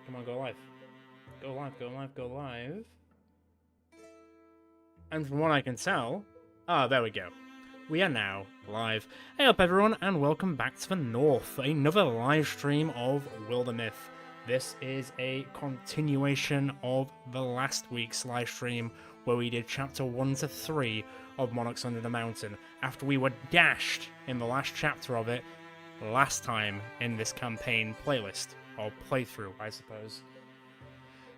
Come on, go live. Go live, go live, go live. And from what I can tell... Ah, there we go. We are now live. Hey up everyone, and welcome back to the North for another live stream of Wildermyth. This is a continuation of the last week's live stream where we did chapter 1 to 3 of Monarchs Under the Mountain after we were dashed in the last chapter of it last time in this campaign playlist, or playthrough, I suppose.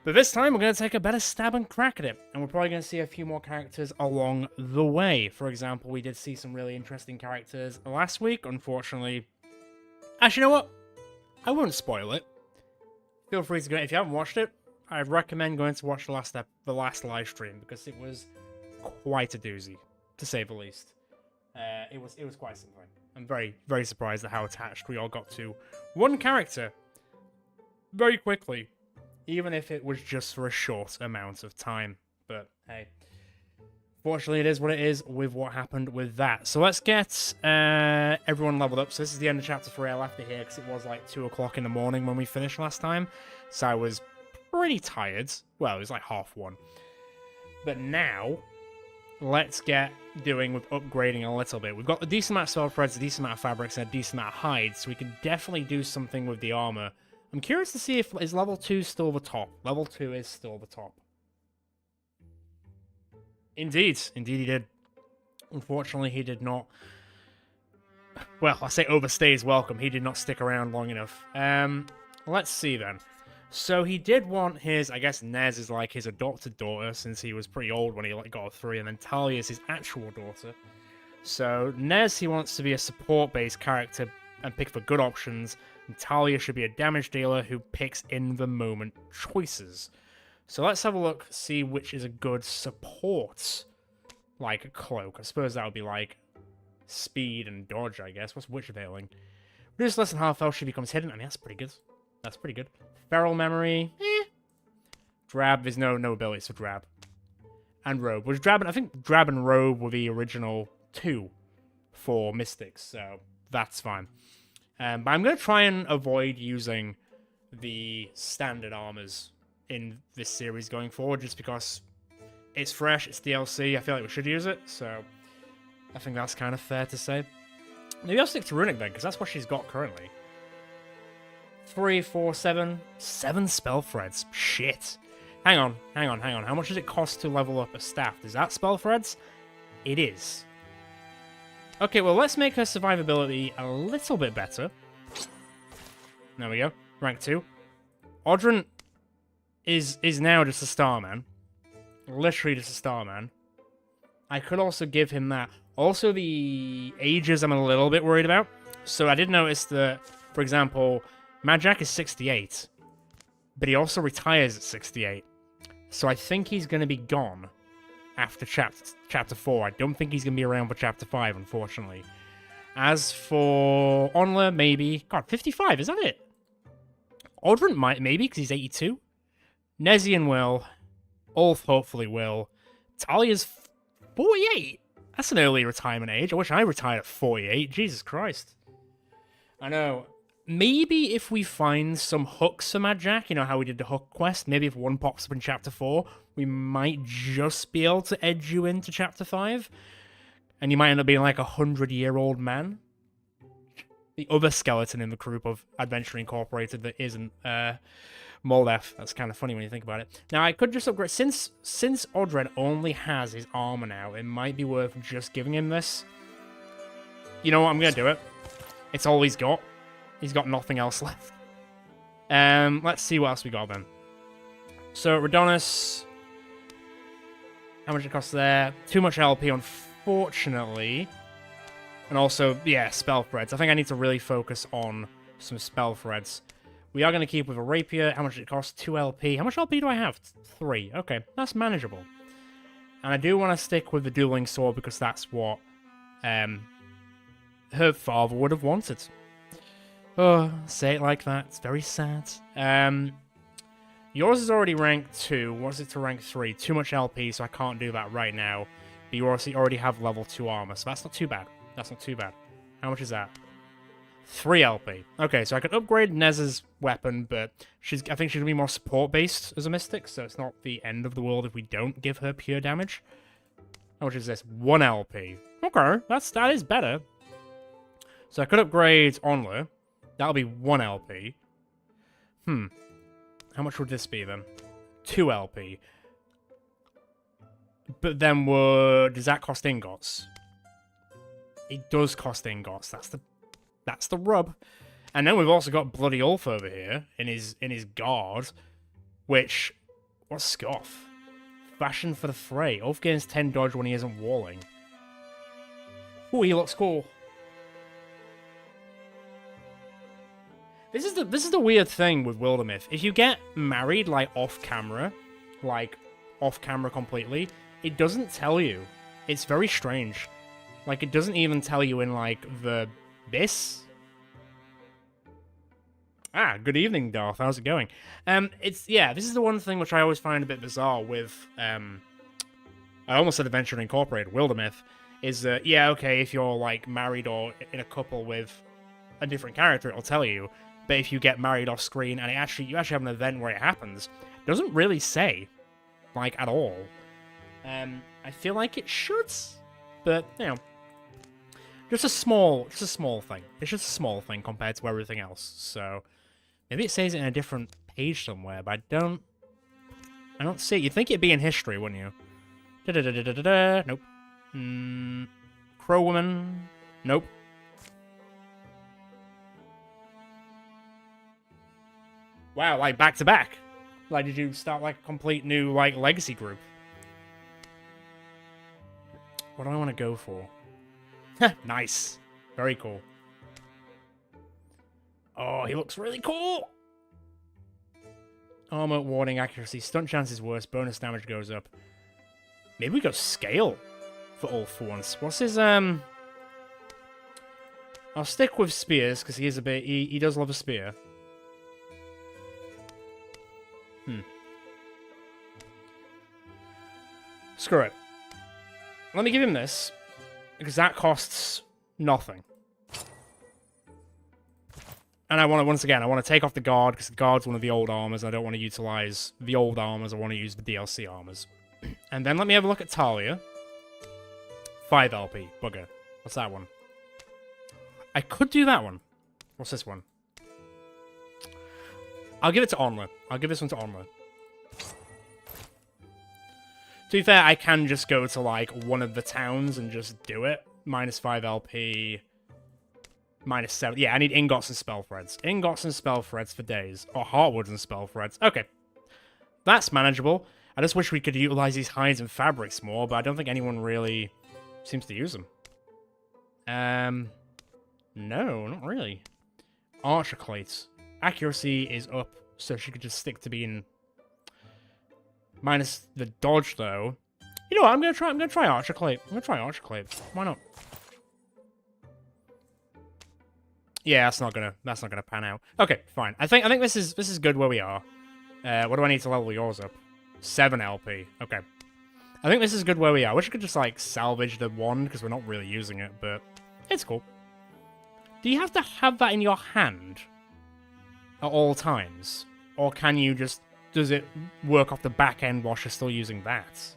But this time, we're going to take a better stab and crack at it, and we're probably going to see a few more characters along the way. For example, we did see some really interesting characters last week, unfortunately. Actually, you know what? I won't spoil it. Feel free to go, if you haven't watched it, I'd recommend going to watch the last live stream, because it was quite a doozy, to say the least. It was quite something. I'm very, very surprised at how attached we all got to one character very quickly, even if it was just for a short amount of time. But hey, fortunately it is what it is with what happened with that. So let's get everyone leveled up. So this is the end of chapter 3. I left it here because it was like 2 o'clock in the morning when we finished last time. So I was pretty tired. Well, it was like 1:30. But now, let's get doing with upgrading a little bit. We've got a decent amount of spell threads, a decent amount of fabrics, and a decent amount of hides, so we can definitely do something with the armor. I'm curious to see if is level 2 still the top. Level 2 is still the top. Indeed he did. Unfortunately, he did not. Well, I say overstay his welcome. He did not stick around long enough. Let's see then. So he did want his, I guess Nez is like his adopted daughter, since he was pretty old when he got a 3, and then Talia is his actual daughter. So Nez, he wants to be a support-based character and pick for good options, and Talia should be a damage dealer who picks in-the-moment choices. So let's have a look, see which is a good support, like a cloak. I suppose that would be like speed and dodge, I guess. What's witch veiling? Reduce less than half health, she becomes hidden. I mean, that's pretty good. That's pretty good. Feral memory, Drab, there's no abilities for Drab. And Robe. Which Drab, I think Drab and Robe were the original 2 for Mystics, so that's fine. But I'm going to try and avoid using the standard armors in this series going forward, just because it's fresh, it's DLC, I feel like we should use it, so I think that's kind of fair to say. Maybe I'll stick to Runic then, because that's what she's got currently. 3, 4, 7. 7 spell threads. Shit. Hang on. How much does it cost to level up a staff? Is that spell threads? It is. Okay, well, let's make her survivability a little bit better. There we go. Rank 2. Audrin is now just a star man. Literally just a star man. I could also give him that. Also, the ages I'm a little bit worried about. So I did notice that, for example, Majak is 68, but he also retires at 68. So I think he's going to be gone after chapter 4. I don't think he's going to be around for chapter 5, unfortunately. As for Onla, maybe. God, 55, is that it? Audrin might, maybe, because he's 82. Nezian will. Ulf hopefully will. Talia's 48. That's an early retirement age. I wish I retired at 48. Jesus Christ. I know. Maybe if we find some hooks for Majak, you know how we did the hook quest, maybe if one pops up in chapter 4, we might just be able to edge you into chapter 5. And you might end up being like a 100-year-old man. The other skeleton in the group of Adventure Incorporated that isn't Moldef. That's kind of funny when you think about it. Now, I could just upgrade. Since Audrin only has his armor now, it might be worth just giving him this. You know what? I'm going to do it. It's all he's got. He's got nothing else left. Let's see what else we got then. So, Redonis. How much it costs there? Too much LP, unfortunately. And also, yeah, spell threads. I think I need to really focus on some spell threads. We are going to keep with a rapier. How much did it cost? 2 LP. How much LP do I have? 3. Okay, that's manageable. And I do want to stick with the dueling sword because that's what her father would have wanted. Oh, say it like that. It's very sad. Yours is already rank 2. What's it to rank 3? Too much LP, so I can't do that right now. But you already have level 2 armor, so that's not too bad. That's not too bad. How much is that? 3 LP. Okay, so I could upgrade Nez's weapon, but I think she's gonna be more support-based as a Mystic, so it's not the end of the world if we don't give her pure damage. How much is this? 1 LP. Okay, that is better. So I could upgrade Onler. That'll be 1 LP. How much would this be then? 2 LP. But then does that cost ingots? It does cost ingots. That's the rub. And then we've also got Bloody Ulf over here in his guard, which what's Scoff? Fashion for the fray. Ulf gains 10 dodge when he isn't walling. Ooh, he looks cool. This is the weird thing with Wildermyth. If you get married like off camera completely, it doesn't tell you. It's very strange. Like, it doesn't even tell you in like this. Ah, good evening, Darth. How's it going? This is the one thing which I always find a bit bizarre with I almost said Adventure Incorporated, Wildermyth, is that okay, if you're like married or in a couple with a different character, it'll tell you. But if you get married off screen and you actually have an event where it happens, it doesn't really say, like, at all. I feel like it should, but just a small thing. It's just a small thing compared to everything else. So maybe it says it in a different page somewhere, but I don't see it. You'd think it'd be in history, wouldn't you? Nope. Crow Woman. Nope. Wow, like back to back. Like, did you start like a complete new like legacy group? What do I want to go for? Nice. Very cool. Oh, he looks really cool. Armor, warning, accuracy, stunt chance is worse, bonus damage goes up. Maybe we go scale for Ulf for once. What's his I'll stick with spears because he is a bit. He does love a spear. Screw it. Let me give him this, because that costs nothing. And I want to take off the guard, because the guard's one of the old armors, and I don't want to utilize the old armors, I want to use the DLC armors. And then let me have a look at Talia. 5 LP, bugger. What's that one? I could do that one. What's this one? I'll give it to Onler. I'll give this one to Onler. To be fair, I can just go to, like, one of the towns and just do it. -5 LP. -7. Yeah, I need ingots and spell threads. Ingots and spell threads for days. Or heartwoods and spell threads. Okay. That's manageable. I just wish we could utilize these hides and fabrics more, but I don't think anyone really seems to use them. No, not really. Archer clates. Accuracy is up, so she could just stick to being... minus the dodge, though. You know what? I'm gonna try Archer Clape. Why not? Yeah, that's not gonna pan out. Okay, fine. I think this is good where we are. What do I need to level yours up? 7 LP. Okay. I think this is good where we are. I wish I could just like salvage the wand because we're not really using it, but it's cool. Do you have to have that in your hand at all times, or can you just? Does it work off the back end while you're still using that?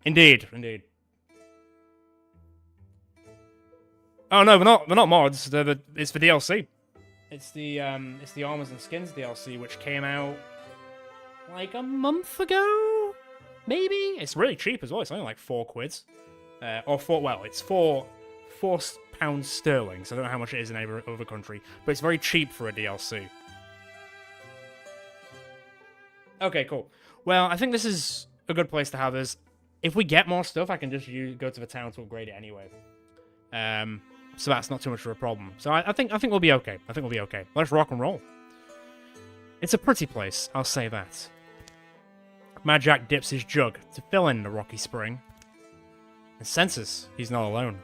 Indeed. Oh no, they're not mods. It's for DLC. It's the Armors and Skins DLC, which came out like a month ago, maybe. It's really cheap as well. It's only like £4. It's £4 sterling, so I don't know how much it is in every other country, but it's very cheap for a DLC. Okay, cool. Well, I think this is a good place to have this. If we get more stuff, I can just go to the town to upgrade it anyway. So that's not too much of a problem. So I think we'll be okay. Let's rock and roll. It's a pretty place, I'll say that. Mad Jack dips his jug to fill in the rocky spring, and senses he's not alone.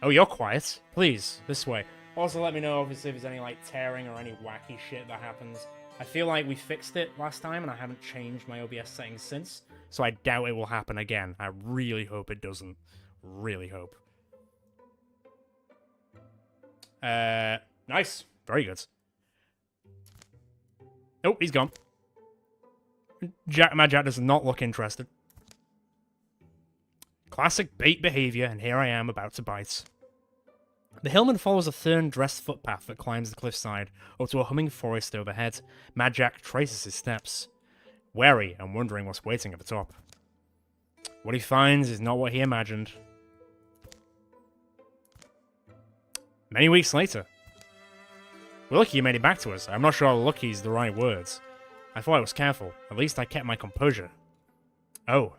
Oh, you're quiet. Please, this way. Also, let me know, obviously, if there's any, like, tearing or any wacky shit that happens. I feel like we fixed it last time, and I haven't changed my OBS settings since. so I doubt it will happen again. I really hope it doesn't. Really hope. Nice. Very good. Oh, he's gone. Mad Jack does not look interested. Classic bait behavior, and here I am about to bite. The hillman follows a thorn-dressed footpath that climbs the cliffside up to a humming forest overhead. Mad Jack traces his steps, wary and wondering what's waiting at the top. What he finds is not what he imagined. Many weeks later. We're lucky you made it back to us. I'm not sure lucky is the right words. I thought I was careful. At least I kept my composure. Oh.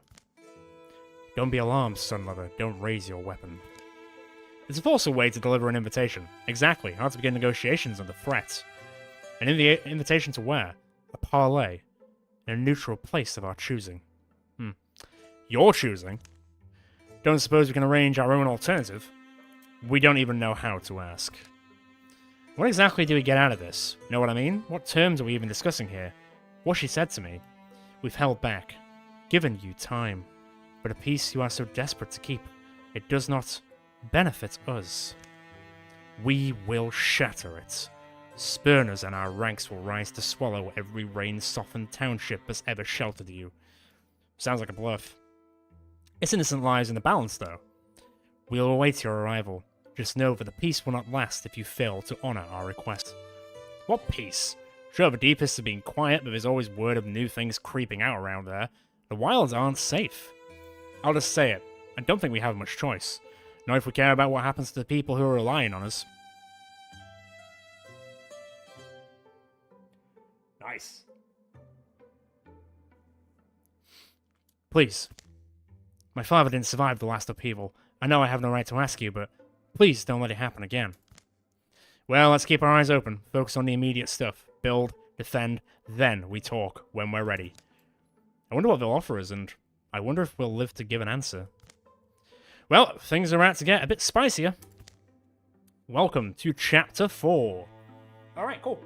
Don't be alarmed, son lover. Don't raise your weapon. It's a forceful way to deliver an invitation. Exactly. How to begin negotiations under threat. An invitation to where? A parley. In a neutral place of our choosing. Your choosing? Don't suppose we can arrange our own alternative? We don't even know how to ask. What exactly do we get out of this? Know what I mean? What terms are we even discussing here? What she said to me? We've held back. Given you time. But a peace you are so desperate to keep. It does not benefit us. We will shatter it. Spurners and our ranks will rise to swallow every rain-softened township that's ever sheltered you. Sounds like a bluff. Its innocent lies in the balance, though. We'll await your arrival. Just know that the peace will not last if you fail to honor our request. What peace? Sure, the Deepists have been quiet, but there's always word of new things creeping out around there. The wilds aren't safe. I'll just say it. I don't think we have much choice. Not if we care about what happens to the people who are relying on us. Nice. Please. My father didn't survive the last upheaval. I know I have no right to ask you, but please don't let it happen again. Well, let's keep our eyes open. Focus on the immediate stuff. Build, defend, then we talk when we're ready. I wonder what they'll offer us, and I wonder if we'll live to give an answer. Well, things are about to get a bit spicier. Welcome to Chapter 4. Alright, cool.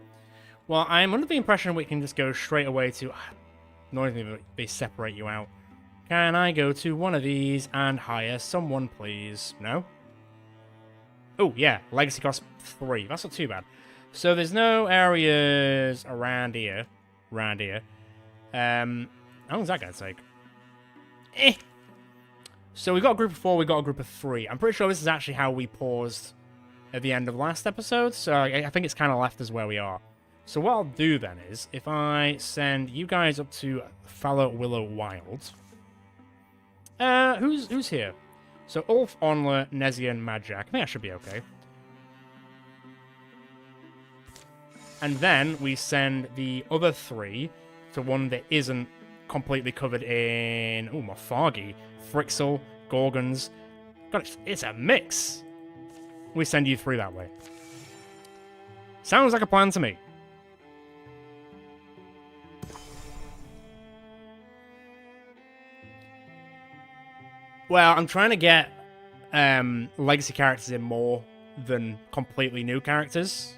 Well, I'm under the impression we can just go straight away to... Annoyingly, they separate you out. Can I go to one of these and hire someone, please? No? Oh, yeah. Legacy cost 3. That's not too bad. So there's no areas around here. How long is that going to take? So we got a group of 4, we got a group of 3. I'm pretty sure this is actually how we paused at the end of last episode, so I think it's kind of left us where we are. So what I'll do then is, if I send you guys up to Fallow Willow Wild... who's here? So Ulf, Onler, Nezian, Mad Jack. I think that should be okay. And then we send the other 3 to one that isn't completely covered in... Oh, more foggy. Frixel, Gorgons. God, it's a mix. We send you 3 that way. Sounds like a plan to me. Well, I'm trying to get legacy characters in more than completely new characters.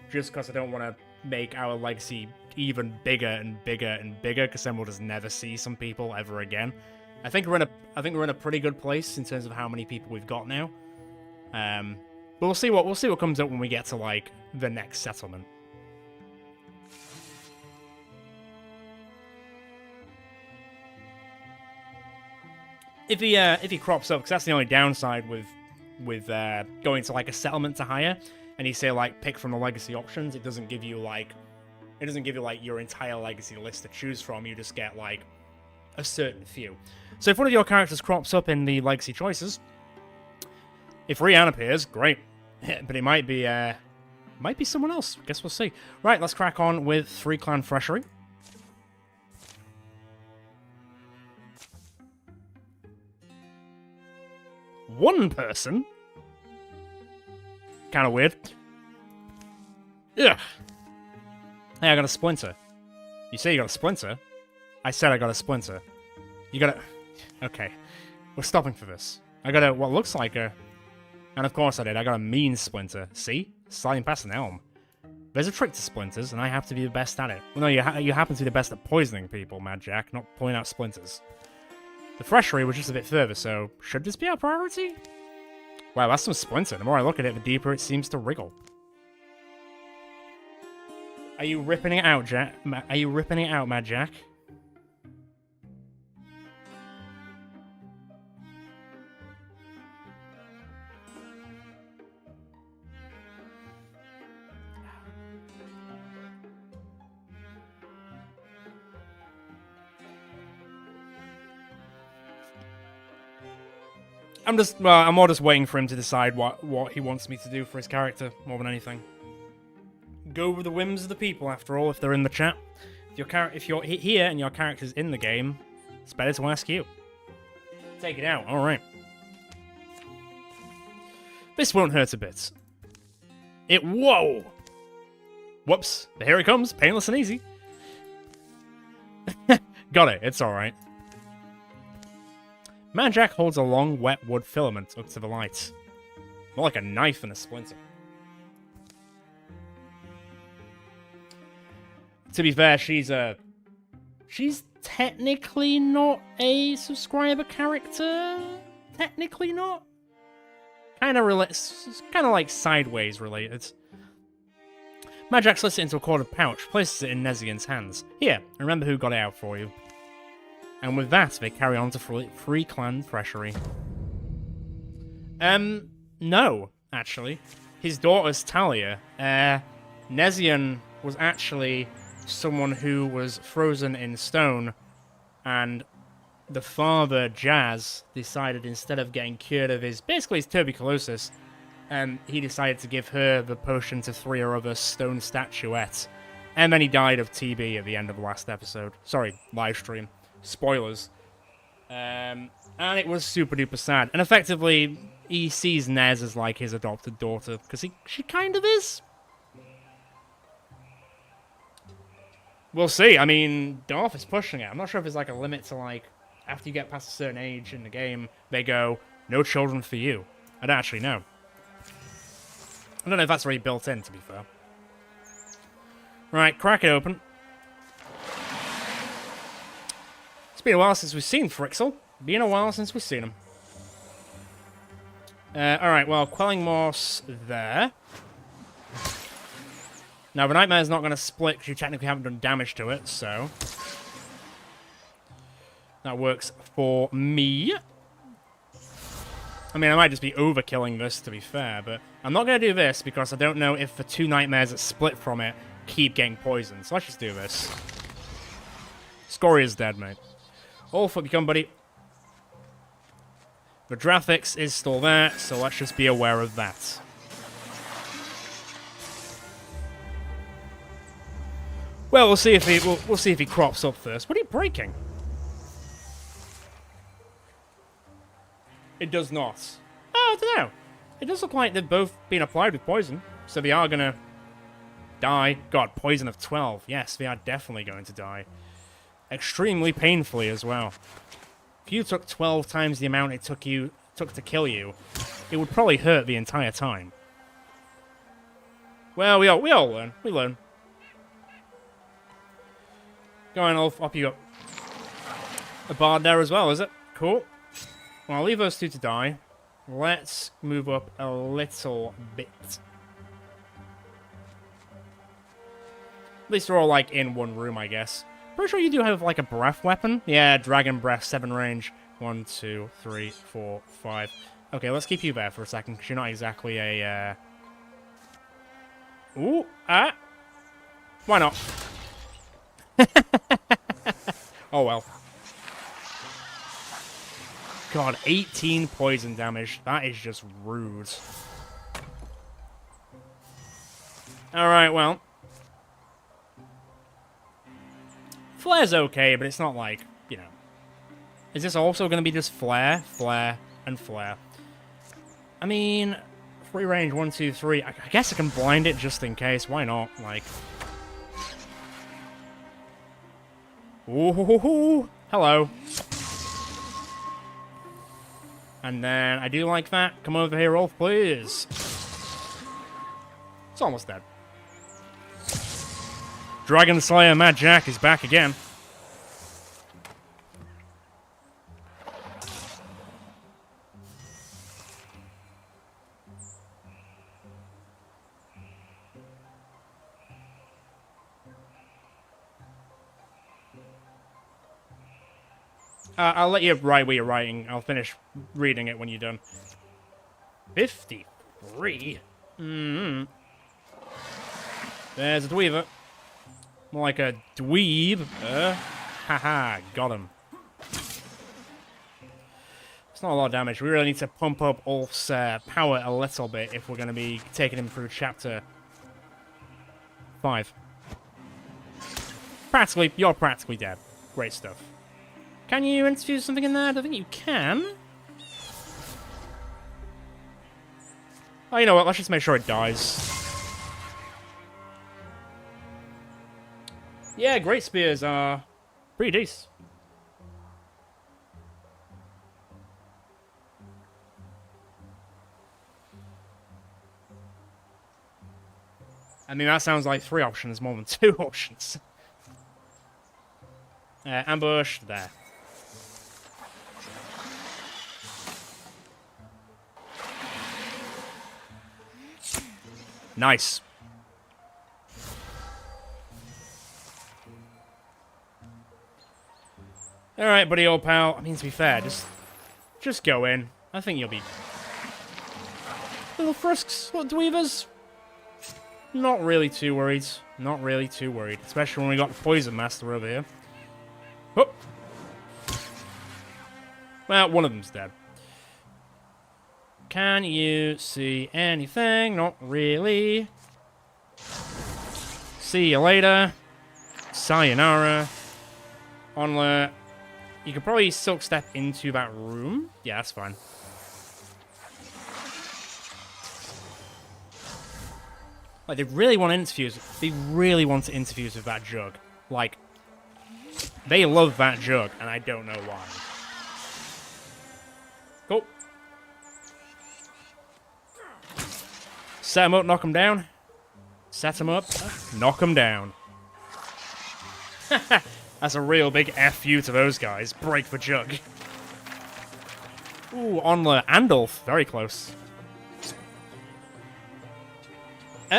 Just because I don't want to make our legacy even bigger and bigger and bigger, because then we'll just never see some people ever again. I think we're in a pretty good place in terms of how many people we've got now. But we'll see what comes up when we get to like the next settlement. If he crops up, because that's the only downside with going to like a settlement to hire, and you say like pick from the legacy options, it doesn't give you like your entire legacy list to choose from. You just get like a certain few. So if one of your characters crops up in the legacy choices, if Rian appears, great, but it might be someone else. Guess we'll see. Right, let's crack on with 3 Clan Freshery. One person? Kind of weird. Ugh. Hey, I got a splinter. You say you got a splinter? I said I got a splinter. You got a... Okay. We're stopping for this. I got a... what looks like a... And of course I did. I got a mean splinter. See? Sliding past an elm. There's a trick to splinters, and I have to be the best at it. Well, no, you happen to be the best at poisoning people, Mad Jack, not pulling out splinters. The freshery was just a bit further, so should this be our priority? Wow, that's some splinter. The more I look at it, the deeper it seems to wriggle. Are you ripping it out, Jack? Are you ripping it out, Mad Jack? I'm more just waiting for him to decide what he wants me to do for his character, more than anything. Go with the whims of the people, after all, if they're in the chat. If you're here and your character's in the game, it's better to ask you. Take it out, alright. This won't hurt a bit. Whoa! Whoops, here it comes, painless and easy. Got it, it's alright. Mad Jack holds a long, wet wood filament up to the light. More like a knife than a splinter. To be fair, she's technically not a subscriber character. Technically not. Kind of like sideways related. Mad Jack slips it into a corded pouch, places it in Nezian's hands. Here, remember who got it out for you. And with that, they carry on to free clan freshery. No, actually. His daughter's Talia. Nezian was actually someone who was frozen in stone, and the father, Jazz, decided instead of getting cured of his tuberculosis, he decided to give her the potion to 3 other stone statuettes. And then he died of TB at the end of the last episode. Sorry, live stream. Spoilers. And it was super duper sad. And effectively, he sees Nez as like his adopted daughter, because she kind of is. We'll see. I mean, Darth is pushing it. I'm not sure if there's like a limit to like, after you get past a certain age in the game, they go, no children for you. I don't actually know. I don't know if that's already built in, to be fair. Right, crack it open. It's been a while since we've seen Frixel. Been a while since we've seen him. Alright, well, Quelling Moss there. Now, the Nightmare's not going to split because you technically haven't done damage to it, so... that works for me. I mean, I might just be overkilling this, to be fair, but I'm not going to do this because I don't know if the 2 Nightmares that split from it keep getting poisoned. So let's just do this. Scory is dead, mate. All for you come, buddy. The Drathix is still there, so let's just be aware of that. Well, we'll see if he crops up first. What are you breaking? It does not. Oh, I don't know. It does look like they've both been applied with poison, so they are gonna die. God, poison of 12. Yes, they are definitely going to die. Extremely painfully as well. If you took 12 times the amount it took to kill you, it would probably hurt the entire time. Well, we all learn. We learn. Go on, Ulf. Up you go. A bard there as well, is it? Cool. Well, I'll leave those 2 to die. Let's move up a little bit. At least they're all, like, in one room, I guess. Pretty sure you do have, like, a breath weapon. Yeah, Dragon Breath, 7 range. 1, 2, 3, 4, 5. Okay, let's keep you there for a second, because you're not exactly a, Ooh, why not? Oh, well. God, 18 poison damage. That is just rude. Alright, well. Flare's okay, but it's not like, you know. Is this also going to be just flare, flare, and flare? I mean, free range, 1, 2, 3. I guess I can blind it just in case. Why not? Like. Ooh, hello. And then, I do like that. Come over here, Rolf, please. It's almost dead. Dragon Slayer Mad Jack is back again. I'll let you write what you're writing. I'll finish reading it when you're done. 53? There's a dweever. More like a dweeb. Haha, got him. It's not a lot of damage. We really need to pump up Ulf's power a little bit if we're going to be taking him through chapter 5. You're practically dead. Great stuff. Can you infuse something in there? I don't think you can. Oh, you know what? Let's just make sure it dies. Yeah, great spears are pretty decent. I mean, that sounds like 3 options more than 2 options. Ambush, there. Nice. Alright, buddy, old pal. I mean, to be fair, just go in. I think you'll be... Little frisks, little dweevers. Not really too worried. Not really too worried. Especially when we got the Poison Master over here. Oh. Well, one of them's dead. Can you see anything? Not really. See you later. Sayonara. Onler. You could probably silk step into that room. Yeah, that's fine. Like, they really want to interfuse. They really want to interfuse with that jug. Like, they love that jug, and I don't know why. Cool. Set him up, knock him down. Set him up, knock him down. That's a real big F you to those guys. Break the jug. Ooh, Onler and Ulf. Very close.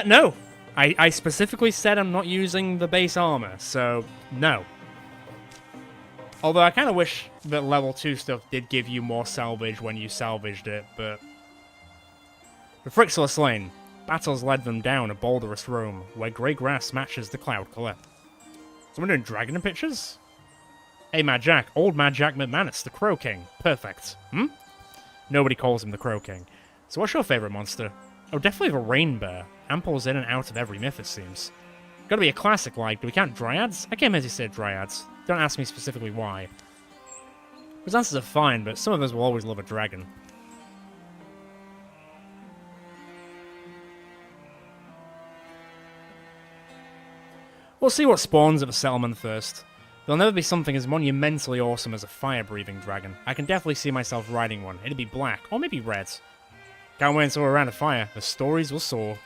No. I specifically said I'm not using the base armor, so no. Although I kind of wish that level 2 stuff did give you more salvage when you salvaged it, but... The Frixel are slain. Battles led them down a boulderous roam, where grey grass matches the cloud colour. Someone doing dragon pictures? Hey, Mad Jack. Old Mad Jack McManus, the Crow King. Perfect. Nobody calls him the Crow King. So what's your favourite monster? Oh, definitely the Rain Bear. Amples in and out of every myth, it seems. Gotta be a classic like, do we count Dryads? I came here to say Dryads. Don't ask me specifically why. Those answers are fine, but some of us will always love a dragon. We'll see what spawns at the settlement first. There'll never be something as monumentally awesome as a fire-breathing dragon. I can definitely see myself riding one. It'd be black, or maybe red. Can't wait until we're around a fire. The stories will soar.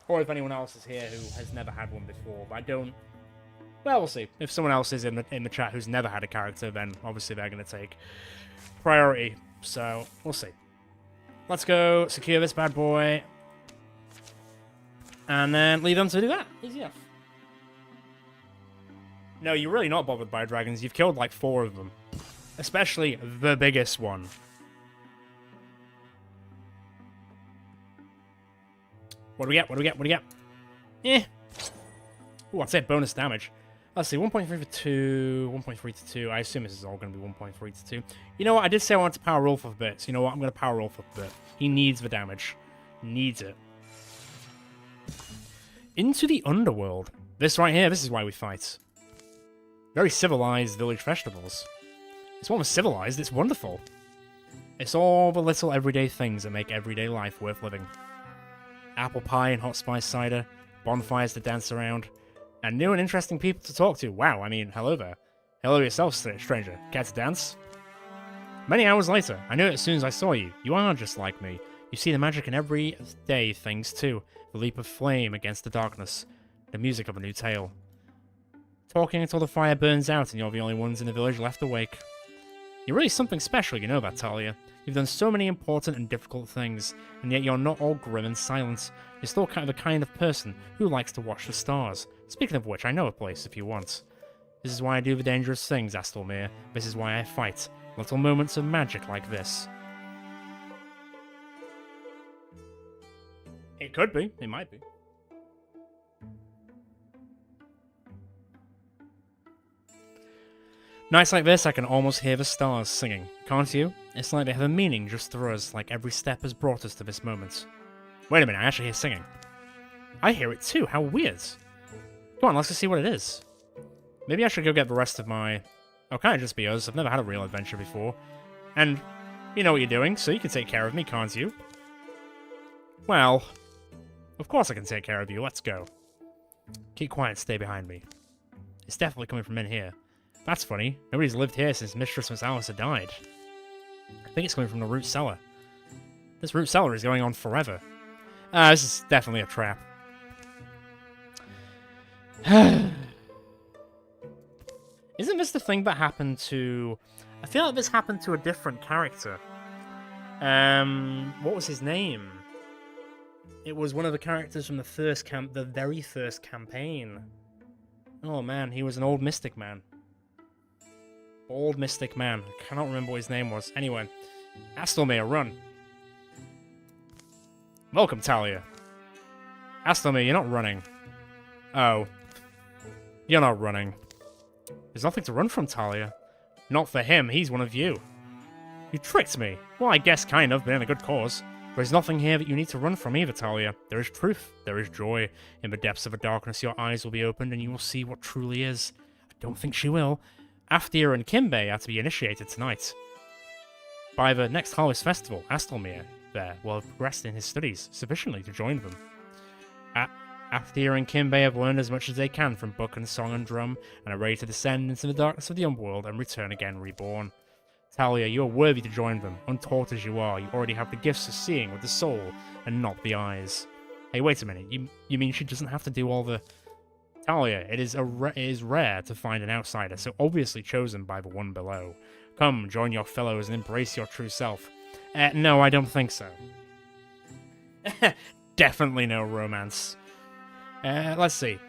Or if anyone else is here who has never had one before, but I don't... Well, we'll see. If someone else is in the chat who's never had a character, then obviously they're going to take priority. So, we'll see. Let's go secure this bad boy. And then leave them to do that. Easy enough. No, you're really not bothered by dragons. You've killed like 4 of them. Especially the biggest one. What do we get? What do we get? What do we get? Eh. Ooh, I'd say bonus damage. Let's see, 1.3 for 2, 1.3 to 2. I assume this is all going to be 1.3 to 2. You know what? I did say I wanted to power roll for a bit. So you know what? I'm going to power roll for a bit. He needs the damage. Needs it. Into the underworld. This right here, this is why we fight. Very civilized village festivals. It's one of civilized, it's wonderful. It's all the little everyday things that make everyday life worth living. Apple pie and hot spice cider, bonfires to dance around, and new and interesting people to talk to. Wow, I mean, hello there. Hello yourself, stranger. Care to dance? Many hours later, I knew it as soon as I saw you. You are just like me. You see the magic in everyday things too. The leap of flame against the darkness. The music of a new tale. talking until the fire burns out and you're the only ones in the village left awake. You're really something special, you know that, Talia. You've done so many important and difficult things, and yet you're not all grim and silent. You're still kind of the kind of person who likes to watch the stars. Speaking of which, I know a place if you want. This is why I do the dangerous things, Astelmere. This is why I fight. Little moments of magic like this. It could be. It might be. Nights like this, I can almost hear the stars singing. Can't you? It's like they have a meaning just through us, like every step has brought us to this moment. Wait a minute, I actually hear singing. I hear it too, how weird. Come on, let's go see what it is. Maybe I should go get the rest of my... Oh, can't it just be us? I've never had a real adventure before. And you know what you're doing, so you can take care of me, can't you? Well, of course I can take care of you, let's go. Keep quiet, stay behind me. It's definitely coming from in here. That's funny. Nobody's lived here since Mistress Miss Alistair died. I think it's coming from the root cellar. This root cellar is going on forever. This is definitely a trap. Isn't this the thing that happened to... I feel like this happened to a different character. What was his name? It was one of the characters from the very first campaign. Oh man, he was an old mystic man. Old mystic man. I cannot remember what his name was. Anyway, Astelmere, run. Welcome, Talia. Astelmere, you're not running. Oh. You're not running. There's nothing to run from, Talia. Not for him, he's one of you. You tricked me. Well, I guess kind of, but in a good cause. There's nothing here that you need to run from either, Talia. There is truth. There is joy. In the depths of the darkness, your eyes will be opened and you will see what truly is. I don't think she will. Aftir and Kimbe are to be initiated tonight. By the next Harvest Festival, Astelmere there will have progressed in his studies sufficiently to join them. Aftir and Kimbe have learned as much as they can from book and song and drum, and are ready to descend into the darkness of the underworld and return again reborn. Talia, you are worthy to join them. Untaught as you are, you already have the gifts of seeing with the soul and not the eyes. Hey, wait a minute. You mean she doesn't have to do all the... Talia, it is rare to find an outsider, so obviously chosen by the one below. Come, join your fellows and embrace your true self. No, I don't think so. Definitely no romance. Let's see.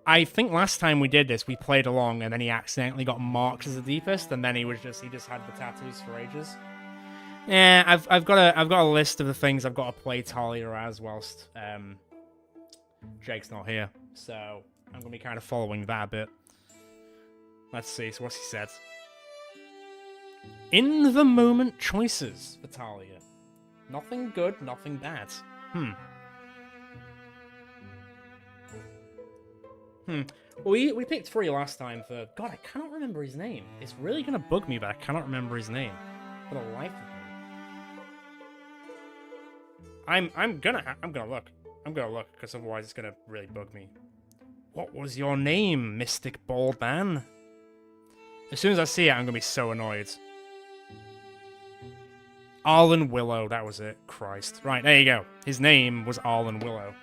I think last time we did this, we played along, and then he accidentally got marked as a Deepist, and then he just had the tattoos for ages. Yeah, I've got a list of the things I've got to play Talia as whilst Jake's not here, so I'm gonna be kind of following that a bit. Let's see. So what's he said? In the moment choices for Talia. Nothing good, nothing bad. Well, we picked 3 last time for... God, I cannot remember his name. It's really gonna bug me, but I cannot remember his name. For the life of me. I'm gonna look. I'm gonna look, because otherwise it's gonna really bug me. What was your name, Mystic Bald Man? As soon as I see it, I'm gonna be so annoyed. Arlen Willow, that was it. Christ. Right, there you go. His name was Arlen Willow.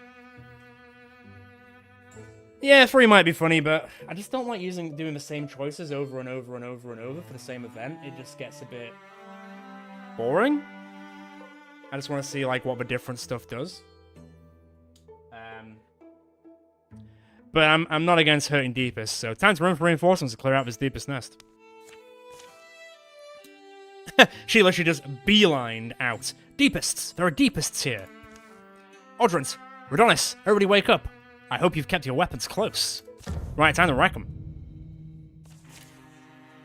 Yeah, 3 might be funny, but I just don't like doing the same choices over and over and over and over for the same event. It just gets a bit boring. I just want to see like what the different stuff does. But I'm not against hurting Deepists, so time to run for reinforcements to clear out this Deepest nest. She literally just beelined out. Deepists! There are Deepists here! Odrant! Redonis! Everybody wake up! I hope you've kept your weapons close. Right, time to wreck them.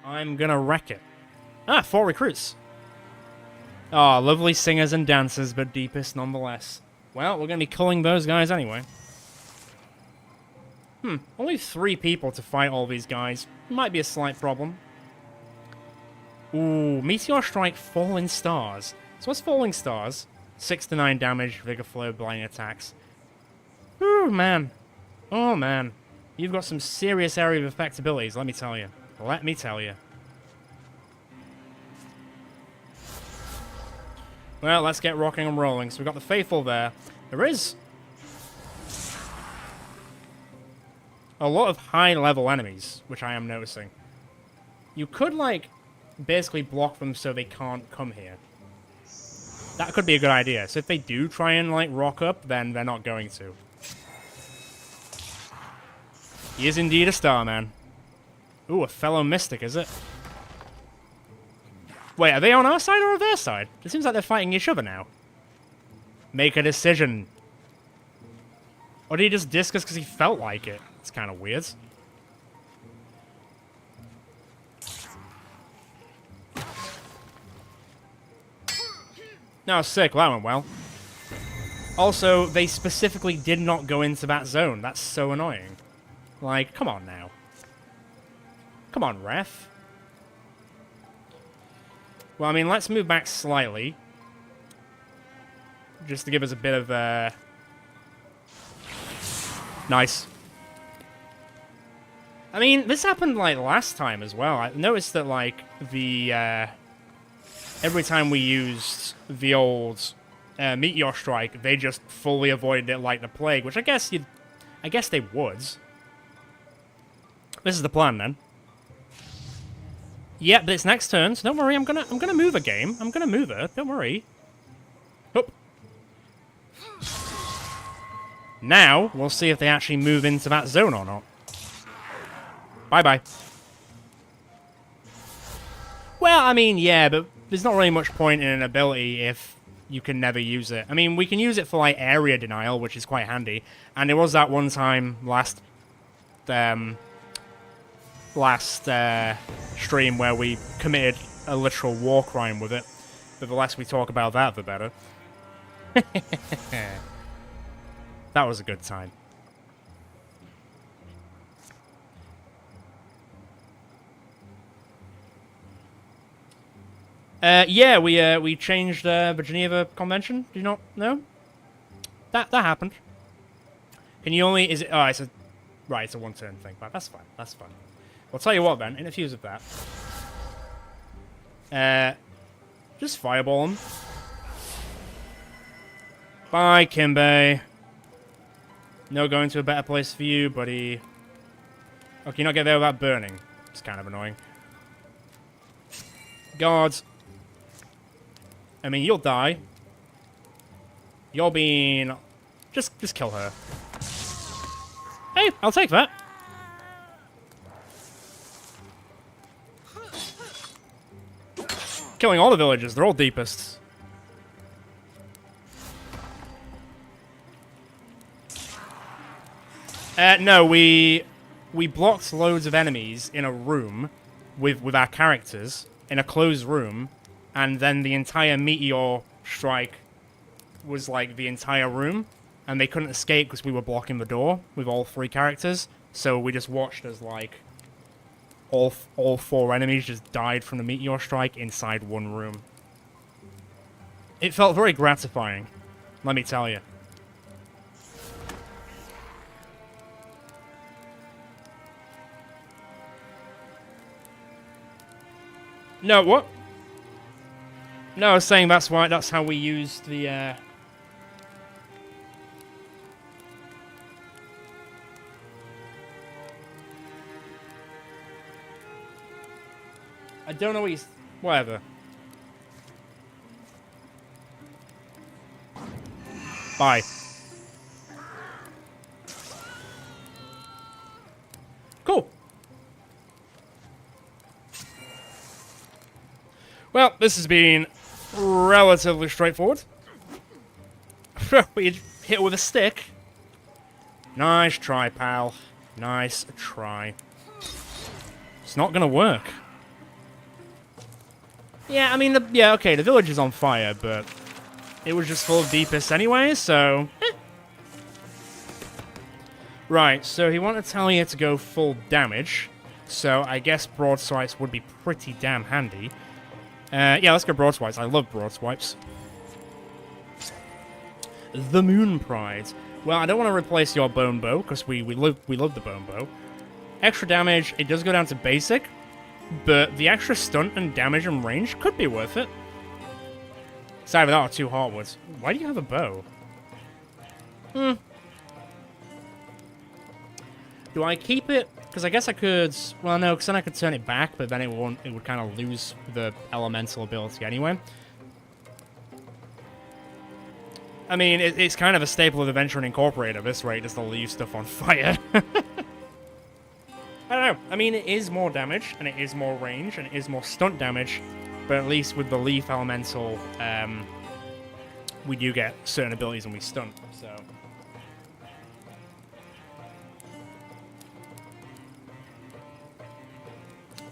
I'm gonna wreck it. 4 recruits. Oh, lovely singers and dancers, but Deepists nonetheless. Well, we're gonna be culling those guys anyway. Only 3 people to fight all these guys. Might be a slight problem. Ooh, Meteor Strike, Falling Stars. So what's Falling Stars? 6 to 9 damage, Vigor Flow, blinding attacks. Ooh, man. Oh, man. You've got some serious area of effect abilities, let me tell you. Let me tell you. Well, let's get rocking and rolling. So we've got the Faithful there. There is... a lot of high-level enemies, which I am noticing. You could, like, basically block them so they can't come here. That could be a good idea. So if they do try and, like, rock up, then they're not going to. He is indeed a star, man. Ooh, a fellow mystic, is it? Wait, are they on our side or on their side? It seems like they're fighting each other now. Make a decision. Or did he just disc us because he felt like it? It's kind of weird. No, sick. Well, that went well. Also, they specifically did not go into that zone. That's so annoying. Like, come on now. Come on, ref. Well, I mean, let's move back slightly. Just to give us a bit of, Nice. I mean, this happened, like, last time as well. I noticed that, like, the, every time we used the old Meteor Strike, they just fully avoided it like the plague, which I guess they would. This is the plan, then. Yeah, but it's next turn, so don't worry, I'm gonna move a game. I'm gonna move her, don't worry. Oop. Now, we'll see if they actually move into that zone or not. Bye-bye. Well, I mean, yeah, but there's not really much point in an ability if you can never use it. I mean, we can use it for, like, area denial, which is quite handy. And there was that one time last stream where we committed a literal war crime with it. But the less we talk about that, the better. That was a good time. Yeah, we changed the Geneva Convention. Do you not know? That happened. Can you only... Is it... Oh, it's a... Right, it's a one-turn thing. But that's fine. That's fine. I'll tell you what, then. Interfuse with that. Just fireball him. Bye, Kimbe. No going to a better place for you, buddy. Okay, not get there without burning. It's kind of annoying. Guards. I mean, you'll die. You're being... Just kill her. Hey, I'll take that. Killing all the villagers. They're all Deepists. No, we blocked loads of enemies in a room with our characters in a closed room, and then the entire meteor strike was like the entire room, and they couldn't escape because we were blocking the door with all 3 characters. So we just watched as like all 4 enemies just died from the meteor strike inside one room. It felt very gratifying, let me tell you. No, what? No, I was saying that's how we used the, I don't know what he's... Whatever. Bye. Cool. Well, this has been relatively straightforward. We hit with a stick. Nice try, pal. Nice try. It's not gonna work. Yeah, I mean, yeah, okay, the village is on fire, but it was just full of Deepists anyway, so... Right, so he wanted Talia to go full damage, so I guess broadswipes would be pretty damn handy. Yeah, let's go broadswipes. I love broadswipes. The Moon Pride. Well, I don't want to replace your bone bow, because we love the bone bow. Extra damage, it does go down to basic, but the extra stunt and damage and range could be worth it. It's either that or 2 heartwoods. Why do you have a bow? Do I keep it? Because I guess I could... Well, no, because then I could turn it back, but then it would kind of lose the elemental ability anyway. I mean, it's kind of a staple of Adventuring Incorporated at this rate, just to leave stuff on fire. I don't know. I mean, it is more damage, and it is more range, and it is more stunt damage, but at least with the Leaf Elemental, we do get certain abilities when we stunt, so...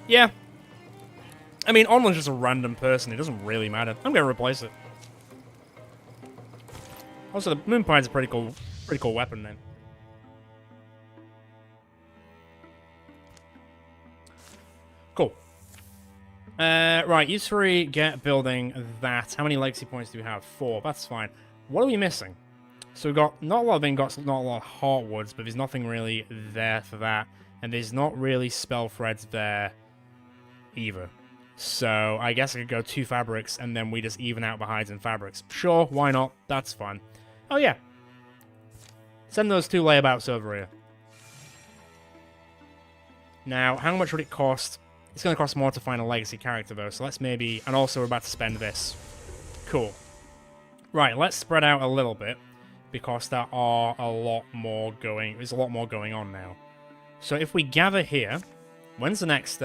Yeah. I mean, Onlin's just a random person. It doesn't really matter. I'm going to replace it. Also, the Moonpine's a pretty cool weapon, then. Cool. Right, you three get building that. How many legacy points do we have? 4. That's fine. What are we missing? So we've got not a lot of ingots, not a lot of heartwoods, but there's nothing really there for that. And there's not really spell threads there either. So I guess I could go 2 fabrics and then we just even out the hides and fabrics. Sure, why not? That's fine. Oh yeah. Send those 2 layabouts over here. Now, how much would it cost? It's going to cost more to find a legacy character though, so let's maybe... And also we're about to spend this. Cool. Right, let's spread out a little bit, because there are a lot more going... There's a lot more going on now. So if we gather here... When's the next...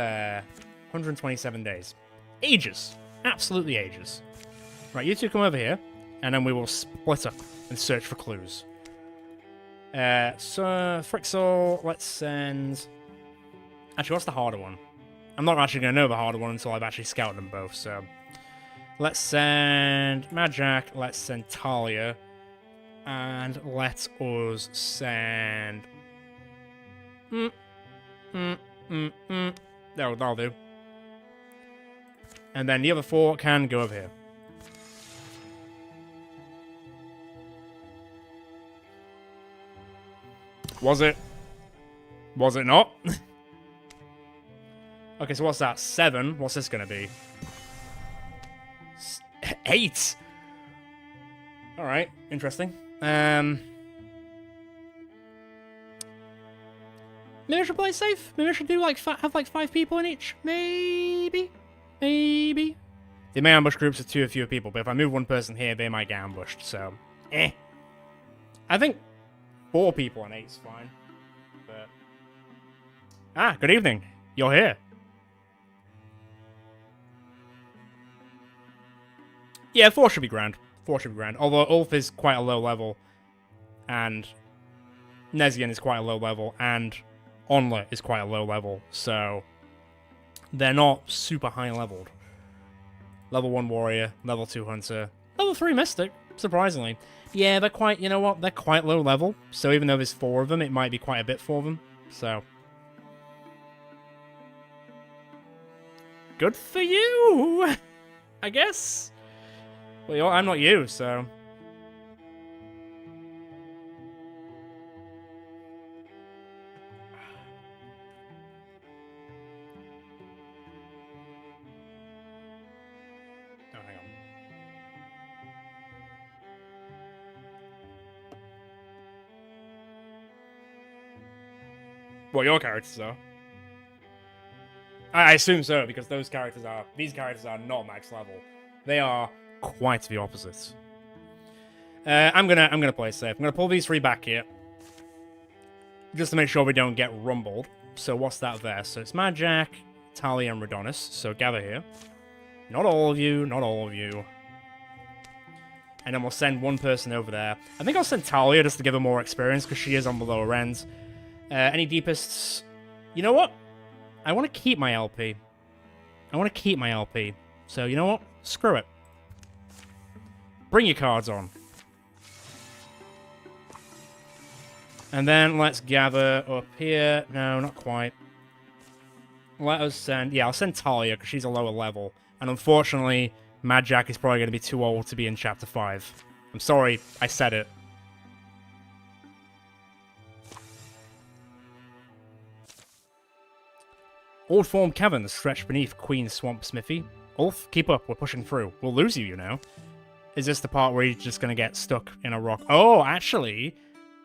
127 days. Ages. Absolutely ages. Right, you 2 come over here, and then we will split up and search for clues. So, Frixel, let's send... Actually, what's the harder one? I'm not actually going to know the harder one until I've actually scouted them both, so... Let's send Majak, let's send Talia, and let us send... That'll do. And then the other 4 can go over here. Was it? Was it not? Okay, so what's that? 7. What's this gonna be? 8! Alright, interesting. Maybe I should play safe? Maybe I should do like have like 5 people in each? Maybe? Maybe? They may ambush groups of 2 or fewer people, but if I move 1 person here, they might get ambushed, so... I think 4 people in 8's fine, but... Ah, good evening. You're here. Yeah, 4 should be grand. 4 should be grand. Although Ulf is quite a low level, and Nezian is quite a low level, and Onla is quite a low level, so they're not super high leveled. Level 1 warrior, level 2 hunter, level 3 mystic, surprisingly. Yeah, they're quite, you know what, they're quite low level, so even though there's 4 of them, it might be quite a bit for them, so. Good for you, I guess. Well, I'm not you, so... Oh, hang on. Well, your characters are. I assume so, because these characters are not max level. They are quite the opposite. I'm gonna play safe. I'm gonna pull these 3 back here, just to make sure we don't get rumbled. So what's that there? So it's Majak, Talia, and Redonis. So gather here. Not all of you, not all of you. And then we'll send 1 person over there. I think I'll send Talia just to give her more experience, because she is on the lower end. Any Deepists? You know what? I want to keep my LP. So, you know what? Screw it. Bring your cards on. And then let's gather up here. No, not quite. Let us send... Yeah, I'll send Talia, because she's a lower level. And unfortunately, Majak is probably going to be too old to be in Chapter 5. I'm sorry, I said it. Old form caverns stretch beneath Queen's Swamp Smithy. Ulf, keep up, we're pushing through. We'll lose you, you know. Is this the part where you're just going to get stuck in a rock? Oh, actually,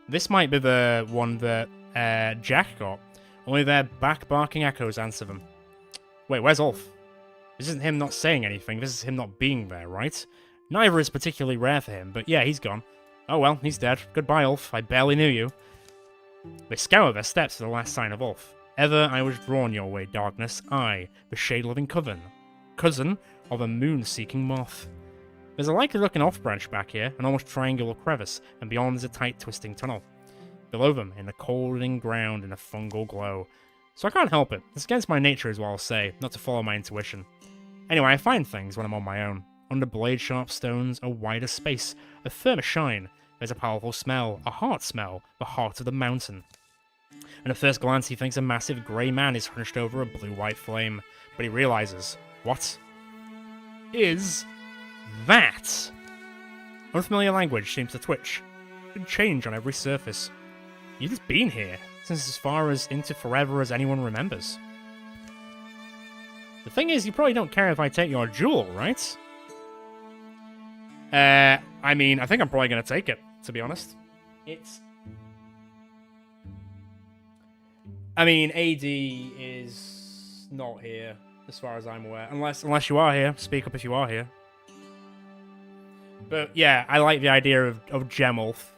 this might be the one that Jack got. Only their back-barking echoes answer them. Wait, where's Ulf? This isn't him not saying anything, this is him not being there, right? Neither is particularly rare for him, but yeah, he's gone. Oh well, he's dead. Goodbye, Ulf. I barely knew you. They scour their steps for the last sign of Ulf. Ever I was drawn your way, darkness. I, the shade-loving cousin of a moon-seeking moth. There's a likely-looking off-branch back here, an almost triangular crevice, and beyond is a tight, twisting tunnel. Below them, in the colding ground in a fungal glow. So I can't help it. It's against my nature as well, I'll say, not to follow my intuition. Anyway, I find things when I'm on my own. Under blade-sharp stones, a wider space, a firmer shine. There's a powerful smell, a heart smell, the heart of the mountain. And at first glance, he thinks a massive grey man is hunched over a blue-white flame. But he realizes, what is that? Unfamiliar language seems to twitch and change on every surface. You've just been here, since as far as into forever as anyone remembers. The thing is, you probably don't care if I take your jewel, right? I mean, I think I'm probably going to take it, to be honest. I mean, AD is not here, as far as I'm aware. Unless you are here. Speak up if you are here. But yeah, I like the idea of Gem Ulf.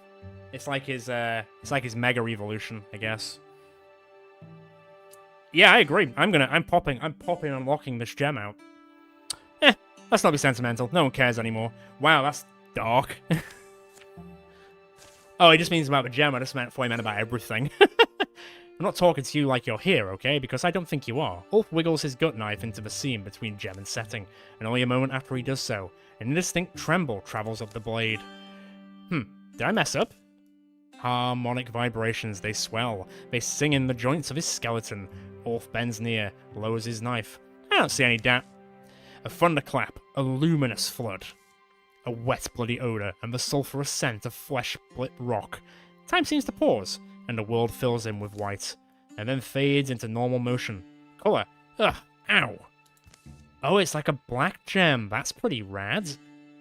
It's like his mega evolution, I guess. Yeah, I agree. I'm popping unlocking this gem out. Let's not be sentimental. No one cares anymore. Wow, that's dark. Oh, it just means about the gem. I just thought he meant about everything. I'm not talking to you like you're here, okay? Because I don't think you are. Ulf wiggles his gut knife into the seam between gem and setting, and only a moment after he does so, an indistinct tremble travels up the blade. Did I mess up? Harmonic vibrations, they swell. They sing in the joints of his skeleton. Ulf bends near, lowers his knife. I don't see any doubt. A thunderclap, a luminous flood. A wet, bloody odour, and the sulphurous scent of flesh-split rock. Time seems to pause, and the world fills in with white, and then fades into normal motion. Colour. Ugh, ow. Oh, it's like a black gem. That's pretty rad.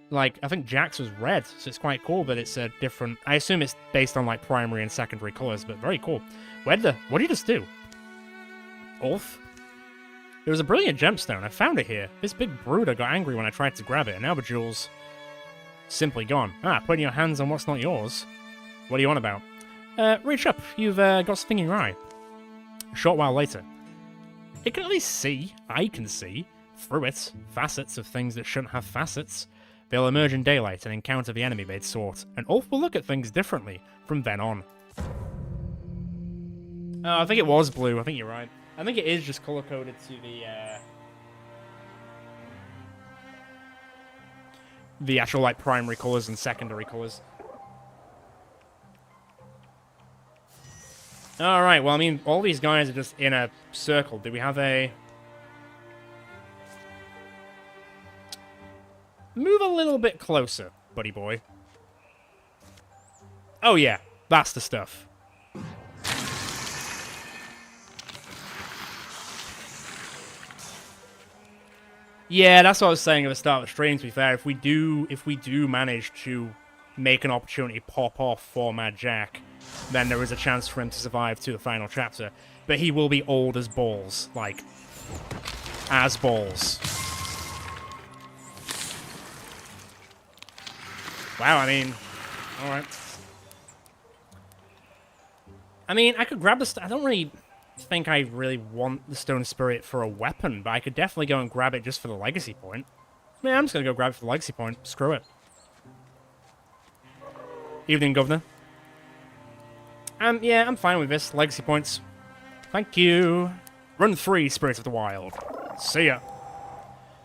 Like, I think Jack's was red, so it's quite cool that it's a different... I assume it's based on, like, primary and secondary colours, but very cool. What did you just do? Ulf? It was a brilliant gemstone. I found it here. This big brooder got angry when I tried to grab it, and now the jewel's simply gone. Putting your hands on what's not yours. What are you on about? Reach up. You've got something in your eye. A short while later. It can at least see. I can see. Through it. Facets of things that shouldn't have facets. They'll emerge in daylight and encounter the enemy they'd sought, and Ulf will look at things differently from then on. Oh, I think it was blue. I think you're right. I think it is just color-coded to the actual, like, primary colors and secondary colors. Alright, well, I mean, all these guys are just in a circle. Do we have a... Move a little bit closer, buddy boy. Oh, yeah. That's the stuff. Yeah, that's what I was saying at the start of the stream, to be fair. If we do manage to make an opportunity pop off for Mad Jack, then there is a chance for him to survive to the final chapter. But he will be old as balls. Like, as balls. Wow, I mean, alright. I mean, I could grab the... I don't really think I really want the Stone Spirit for a weapon, but I could definitely go and grab it just for the legacy point. Yeah, I'm just gonna go grab it for the legacy point. Screw it. Evening, Governor. Yeah, I'm fine with this. Legacy points. Thank you. Run 3, Spirits of the Wild. See ya.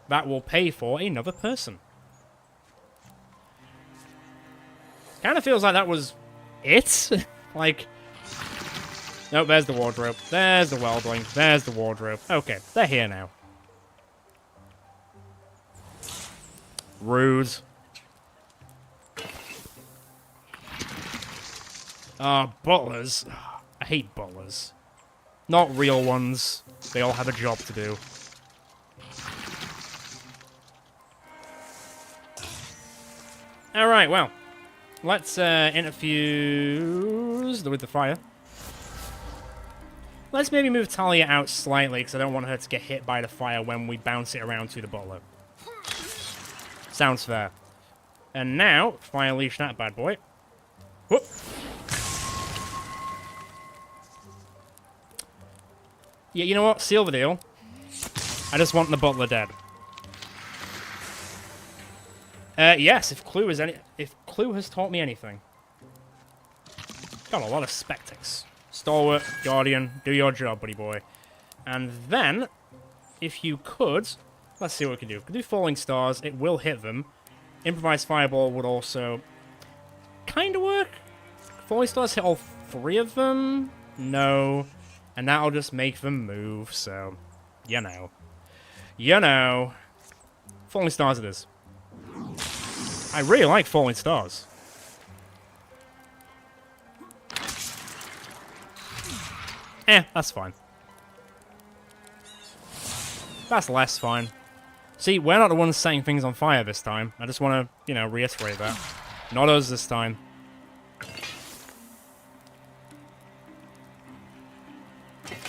That will pay for another person. Kind of feels like that was it. Like, nope, there's the wardrobe. There's the welding. There's the wardrobe. Okay, they're here now. Rude. Butlers. I hate butlers. Not real ones. They all have a job to do. Alright, well. Let's interfuse with the fire. Let's maybe move Talia out slightly, because I don't want her to get hit by the fire when we bounce it around to the butler. Sounds fair. And now, fire leash that bad boy. Whoop. Yeah, you know what? Seal the deal. I just want the butler dead. Yes, if Clue has taught me anything. Got a lot of spectics. Stalwart, Guardian, do your job, buddy boy. And then, if you could, let's see what we can do. We can do Falling Stars, it will hit them. Improvised Fireball would also kind of work. Falling Stars hit all 3 of them? No. And that'll just make them move, so, you know. You know. Falling Stars it is. I really like Falling Stars. That's fine. That's less fine. See, we're not the ones setting things on fire this time. I just want to, you know, reiterate that. Not us this time.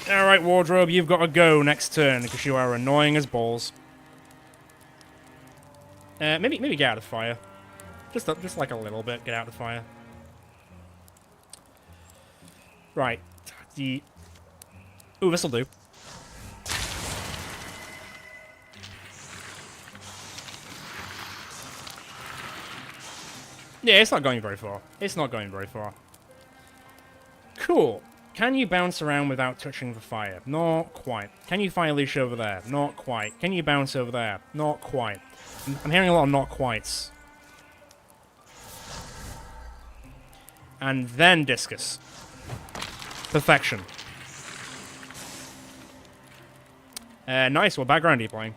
Alright, Wardrobe, you've got to go next turn, because you are annoying as balls. Maybe get out of fire. Just like a little bit, get out of fire. Right. Ooh, this'll do. Yeah, it's not going very far. It's not going very far. Cool. Can you bounce around without touching the fire? Not quite. Can you fire leash over there? Not quite. Can you bounce over there? Not quite. I'm hearing a lot of not quites. And then discus. Perfection. Nice. What background are you playing?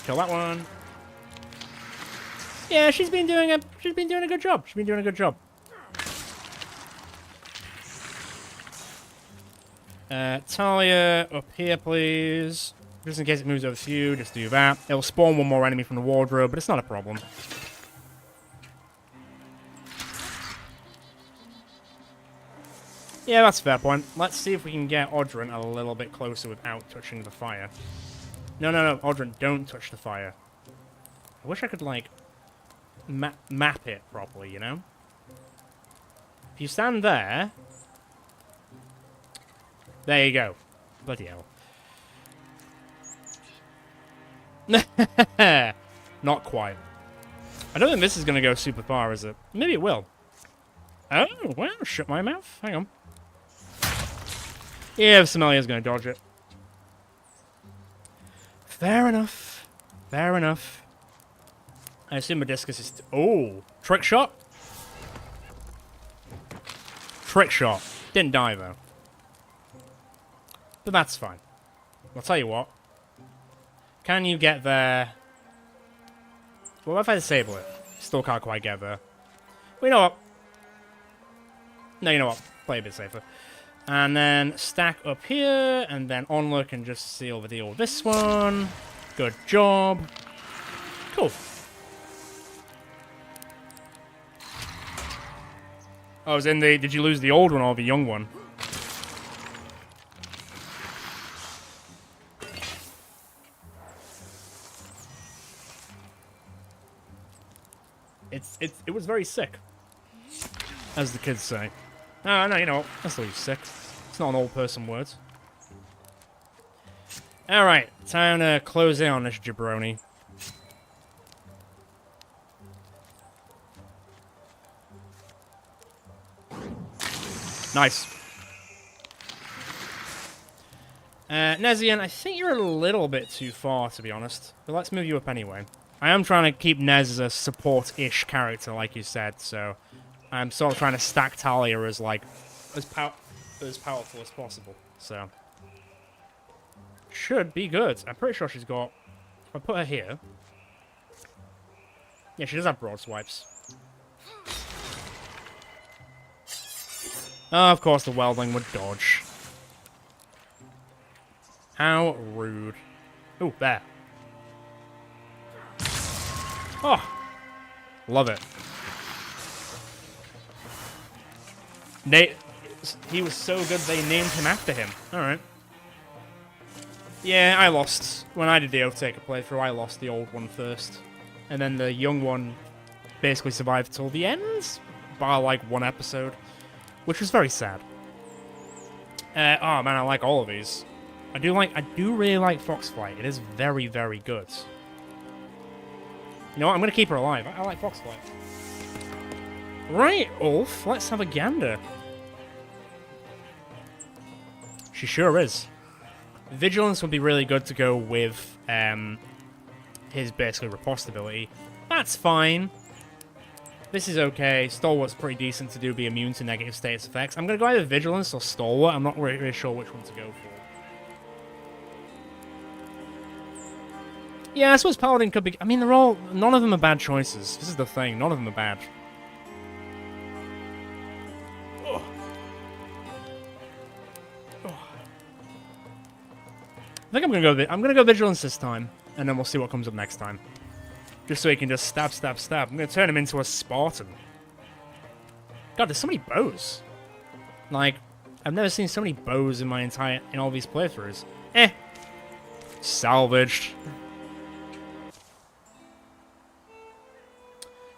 Kill that one. Yeah, she's been doing a good job. She's been doing a good job. Talia, up here, please. Just in case it moves over to you, just do that. It'll spawn one more enemy from the wardrobe, but it's not a problem. Yeah, that's a fair point. Let's see if we can get Audrin a little bit closer without touching the fire. No, Audrin, don't touch the fire. I wish I could, like, map it properly, you know? If you stand there... There you go. Bloody hell. Not quite. I don't think this is going to go super far, is it? Maybe it will. Oh, well, shut my mouth. Hang on. Yeah, Somalia's going to dodge it. Fair enough. Fair enough. I assume Mediscus is... Oh! Trick shot? Trick shot. Didn't die, though. But that's fine. I'll tell you what. Can you get there? Well, what if I disable it? Still can't quite get there. Well, you know what? No, you know what? Play a bit safer. And then stack up here, and then Onlook and just seal the deal with this one. Good job. Cool. Oh, I was in the... Did you lose the old one or the young one? It was very sick, as the kids say. Oh, no, you know what? That's not sick. It's not an old person word. Alright, time to close in on this jabroni. Nice. Nezian, I think you're a little bit too far, to be honest. But let's move you up anyway. I am trying to keep Nez as a support-ish character, like you said, so... I'm sort of trying to stack Talia as, like, as powerful as possible, so... Should be good. I'm pretty sure she's got... If I put her here... Yeah, she does have broad swipes. Oh, of course the Weldling would dodge. How rude. Ooh, there. Oh, love it. He was so good they named him after him. Alright. Yeah, I lost. When I did the Oathtaker playthrough, I lost the old one first. And then the young one basically survived till the end, by like one episode, which was very sad. Oh man, I like all of these. I do really like Foxflight. It is very, very good. You know what? I'm gonna keep her alive. I like Foxflight. Right, Ulf. Let's have a gander. She sure is. Vigilance would be really good to go with his basically riposte ability. That's fine. This is okay. Stalwart's pretty decent to do, be immune to negative status effects. I'm going to go either Vigilance or Stalwart. I'm not really sure which one to go for. Yeah, I suppose Paladin could be... I mean, none of them are bad choices. This is the thing. None of them are bad. Ugh. Ugh. I think I'm gonna go Vigilance this time, and then we'll see what comes up next time. Just so he can just stab, stab, stab. I'm gonna turn him into a Spartan. God, there's so many bows. Like, I've never seen so many bows in all these playthroughs. Salvaged.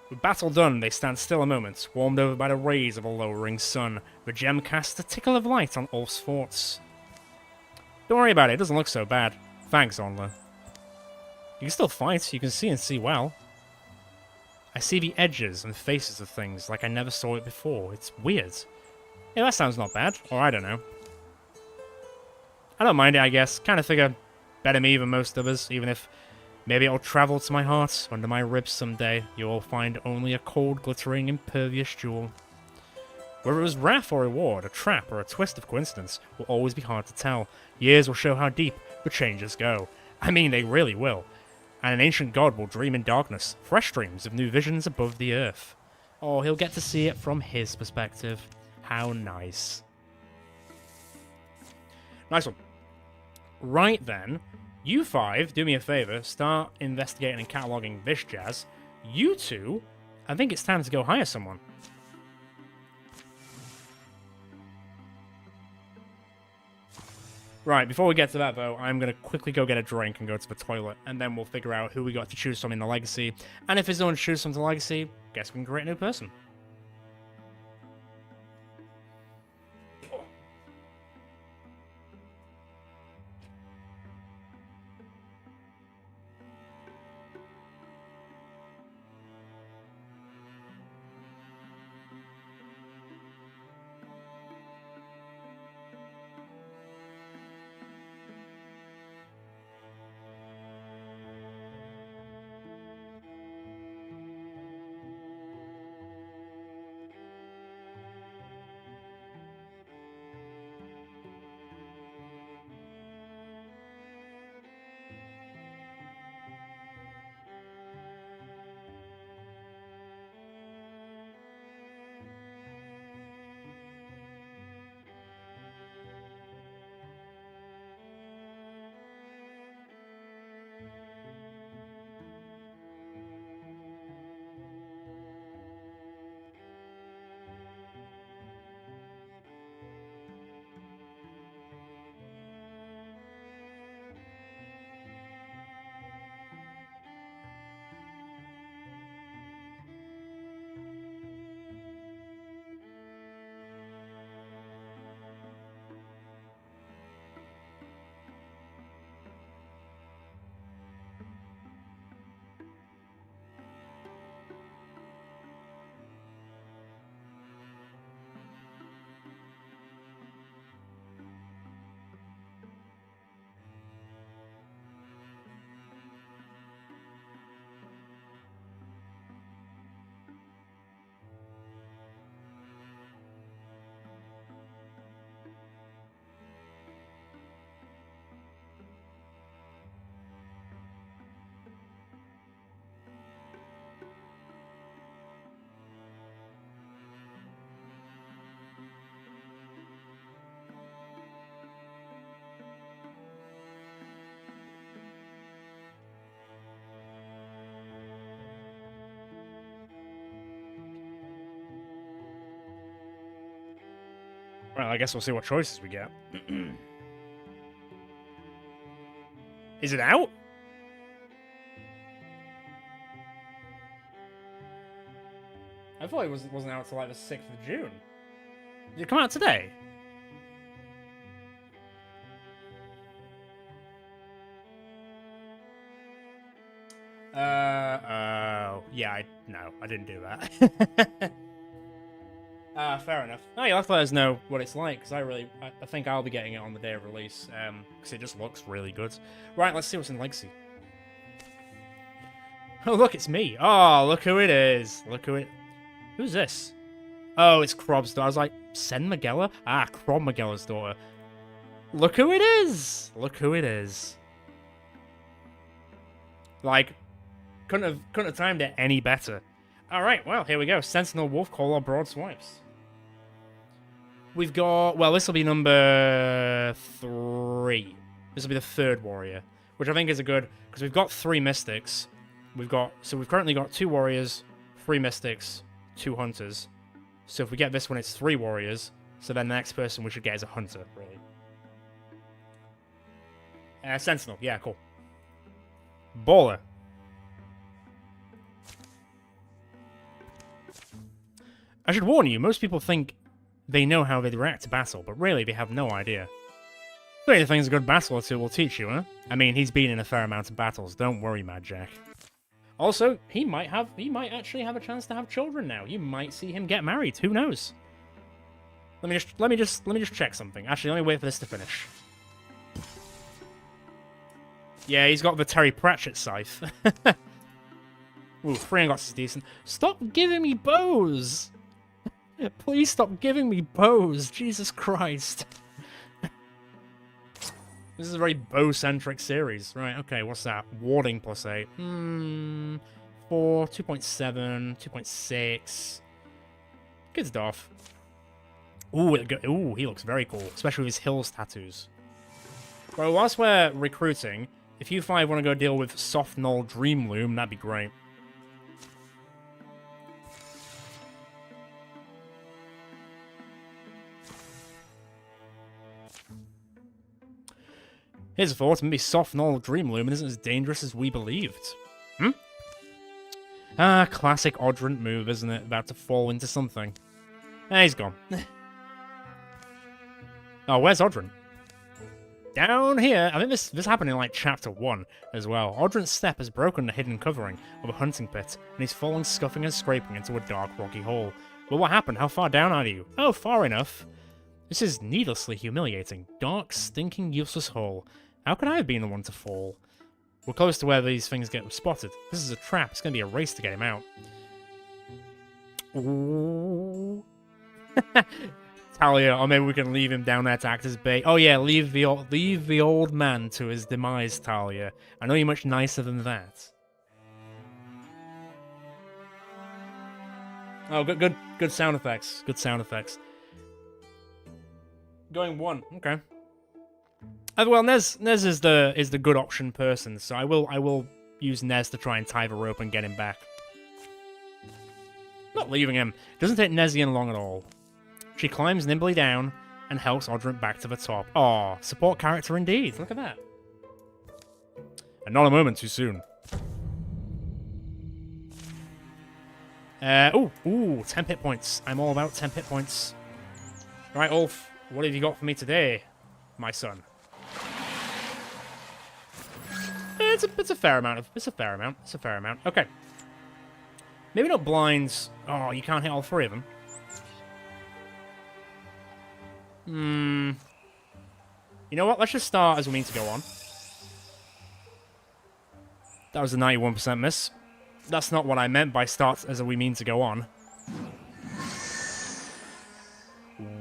With battle done, they stand still a moment, warmed over by the rays of a lowering sun. The gem casts a tickle of light on Ulf's forts. Don't worry about it doesn't look so bad. Thanks, Onla. You can still fight, you can see well. I see the edges and faces of things like I never saw it before. It's weird. Yeah, that sounds not bad. Or I don't know. I don't mind it, I guess. Kind of figure better me than most others, even if maybe it'll travel to my heart. Under my ribs someday, you will find only a cold, glittering, impervious jewel. Whether it was wrath or reward, a trap or a twist of coincidence, will always be hard to tell. Years will show how deep the changes go. I mean, they really will. And an ancient god will dream in darkness, fresh dreams of new visions above the earth. Oh, he'll get to see it from his perspective. How nice. Nice one. Right then, you five, do me a favor, start investigating and cataloguing this jazz. You two, I think it's time to go hire someone. Right, before we get to that, though, I'm going to quickly go get a drink and go to the toilet, and then we'll figure out who we got to choose from in the Legacy. And if there's no one to choose from the Legacy, guess we can create a new person. Well, I guess we'll see what choices we get. Is it out? I thought it wasn't out until like the 6th of June. Did it come out today? Yeah, no, I didn't do that. Fair enough. Oh, you'll have to let us know what it's like, because I think I'll be getting it on the day of release, because it just looks really good. Right, let's see what's in Legacy. Oh, look, it's me. Oh, look who it is. Look who it... Who's this? Oh, it's Krob's daughter. I was like, Sen Magella? Ah, Krob Magella's daughter. Look who it is. Look who it is. Like, couldn't have timed it any better. Alright, well, here we go. Sentinel, Wolfcall, or Broad Swipes. We've got... Well, this will be number 3. This will be the 3rd warrior, which I think is a good... Because we've got 3 mystics. We've currently got 2 warriors, 3 mystics, 2 hunters. So if we get this one, it's 3 warriors. So then the next person we should get is a hunter, really. Sentinel, yeah, cool. Baller. I should warn you, most people think they know how they'd react to battle, but really they have no idea. 30 things a good battle or two will teach you, huh? I mean, he's been in a fair amount of battles, don't worry, Mad Jack. Also, he might actually have a chance to have children now. You might see him get married, who knows? Let me just check something. Actually, let me wait for this to finish. Yeah, he's got the Terry Pratchett scythe. Ooh, 3 ingots is decent. Stop giving me bows! Please stop giving me bows, Jesus Christ. This is a very bow-centric series. Right, okay, what's that? Warding +8. 4, 2.7, 2.6. Good stuff. Ooh, he looks very cool, especially with his hills tattoos. Well, whilst we're recruiting, if you 5 want to go deal with Soft Null Dreamloom, that'd be great. Here's a thought, maybe Soft Null Dreamloom isn't as dangerous as we believed. Ah, classic Odrant move, isn't it? About to fall into something. He's gone. Oh, where's Odrant? Down here. I think this happened in like chapter 1 as well. Odrant's step has broken the hidden covering of a hunting pit, and he's falling scuffing and scraping into a dark rocky hole. Well, what happened? How far down are you? Oh, far enough. This is needlessly humiliating. Dark, stinking, useless hole. How could I have been the one to fall? We're close to where these things get spotted. This is a trap. It's going to be a race to get him out. Ooh. Talia, or maybe we can leave him down there to act as bait. Oh yeah, leave the old man to his demise, Talia. I know you're much nicer than that. Oh, good sound effects. Good sound effects. Going 1, okay. Well, Nez is the good option person, so I will use Nez to try and tie the rope and get him back. Not leaving him. Doesn't take Nezian long at all. She climbs nimbly down and helps Odrant back to the top. Aw, support character indeed. Look at that. And not a moment too soon. Ooh, 10 hit points. I'm all about 10 hit points. Right, Ulf, what have you got for me today, my son? It's a fair amount. It's a fair amount. Okay. Maybe not blinds. Oh, you can't hit all 3 of them. You know what? Let's just start as we mean to go on. That was a 91% miss. That's not what I meant by start as we mean to go on.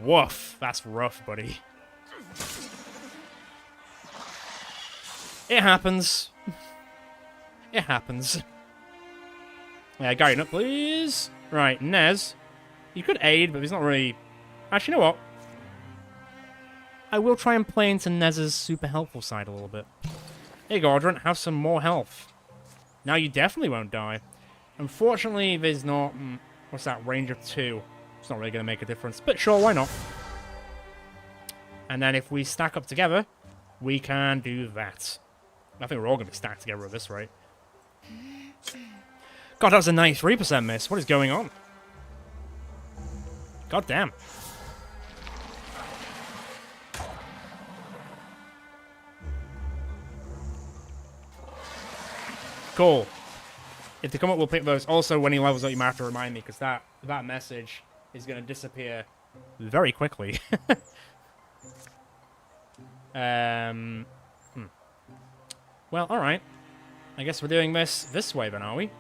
Woof. That's rough, buddy. It happens. It happens. Yeah, guiding up, please. Right, Nez. You could aid, but he's not really... Actually, you know what? I will try and play into Nez's super helpful side a little bit. Here you go, Odrant. Have some more health. Now you definitely won't die. Unfortunately, there's not... what's that? Range of 2. It's not really going to make a difference. But sure, why not? And then if we stack up together, we can do that. I think we're all going to be stacked together at this rate. God, that was a 93% miss. What is going on? God damn. Cool. If they come up, we'll pick those. Also, when he levels up, you might have to remind me, because that message is going to disappear very quickly. Well, alright. I guess we're doing this way then, are we?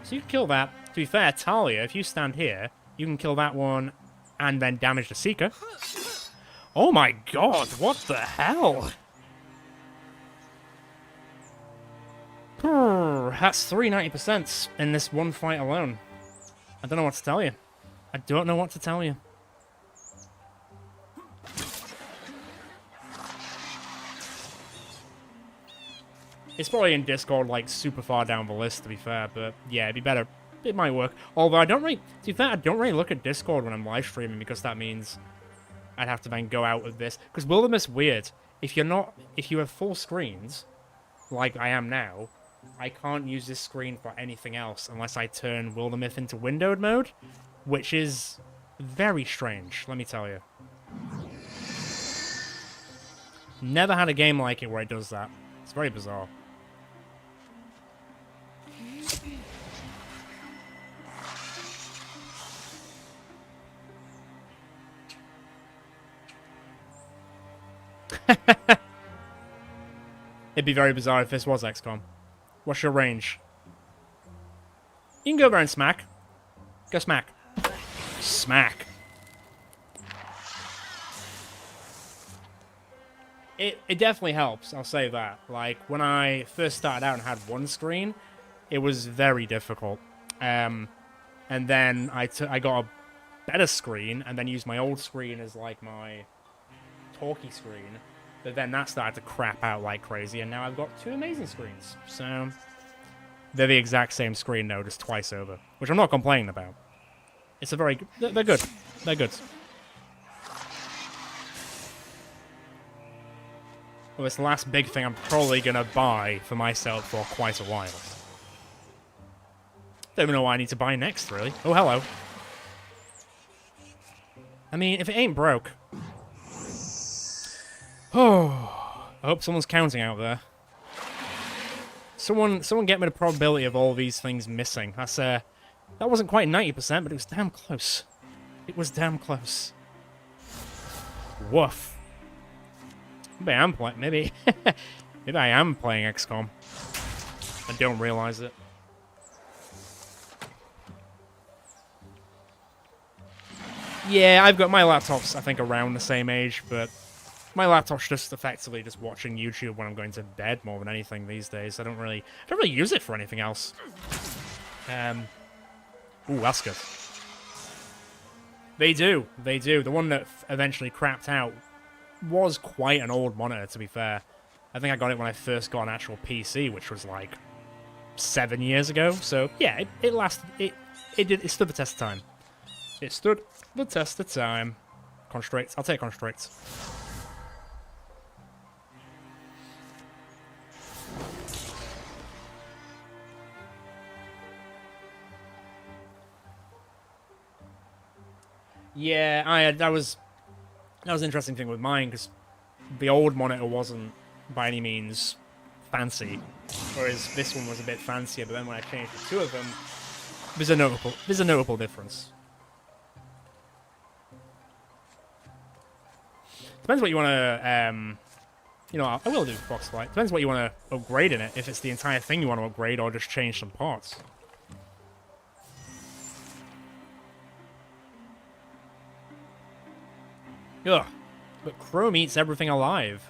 So you can kill that. To be fair, Talia, if you stand here, you can kill that one and then damage the Seeker. Oh my god, what the hell? That's 390% in this one fight alone. I don't know what to tell you. I don't know what to tell you. It's probably in Discord, like, super far down the list, to be fair, but yeah, it'd be better. It might work. Although I don't really, to be fair, I don't really look at Discord when I'm live streaming, because that means I'd have to then go out with this. Because Wildermyth's weird. If you have full screens, like I am now, I can't use this screen for anything else unless I turn Wildermyth into windowed mode, which is very strange, let me tell you. Never had a game like it where it does that. It's very bizarre. It'd be very bizarre if this was XCOM. What's your range? You can go there and smack. Go smack. Smack. It definitely helps, I'll say that. Like, when I first started out and had one screen, it was very difficult. And then I got a better screen, and then used my old screen as, like, my talkie screen. But then that started to crap out like crazy, and now I've got two amazing screens. So, they're the exact same screen, though, just twice over. Which I'm not complaining about. It's a very... They're good. They're good. Well, it's the last big thing I'm probably going to buy for myself for quite a while. Don't even know what I need to buy next, really. Oh, hello. I mean, if it ain't broke... Oh, I hope someone's counting out there. Someone get me the probability of all these things missing. That's that wasn't quite 90%, but it was damn close. It was damn close. Woof. Maybe I am playing. Maybe I am playing XCOM. I don't realize it. Yeah, I've got my laptop's, I think, around the same age, but my laptop's just effectively just watching YouTube when I'm going to bed more than anything these days. I don't really use it for anything else. Ooh, that's good. They do. The one that eventually crapped out was quite an old monitor, to be fair. I think I got it when I first got an actual PC, which was like 7 years ago. So yeah, it lasted. It stood the test of time. It stood the test of time. Constricts. I'll take constricts. Yeah, that was an interesting thing with mine, because the old monitor wasn't by any means fancy, whereas this one was a bit fancier. But then when I changed the two of them, there's a notable difference. Depends what you want to, you know, I will do Foxflight. Depends what you want to upgrade in it. If it's the entire thing you want to upgrade, or just change some parts. Ugh. But Chrome eats everything alive.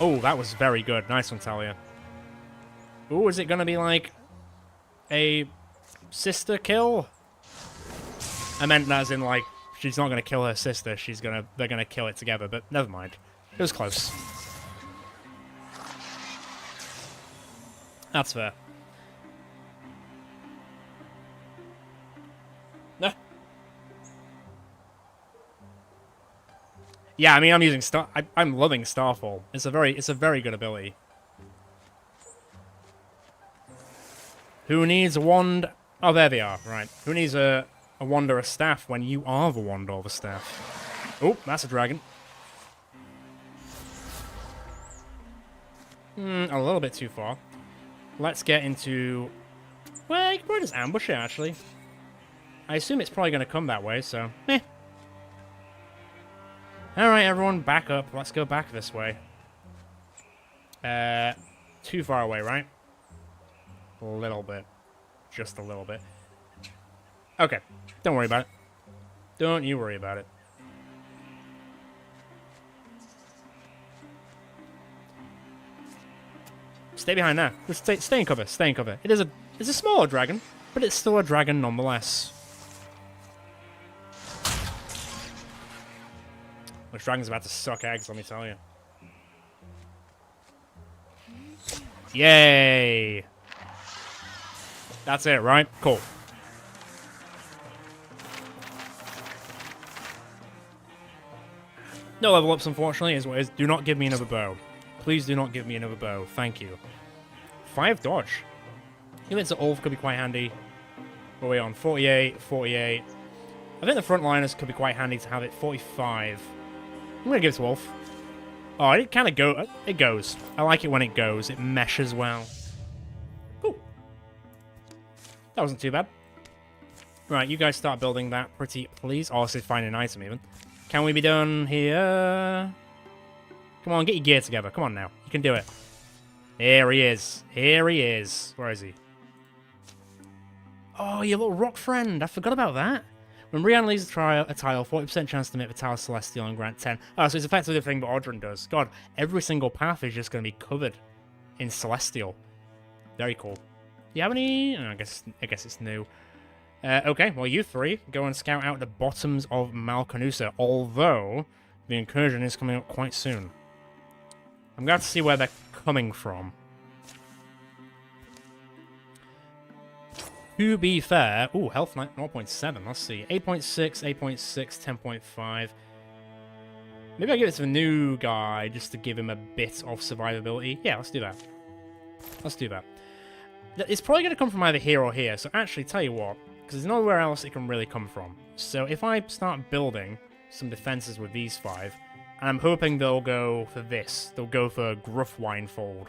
Oh, that was very good. Nice one, Talia. Ooh, is it gonna be like a sister kill? I meant as in, like, she's not gonna kill her sister. They're gonna kill it together. But never mind. It was close. That's fair. Yeah, I mean, I'm using I'm loving Starfall. It's a very good ability. Who needs a wand? Oh, there they are. Right. Who needs a wand or a staff when you are the wand or the staff? Oh, that's a dragon. A little bit too far. Let's get into... Well, you can probably just ambush it, actually. I assume it's probably going to come that way, so... Eh. Alright, everyone, back up. Let's go back this way. Too far away, right? A little bit. Just a little bit. Okay. Don't worry about it. Don't you worry about it. Stay behind there. Just stay in cover. Stay in cover. It's a smaller dragon, but it's still a dragon nonetheless. This dragon's about to suck eggs, let me tell you. Yay! That's it, right? Cool. No level ups, unfortunately, is what it is. Do not give me another bow. Please do not give me another bow. Thank you. 5 dodge. Units at Ulf could be quite handy. What are we on? 48, 48. I think the frontliners could be quite handy to have it. 45. I'm going to give it to Wolf. Oh, it kind of go. It goes. I like it when it goes. It meshes well. Cool. That wasn't too bad. Right, you guys start building that pretty please. Oh, so find an item even. Can we be done here? Come on, get your gear together. Come on now. You can do it. Here he is. Here he is. Where is he? Oh, your little rock friend. I forgot about that. When Brianna leaves a tile, 40% chance to make the tile celestial and grant 10. Oh, so it's effectively the thing that Audrin does. God, every single path is just going to be covered in celestial. Very cool. Do you have any? Oh, I guess it's new. Okay, well, you three go and scout out the bottoms of Malcanusa, although the incursion is coming up quite soon. I'm going to see where they're coming from. To be fair... Ooh, health 0.7. Let's see. 8.6, 8.6, 10.5. Maybe I'll give it to the new guy just to give him a bit of survivability. Yeah, let's do that. Let's do that. It's probably going to come from either here or here. So actually, tell you what. Because there's nowhere else it can really come from. So if I start building some defenses with these 5... And I'm hoping they'll go for this. They'll go for Gruff Winefold.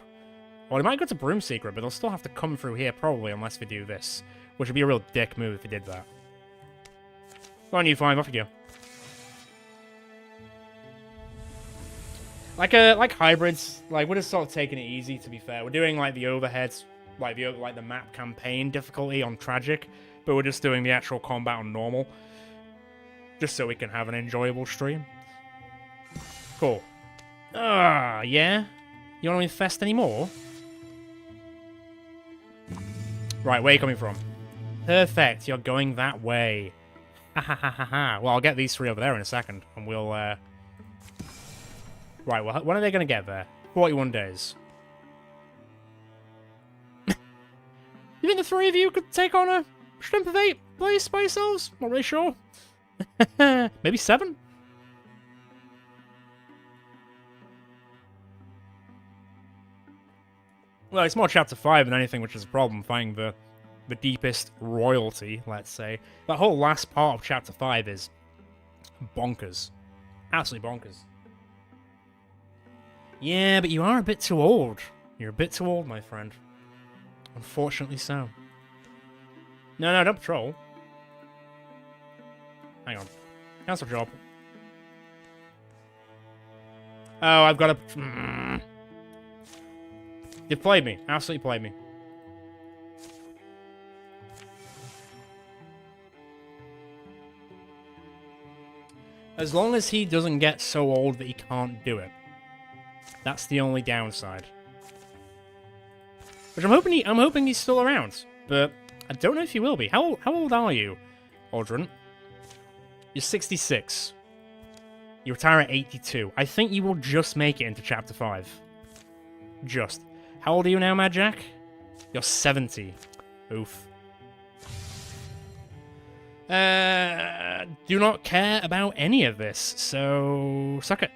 Or they might go to Broom Secret, but they'll still have to come through here probably unless they do this. Which would be a real dick move if they did that. Go on, you 5, off you go. Like hybrids, like we're just sort of taking it easy, to be fair. We're doing like the overheads, like the map campaign difficulty on Tragic, but we're just doing the actual combat on normal. Just so we can have an enjoyable stream. Cool. Yeah? You want to infest any more? Right, where are you coming from? Perfect, you're going that way. Ha ha ha ha ha. Well, I'll get these 3 over there in a second, and we'll, Right, well, when are they going to get there? 41 days. You think the 3 of you could take on a Shrimp of 8, please, by yourselves? Not really sure. Maybe 7? Well, it's more Chapter 5 than anything, which is a problem, finding the deepest royalty, let's say. That whole last part of Chapter 5 is bonkers. Absolutely bonkers. Yeah, but you are a bit too old. You're a bit too old, my friend. Unfortunately so. No, don't patrol. Hang on. Cancel job. Oh, I've got to... You've played me. Absolutely played me. As long as he doesn't get so old that he can't do it. That's the only downside. Which I'm hoping he's still around. But I don't know if he will be. How old are you, Audrin? You're 66. You retire at 82. I think you will just make it into Chapter 5. Just. How old are you now, Mad Jack? You're 70. Oof. do not care about any of this, so suck it.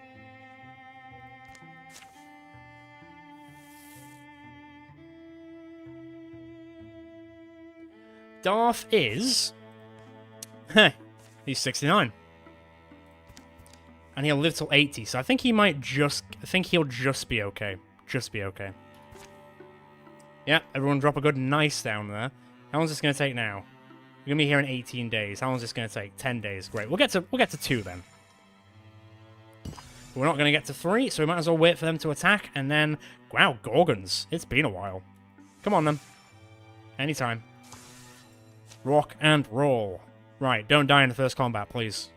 Darth is... he's 69. And he'll live till 80, so I think he might just... I think he'll just be okay. Just be okay. Yeah, everyone drop a good nice down there. How long is this going to take now? We're going to be here in 18 days. How long is this going to take? 10 days. Great. We'll get to 2 then. We're not going to get to 3, so we might as well wait for them to attack, and then... Wow, Gorgons. It's been a while. Come on, then. Anytime. Rock and roll. Right, don't die in the first combat, please.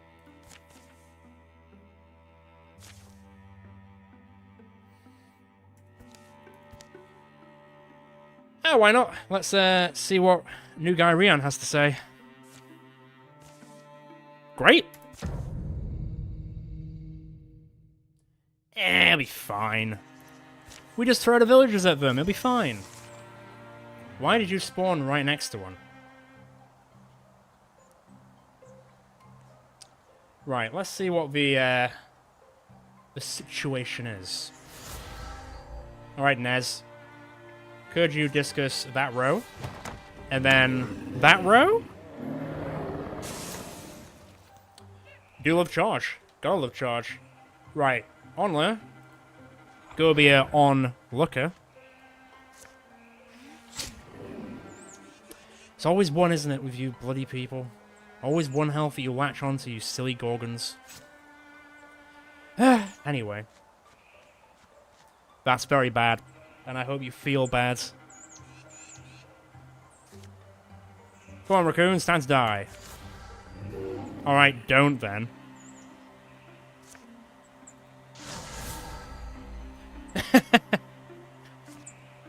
Oh, why not? Let's see what new guy Rian has to say. Great. It'll be fine. We just throw the villagers at them. It'll be fine. Why did you spawn right next to one? Right, let's see what the situation is. Alright, Nez. Could you discus that row? And then that row? Do love charge. Gotta love charge. Right, onler. Go be a on looker. It's always one, isn't it, with you bloody people? Always one health that you latch onto, you silly Gorgons. Anyway. That's very bad. And I hope you feel bad. Come on, Raccoon, stand to die. Alright, don't then.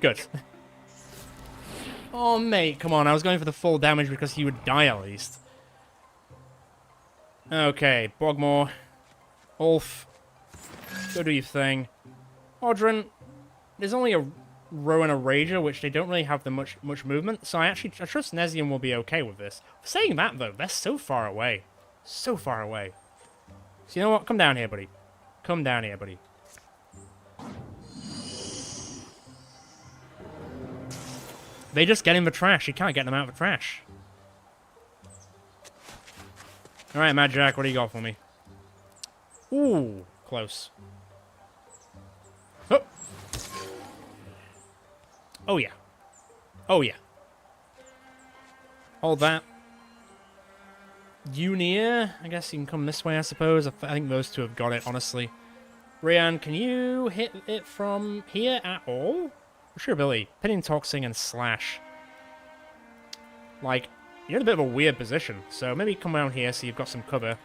Good. Oh, mate, come on. I was going for the full damage because he would die at least. Okay, Bogmore. Ulf. Go do your thing. Audrin. There's only a row and a rager, which they don't really have the much movement, so I trust Nezium will be okay with this. Saying that, though, they're so far away. So far away. So you know what? Come down here, buddy. Come down here, buddy. They just get in the trash. You can't get them out of the trash. Alright, Mad Jack, what do you got for me? Ooh, close. Oh! Oh, yeah. Oh, yeah. Hold that. Unir, I guess you can come this way, I suppose. I think those two have got it, honestly. Rian, can you hit it from here at all? Sure, Billy. Pinning, toxing, and slash. Like, you're in a bit of a weird position, so maybe come around here so you've got some cover.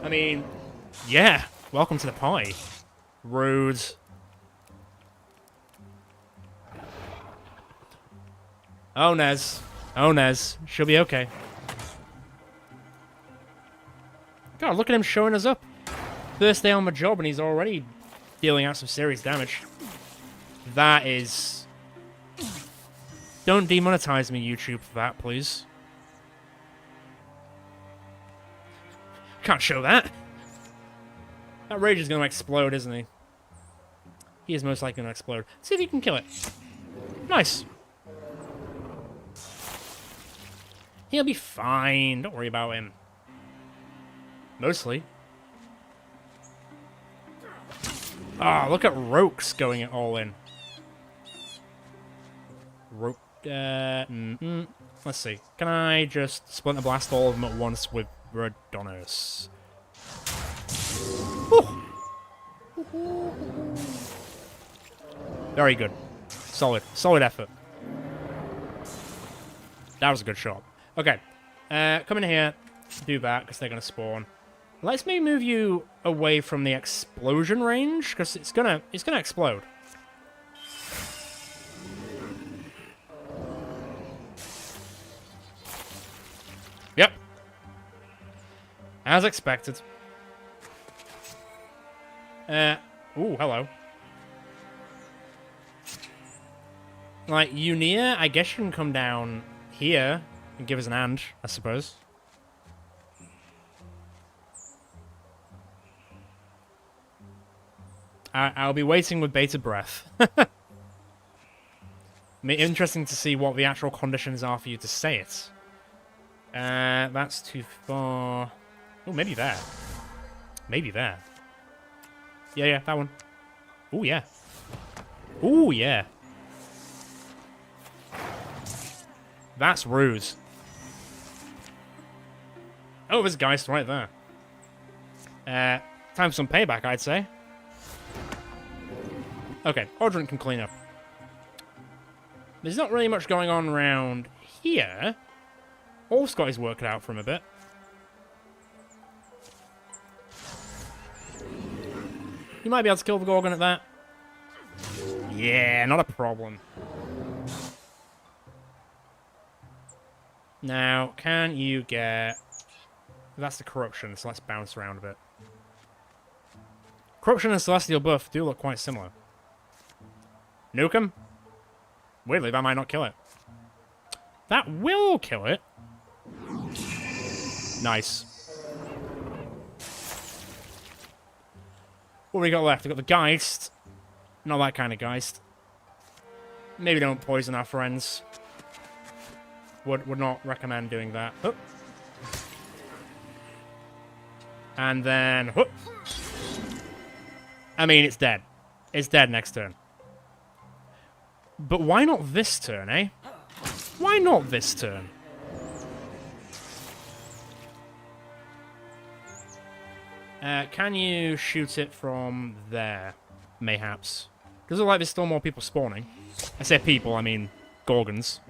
I mean, yeah. Welcome to the party. Rude. Oh, Nez. Oh, Nez. She'll be okay. God, look at him showing us up. First day on the job and he's already dealing out some serious damage. That is... Don't demonetize me, YouTube, for that, please. Can't show that. That rage is going to explode, isn't he? He is most likely going to explode. See if you can kill it. Nice. He'll be fine. Don't worry about him. Mostly. Ah, look at Rokes going it all in. Roke, let's see. Can I just Splinter Blast all of them at once with Redonus? Very good. Solid. Solid effort. That was a good shot. Okay. Come in here. Do that, because they're going to spawn. Let's maybe move you away from the explosion range, because it's gonna explode. Yep. As expected. Ooh, hello. Like, Unia, I guess you can come down here and give us an hand, I suppose. I'll be waiting with bated breath. Interesting to see what the actual conditions are for you to say it. That's too far. Oh, maybe there. Maybe there. Yeah, that one. Oh, yeah. Oh, yeah. That's rude. Oh, there's Geist right there. Time for some payback, I'd say. Okay, Audrey can clean up. There's not really much going on around here. Wolf's got his work out for him a bit. You might be able to kill the Gorgon at that. Yeah, not a problem. Now, can you get... That's the Corruption, so let's bounce around a bit. Corruption and Celestial buff do look quite similar. Nuke him? Weirdly, that might not kill it. That will kill it. Nice. What we got left? We got the Geist. Not that kind of Geist. Maybe don't poison our friends. Would not recommend doing that. Oh. And then... Oh. I mean, it's dead. It's dead next turn. But why not this turn, eh? Why not this turn? Can you shoot it from there? Mayhaps. Does it look like there's still more people spawning? I say people, I mean Gorgons.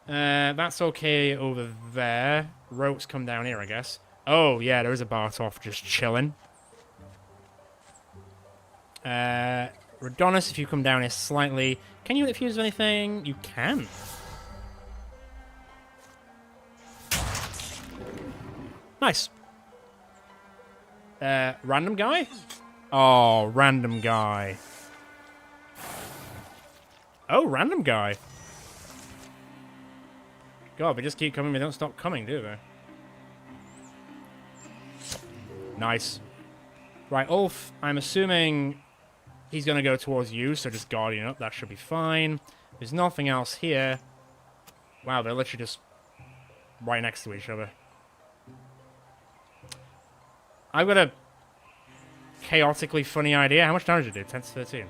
That's okay over there. Ropes come down here, I guess. Oh, yeah, there is a Bartov just chilling. Redonis, if you come down here slightly. Can you defuse anything? You can. Nice. Random guy? Oh, random guy. Oh, random guy. God, they just keep coming. They don't stop coming, do they? Nice. Right, Ulf, I'm assuming he's going to go towards you, so just Guardian up. That should be fine. There's nothing else here. Wow, they're literally just right next to each other. I've got a chaotically funny idea. How much damage did it do? 10 to 13.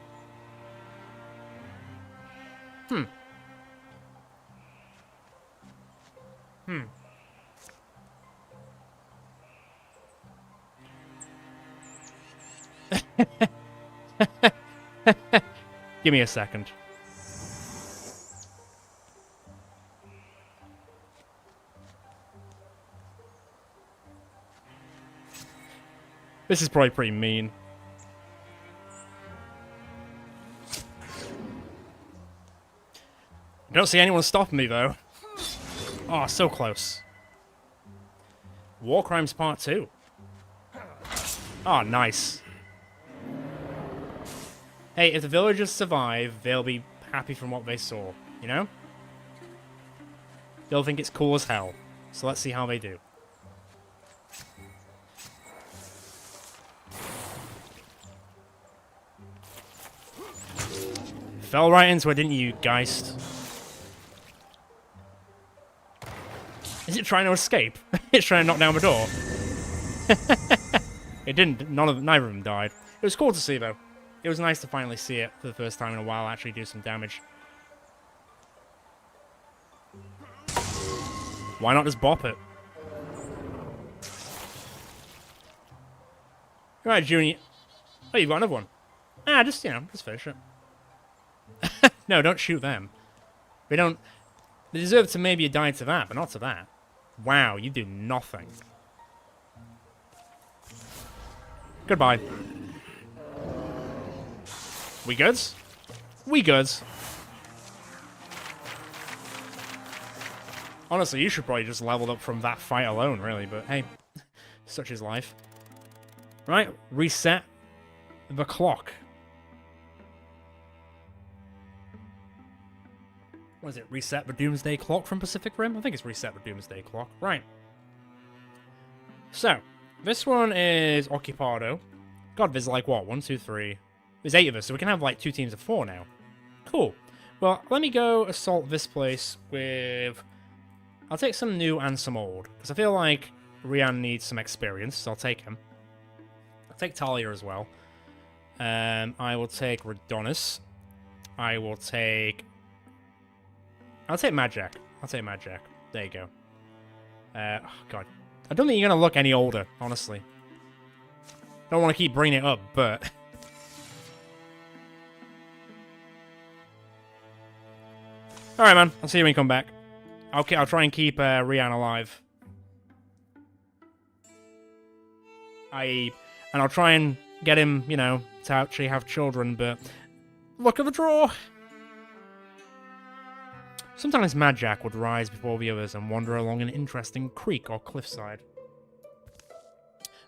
Give me a second. This is probably pretty mean. I don't see anyone stopping me, though. Oh, so close. War Crimes Part 2. Oh, nice. Hey, if the villagers survive, they'll be happy from what they saw, you know? They'll think it's cool as hell. So let's see how they do. Fell right into it, didn't you, Geist? Is it trying to escape? It's trying to knock down the door. It didn't. Neither of them died. It was cool to see, though. It was nice to finally see it for the first time in a while actually do some damage. Why not just bop it? Right, Junior. Oh, you've got another one. Ah, just, you know, just finish it. No, don't shoot them. They don't... They deserve to maybe die to that, but not to that. Wow, you do nothing. Goodbye. We goods? We goods. Honestly, you should probably just leveled up from that fight alone, really, but hey, such is life. Right, reset the clock. What is it? Reset the Doomsday Clock from Pacific Rim? I think it's reset the Doomsday Clock. Right. So, this one is Occupado. God, there's like, what? 1, 2, 3. There's 8 of us, so we can have like 2 teams of 4 now. Cool. Well, let me go assault this place with... I'll take some new and some old, because I feel like Rian needs some experience, so I'll take him. I'll take Talia as well. I will take Redonis. I will take... I'll take Majak. I'll take Majak. There you go. Oh, God. I don't think you're going to look any older, honestly. Don't want to keep bringing it up, but... Alright, man. I'll see you when you come back. Okay, I'll try and keep Rian alive. And I'll try and get him, you know, to actually have children, but... Look at the draw! Sometimes Majak would rise before the others and wander along an interesting creek or cliffside.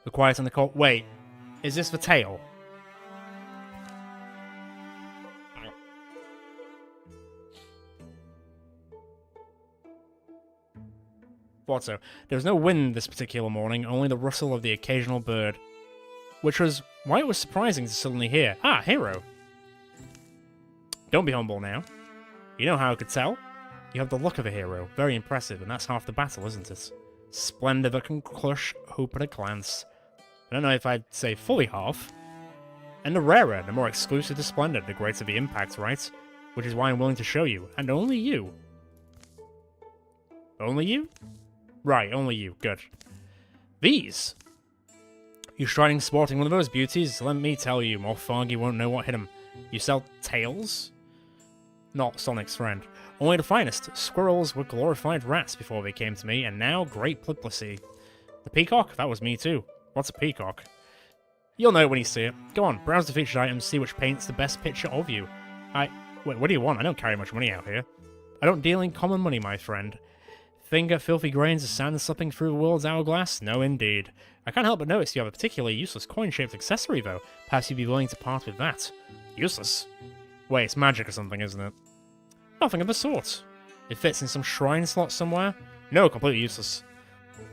The quiet and the cold... Wait, is this the tail? Thought so. There was no wind this particular morning, only the rustle of the occasional bird. Which was why it was surprising to suddenly hear. Ah, hero! Don't be humble now. You know how I could tell? You have the look of a hero. Very impressive, and that's half the battle, isn't it? Splendor that can crush hope at a glance. I don't know if I'd say fully half. And the rarer, the more exclusive the splendor, the greater the impact, right? Which is why I'm willing to show you, and only you. Only you? Right, only you. Good. These! You striding sporting one of those beauties? Let me tell you, more foggy won't know what hit him. You sell tails? Not Sonic's friend. Only the finest. Squirrels were glorified rats before they came to me, and now great publicity. The peacock? That was me too. What's a peacock? You'll know it when you see it. Go on, browse the featured items, see which paints the best picture of you. Wait, what do you want? I don't carry much money out here. I don't deal in common money, my friend. Finger filthy grains of sand slipping through the world's hourglass? No, indeed. I can't help but notice you have a particularly useless coin-shaped accessory, though. Perhaps you'd be willing to part with that. Useless? Wait, it's magic or something, isn't it? Nothing of the sort. It fits in some shrine slot somewhere? No, completely useless.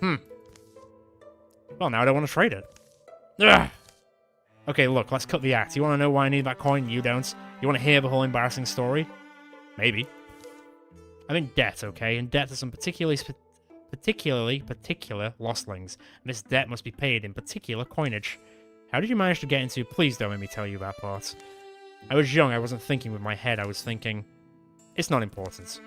Well, now I don't want to trade it. Ugh! Okay, look, let's cut the act. You want to know why I need that coin? You don't. You want to hear the whole embarrassing story? Maybe. I'm in debt, okay? In debt to some particular lostlings. And this debt must be paid in particular coinage. How did you manage to get into... Please don't make me tell you that part. I was young, I wasn't thinking with my head, I was thinking... It's not important.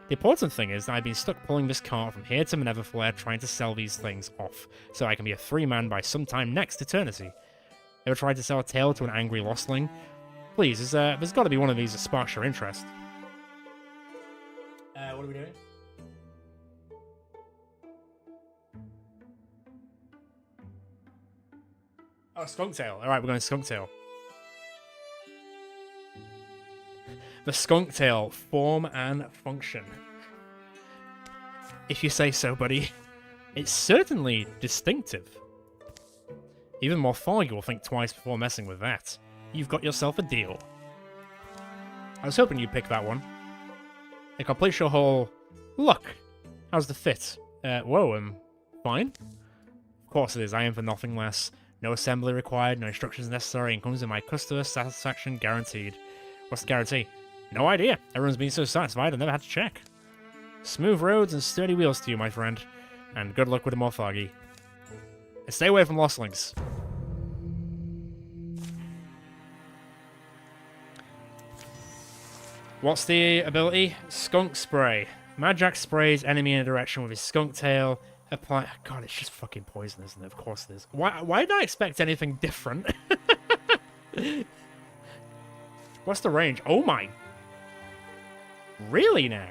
The important thing is that I've been stuck pulling this cart from here to Neverflare trying to sell these things off, so I can be a free man by sometime next eternity. Ever tried to sell a tail to an angry lostling? Please, there's got to be one of these that sparks your interest. What are we doing? Oh, skunk tail. Alright, we're going skunk tail. The skunk tail, form and function. If you say so, buddy. It's certainly distinctive. Even more foggy will think twice before messing with that. You've got yourself a deal. I was hoping you'd pick that one. It completes your whole... Look! How's the fit? Whoa, fine? Of course it is, I aim for nothing less. No assembly required, no instructions necessary, and comes with my customer satisfaction guaranteed. What's the guarantee? No idea. Everyone's been so satisfied I never had to check. Smooth roads and sturdy wheels to you, my friend. And good luck with the more foggy. And stay away from lostlings. What's the ability? Skunk Spray. Majak sprays enemy in a direction with his skunk tail. Apply... God, it's just fucking poison, isn't it? Of course it is. Why did I expect anything different? What's the range? Oh my... Really now?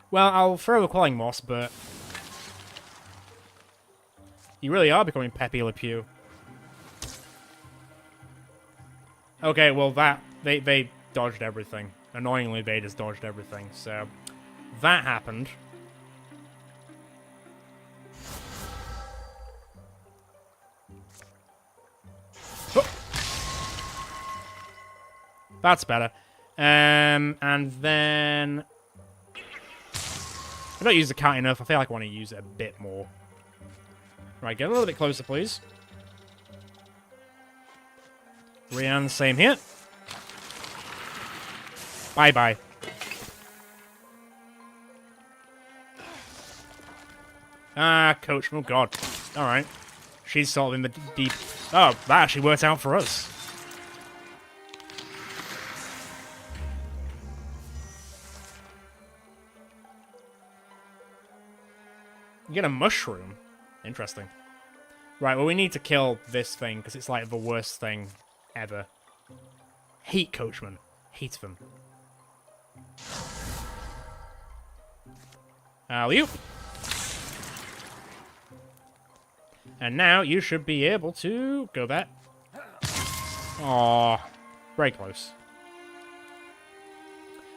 Well, I'll throw a Quelling Moss, but... You really are becoming Pepe Le Pew. Okay, well that... They dodged everything. Annoyingly, they just dodged everything, so... That happened. Oh. That's better. And then... I don't use the cat enough. I feel like I want to use it a bit more. Right, get a little bit closer, please. Rian, same here. Bye-bye. Ah, coach. Oh, God. All right. She's sort of in the deep... Oh, that actually worked out for us. You get a mushroom. Interesting. Right, well, we need to kill this thing, because it's like the worst thing ever. Hate coachmen. Hate them. Alley-oop. And now you should be able to go back. Aww. Very close.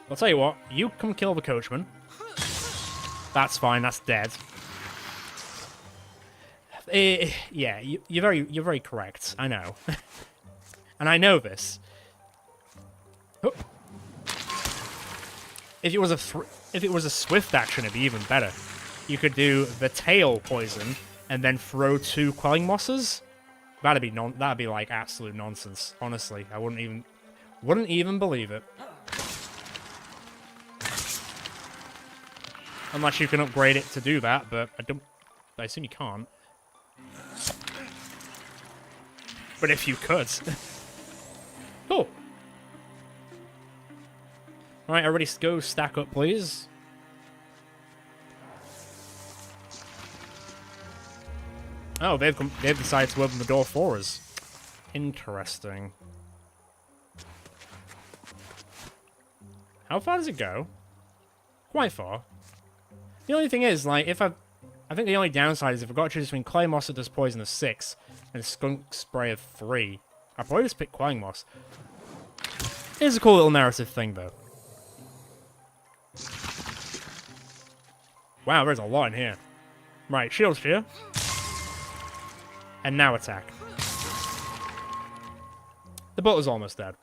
I'll tell you what. You come kill the coachman. That's fine. That's dead. Yeah, you're very correct. I know. And I know this. Oh. If it was a swift action, it'd be even better. You could do the tail poison and then throw 2 quelling mosses. That'd be like absolute nonsense. Honestly, I wouldn't even believe it. Unless you can upgrade it to do that, but I assume you can't. But if you could. Cool. Alright, everybody go stack up, please. Oh, they've decided to open the door for us. Interesting. How far does it go? Quite far. The only thing is, like, I think the only downside is if I've got to choose between Clay Moss that does poison of 6 and Skunk Spray of 3. I'll probably just pick Quelling Moss. It's a cool little narrative thing, though. Wow, there's a lot in here. Right, Shield Sphere. And now attack. The butler's almost dead.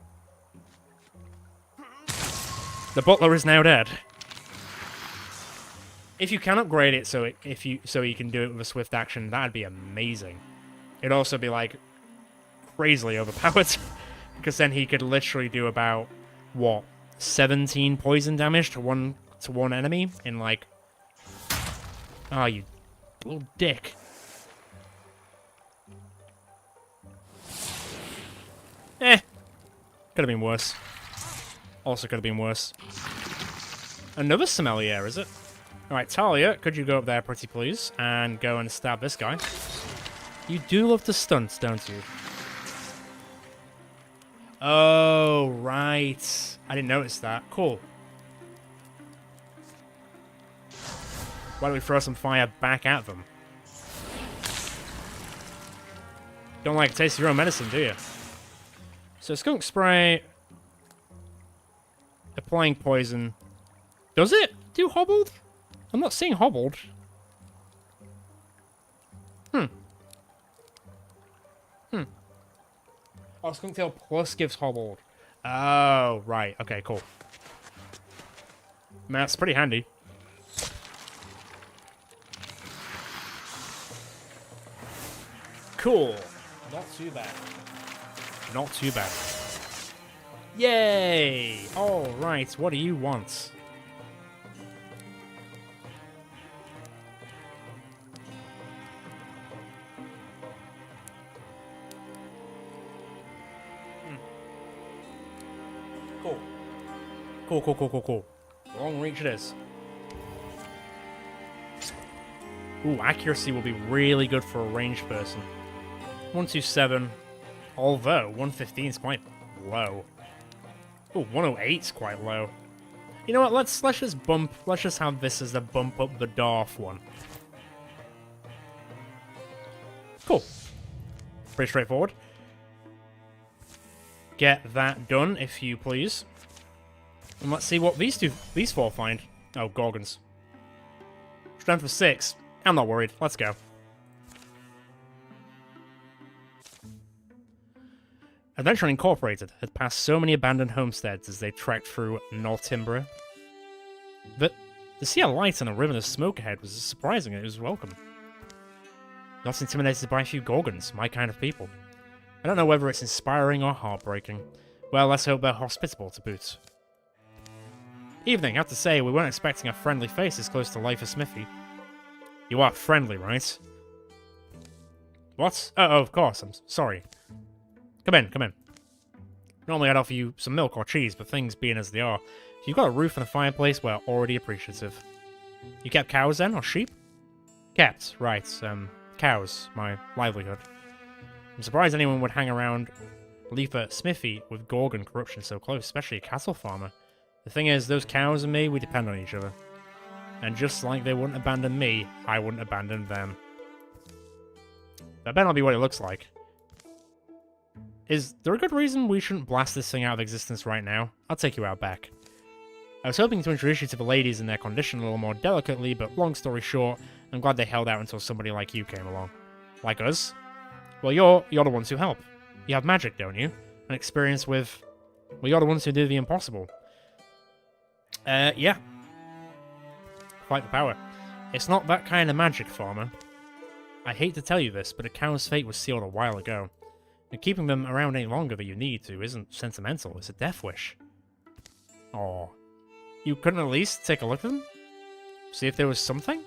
The butler is now dead. If you can upgrade it so you can do it with a swift action, that'd be amazing. It'd also be like crazily overpowered because then he could literally do about what 17 poison damage to one enemy in like. Oh, you little dick. Could have been worse. Also could have been worse. Another sommelier, is it? Alright, Talia, could you go up there, pretty please, and go and stab this guy? You do love the stunts, don't you? Oh, right. I didn't notice that. Cool. Why don't we throw some fire back at them? Don't like to taste your own medicine, do you? So, Skunk Spray... Applying poison. Does it do hobbled? I'm not seeing hobbled. Oh, Skunk Tail Plus gives hobbled. Oh, right. Okay, cool. Man, that's pretty handy. Cool. Not too bad. Not too bad. Yay! Alright, what do you want? Cool. Long reach it is. Ooh, accuracy will be really good for a ranged person. 127. Although, 115 is quite low. Ooh, 108 is quite low. You know what, let's just have this as the bump up the Darth one. Cool. Pretty straightforward. Get that done, if you please. And let's see what these four find. Oh, Gorgons. Strength of 6. I'm not worried. Let's go. Adventure Incorporated had passed so many abandoned homesteads as they trekked through Northumbria that to see a light and a ribbon of smoke ahead was surprising and it was welcome. Not intimidated by a few Gorgons, my kind of people. I don't know whether it's inspiring or heartbreaking. Well, let's hope they're hospitable to boot. Evening, I have to say, we weren't expecting a friendly face this close to life of Smithy. You are friendly, right? What? Oh, of course, I'm sorry. Come in, come in. Normally I'd offer you some milk or cheese, but things being as they are, if you've got a roof and a fireplace, we're already appreciative. You kept cows then, or sheep? Kept, right, cows, my livelihood. I'm surprised anyone would hang around Leafer Smithy with Gorgon corruption so close, especially a cattle farmer. The thing is, those cows and me, we depend on each other. And just like they wouldn't abandon me, I wouldn't abandon them. That better not be what it looks like. Is there a good reason we shouldn't blast this thing out of existence right now? I'll take you out back. I was hoping to introduce you to the ladies in their condition a little more delicately, but long story short, I'm glad they held out until somebody like you came along. Like us? Well, you're the ones who help. You have magic, don't you? An experience with... Well, you're the ones who do the impossible. Yeah. Fight the power. It's not that kind of magic, farmer. I hate to tell you this, but a cow's fate was sealed a while ago. And keeping them around any longer than you need to isn't sentimental, it's a death wish. Aw. You couldn't at least take a look at them? See if there was something?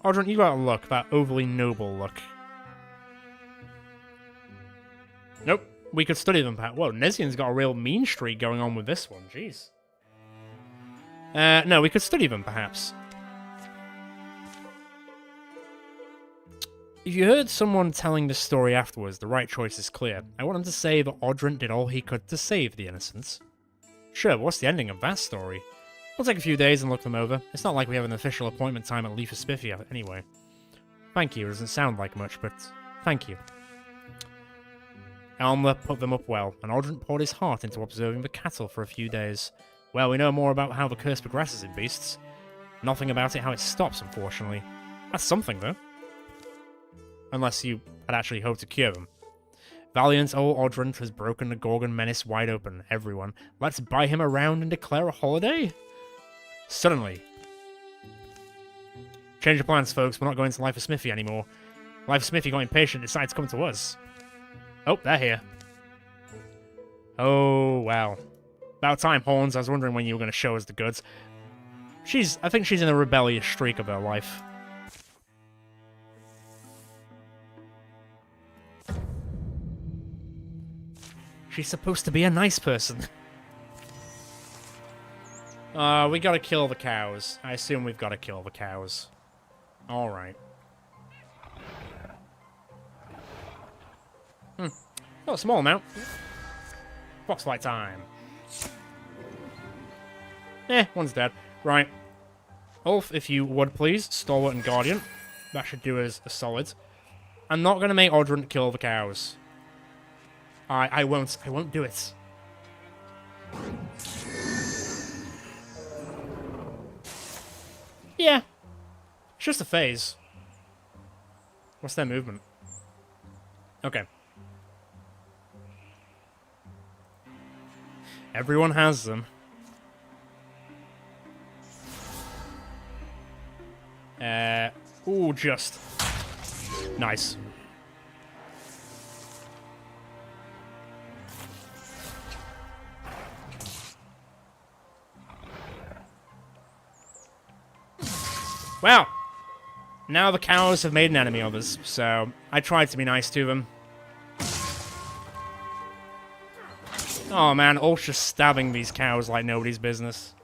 Audrey, you got a look, that overly noble look. Nope. We could study them, perhaps. Whoa, Nezian's got a real mean streak going on with this one, jeez. No, we could study them, perhaps. If you heard someone telling the story afterwards, the right choice is clear. I want him to say that Audrey did all he could to save the innocents. Sure, but what's the ending of that story? We'll take a few days and look them over. It's not like we have an official appointment time at Leafer Spiffy anyway. Thank you, it doesn't sound like much, but thank you. Elmer put them up well, and Audrey poured his heart into observing the cattle for a few days. Well, we know more about how the curse progresses in beasts. Nothing about it how it stops, unfortunately. That's something, though. Unless you had actually hoped to cure them. Valiant old Audrey has broken the Gorgon menace wide open. Everyone, let's buy him around and declare a holiday? Suddenly. Change of plans, folks. We're not going to Life of Smithy anymore. Life of Smithy got impatient and decided to come to us. Oh, they're here. Oh, wow. About time, Horns. I was wondering when you were going to show us the goods. I think she's in a rebellious streak of her life. She's supposed to be a nice person. We gotta kill the cows. I assume we've gotta kill the cows. Alright. Not a small amount. Foxlight time. One's dead. Right. Ulf, if you would please, Stalwart and Guardian. That should do us a solid. I'm not gonna make Audrey kill the cows. I won't do it. Yeah. It's just a phase. What's their movement? Okay. Everyone has them. Ooh, just. Nice. Well, now the cows have made an enemy of us, so I tried to be nice to them. Oh man, Ulf's just stabbing these cows like nobody's business.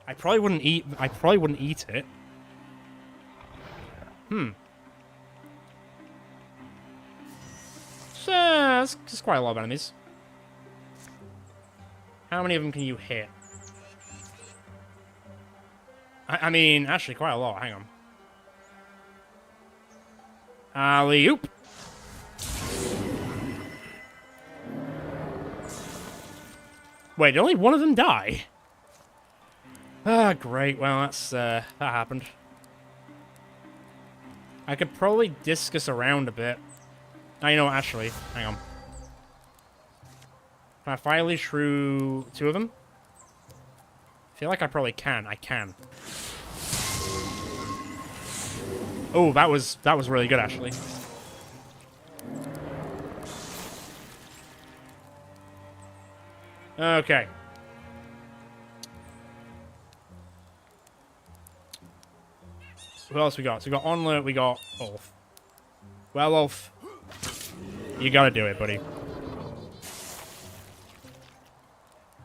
I probably wouldn't eat it. So, that's quite a lot of enemies. How many of them can you hit? I mean, actually quite a lot. Hang on. Alley-oop. Wait, did only one of them die? Ah, great. Well, that happened. I could probably discus around a bit. Oh, you know what, actually, hang on. Can I fire through 2 of them? I feel like I probably can. I can. Oh, that was really good, actually. Okay. Who else we got? So we got Onler, we got Ulf. Well, Ulf, you gotta do it, buddy.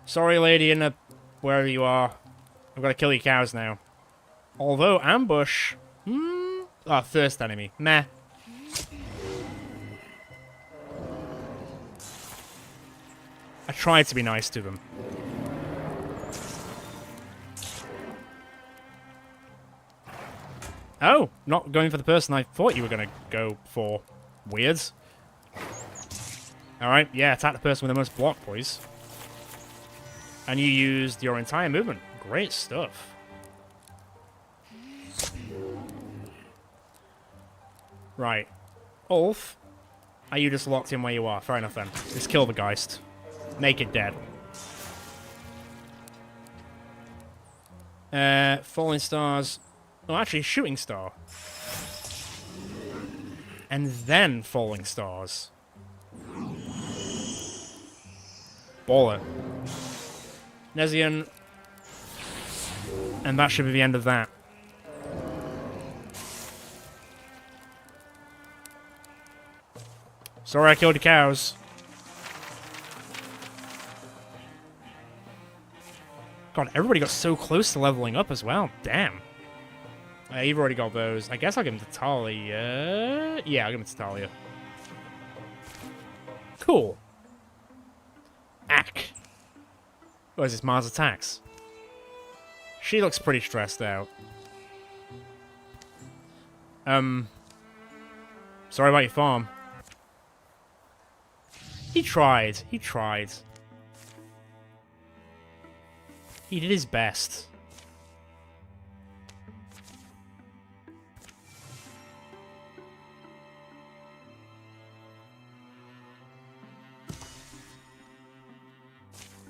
Sorry, lady in the... wherever you are. I've gotta kill your cows now. Although, ambush... Oh, first enemy. Meh. I tried to be nice to them. Oh, not going for the person I thought you were going to go for. Weirds. Alright, yeah, attack the person with the most block, boys. And you used your entire movement. Great stuff. Right. Ulf, are you just locked in where you are? Fair enough then. Just kill the Geist. Make it dead. Falling Stars. Oh, actually, Shooting Star. And then Falling Stars. Baller. Nezian. And that should be the end of that. Sorry I killed the cows. God, everybody got so close to leveling up as well. Damn. You've already got those. I guess I'll give him to Talia. Yeah, I'll give him to Talia. Cool. Ack. What is this, Mars Attacks? She looks pretty stressed out. Sorry about your farm. He tried. He tried. He did his best.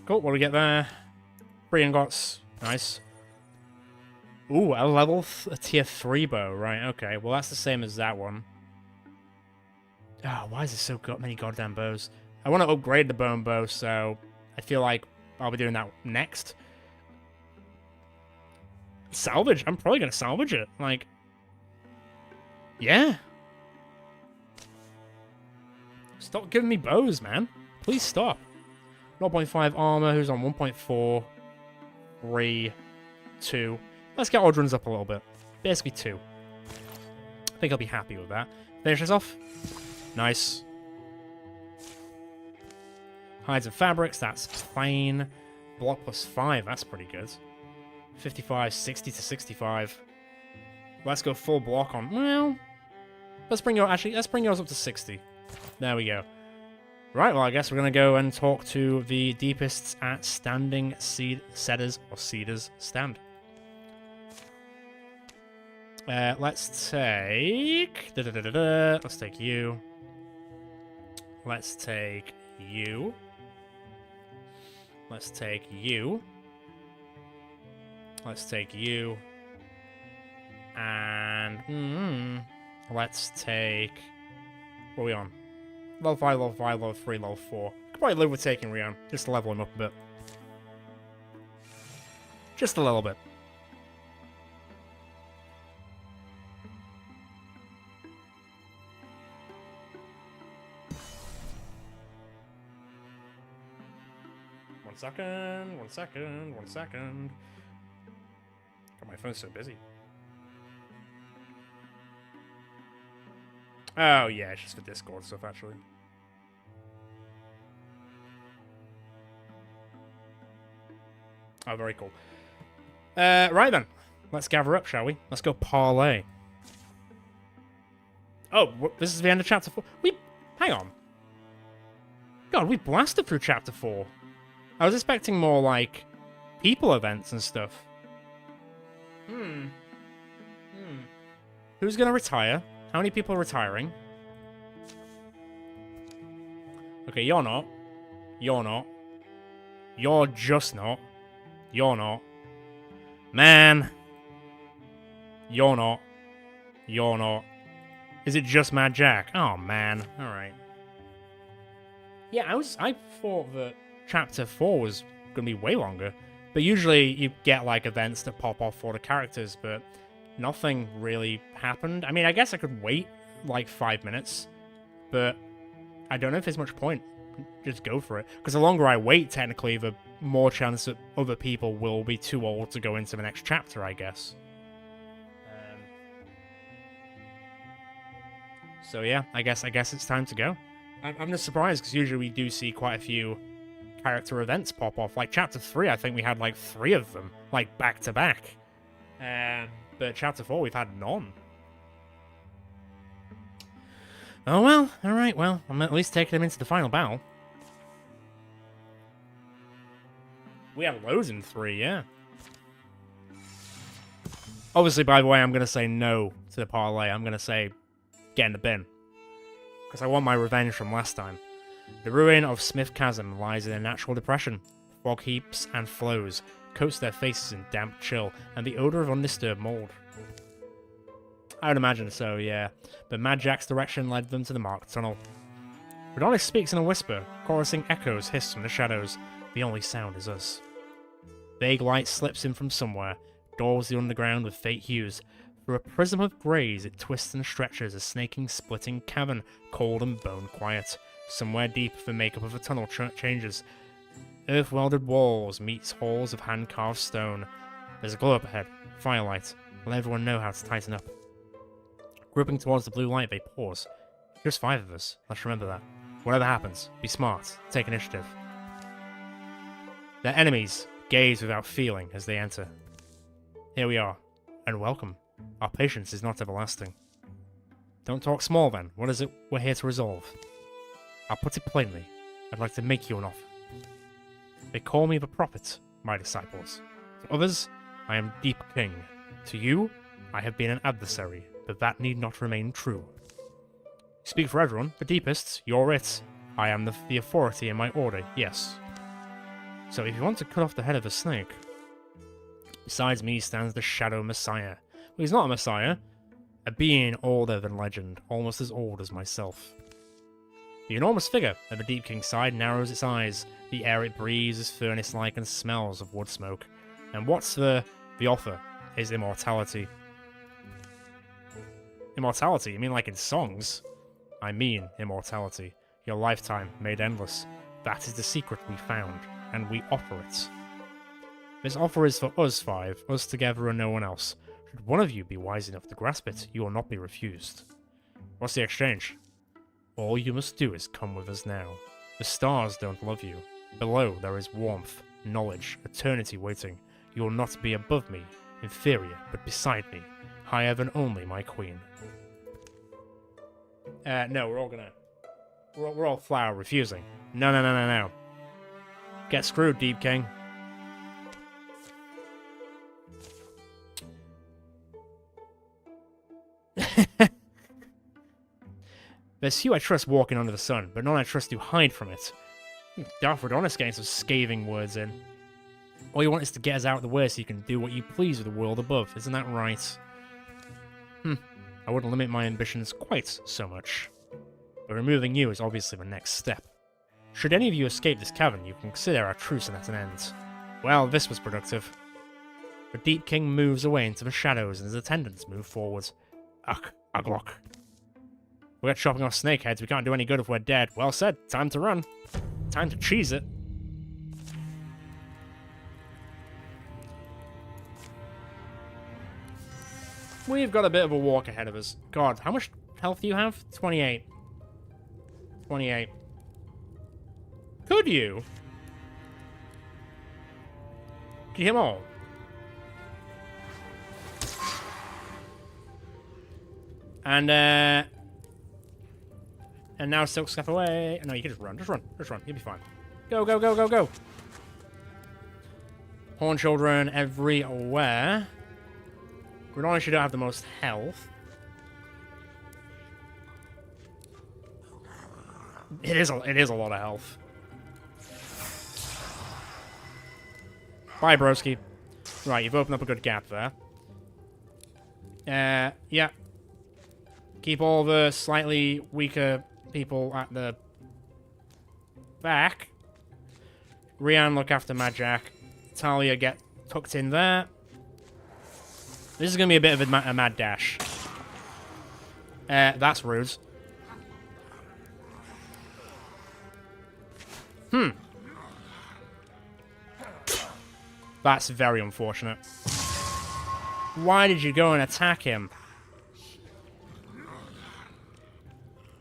Cool, what do we get there? 3 ingots. Nice. Ooh, a tier 3 bow. Right, okay. Well, that's the same as that one. Oh, why is there so many goddamn bows? I want to upgrade the bone bow, so I feel like I'll be doing that next. Salvage? I'm probably going to salvage it. Like, yeah. Stop giving me bows, man. Please stop. 0.5 armor, who's on 1.4, 3, 2. Let's get Audrun's up a little bit. Basically 2. I think I'll be happy with that. Finish this off. Nice. Hides and fabrics, that's fine. Block plus 5, that's pretty good. 55, 60 to 65. Let's go full block on... Well, let's bring yours up to 60. There we go. Right, well, I guess we're going to go and talk to the Deepists at Standing Setters or Cedars Stand. Let's take... Let's take you. Let's take you. Let's take you. Let's take you. And... let's take... What are we on? Level 5, level 5, level 3, level 4. Could probably live with taking Rion, just to level him up a bit. Just a little bit. One second. God, my phone's so busy. Oh, yeah, it's just for Discord stuff, actually. Oh, very cool. Right then. Let's gather up, shall we? Let's go parlay. Oh, this is the end of Chapter 4. Hang on. God, we blasted through Chapter 4. I was expecting more, like, people events and stuff. Who's gonna retire? How many people are retiring? Okay, you're not. You're not. You're just not. You're not. Man. You're not. You're not. Is it just Mad Jack? Oh, man. Alright. Yeah, I thought that Chapter 4 was going to be way longer. But usually you get, like, events that pop off for the characters, but nothing really happened. I mean, I guess I could wait, like, 5 minutes. But I don't know if there's much point. Just go for it. Because the longer I wait, technically, the more chance that other people will be too old to go into the next chapter, I guess. So yeah, I guess it's time to go. I'm just surprised, because usually we do see quite a few character events pop off. Like, Chapter 3, I think we had, like, 3 of them, like, back-to-back. But Chapter 4, we've had none. Oh well, alright, well, I'm at least taking them into the final battle. We had loads in 3, yeah. Obviously, by the way, I'm going to say no to the parlay. I'm going to say get in the bin. Because I want my revenge from last time. The ruin of Smith Chasm lies in a natural depression. Fog heaps and flows coats their faces in damp chill and the odour of undisturbed mould. I would imagine so, yeah. But Mad Jack's direction led them to the marked tunnel. Redonis speaks in a whisper, chorusing echoes hiss from the shadows. The only sound is us. Vague light slips in from somewhere, daubs the underground with faint hues. Through a prism of greys it twists and stretches, a snaking, splitting cavern, cold and bone-quiet. Somewhere deep the makeup of a tunnel changes. Earth-welded walls meets halls of hand-carved stone. There's a glow up ahead, firelight. Let everyone know how to tighten up. Gripping towards the blue light, they pause. Just 5 of us, let's remember that. Whatever happens, be smart, take initiative. Their enemies gaze without feeling as they enter. Here we are, and welcome. Our patience is not everlasting. Don't talk small then, what is it we're here to resolve? I'll put it plainly, I'd like to make you an offer. They call me the Prophet, my disciples. To others, I am Deep King. To you, I have been an adversary, but that need not remain true. Speak for everyone, the Deepists, you're it. I am the authority in my order, yes. So if you want to cut off the head of a snake... Besides me stands the Shadow Messiah. Well, he's not a Messiah. A being older than legend, almost as old as myself. The enormous figure at the Deep King's side narrows its eyes. The air it breathes is furnace-like and smells of wood smoke. And what's the offer is immortality. Immortality? You mean like in songs? I mean immortality. Your lifetime made endless. That is the secret we found, and we offer it. This offer is for us 5, us together and no one else. Should one of you be wise enough to grasp it, you will not be refused. What's the exchange? All you must do is come with us now. The stars don't love you. Below there is warmth, knowledge, eternity waiting. You will not be above me, inferior, but beside me, higher than only my queen. No, we're all flower refusing. No. Get screwed, Deep King. There's few I trust walking under the sun, but none I trust to hide from it. Darth Redonis getting some scathing words in. All you want is to get us out of the way so you can do what you please with the world above, isn't that right? I wouldn't limit my ambitions quite so much. But removing you is obviously the next step. Should any of you escape this cavern, you can consider our truce at an end. Well, this was productive. The Deep King moves away into the shadows and his attendants move forward. Uglock. We're chopping off snakeheads, we can't do any good if we're dead. Well said, time to run. Time to cheese it. We've got a bit of a walk ahead of us. God, how much health do you have? 28. 28. Could you? Can you hit them all? And now Silk Scuff away. No, you can just run. Just run. You'll be fine. Go. Horn children everywhere. Redonis, you don't have the most health. It is a lot of health. Bye, broski. Right, you've opened up a good gap there. Yeah. Keep all the slightly weaker people at the back. Rian, look after Majak. Talia, get tucked in there. This is going to be a bit of a mad dash. That's rude. That's very unfortunate. Why did you go and attack him?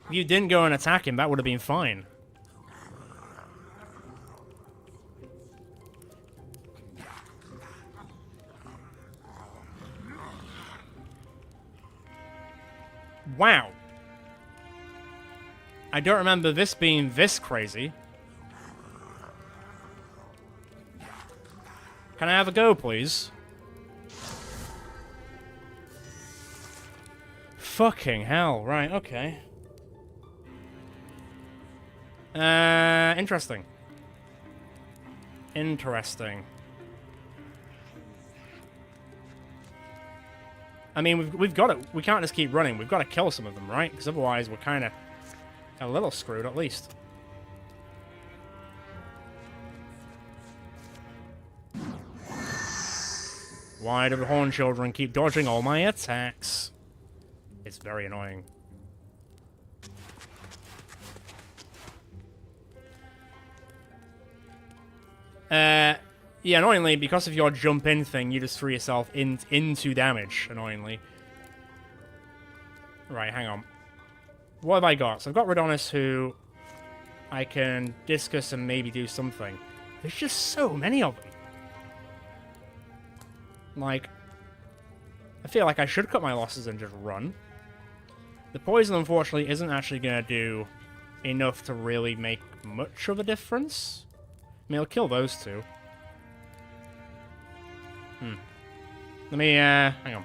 If you didn't go and attack him, that would have been fine. Wow. I don't remember this being this crazy. Can I have a go, please? Fucking hell. Right, okay. Interesting. Interesting. I mean, we've got to... We can't just keep running. We've got to kill some of them, right? Because otherwise we're kind of a little screwed, at least. Why do the Horn Children keep dodging all my attacks? It's very annoying. Yeah, annoyingly, because of your jump in thing, you just threw yourself into damage, annoyingly. Right, hang on. What have I got? So I've got Redonis, who I can discus and maybe do something. There's just so many of them. Like, I feel like I should cut my losses and just run. The poison, unfortunately, isn't actually going to do enough to really make much of a difference. I mean, I'll kill those two. Let me, hang on.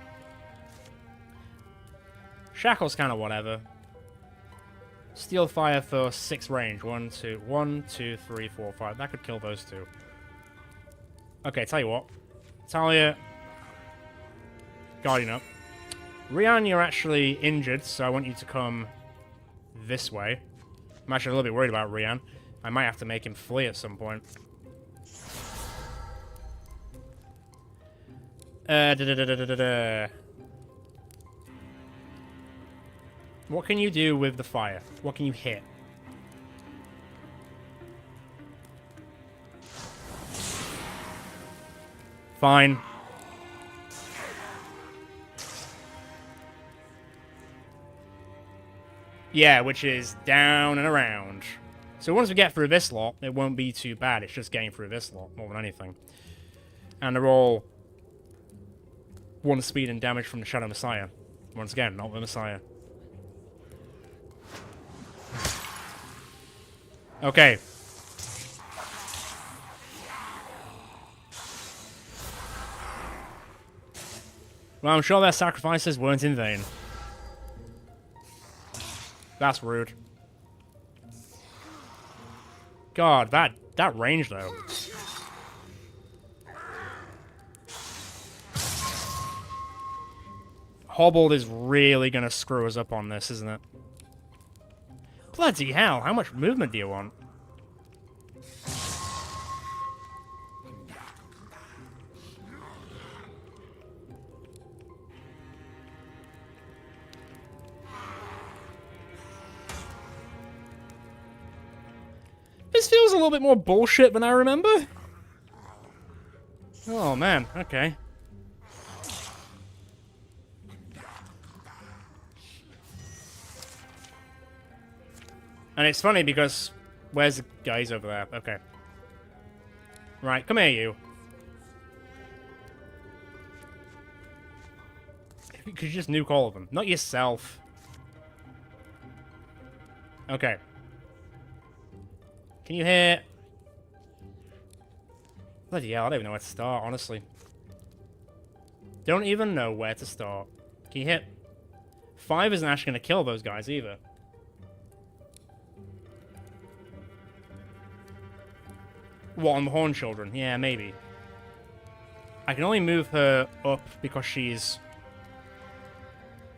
Shackle's kind of whatever. Steel Fire for 6 range. 1, 2, 3, 4, 5. That could kill those two. Okay, tell you what. Talia, Guardian up. Rian, you're actually injured, so I want you to come this way. I'm actually a little bit worried about Rian. I might have to make him flee at some point. What can you do with the fire? What can you hit? Fine. Yeah, which is down and around. So once we get through this lot, it won't be too bad. It's just getting through this lot more than anything. And they're all 1 speed and damage from the Shadow Messiah. Once again, not the Messiah. Okay. Well, I'm sure their sacrifices weren't in vain. That's rude. God, that range, though. Hobbled is really gonna screw us up on this, isn't it? Bloody hell, how much movement do you want? This feels a little bit more bullshit than I remember. Oh man, okay. And it's funny because... Where's the guys over there? Okay. Right, come here, you. Could you just nuke all of them? Not yourself. Okay. Can you hear... Bloody hell, I don't even know where to start, honestly. Don't even know where to start. Can you hit... 5 isn't actually going to kill those guys, either. What, on the Horn Children? Yeah, maybe. I can only move her up because she's...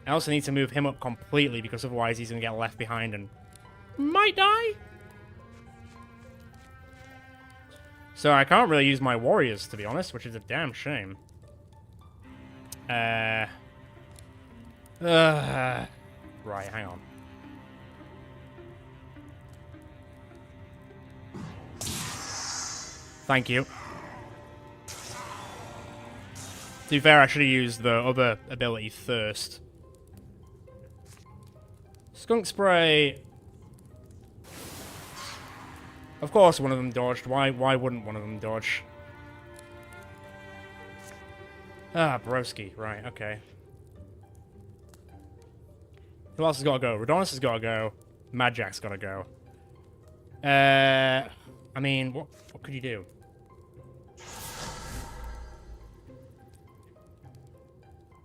I also need to move him up completely because otherwise he's going to get left behind and might die? So I can't really use my warriors, to be honest, which is a damn shame. Right, hang on. Thank you. To be fair, I should have used the other ability first. Skunk Spray. Of course one of them dodged. Why wouldn't one of them dodge? Ah, Broski. Right, okay. Who else has got to go? Redonis has got to go. Mad Jack's got to go. I mean, what could you do?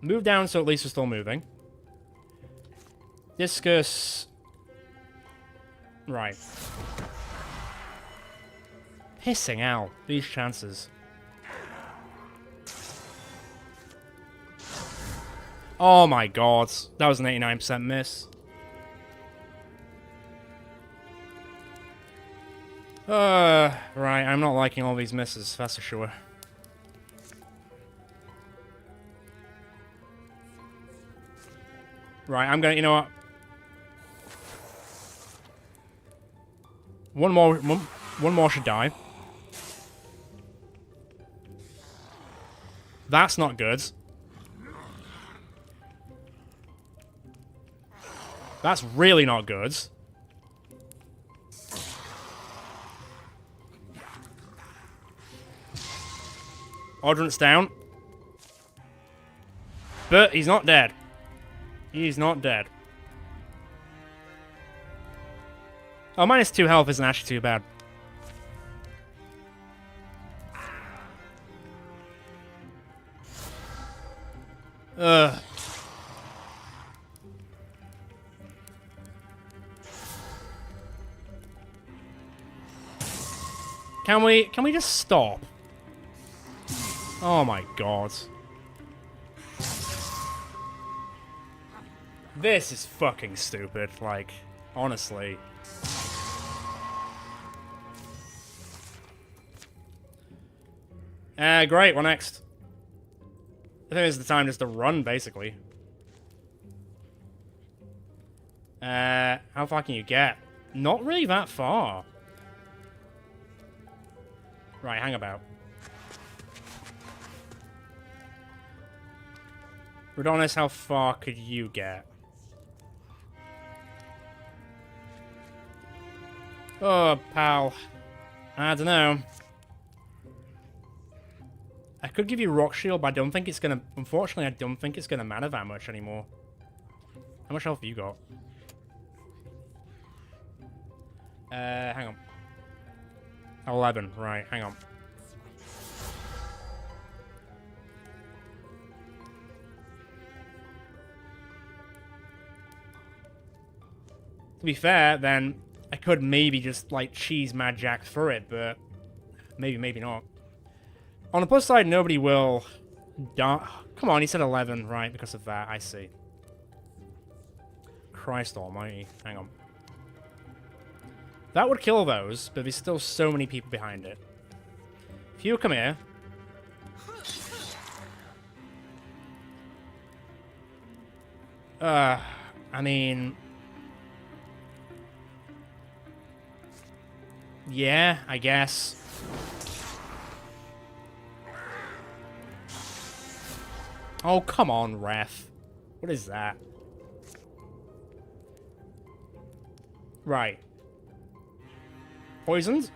Move down so at least we're still moving. Discus. Right. Pissing out. These chances. Oh my god. That was an 89% miss. Right, I'm not liking all these misses, that's for sure. Right, I'm gonna, you know what? One more should die. That's not good. That's really not good. Audrent's down. But he's not dead. He's not dead. Oh, -2 health isn't actually too bad. Ugh. Can we just stop? Oh my god. This is fucking stupid, like, honestly. Great, what next? I think this is the time just to run, basically. How far can you get? Not really that far. Right, hang about. Redonis, how far could you get? Oh, pal. I don't know. I could give you Rock Shield, but I don't think it's gonna... Unfortunately, I don't think it's gonna matter that much anymore. How much health have you got? Hang on. 11, right, hang on. To be fair, then, I could maybe just, like, cheese Mad Jack through it, but maybe, maybe not. On the plus side, nobody will die. Come on, he said 11, right, because of that, I see. Christ almighty, hang on. That would kill those, but there's still so many people behind it. If you come here... I mean... Yeah, I guess. Oh, come on, ref. What is that? Right. Poisoned?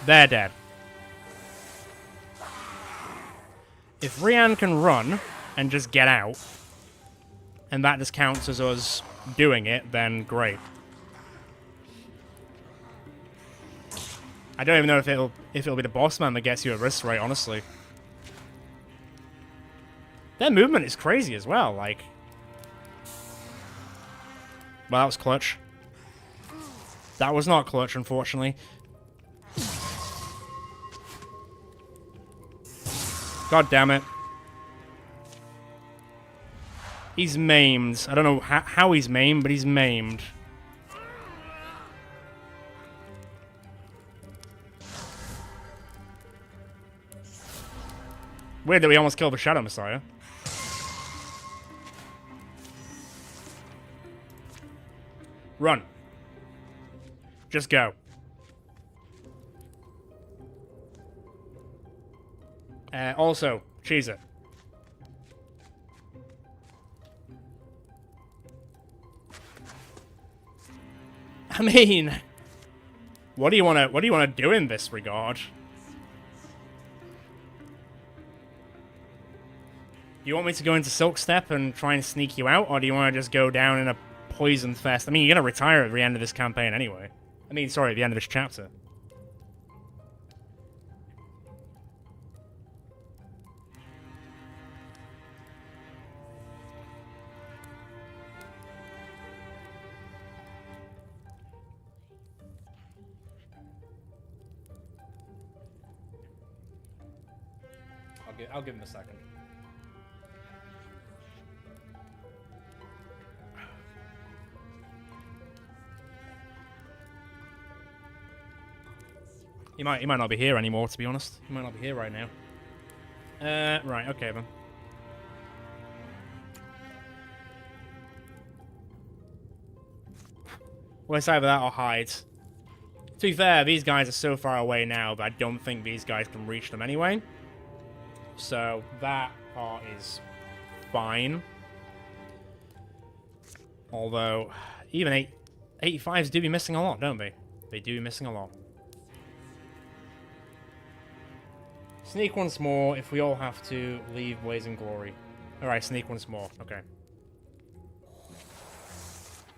They're dead. If Rian can run and just get out, and that just counts as us doing it, then great. I don't even know if it'll be the boss man that gets you a wrist rate, honestly. Their movement is crazy as well, like... Well, that was clutch. That was not clutch, unfortunately. God damn it. He's maimed. I don't know how he's maimed, but he's maimed. Weird that we almost killed the Shadow Messiah. Run. Just go. Also, cheese it. I mean, what do you want to do in this regard? You want me to go into Silk Step and try and sneak you out, or do you want to just go down in a poison fest? I mean, you're going to retire at the end of this campaign anyway. I mean, sorry, at the end of this chapter. I'll give him a second. He might not be here anymore, to be honest. He might not be here right now. Right, okay then. Well, it's either that or hide. To be fair, these guys are so far away now, but I don't think these guys can reach them anyway. So, that part is fine. Although, even 85s do be missing a lot, don't they? They do be missing a lot. Sneak once more if we all have to leave Blazing Glory. Alright, sneak once more. Okay.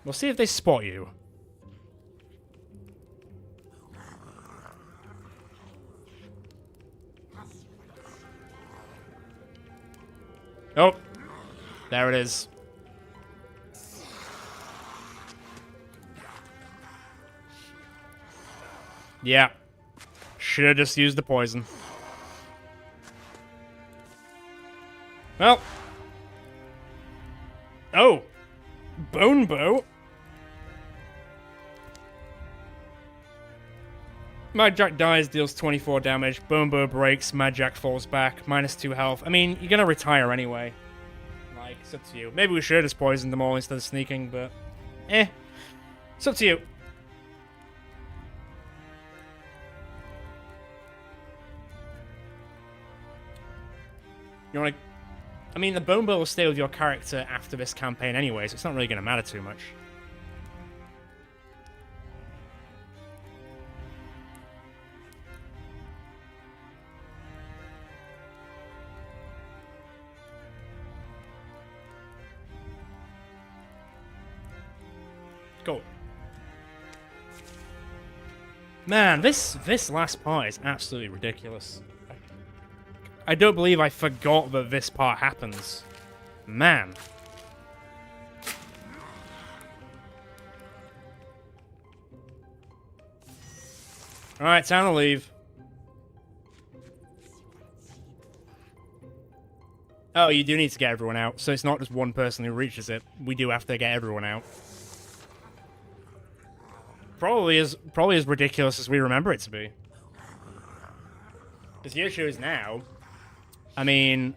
We'll see if they spot you. Oh, there it is. Yeah. Should have just used the poison. Well. Oh. Bone Bow. Madjack dies, deals 24 damage. Bone Bow breaks, Madjack falls back, -2 health. I mean, you're gonna retire anyway. Like, it's up to you. Maybe we should have just poisoned them all instead of sneaking, but... It's up to you. You wanna... I mean, the Bone Bow will stay with your character after this campaign anyway, so it's not really gonna matter too much. Go. Man, this last part is absolutely ridiculous. I don't believe I forgot that this part happens. Man. Alright, time to leave. Oh, you do need to get everyone out, so it's not just one person who reaches it. We do have to get everyone out. Probably as ridiculous as we remember it to be. Because the issue is now, I mean,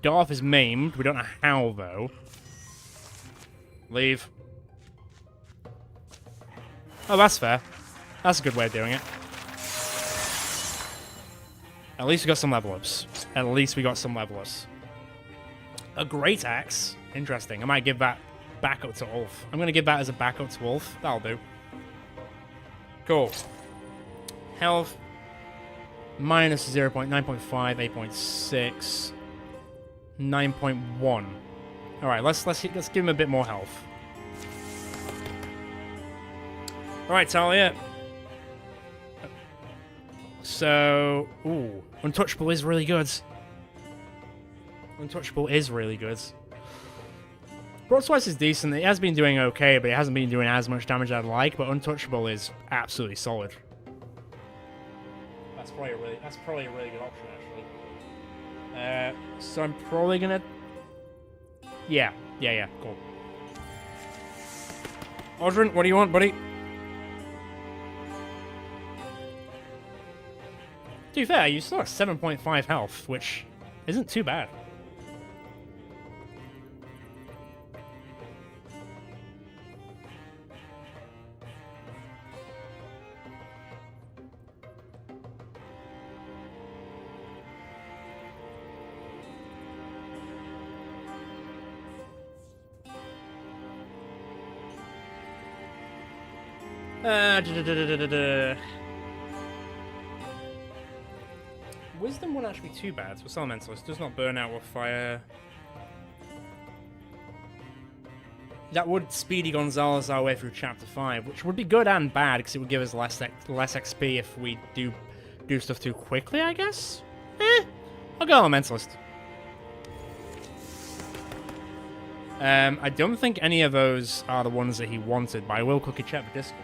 Darth is maimed. We don't know how, though. Leave. Oh, that's fair. That's a good way of doing it. At least we got some level ups. At least we got some level ups. A great axe. Interesting. I might give that back up to Ulf. I'm going to give that as a backup to Ulf. That'll do. Cool. Health. -0.9.5, 8.6, 9.1. All right, let's give him a bit more health. All right, Talia. So, ooh, Untouchable is really good. Untouchable is really good. Broadsword is decent. It has been doing okay, but it hasn't been doing as much damage as I'd like. But Untouchable is absolutely solid. That's probably a really good option, actually. So I'm probably gonna. Yeah, cool. Audrin, what do you want, buddy? To be fair, you still have 7.5 health, which isn't too bad. Wisdom wouldn't actually be too bad. So Elementalist does not burn out with fire. That would Speedy Gonzalez our way through Chapter 5, which would be good and bad, because it would give us less XP if we do stuff too quickly, I guess? I'll go Elementalist. I don't think any of those are the ones that he wanted, but I will quickly check the Discord.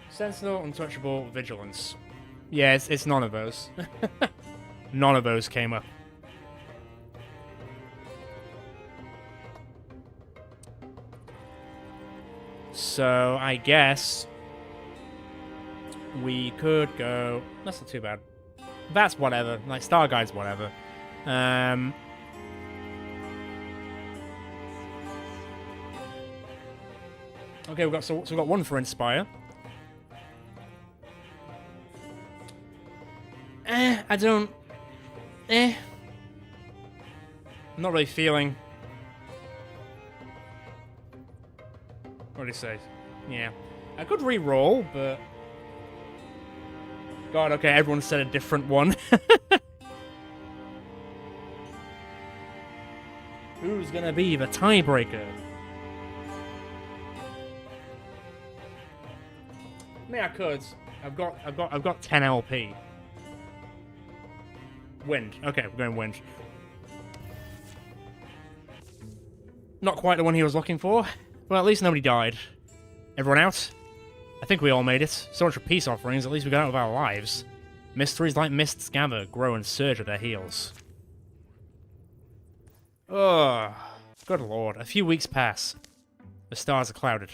Sentinel, Untouchable, Vigilance. Yeah, it's none of those. None of those came up. So, I guess we could go... That's not too bad. That's whatever. Like, Star Guide's whatever. Okay, we've got one for Inspire. I don't... I'm not really feeling... What do you say? Yeah. I could re-roll, but... God, okay, everyone said a different one. Who's gonna be the tiebreaker? I mean, I could. I've got 10 LP. Wind. Okay, we're going wind. Not quite the one he was looking for. Well, at least nobody died. Everyone out? I think we all made it. So much for peace offerings, at least we got out with our lives. Mysteries like mists gather, grow and surge at their heels. Ugh. Good lord. A few weeks pass. The stars are clouded.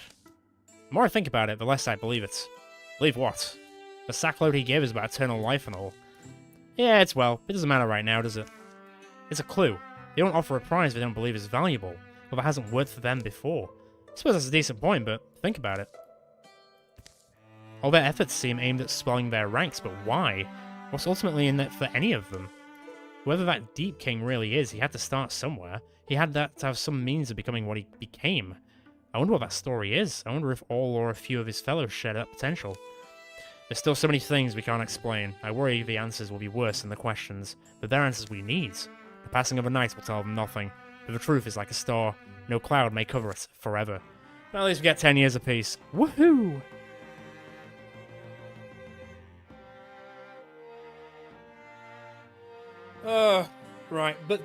The more I think about it, the less I believe it. Believe what? The sackload he gave is about eternal life and all. Yeah, it doesn't matter right now, does it? It's a clue. They don't offer a prize they don't believe is valuable, or that hasn't worked for them before. I suppose that's a decent point, but think about it. All their efforts seem aimed at swelling their ranks, but why? What's ultimately in it for any of them? Whoever that Deep King really is, he had to start somewhere. He had to have some means of becoming what he became. I wonder what that story is. I wonder if all or a few of his fellows share that potential. There's still so many things we can't explain. I worry the answers will be worse than the questions, but they're answers we need. The passing of a night will tell them nothing, but the truth is like a star. No cloud may cover it forever. But at least we get 10 years apiece. Woohoo! Right, but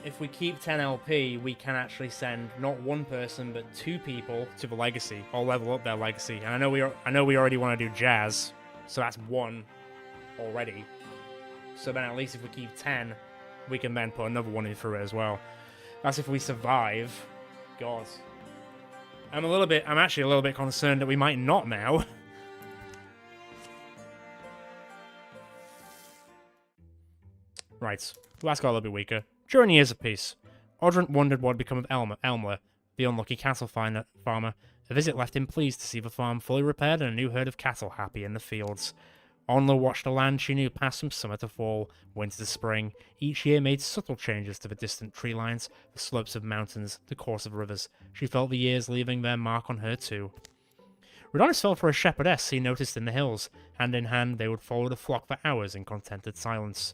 if we keep 10 LP, we can actually send not one person but 2 people to the legacy, or level up their legacy. And I know we already want to do Jazz, so that's 1 already. So then at least if we keep 10, we can then put another one in for it as well. That's if we survive. God, I'm actually a little bit concerned that we might not now. Right. Last got a little bit weaker. During years of peace, Audrin wondered what had become of Elmer, the unlucky cattle farmer. A visit left him pleased to see the farm fully repaired and a new herd of cattle happy in the fields. Onla watched the land she knew pass from summer to fall, winter to spring. Each year made subtle changes to the distant tree lines, the slopes of mountains, the course of rivers. She felt the years leaving their mark on her too. Redonis felt for a shepherdess he noticed in the hills. Hand in hand, they would follow the flock for hours in contented silence.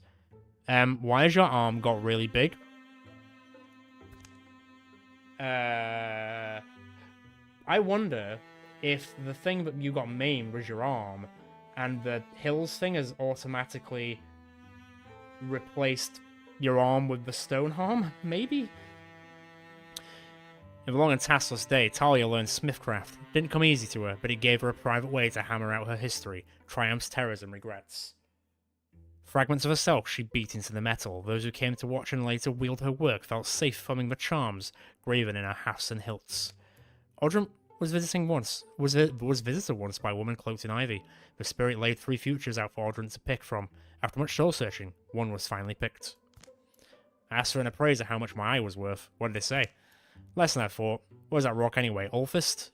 Why has your arm got really big? I wonder if the thing that you got maimed was your arm, and the hills thing has automatically replaced your arm with the stone arm, maybe? In the long and taskless day, Talia learned smithcraft. It didn't come easy to her, but it gave her a private way to hammer out her history, triumphs, terrors, and regrets. Fragments of herself she beat into the metal. Those who came to watch and later wield her work felt safe thumbing the charms graven in her hafts and hilts. Odrum was visited once by a woman cloaked in ivy. The spirit laid 3 futures out for Odrum to pick from. After much soul searching, one was finally picked. I asked her an appraiser how much my eye was worth. What did they say? Less than I thought. What was that rock anyway? Ulfist?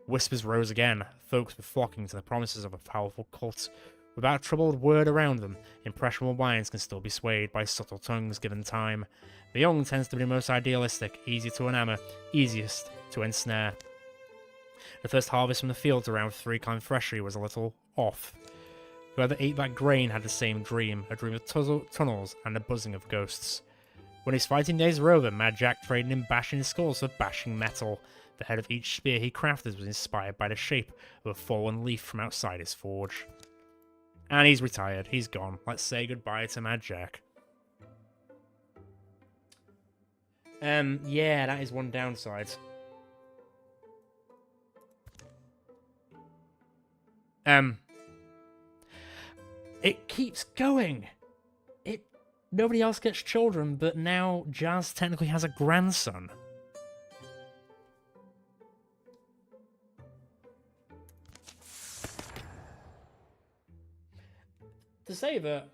Whispers rose again. Folks were flocking to the promises of a powerful cult. Without a troubled word around them, impressionable minds can still be swayed by subtle tongues given time. The young tends to be the most idealistic, easier to enamor, easiest to ensnare. The first harvest from the fields around 3 Clan Freshery was a little off. Whoever ate that grain had the same dream, a dream of tunnels and a buzzing of ghosts. When his fighting days were over, Mad Jack traded in bashing skulls for bashing metal. The head of each spear he crafted was inspired by the shape of a fallen leaf from outside his forge. And he's retired. He's gone. Let's say goodbye to Mad Jack. Yeah, that is one downside. It keeps going. Nobody else gets children, but now Jazz technically has a grandson. To say that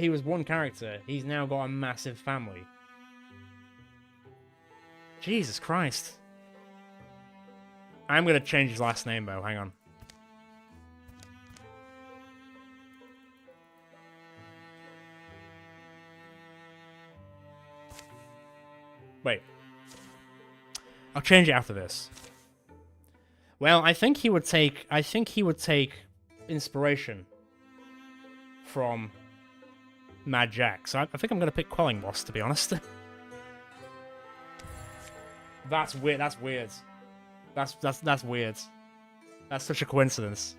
he was one character, he's now got a massive family. Jesus Christ. I'm gonna change his last name though, hang on. Wait. I'll change it after this. Well, I think he would take inspiration from Mad Jack. So I think I'm going to pick Quelling Moss, to be honest. That's weird. That's weird. That's weird. That's such a coincidence.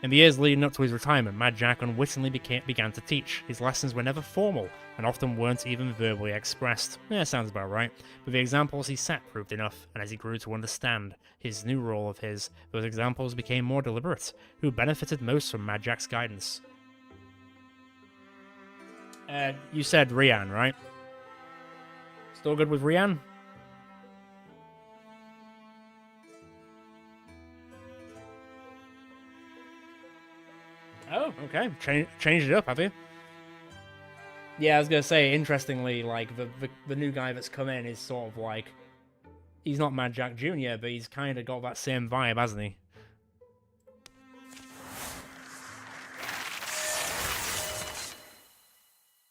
In the years leading up to his retirement, Mad Jack unwittingly began to teach. His lessons were never formal, and often weren't even verbally expressed. Yeah, sounds about right. But the examples he set proved enough, and as he grew to understand his new role of his, those examples became more deliberate. Who benefited most from Mad Jack's guidance? You said Rian, right? Still good with Rian? Oh, okay. Changed it up, have you? Yeah, I was gonna say, interestingly, like, the new guy that's come in is sort of like... He's not Mad Jack Jr., but he's kind of got that same vibe, hasn't he?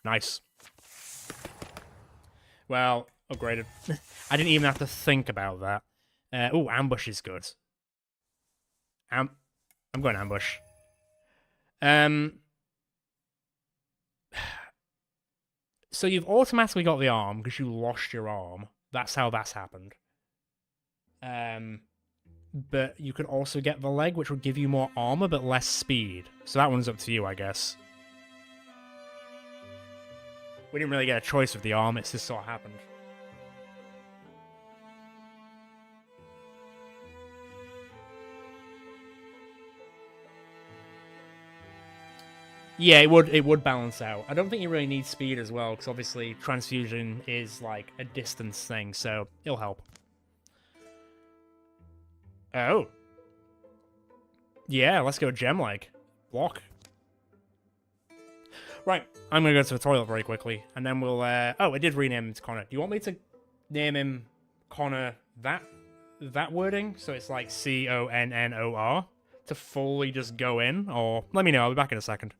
Nice. Well, upgraded. I didn't even have to think about that. Oh, ambush is good. I'm going ambush. So you've automatically got the arm because you lost your arm. That's how that's happened. But you could also get the leg, which would give you more armor but less speed. So that one's up to you, I guess. We didn't really get a choice with the arm, it's just sort of happened. Yeah, it would balance out. I don't think you really need speed as well, because obviously transfusion is like a distance thing, so it'll help. Oh. Yeah, let's go gem leg. Block. Right, I'm gonna go to the toilet very quickly, and then we'll, oh, I did rename him to Connor. Do you want me to name him Connor that wording? So it's like Connor to fully just go in, or let me know, I'll be back in a second.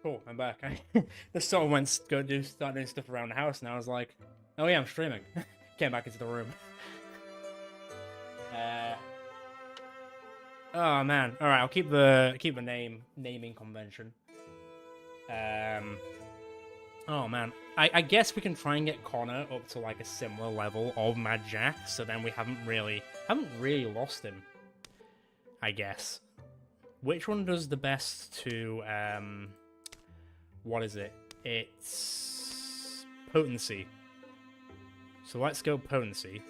Cool, I'm back. Just sort of start doing stuff around the house, and I was like, oh yeah, I'm streaming. Came back into the room. Oh man. All right, I'll keep the naming convention. Oh man, I guess we can try and get Connor up to like a similar level of Mad Jack, so then we haven't really lost him. I guess. Which one does the best to what is it? It's potency. So let's go potency.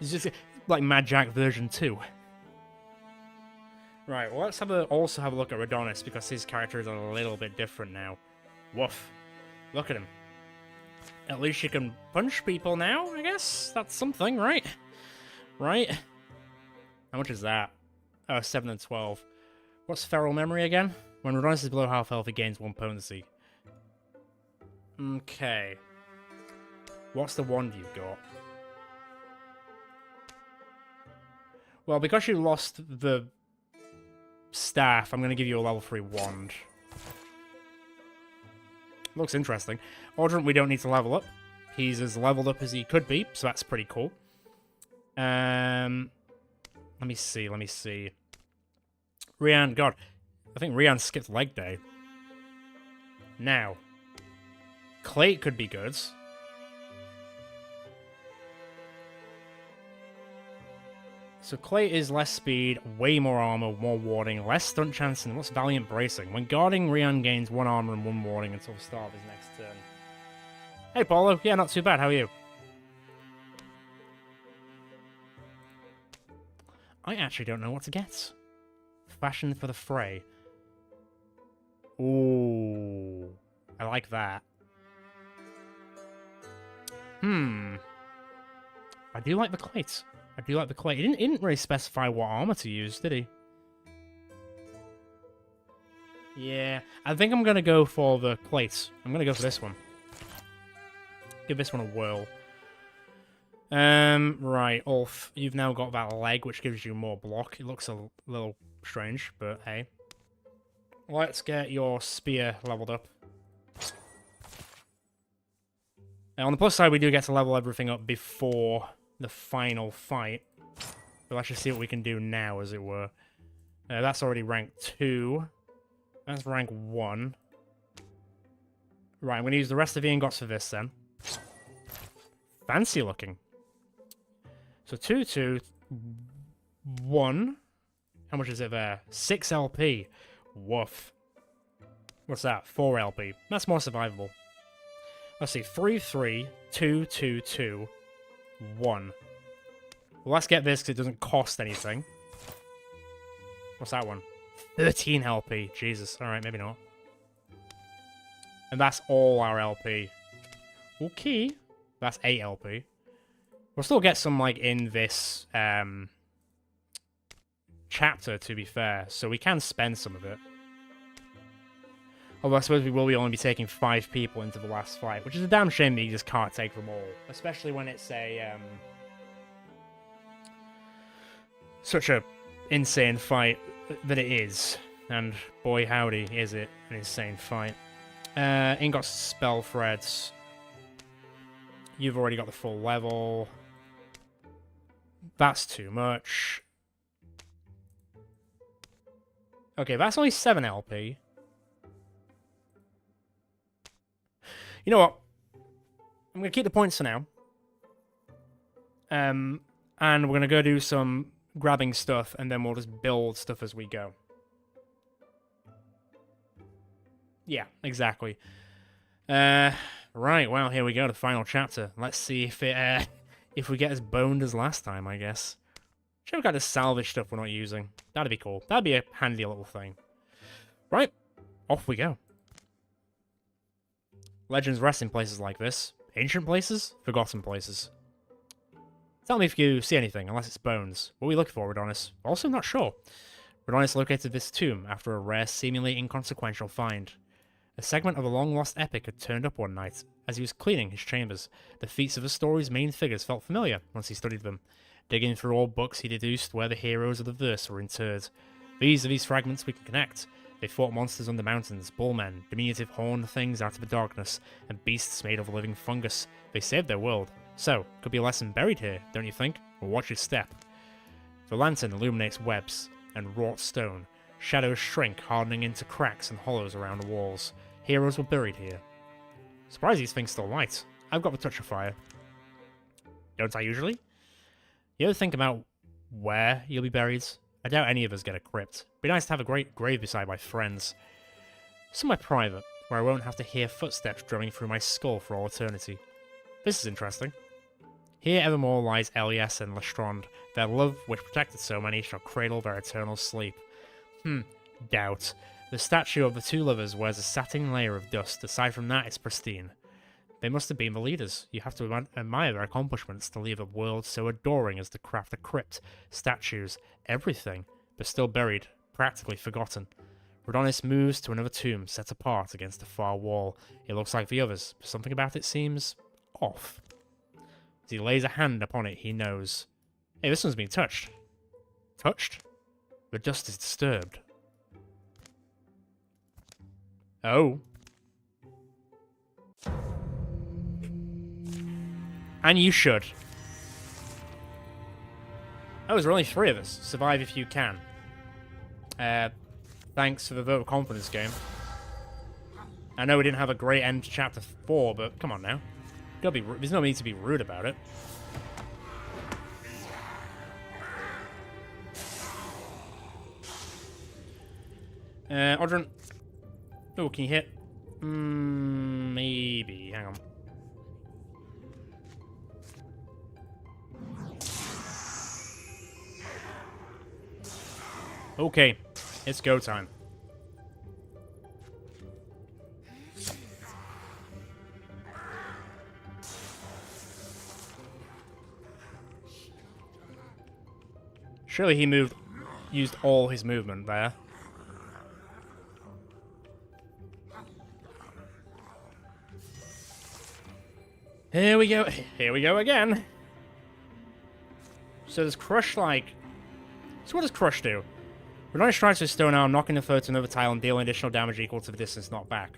It's just like Mad Jack version 2. Right, well let's also have a look at Redonis, because his character is a little bit different now. Woof. Look at him. At least you can punch people now, I guess? That's something, right? Right? How much is that? Oh, 7 and 12. What's Feral Memory again? When Redonis is below half health, he gains 1 potency. Okay. What's the wand you've got? Well, because you lost the staff, I'm going to give you a level 3 wand. Looks interesting. Audrey, we don't need to level up. He's as leveled up as he could be, so that's pretty cool. Let me see. Rian, God. I think Rian skipped leg day. Now. Clate could be good. So Clate is less speed, way more armor, more warding, less stunt chance, and what's Valiant Bracing? When guarding, Rian gains 1 armor and 1 warding until the start of his next turn. Hey Paulo, yeah, not too bad, how are you? I actually don't know what to get. Fashion for the fray. Ooh, I like that. I do like the Clate. I do like the Clate. He didn't really specify what armor to use, did he? Yeah, I think I'm going to go for the Clate. I'm going to go for this one. Give this one a whirl. Right, Ulf, you've now got that leg, which gives you more block. It looks a little strange, but hey. Let's get your spear leveled up. Now, on the plus side, we do get to level everything up before the final fight. But let's just see what we can do now, as it were. That's already rank 2. That's rank 1. Right, I'm going to use the rest of the ingots for this, then. Fancy looking. So 2, 2, 1. How much is it there? 6 LP. Woof. What's that? 4 LP. That's more survivable. Let's see. 3, 3, 2, 2, 2, 1. Well, let's get this because it doesn't cost anything. What's that one? 13 LP. Jesus. Alright, maybe not. And that's all our LP. Okay. That's 8 LP. We'll still get some, like, in this chapter, to be fair. So we can spend some of it. Although I suppose we will only be taking 5 people into the last fight, which is a damn shame that you just can't take them all. Especially when it's a, such a insane fight that it is. And boy howdy, is it an insane fight. Ingot's spell threads. You've already got the full level. That's too much. Okay, that's only 7 LP. You know what? I'm going to keep the points for now. And we're going to go do some grabbing stuff, and then we'll just build stuff as we go. Yeah, exactly. Right, well, here we go, the final chapter. Let's see if it, if we get as boned as last time, I guess. Should we got the salvage stuff we're not using? That'd be cool. That'd be a handy little thing. Right, off we go. Legends rest in places like this. Ancient places, forgotten places. Tell me if you see anything, unless it's bones. What are we looking for, Redonis? Also not sure. Redonis located this tomb after a rare, seemingly inconsequential find. A segment of a long-lost epic had turned up one night. As he was cleaning his chambers, the feats of the story's main figures felt familiar once he studied them. Digging through old books, he deduced where the heroes of the verse were interred. These are these fragments we can connect. They fought monsters under mountains, bullmen, diminutive horned things out of the darkness, and beasts made of living fungus. They saved their world. So, could be a lesson buried here, don't you think? Well, watch your step. The lantern illuminates webs and wrought stone. Shadows shrink, hardening into cracks and hollows around the walls. Heroes were buried here. Surprised these things still light. I've got the touch of fire. Don't I usually? You ever think about where you'll be buried? I doubt any of us get a crypt. Be nice to have a great grave beside my friends. Somewhere private, where I won't have to hear footsteps drumming through my skull for all eternity. This is interesting. Here evermore lies Elias and Lestrand. Their love, which protected so many, shall cradle their eternal sleep. Doubt. The statue of the two lovers wears a satin layer of dust. Aside from that, it's pristine. They must have been the leaders. You have to admire their accomplishments to leave a world so adoring as to craft a crypt, statues, everything, but still buried, practically forgotten. Rodonis moves to another tomb set apart against the far wall. It looks like the others, but something about it seems off. As he lays a hand upon it, he knows. Hey, this one's been touched. Touched? The dust is disturbed. Oh. And you should. Oh, there's only 3 of us. Survive if you can. Thanks for the vote of confidence game. I know we didn't have a great end to chapter 4, but come on now. There's no need to be rude about it. Audrun. Oh, can you hit? Maybe. Hang on. Okay, it's go time. Surely he used all his movement there. Here we go. Here we go again. So does Crush like... So what does Crush do? Rodonis strikes with stone arm, knocking the foe to another tile and dealing additional damage equal to the distance knocked back.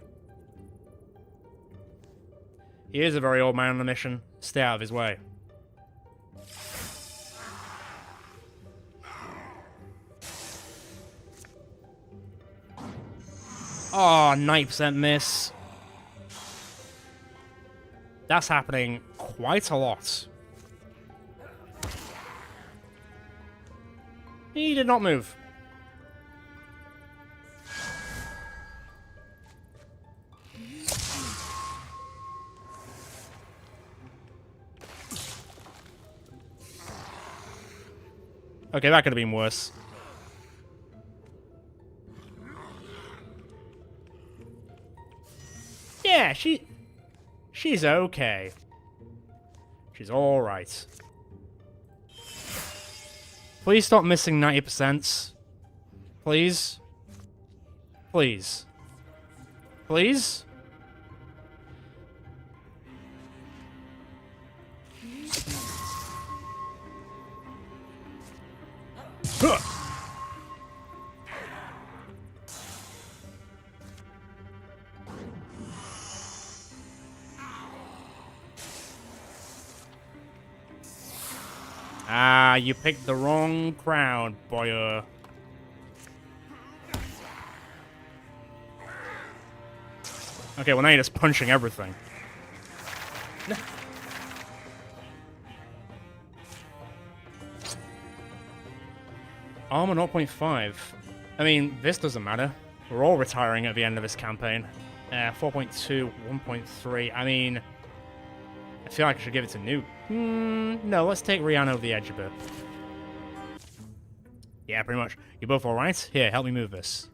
He is a very old man on a mission. Stay out of his way. Oh, 9% miss. That's happening quite a lot. He did not move. Okay, that could have been worse. Yeah, she's okay. She's alright. Please stop missing 90%. Please. Please. Please? Ah, you picked the wrong crowd, boy. Okay, well now you're just punching everything. Armor 0.5. I mean, this doesn't matter. We're all retiring at the end of this campaign. 4.2, 1.3. I mean, I feel like I should give it to Newt. No, let's take Rihanna over the edge a bit. Yeah, pretty much. You both alright? Here, help me move this.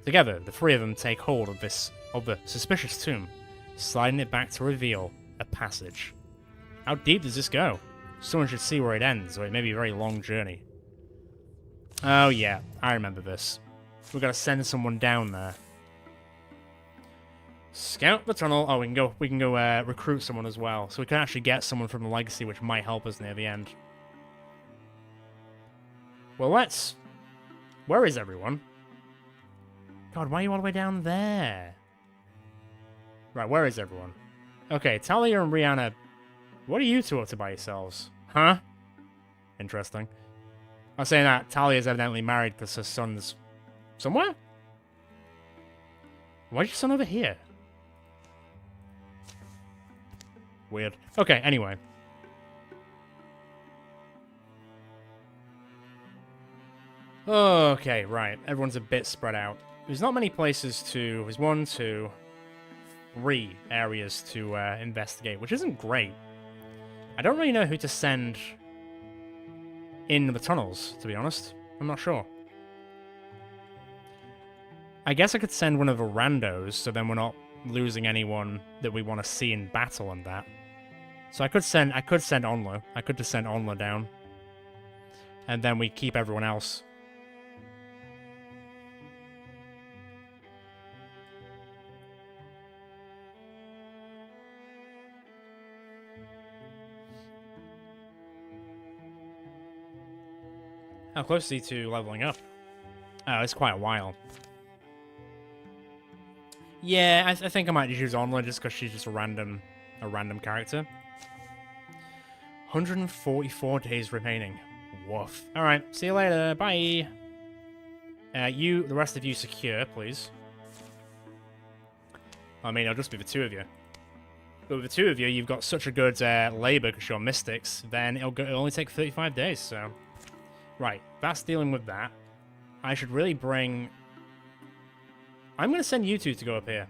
Together, the 3 of them take hold of the suspicious tomb, sliding it back to reveal a passage. How deep does this go? Someone should see where it ends, or it may be a very long journey. Oh yeah, I remember this. We've got to send someone down there. Scout the tunnel. Oh, we can go recruit someone as well. So we can actually get someone from the Legacy, which might help us near the end. Well, let's Where is everyone? God, why are you all the way down there? Right, where is everyone? Okay, Talia and Rihanna. What are you two up to by yourselves? Huh? Interesting. I'm saying that Talia's evidently married because her son's somewhere? Why's your son over here? Weird. Okay, anyway. Okay, right. Everyone's a bit spread out. There's not many places to... There's 1, 2, 3 areas to investigate, which isn't great. I don't really know who to send in the tunnels, to be honest. I'm not sure. I guess I could send one of the randos, so then we're not losing anyone that we want to see in battle and that. So I could send Onla. I could just send Onla down. And then we keep everyone else. How close is he to leveling up? Oh, it's quite a while. Yeah, I think I might just use Onla just because she's just a random character. 144 days remaining. Woof. Alright, see you later. Bye. The rest of you secure, please. I mean, it'll just be the 2 of you. But with the 2 of you, you've got such a good labor because you're mystics, then it'll only take 35 days, so... Right, that's dealing with that. I should really bring... I'm going to send you 2 to go up here.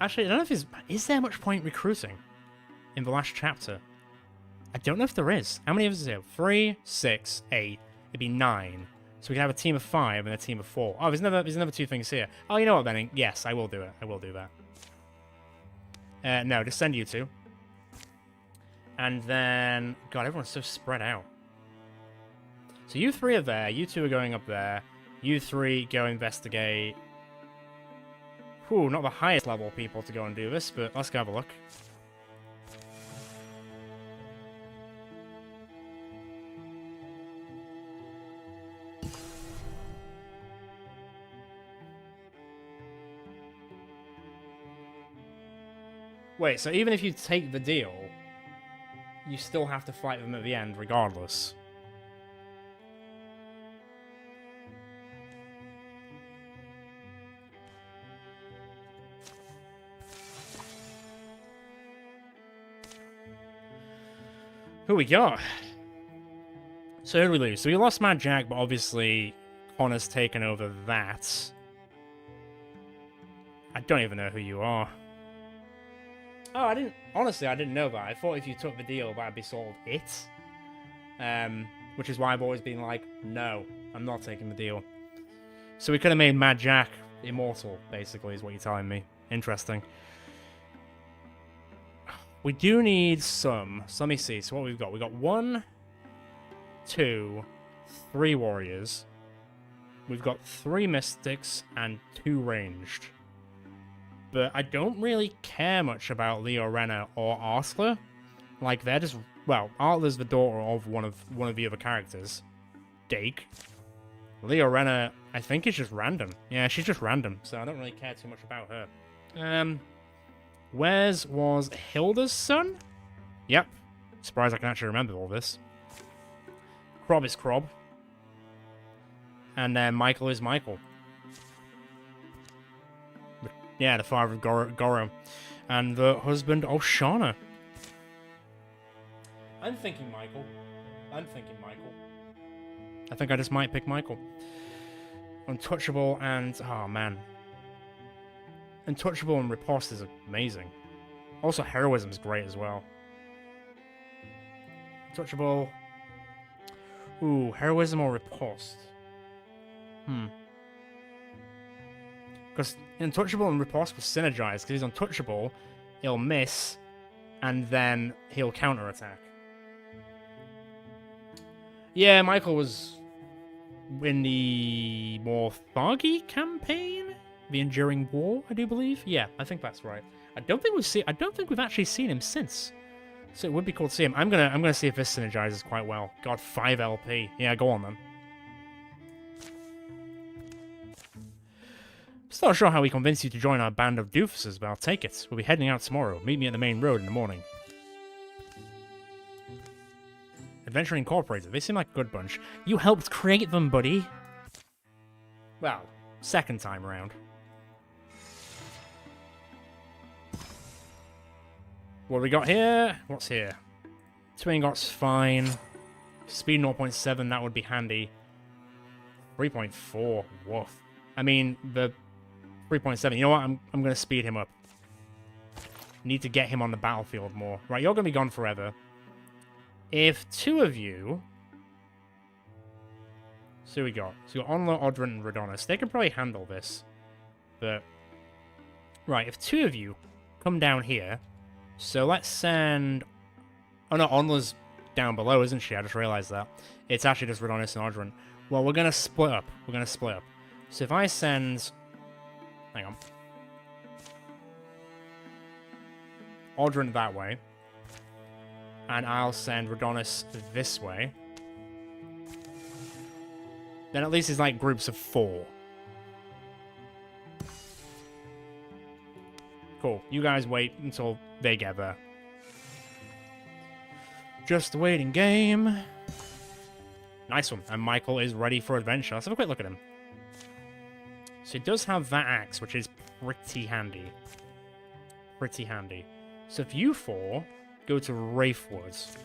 Actually, I don't know if is there much point recruiting in the last chapter? I don't know if there is. How many of us is here? 3, 6, 8. It'd be 9. So we can have a team of 5 and a team of 4. Oh, there's another 2 things here. Oh, you know what, Benning? Yes, I will do it. I will do that. No, just send you 2. And then... God, everyone's so spread out. So you 3 are there. You 2 are going up there. You 3 go investigate... Whew, not the highest level people to go and do this, but let's go have a look. Wait, so even if you take the deal, you still have to fight them at the end regardless. Who we got? So who did we lose? So we lost Mad Jack, but obviously Connor's taken over that. I don't even know who you are. Oh, honestly, I didn't know that. I thought if you took the deal, that'd be sort of it. Which is why I've always been like, no, I'm not taking the deal. So we could have made Mad Jack immortal, basically, is what you're telling me. Interesting. We do need some. So let me see. So what we've got? We've got 1, 2, 3 warriors. We've got 3 mystics and 2 ranged. But I don't really care much about Leorena or Arsla. Like, they're just... Well, Artla's the daughter of one of the other characters. Dake. Leorena, I think, is just random. Yeah, she's just random, so I don't really care too much about her. Where's was Hilda's son? Yep. Surprised I can actually remember all this. Krob is Krob. And then Michael is Michael. Yeah, the father of Goro. And the husband of Shauna. I'm thinking Michael. I think I just might pick Michael. Untouchable and... Oh, man. Untouchable and Riposte is amazing. Also, Heroism is great as well. Untouchable... Ooh, Heroism or Riposte? Because Untouchable and Riposte will synergize, because he's untouchable, he'll miss, and then he'll counterattack. Yeah, Michael was in the Morthagi campaign? The Enduring War, I do believe? Yeah, I think that's right. I don't think we've actually seen him since. So it would be cool to see him. I'm gonna see if this synergizes quite well. God, 5 LP. Yeah, go on then. Still not sure how we convince you to join our band of doofuses, but I'll take it. We'll be heading out tomorrow. Meet me at the main road in the morning. Adventure Incorporated. They seem like a good bunch. You helped create them, buddy. Well, second time around. What do we got here? What's here? 2 ingots, fine. Speed 0.7, that would be handy. 3.4, woof. I mean, the 3.7, you know what? I'm going to speed him up. Need to get him on the battlefield more. Right, you're going to be gone forever. If 2 of you... So we got Onlo, Odrin, and Redonis. They can probably handle this. But... Right, if 2 of you come down here... So let's send... Oh no, Onla's down below, isn't she? I just realized that. It's actually just Redonis and Odrin. Well, we're going to split up. We're going to split up. So if I send... Hang on. Odrin that way. And I'll send Redonis this way. Then at least it's like groups of 4. Cool. You guys wait until they get there. Just a waiting game. Nice one. And Michael is ready for adventure. Let's have a quick look at him. So he does have that axe, which is pretty handy. Pretty handy. So if you 4 go to Wraithwoods.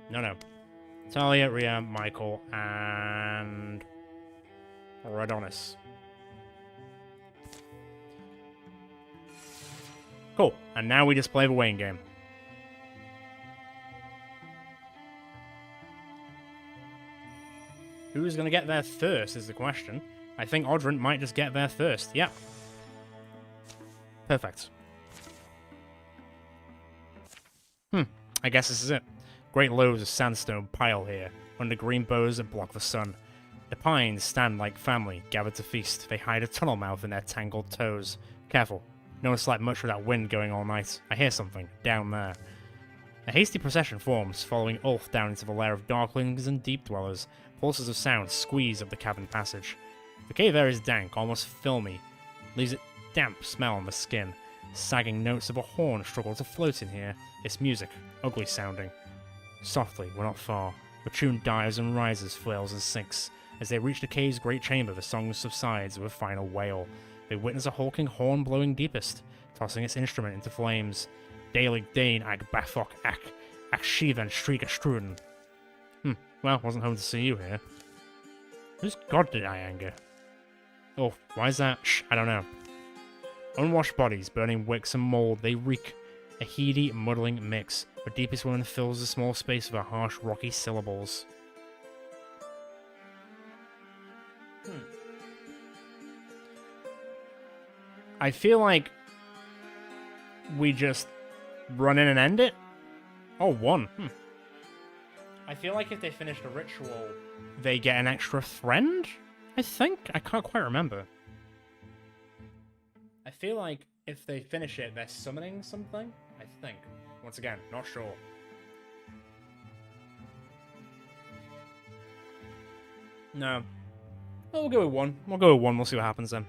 No. Talia, Rhea, Michael, and... Redonis. Cool. And now we just play the waiting game. Who's going to get there first is the question. I think Odrin might just get there first. Yep. Perfect. I guess this is it. Great loads of sandstone pile here, under green boughs that block the sun. The pines stand like family, gathered to feast. They hide a tunnel mouth in their tangled toes. Careful. No one slept much with that wind going all night. I hear something, down there. A hasty procession forms, following Ulf down into the lair of darklings and deep dwellers. Pulses of sound squeeze up the cavern passage. The cave air is dank, almost filmy. Leaves a damp smell on the skin. Sagging notes of a horn struggle to float in here. Its music, ugly sounding. Softly, we're not far. The tune dives and rises, flails and sinks. As they reach the cave's great chamber, the song subsides with a final wail. They witness a hulking, horn-blowing Deepist, tossing its instrument into flames. Daily Dane ag Bafok ak Shivan Shriek Struden. Well, wasn't home to see you here. Whose god did I anger? Oh, why is that? I don't know. Unwashed bodies, burning wicks and mold, they reek. A heady, muddling mix. The deepest woman fills the small space with her harsh, rocky syllables. I feel like we just run in and end it. Oh, 1. I feel like if they finish the ritual, they get an extra friend, I think? I can't quite remember. I feel like if they finish it, they're summoning something, I think. Once again, not sure. No. Well, we'll go with 1. We'll see what happens then.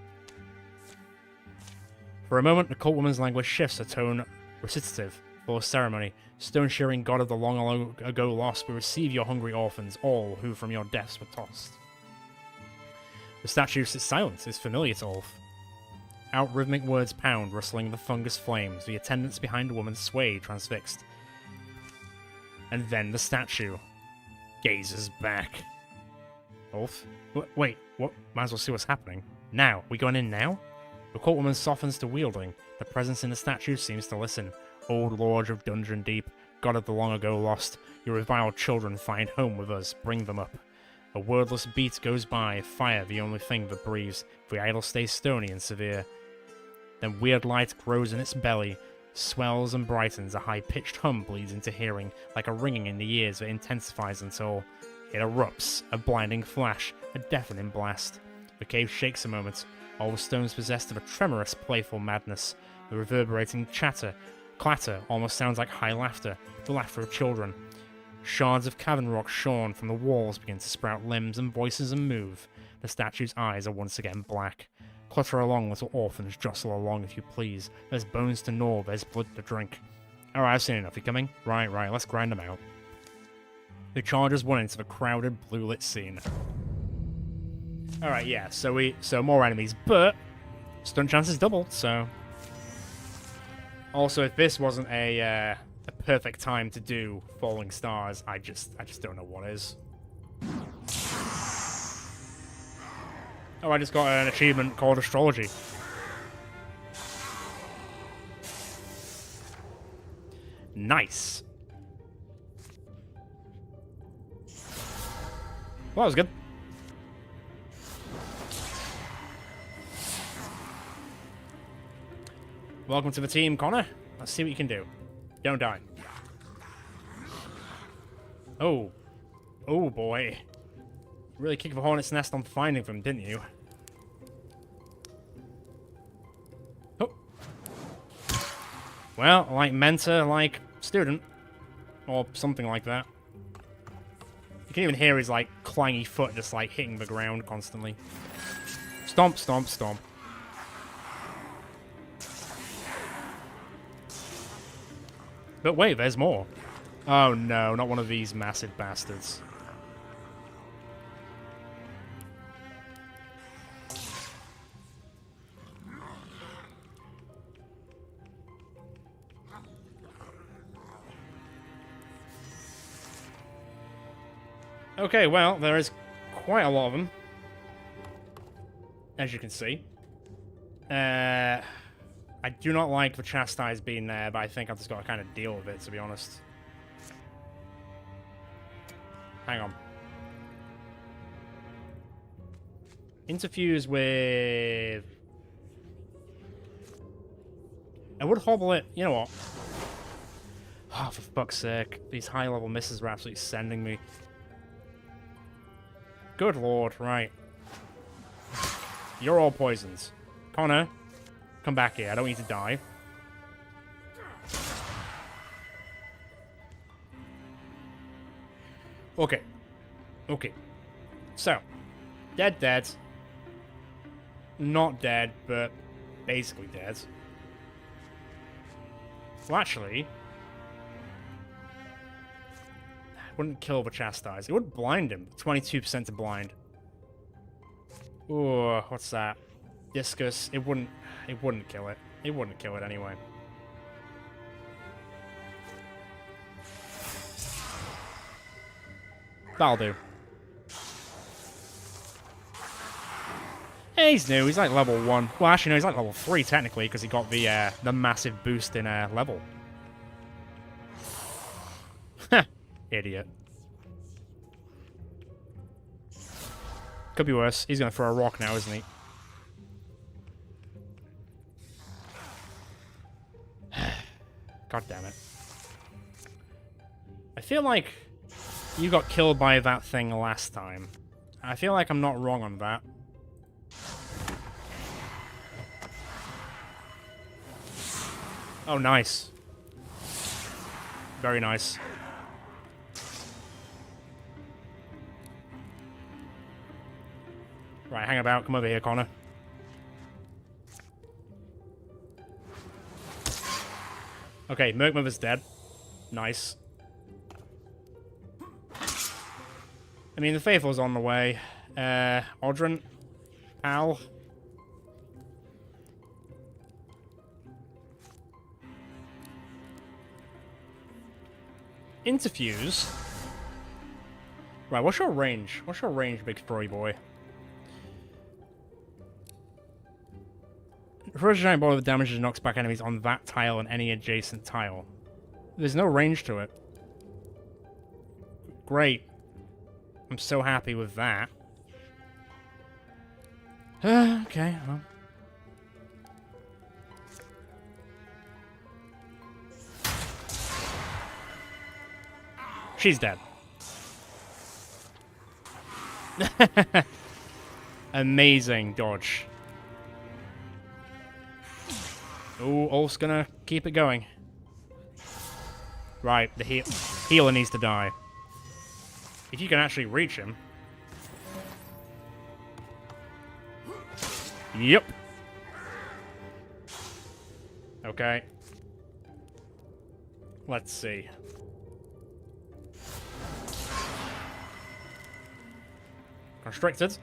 For a moment, the cult woman's language shifts, a tone recitative, full of ceremony. Stone-shearing god of the long ago lost, we receive your hungry orphans, all who from your deaths were tossed. The statue sits silent, is familiar to Ulf. Out rhythmic words pound, rustling the fungus flames. The attendants behind the woman sway, transfixed. And then the statue gazes back. Ulf? Wait, what? Might as well see what's happening. Now, we going in now? The cult woman softens to wielding. The presence in the statue seems to listen. Old Lord of Dungeon Deep, god of the long ago lost, your reviled children find home with us, bring them up. A wordless beat goes by, fire the only thing that breathes, the idol stays stony and severe. Then weird light grows in its belly, swells and brightens, a high-pitched hum bleeds into hearing, like a ringing in the ears that intensifies until it erupts, a blinding flash, a deafening blast. The cave shakes a moment, all the stones possessed of a tremorous, playful madness. The reverberating clatter almost sounds like high laughter, the laughter of children. Shards of cavern rock shorn from the walls begin to sprout limbs and voices and move. The statue's eyes are once again black. Clutter along, little orphans, jostle along if you please. There's bones to gnaw, there's blood to drink. Alright, I've seen enough. You coming? Right, let's grind them out. The chargers went into the crowded, blue-lit scene. Alright, yeah, so more enemies, but stun chance is doubled, so... Also, if this wasn't a perfect time to do Falling Stars, I just don't know what is. Oh, I just got an achievement called Astrology. Nice. Well, that was good. Welcome to the team, Connor. Let's see what you can do. Don't die. Oh. Oh, boy. Really kicked the hornet's nest on finding them, didn't you? Oh. Well, like mentor, like student. Or something like that. You can even hear his, like, clangy foot just, like, hitting the ground constantly. Stomp, stomp, stomp. But wait, there's more. Oh no, not one of these massive bastards. Okay, well, there is quite a lot of them. As you can see. I do not like the chastise being there, but I think I've just got to kind of deal with it, to be honest. Hang on. Interfuse with... I would hobble it. You know what? Oh, for fuck's sake. These high-level misses are absolutely sending me. Good lord, right. You're all poisons. Connor, come back here. I don't need to die. Okay. Okay. So, dead. Not dead, but basically dead. Well, actually... wouldn't kill the chastise. It would blind him. 22% to blind. Ooh, what's that? Discus. It wouldn't kill it. It wouldn't kill it anyway. That'll do. Hey, he's new. He's like level 1. Well, actually, no, he's like level 3 technically because he got the massive boost in level. Heh. Idiot. Could be worse. He's gonna throw a rock now, isn't he? God damn it. I feel like you got killed by that thing last time. I feel like I'm not wrong on that. Oh, nice. Very nice. Right, hang about. Come over here, Connor. Okay, Merc Mother's dead. Nice. I mean, the Faithful's on the way. Audrin? Al? Interfuse? Right, what's your range? What's your range, big furry boy? First giant ball of damage that knocks back enemies on that tile and any adjacent tile. There's no range to it. Great. I'm so happy with that. Okay, well. She's dead. Amazing dodge. Ooh, Ulf's gonna keep it going. Right, the healer needs to die. If you can actually reach him. Yep. Okay. Let's see. Constricted.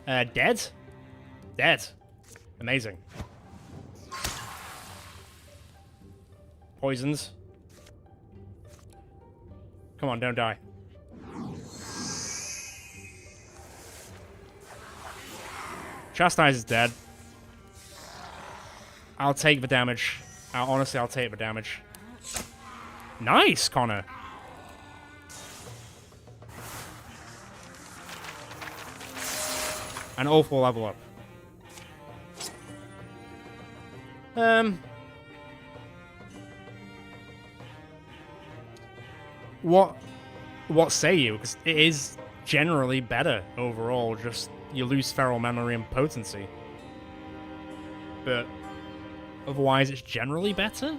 Dead? Dead. Amazing. Poisons. Come on, don't die. Chastise is dead. I'll take the damage. Honestly, I'll take the damage. Nice, Connor. An awful level up. What say you? Because it is generally better overall, just you lose feral memory and potency. But otherwise it's generally better?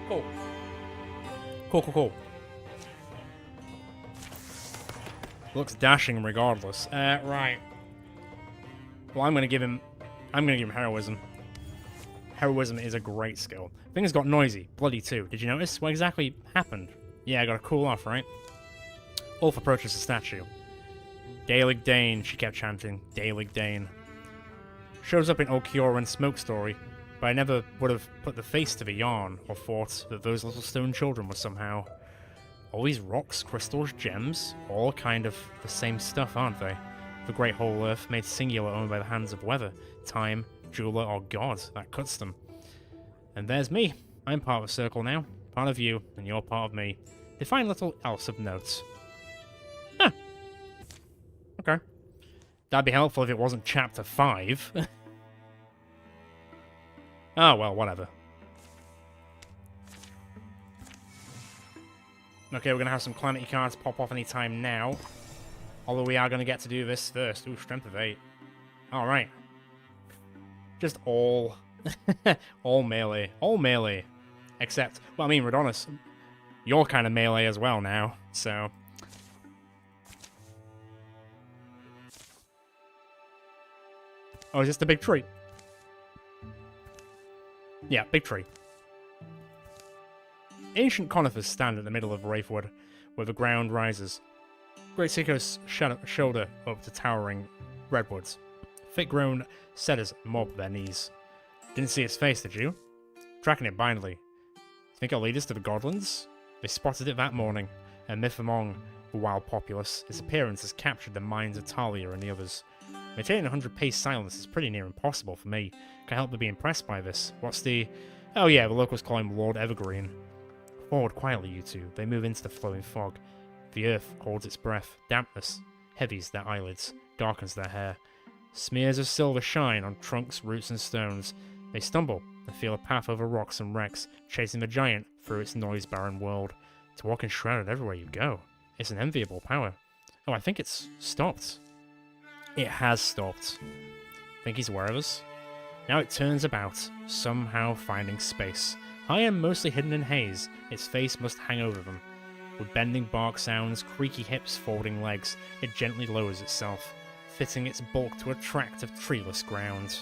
Cool. Cool. Looks dashing regardless. Right. Well, I'm gonna give him heroism. Heroism is a great skill. Things got noisy. Bloody too. Did you notice what exactly happened? Yeah, I gotta cool off, right? Ulf approaches the statue. Daelig Dane, she kept chanting. Daelig Dane. Shows up in Okioran's smoke story, but I never would have put the face to the yarn or thought that those little stone children were somehow... All these rocks, crystals, gems, all kind of the same stuff, aren't they? The great whole earth made singular only by the hands of weather, time, jeweler, or god that cuts them. And there's me. I'm part of a circle now, part of you, and you're part of me. Define little else of note. Huh. Okay. That'd be helpful if it wasn't chapter 5. Oh, well, whatever. Okay, we're going to have some Calamity cards pop off anytime now. Although we are going to get to do this first. Ooh, strength of 8. Alright. Just all... all melee. All melee. Except, well, I mean, Redonis, you're kind of melee as well now, so... Oh, is this the big tree? Yeah, big tree. Ancient conifers stand at the middle of Wraithwood, where the ground rises. Great Seiko's shoulder up to towering redwoods. Thick-grown cedars mob their knees. Didn't see its face, did you? Tracking it blindly. Think it'll lead us to the Godlands? They spotted it that morning, and myth among the wild populace, its appearance has captured the minds of Talia and the others. Maintaining 100-pace silence is pretty near impossible for me. Can't help but be impressed by this. What's the... Oh yeah, the locals call him Lord Evergreen. Forward quietly, you two. They move into the flowing fog. The earth holds its breath. Dampness heavies their eyelids, darkens their hair. Smears of silver shine on trunks, roots, and stones. They stumble and feel a path over rocks and wrecks, chasing the giant through its noise-barren world. To walk enshrouded everywhere you go. It's an enviable power. Oh, I think it's stopped. It has stopped. Think he's aware of us? Now it turns about, somehow finding space. High and mostly hidden in haze, its face must hang over them. With bending bark sounds, creaky hips, folding legs, it gently lowers itself, fitting its bulk to a tract of treeless ground.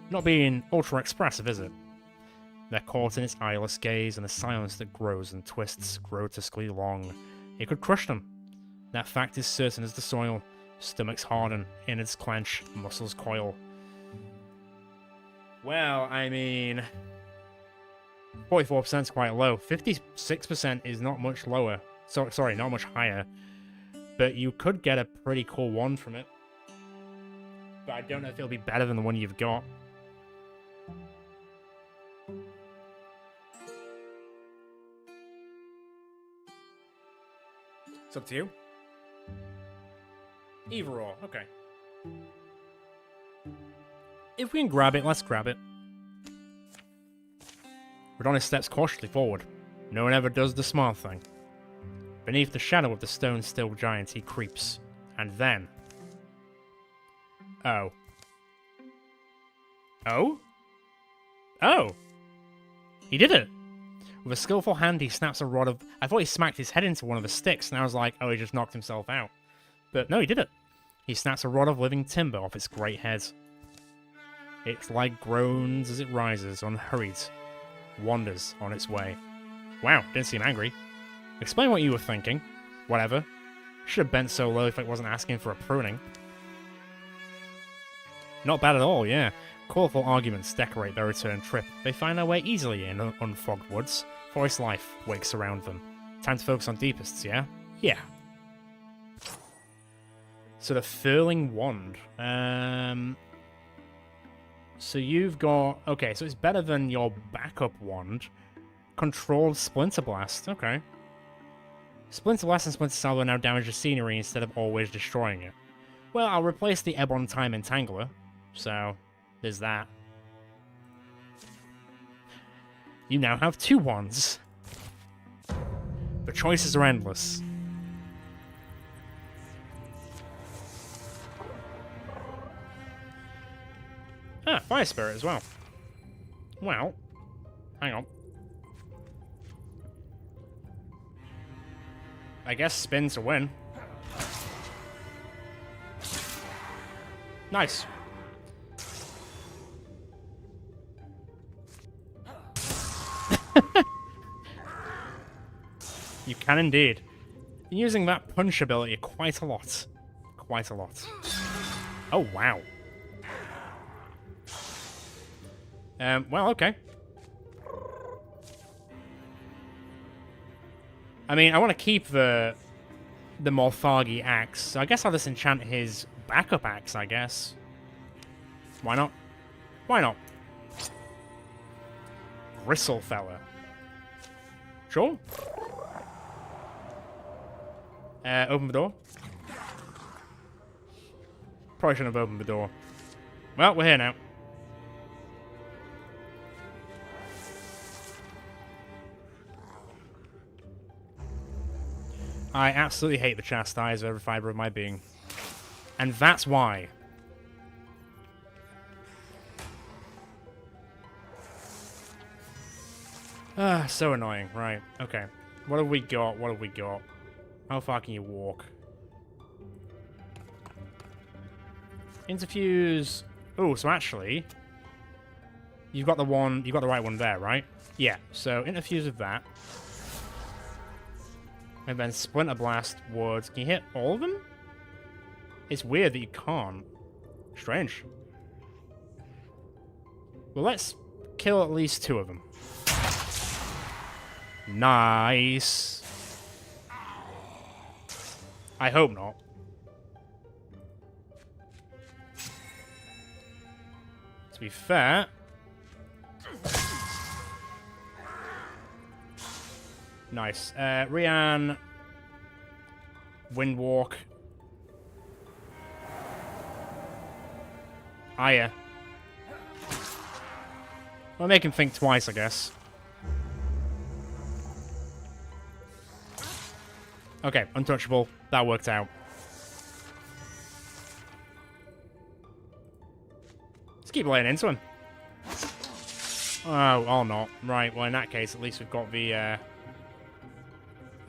Not being ultra-expressive, is it? They're caught in its eyeless gaze and the silence that grows and twists grotesquely long. It could crush them. That fact is certain as the soil. Stomachs harden, innards clench, muscles coil. Well, I mean... 44% is quite low. 56% is not much lower. Sorry, not much higher. But you could get a pretty cool one from it. But I don't know if it'll be better than the one you've got. It's up to you. Either or, okay. If we can grab it, let's grab it. Redonis steps cautiously forward. No one ever does the smart thing. Beneath the shadow of the stone-still giant, he creeps. And then... Oh. Oh? Oh! He did it! With a skillful hand, he snaps a rod of... I thought he smacked his head into one of the sticks, and I was like, oh, he just knocked himself out. But no, he did it. He snaps a rod of living timber off its great head. Its light groans as it rises, unhurried, wanders on its way. Wow, didn't seem angry. Explain what you were thinking. Whatever. Should have bent so low if it wasn't asking for a pruning. Not bad at all, yeah. Colourful arguments decorate their return trip. They find their way easily in unfogged woods. Forest life wakes around them. Time to focus on Deepists, yeah? Yeah. So the Furling Wand. So you've got... Okay, so it's better than your backup wand. Controlled Splinter Blast. Okay. Splinter Blast and Splinter Salvo now damage the scenery instead of always destroying it. Well, I'll replace the Ebb on Time Entangler. So, there's that. You now have 2 wands. The choices are endless. Ah, Fire Spirit as well. Well, hang on. I guess spin to win. Nice. You can indeed. You're using that punch ability quite a lot. Quite a lot. Oh, wow. Well, okay. I mean, I want to keep the Morthagi axe, so I guess I'll just enchant his backup axe, I guess. Why not? Why not? Bristlefella. Sure. Open the door. Probably shouldn't have opened the door. Well, we're here now. I absolutely hate the Chastise of every fiber of my being. And that's why. Ah, so annoying. Right, okay. What have we got? What have we got? How far can you walk? Interfuse. Oh, so actually, you've got the right one there, right? Yeah. So interfuse with that, and then Splinter Blast would. Can you hit all of them? It's weird that you can't. Strange. Well, let's kill at least 2 of them. Nice. I hope not. To be fair... Nice. Rian... Windwalk... Aya. I'll make him think twice, I guess. Okay, untouchable. That worked out. Let's keep laying into him. Oh, not. Right, well, in that case, at least we've got the,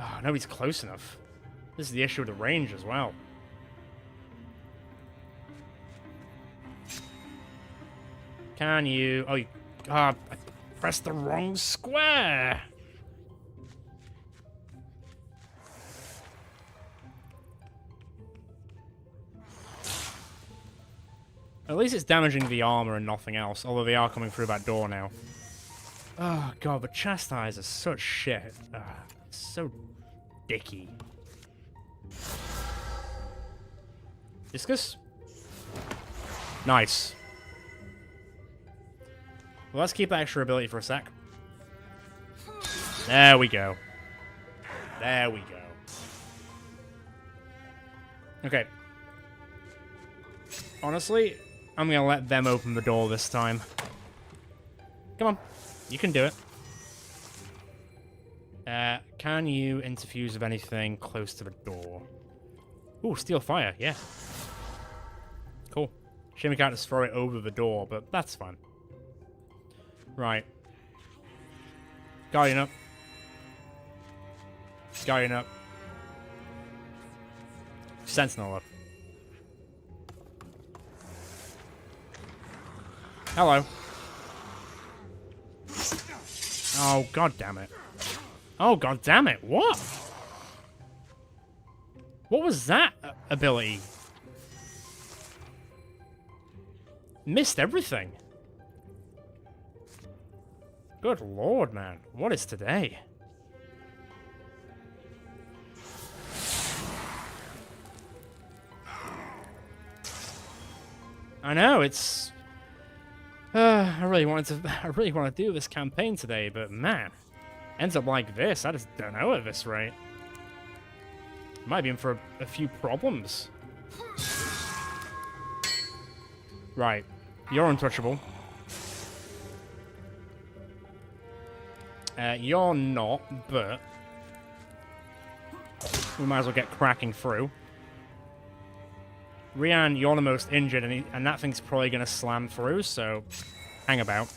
Oh, nobody's close enough. This is the issue with the range as well. Can you... Oh, I pressed the wrong square! At least it's damaging the armor and nothing else, although they are coming through that door now. Oh god, but Chastise is such shit. So dicky. Discus? Nice. Well, let's keep that extra ability for a sec. There we go. There we go. Okay. Honestly, I'm gonna let them open the door this time. Come on. You can do it. Can you interfuse with anything close to the door? Ooh, Steel Fire, yeah. Cool. Shame we can't just throw it over the door, but that's fine. Right. Guardian up. Guardian up. Sentinel up. Hello. Oh, god damn it. Oh, god damn it. What? What was that ability? Missed everything. Good lord, man. What is today? I know, it's... I really want to do this campaign today, but man, ends up like this. I just don't know at this rate. Might be in for a few problems. Right, you're untouchable. You're not, but we might as well get cracking through. Rian, you're the most injured, and that thing's probably going to slam through, so hang about.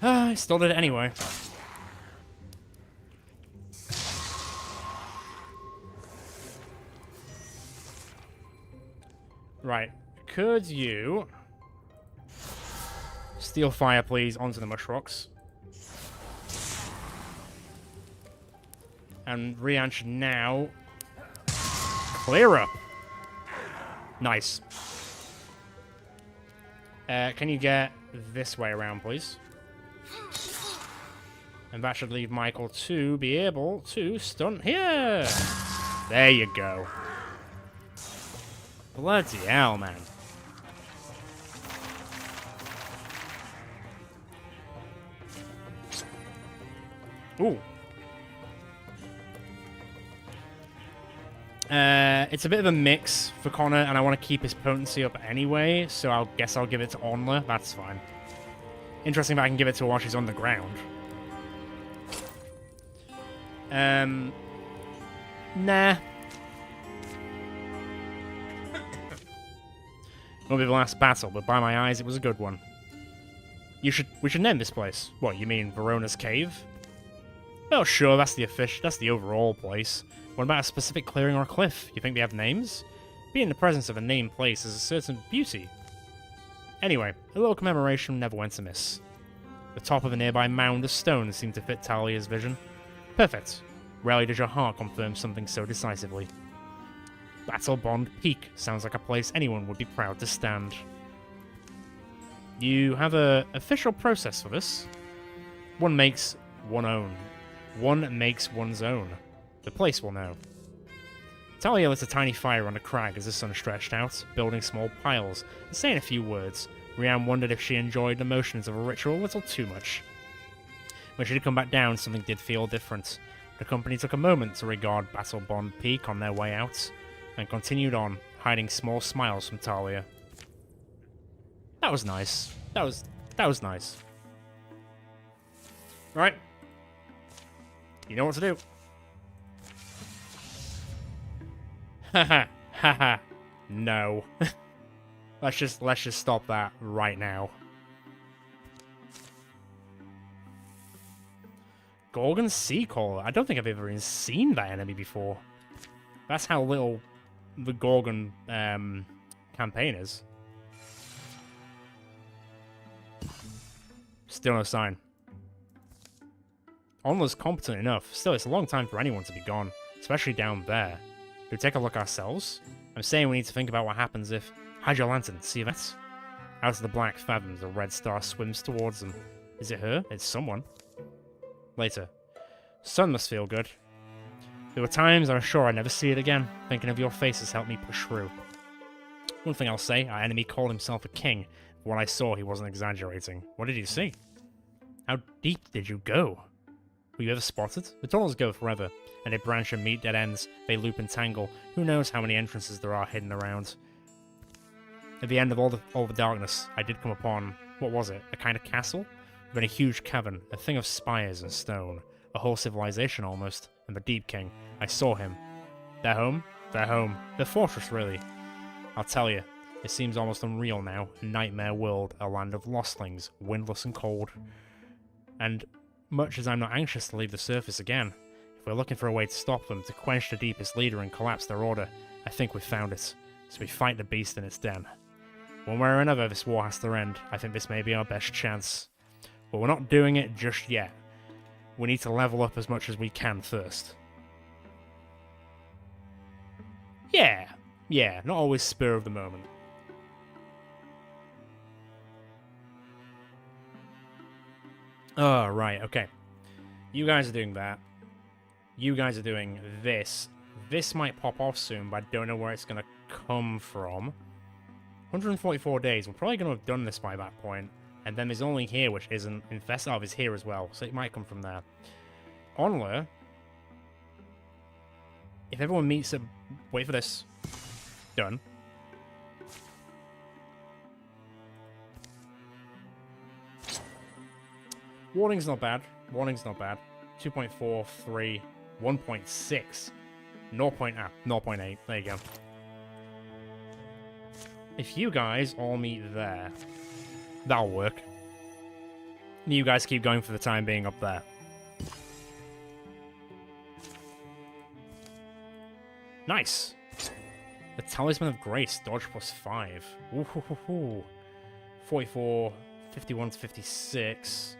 I still did it anyway. Right, could you steal fire, please, onto the Mushrocks? And Rian should now clear up. Nice. Can you get this way around, please? And that should leave Michael to be able to stun here. There you go. Bloody hell, man. Ooh. It's a bit of a mix for Connor, and I want to keep his potency up anyway, so I guess I'll give it to Onla. That's fine. Interesting if I can give it to her while she's on the ground. Nah. Won't be the last battle, but by my eyes, it was a good one. We should name this place. What, you mean Verona's Cave? Well, sure, that's the overall place. What about a specific clearing or a cliff? You think they have names? Being in the presence of a named place is a certain beauty. Anyway, a little commemoration never went amiss. The top of a nearby mound of stone seemed to fit Talia's vision. Perfect. Rarely does your heart confirm something so decisively. Battle Bond Peak sounds like a place anyone would be proud to stand. You have an official process for this. One makes one's own. The place will know. Talia lit a tiny fire on the crag as the sun stretched out, building small piles, and saying a few words. Rian wondered if she enjoyed the motions of a ritual a little too much. When she did come back down, something did feel different. The company took a moment to regard Battle Bond Peak on their way out, and continued on, hiding small smiles from Talia. That was nice. That was nice. Right. You know what to do. Haha, haha. No. let's just stop that right now. Gorgon Seacaller. I don't think I've ever even seen that enemy before. That's how little the Gorgon campaign is. Still no sign. Onla's competent enough. Still, it's a long time for anyone to be gone, especially down there. Should we take a look ourselves? I'm saying we need to think about what happens if... Hide your lantern, see that? Out of the black fathoms, a red star swims towards them. Is it her? It's someone. Later. Sun must feel good. There were times I was sure I'd never see it again. Thinking of your face has helped me push through. One thing I'll say, our enemy called himself a king. But when I saw, he wasn't exaggerating. What did you see? How deep did you go? Were you ever spotted? The tunnels go forever, and they branch and meet dead ends. They loop and tangle. Who knows how many entrances there are hidden around? At the end of all the darkness, I did come upon, what was it? A kind of castle? Within a huge cavern, a thing of spires and stone. A whole civilization almost. And the Deep King. I saw him. Their home? Their home. Their fortress, really. I'll tell you, it seems almost unreal now. A nightmare world, a land of lostlings, windless and cold. And much as I'm not anxious to leave the surface again. If we're looking for a way to stop them, to quench the Deepist leader and collapse their order, I think we've found it. So we fight the beast in its den. One way or another, this war has to end. I think this may be our best chance. But we're not doing it just yet. We need to level up as much as we can first. Yeah, not always spur of the moment. Oh, right, okay. You guys are doing that. You guys are doing this. This might pop off soon, but I don't know where it's going to come from. 144 days. We're probably going to have done this by that point. And then there's only here, which isn't infested. Oh, is here as well, so it might come from there. Onler. If everyone meets at... Wait for this. Done. Warning's not bad. Warning's not bad. 2.43, 1.6, 0.8. There you go. If you guys all meet there, that'll work. You guys keep going for the time being up there. Nice. The Talisman of Grace, dodge +5. Ooh, 44, 51 to 56.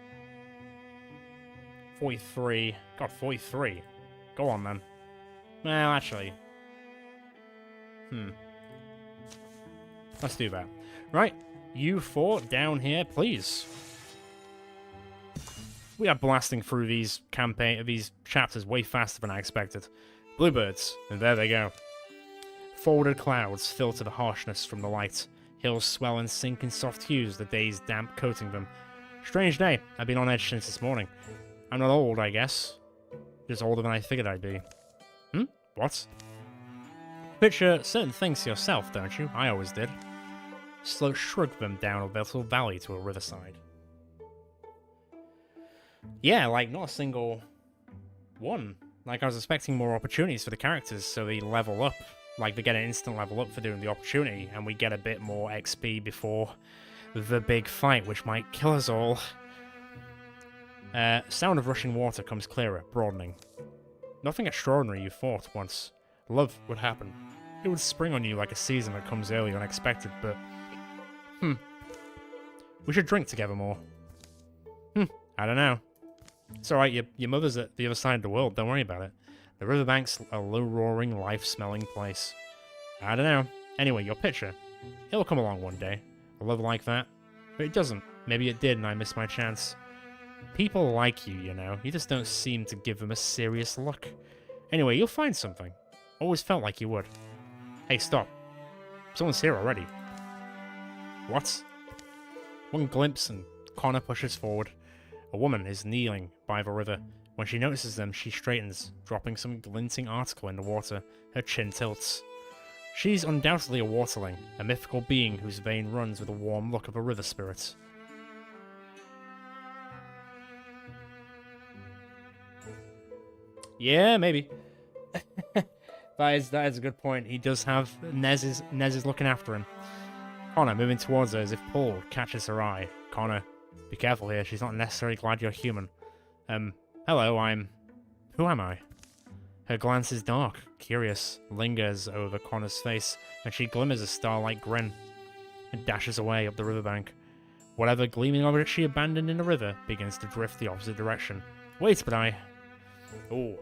43. God, 43. Go on, then. Well, actually. Let's do that. Right, you four down here, please. We are blasting through these chapters way faster than I expected. Bluebirds, and there they go. Folded clouds filter the harshness from the light. Hills swell and sink in soft hues, the day's damp coating them. Strange day. I've been on edge since this morning. I'm not old, I guess. Just older than I figured I'd be. What? Picture certain things to yourself, don't you? I always did. Slow shrug them down a little valley to a riverside. Yeah, like, not a single one. Like, I was expecting more opportunities for the characters, so they level up. Like, they get an instant level up for doing the opportunity, and we get a bit more XP before the big fight, which might kill us all. Sound of rushing water comes clearer, broadening. Nothing extraordinary you thought once. Love would happen. It would spring on you like a season that comes early unexpected, but... We should drink together more. I don't know. It's alright, your mother's at the other side of the world, don't worry about it. The riverbank's a low-roaring, life-smelling place. I don't know. Anyway, your picture. It'll come along one day. A love like that. But it doesn't. Maybe it did and I missed my chance. People like you, you know. You just don't seem to give them a serious look. Anyway, you'll find something. Always felt like you would. Hey, stop. Someone's here already. What? One glimpse and Connor pushes forward. A woman is kneeling by the river. When she notices them, she straightens, dropping some glinting article in the water. Her chin tilts. She's undoubtedly a waterling, a mythical being whose vein runs with the warm look of a river spirit. Yeah, maybe. That is a good point. He does have... Nez is looking after him. Connor, moving towards her as if pulled, catches her eye. Connor, be careful here. She's not necessarily glad you're human. Hello, Who am I? Her glance is dark, curious, lingers over Connor's face, and she glimmers a starlight grin, and dashes away up the riverbank. Whatever gleaming object she abandoned in the river begins to drift the opposite direction. Wait, but Ooh.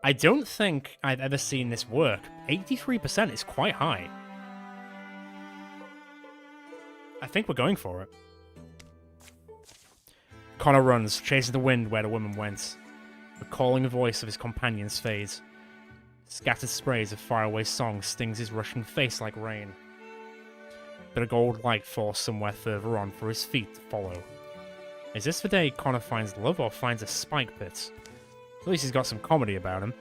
I don't think I've ever seen this work. 83% is quite high. I think we're going for it. Connor runs, chasing the wind where the woman went. The calling voice of his companions fades. Scattered sprays of faraway song stings his rushing face like rain. But a gold light falls somewhere further on for his feet to follow. Is this the day Connor finds love or finds a spike pit? At least he's got some comedy about him.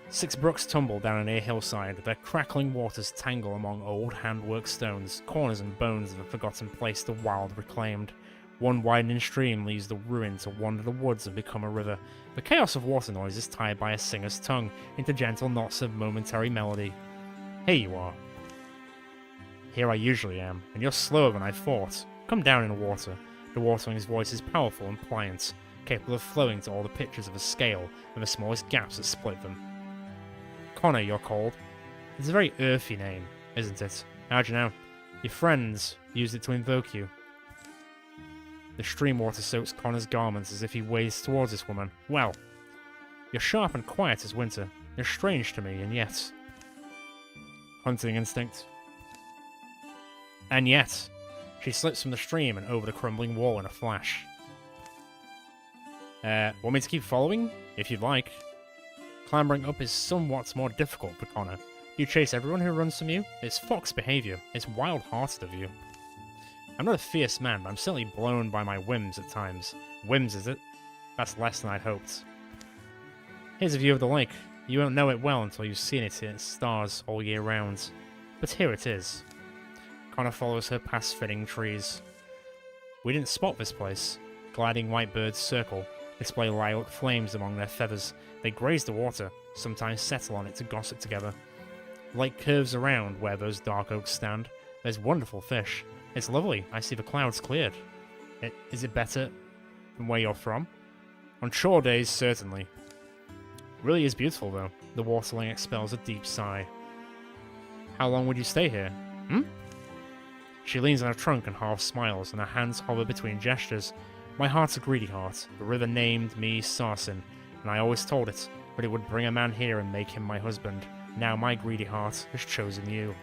6 brooks tumble down a near hillside, their crackling waters tangle among old handwork stones, corners and bones of a forgotten place the wild reclaimed. One widening stream leaves the ruin to wander the woods and become a river. The chaos of water noise is tied by a singer's tongue into gentle knots of momentary melody. Here you are. Here I usually am, and you're slower than I thought. Come down in the water. The waterling's voice is powerful and pliant, capable of flowing to all the pitches of a scale and the smallest gaps that split them. Connor, you're called. It's a very earthy name, isn't it? How'd you know? Your friends used it to invoke you. The stream water soaks Connor's garments as if he wades towards this woman. Well, you're sharp and quiet as winter. You're strange to me, and yet... Hunting instinct. And yet, she slips from the stream and over the crumbling wall in a flash. Want me to keep following? If you'd like. Clambering up is somewhat more difficult for Connor. You chase everyone who runs from you? It's fox behavior. It's wild-hearted of you. I'm not a fierce man, but I'm certainly blown by my whims at times. Whims, is it? That's less than I'd hoped. Here's a view of the lake. You won't know it well until you've seen it in its stars all year round. But here it is. Connor follows her past fitting trees. We didn't spot this place. Gliding white birds circle, display lilac flames among their feathers. They graze the water, sometimes settle on it to gossip together. The lake curves around where those dark oaks stand. There's wonderful fish. It's lovely. I see the clouds cleared. Is it better than where you're from? On shore days, certainly. It really is beautiful, though. The waterling expels a deep sigh. How long would you stay here? She leans on her trunk and half smiles, and her hands hover between gestures. My heart's a greedy heart. The river named me Sarsin, and I always told it, but it would bring a man here and make him my husband. Now my greedy heart has chosen you.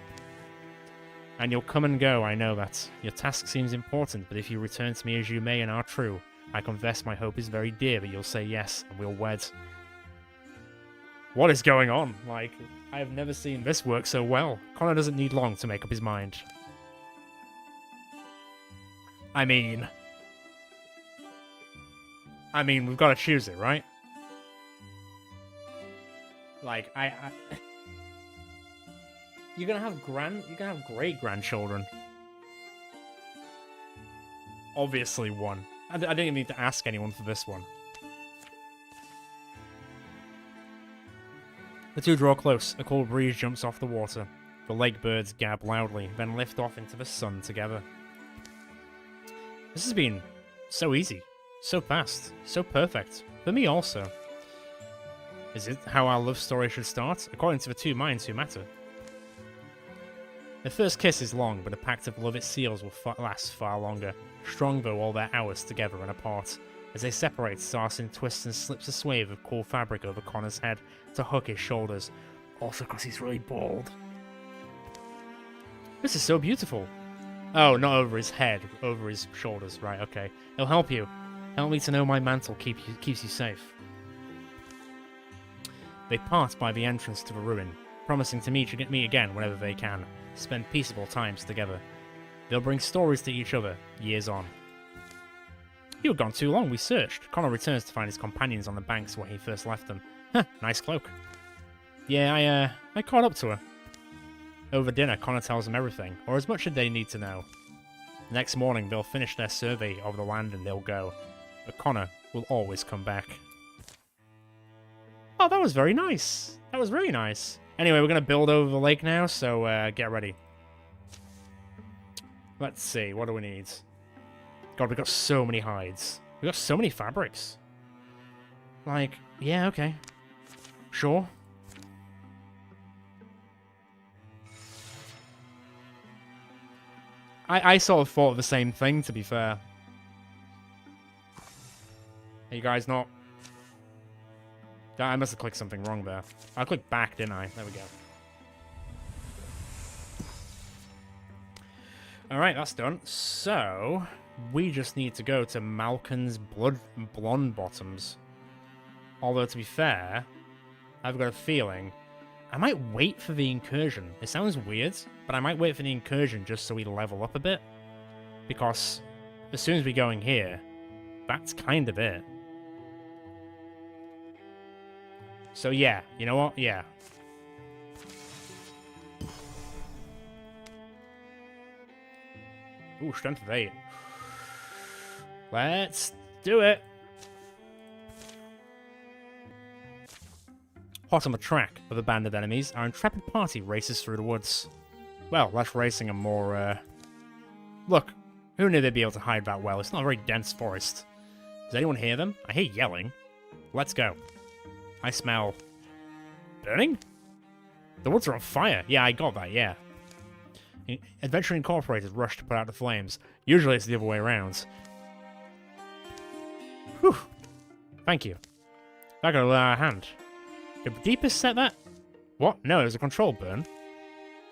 And you'll come and go, I know that. Your task seems important, but if you return to me as you may and are true, I confess my hope is very dear that you'll say yes, and we'll wed. What is going on? Like, I have never seen this work so well. Connor doesn't need long to make up his mind. I mean, we've got to choose it, right? Like, you're gonna have great grandchildren. Obviously, one. I didn't even need to ask anyone for this one. The two draw close. A cool breeze jumps off the water. The lake birds gab loudly, then lift off into the sun together. This has been so easy, so fast, so perfect. For me also. Is it how our love story should start? According to the two minds who matter. The first kiss is long, but the pact of love it seals will last far longer, strong though all their hours together and apart. As they separate, Sarsin twists and slips a swathe of cool fabric over Connor's head to hook his shoulders, also because he's really bald. This is so beautiful. Oh, not over his head, over his shoulders, right, okay. It'll help you. Help me to know my mantle keeps you safe. They part by the entrance to the ruin, promising to meet again whenever they can, spend peaceable times together. They'll bring stories to each other, years on. You were gone too long, we searched. Connor returns to find his companions on the banks where he first left them. Huh, nice cloak. Yeah, I caught up to her. Over dinner, Connor tells them everything, or as much as they need to know. The next morning, they'll finish their survey of the land and they'll go. But Connor will always come back. Oh, that was very nice. That was very nice. Anyway, we're going to build over the lake now, so get ready. Let's see, what do we need? God, we've got so many hides. We've got so many fabrics. Like, yeah, okay. Sure. I sort of thought of the same thing, to be fair. Are you guys not? I must have clicked something wrong there. I clicked back, didn't I? There we go. Alright, that's done. So, we just need to go to Malkin's Blonde Bottoms. Although, to be fair, I've got a feeling I might wait for the incursion. It sounds weird, but I might wait for the incursion just so we level up a bit. Because as soon as we go in here, that's kind of it. So yeah, you know what? Yeah. Ooh, strength of 8. Let's do it. Hot on the track of a band of enemies, our intrepid party races through the woods. Well, less racing and more, Look, Who knew they'd be able to hide that well? It's not a very dense forest. Does anyone hear them? I hear yelling. Let's go. I smell... burning? The woods are on fire. Yeah, I got that, yeah. Adventure Incorporated rushed to put out the flames. Usually it's the other way around. Whew. Thank you. That got a little out of hand. Did the Deepists set that? What? No, it was a controlled burn.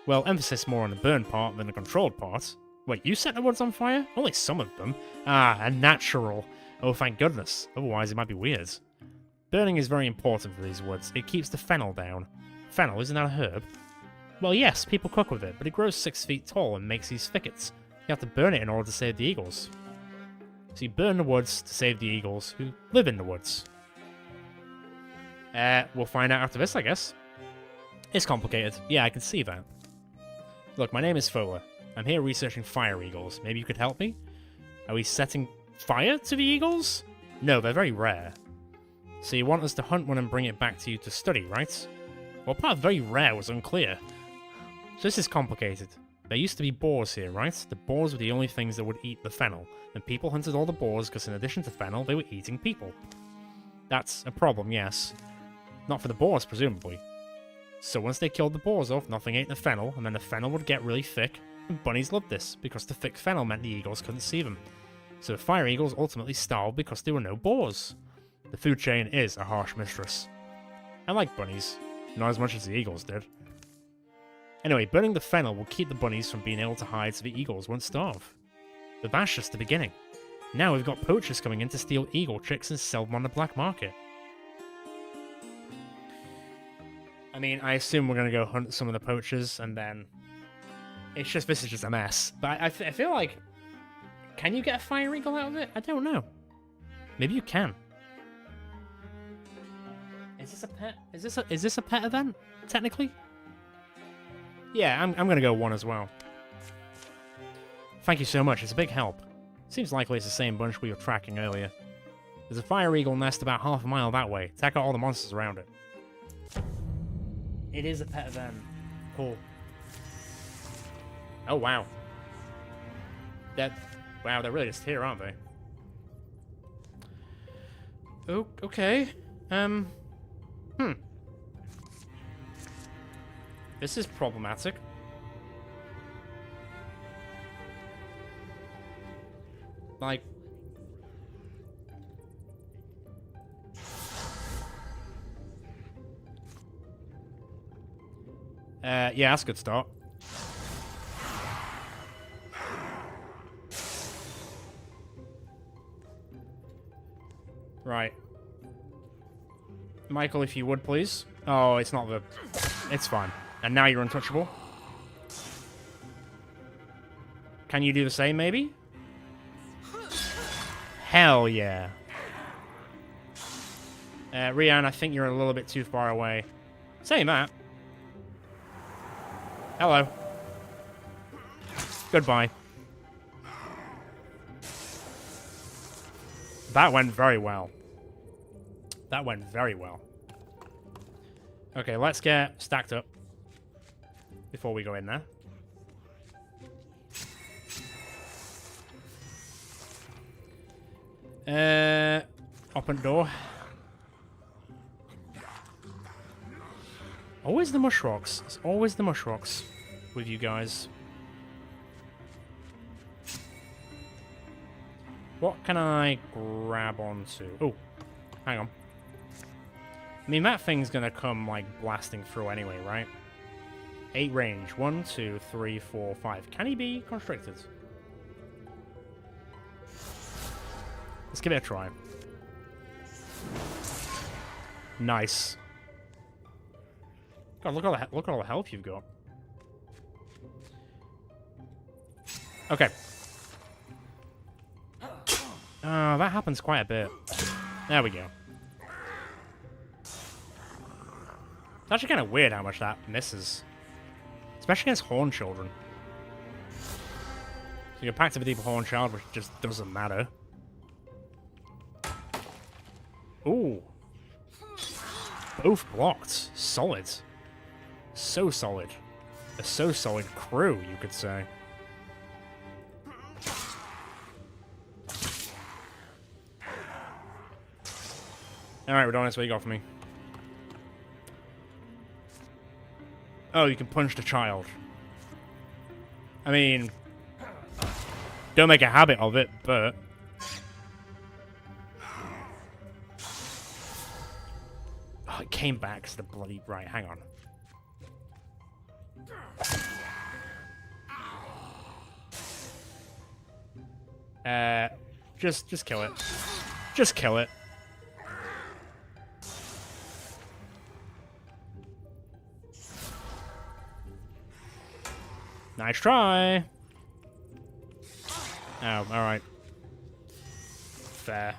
Well, emphasis more on the burn part than the controlled part. Wait, you set the woods on fire? Only some of them. Ah, a natural. Oh, thank goodness. Otherwise, it might be weird. Burning is very important for these woods. It keeps the fennel down. Fennel, isn't that a herb? Well, yes, people cook with it, but it grows 6 feet tall and makes these thickets. You have to burn it in order to save the eagles. So you burn the woods to save the eagles who live in the woods. We'll find out after this, I guess. It's complicated. Yeah, I can see that. Look, my name is Fowler. I'm here researching fire eagles. Maybe you could help me? Are we setting fire to the eagles? No, they're very rare. So you want us to hunt one and bring it back to you to study, right? Well, part of very rare was unclear. So this is complicated. There used to be boars here, right? The boars were the only things that would eat the fennel, and people hunted all the boars because in addition to fennel, they were eating people. That's a problem, yes. Not for the boars, presumably. So once they killed the boars off, nothing ate the fennel, and then the fennel would get really thick, and bunnies loved this, because the thick fennel meant the eagles couldn't see them. So the fire eagles ultimately starved because there were no boars. The food chain is a harsh mistress. I like bunnies, not as much as the eagles did. Anyway, burning the fennel will keep the bunnies from being able to hide so the eagles won't starve. But that's just the beginning. Now we've got poachers coming in to steal eagle chicks and sell them on the black market. I mean, I assume we're going to go hunt some of the poachers, and then... this is just a mess. But I feel like... can you get a fire eagle out of it? I don't know. Maybe you can. Is this a pet? Is this a pet event, technically? Yeah, I'm going to go one as well. Thank you so much, it's a big help. Seems likely it's the same bunch we were tracking earlier. There's a fire eagle nest about half a mile that way. Take out all the monsters around it. It is a pet event. Cool. Oh, wow. Wow, they're really just here, aren't they? Oh, okay. This is problematic. Like... yeah, that's a good start. Right. Michael, if you would, please. Oh, it's not the... it's fine. And now you're untouchable. Can you do the same, maybe? Hell yeah. Rian, I think you're a little bit too far away. Saying that. Hello. Goodbye. That went very well. That went very well. Okay, let's get stacked up before we go in there. Open door. Always the mush rocks. It's always the mush rocks with you guys. What can I grab onto? Oh, hang on. I mean, that thing's gonna come, like, blasting through anyway, right? 8 range. 1, 2, 3, 4, 5. Can he be constricted? Let's give it a try. Nice. God, look at all the help you've got. Okay. That happens quite a bit. There we go. It's actually kind of weird how much that misses. Especially against horn children. So you're packed with a deep horn child, which just doesn't matter. Ooh. Both blocked. Solid. So solid. A so solid crew, you could say. Alright, Redonis, what you got for me? Oh, you can punch the child. I mean, don't make a habit of it, but... Oh, it came back to the bloody... Right, hang on. Just kill it. Just kill it. Nice try. Oh, alright. Fair.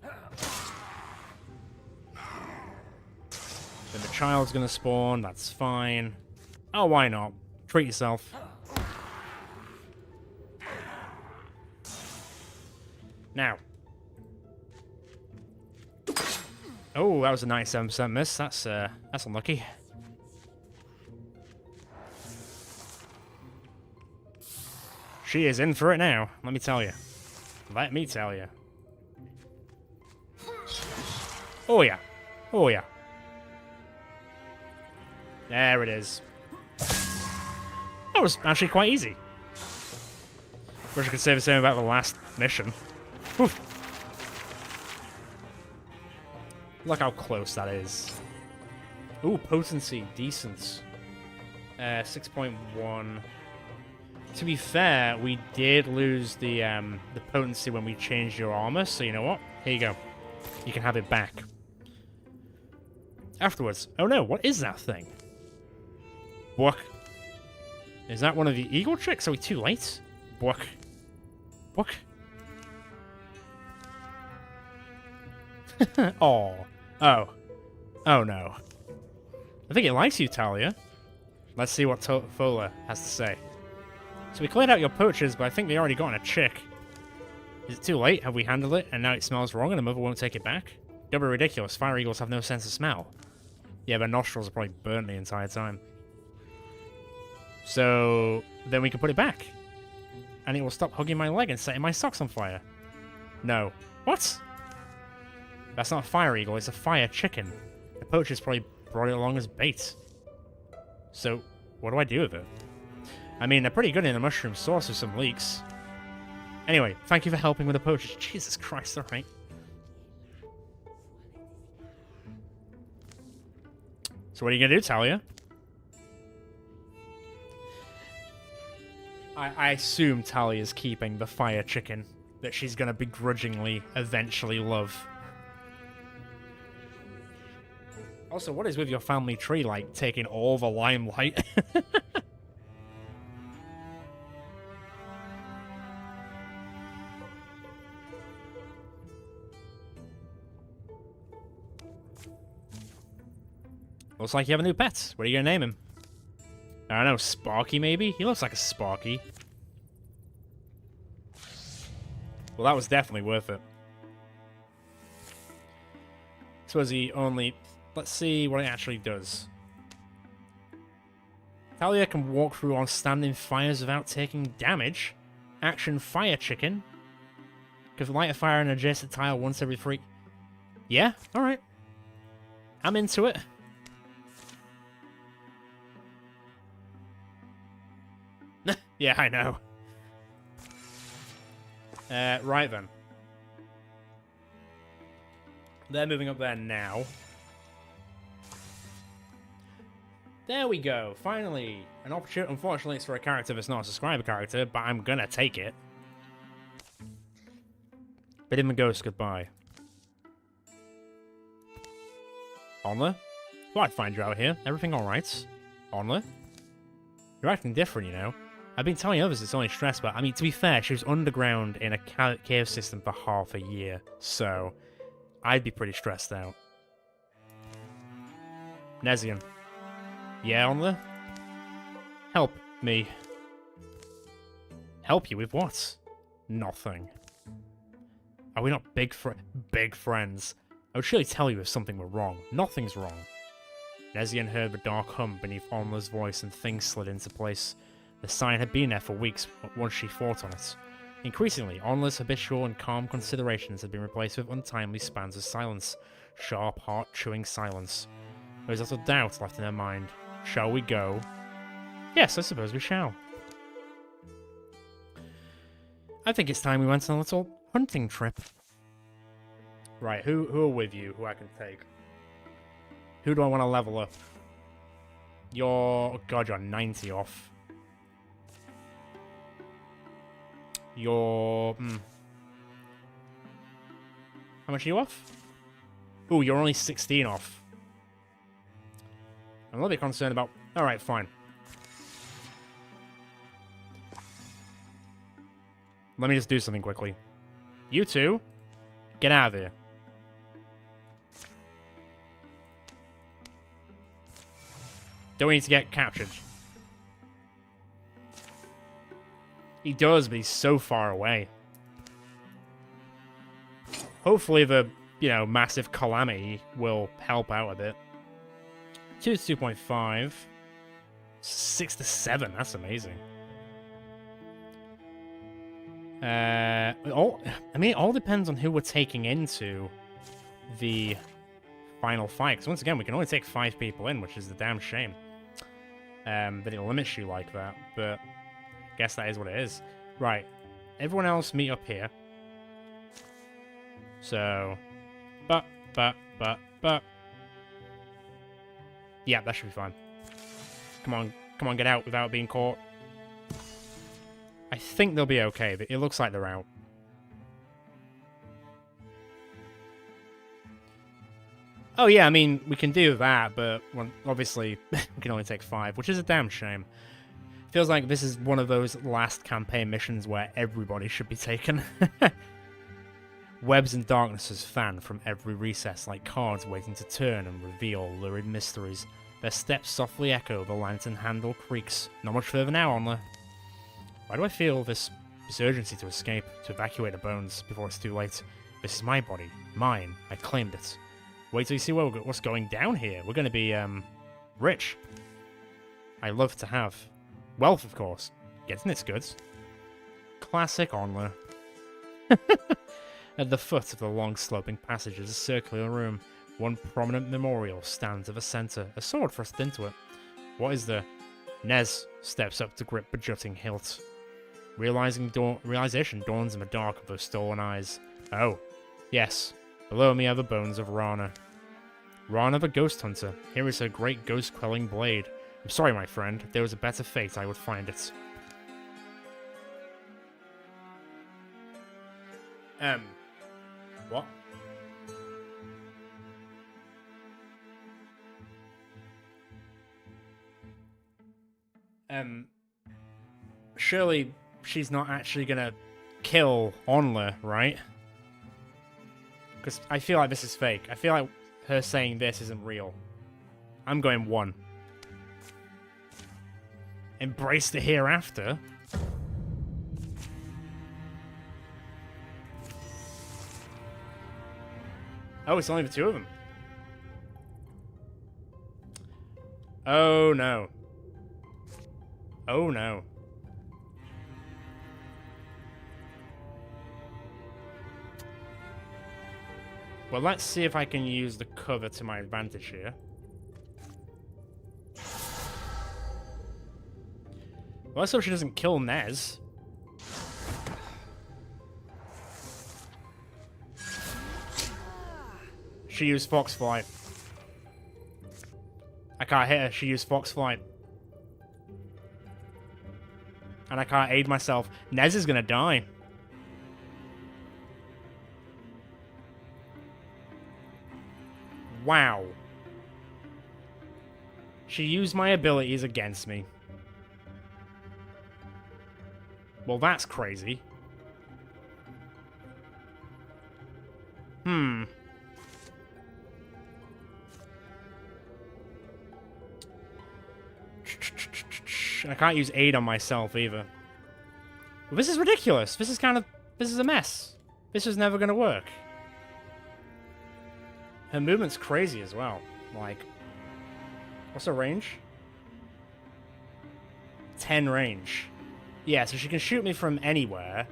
Then the child's gonna spawn, that's fine. Oh, why not? Treat yourself. Now. Oh, that was a 97% miss. That's unlucky. She is in for it now, let me tell you. Let me tell you. Oh yeah. Oh yeah. There it is. That was actually quite easy. Wish I could say the same about the last mission. Whew. Look how close that is. Ooh, potency, decent. 6.1. To be fair, we did lose the potency when we changed your armor, so you know what? Here you go. You can have it back. Afterwards. Oh no, what is that thing? Book. Is that one of the eagle tricks? Are we too late? Book. Book. Oh. Oh. Oh no. I think it likes you, Talia. Let's see what Fola has to say. So we cleared out your poachers, but I think they already got on a chick. Is it too late? Have we handled it, and now it smells wrong, and the mother won't take it back? That'd be ridiculous. Fire eagles have no sense of smell. Yeah, their nostrils are probably burnt the entire time. So then we can put it back. And it will stop hugging my leg and setting my socks on fire. No. What? That's not a fire eagle, it's a fire chicken. The poachers probably brought it along as bait. So, what do I do with it? I mean, they're pretty good in the mushroom sauce with some leeks. Anyway, thank you for helping with the poachers. Jesus Christ, alright. So what are you gonna do, Talia? I assume Talia's keeping the fire chicken that she's gonna begrudgingly eventually love. Also, what is with your family tree, like, taking all the limelight? Looks like you have a new pet. What are you gonna name him? I don't know, Sparky maybe? He looks like a Sparky. Well, that was definitely worth it. Suppose he only... Let's see what it actually does. Talia can walk through on standing fires without taking damage. Action fire chicken. Can light a fire in an adjacent tile once every 3... Yeah? Alright. I'm into it. Yeah, I know. Right then. They're moving up there now. There we go. Finally, an opportunity. Unfortunately, it's for a character that's not a subscriber character, but I'm gonna take it. Bid him a ghost goodbye. Onla? Thought I'd find you out here. Everything alright? Onla? You're acting different, you know. I've been telling others it's only stress, but I mean, to be fair, she was underground in a cave system for half a year, so I'd be pretty stressed out. Nezian. Yeah, Onla? Help me. Help you with what? Nothing. Are we not big friends? I would surely tell you if something were wrong. Nothing's wrong. Nezian heard the dark hum beneath Onla's voice and things slid into place. The sign had been there for weeks once she fought on it. Increasingly, Onla's habitual and calm considerations have been replaced with untimely spans of silence. Sharp, heart-chewing silence. There is little doubt left in her mind. Shall we go? Yes, I suppose we shall. I think it's time we went on a little hunting trip. Right, who are with you, who I can take? Who do I want to level up? Oh god, you're 90 off. You're... How much are you off? Ooh, you're only 16 off. I'm a little bit concerned about... Alright, fine. Let me just do something quickly. You two, get out of here. Don't need to get captured. He does, but he's so far away. Hopefully the, massive calamity will help out a bit. 2 to 2.5. 6 to 7, that's amazing. It all depends on who we're taking into the final fight. Because once again, we can only take 5 people in, which is a damn shame. That it limits you like that, but I guess that is what it is. Right, everyone else meet up here. So, yeah, that should be fine. Come on, get out without being caught. I think they'll be okay, but it looks like they're out. Oh yeah, I mean, we can do that, but obviously we can only take 5, which is a damn shame. Feels like this is one of those last campaign missions where everybody should be taken. Webs and darknesses fan from every recess like cards waiting to turn and reveal lurid mysteries. Their steps softly echo, the lantern handle creaks. Not much further now, Onla. Why do I feel this urgency to escape, to evacuate the bones before it's too late? This is my body, mine. I claimed it. Wait till you see what's going down here. We're going to be, rich. I love to have wealth, of course. Getting its goods. Classic Onla. At the foot of the long sloping passage is a circular room. One prominent memorial stands at the center, a sword thrust into it. What is the... Nez steps up to grip the jutting hilt. Realization dawns in the dark of those stolen eyes. Oh, yes. Below me are the bones of Rana. Rana the ghost hunter. Here is her great ghost-quelling blade. I'm sorry, my friend. If there was a better fate, I would find it. What? Surely she's not actually gonna kill Onla, right? Because I feel like this is fake. I feel like her saying this isn't real. I'm going 1. Embrace the hereafter? Oh, it's only the 2 of them. Oh, no. Oh, no. Well, let's see if I can use the cover to my advantage here. Well, let's hope she doesn't kill Nez. She used Fox Flight. I can't hit her. She used Fox Flight. And I can't aid myself. Nez is gonna die. Wow. She used my abilities against me. Well, that's crazy. I can't use aid on myself either. Well, this is ridiculous. This is a mess. This is never gonna work. Her movement's crazy as well. Like, what's her range? 10 range. Yeah, so she can shoot me from anywhere.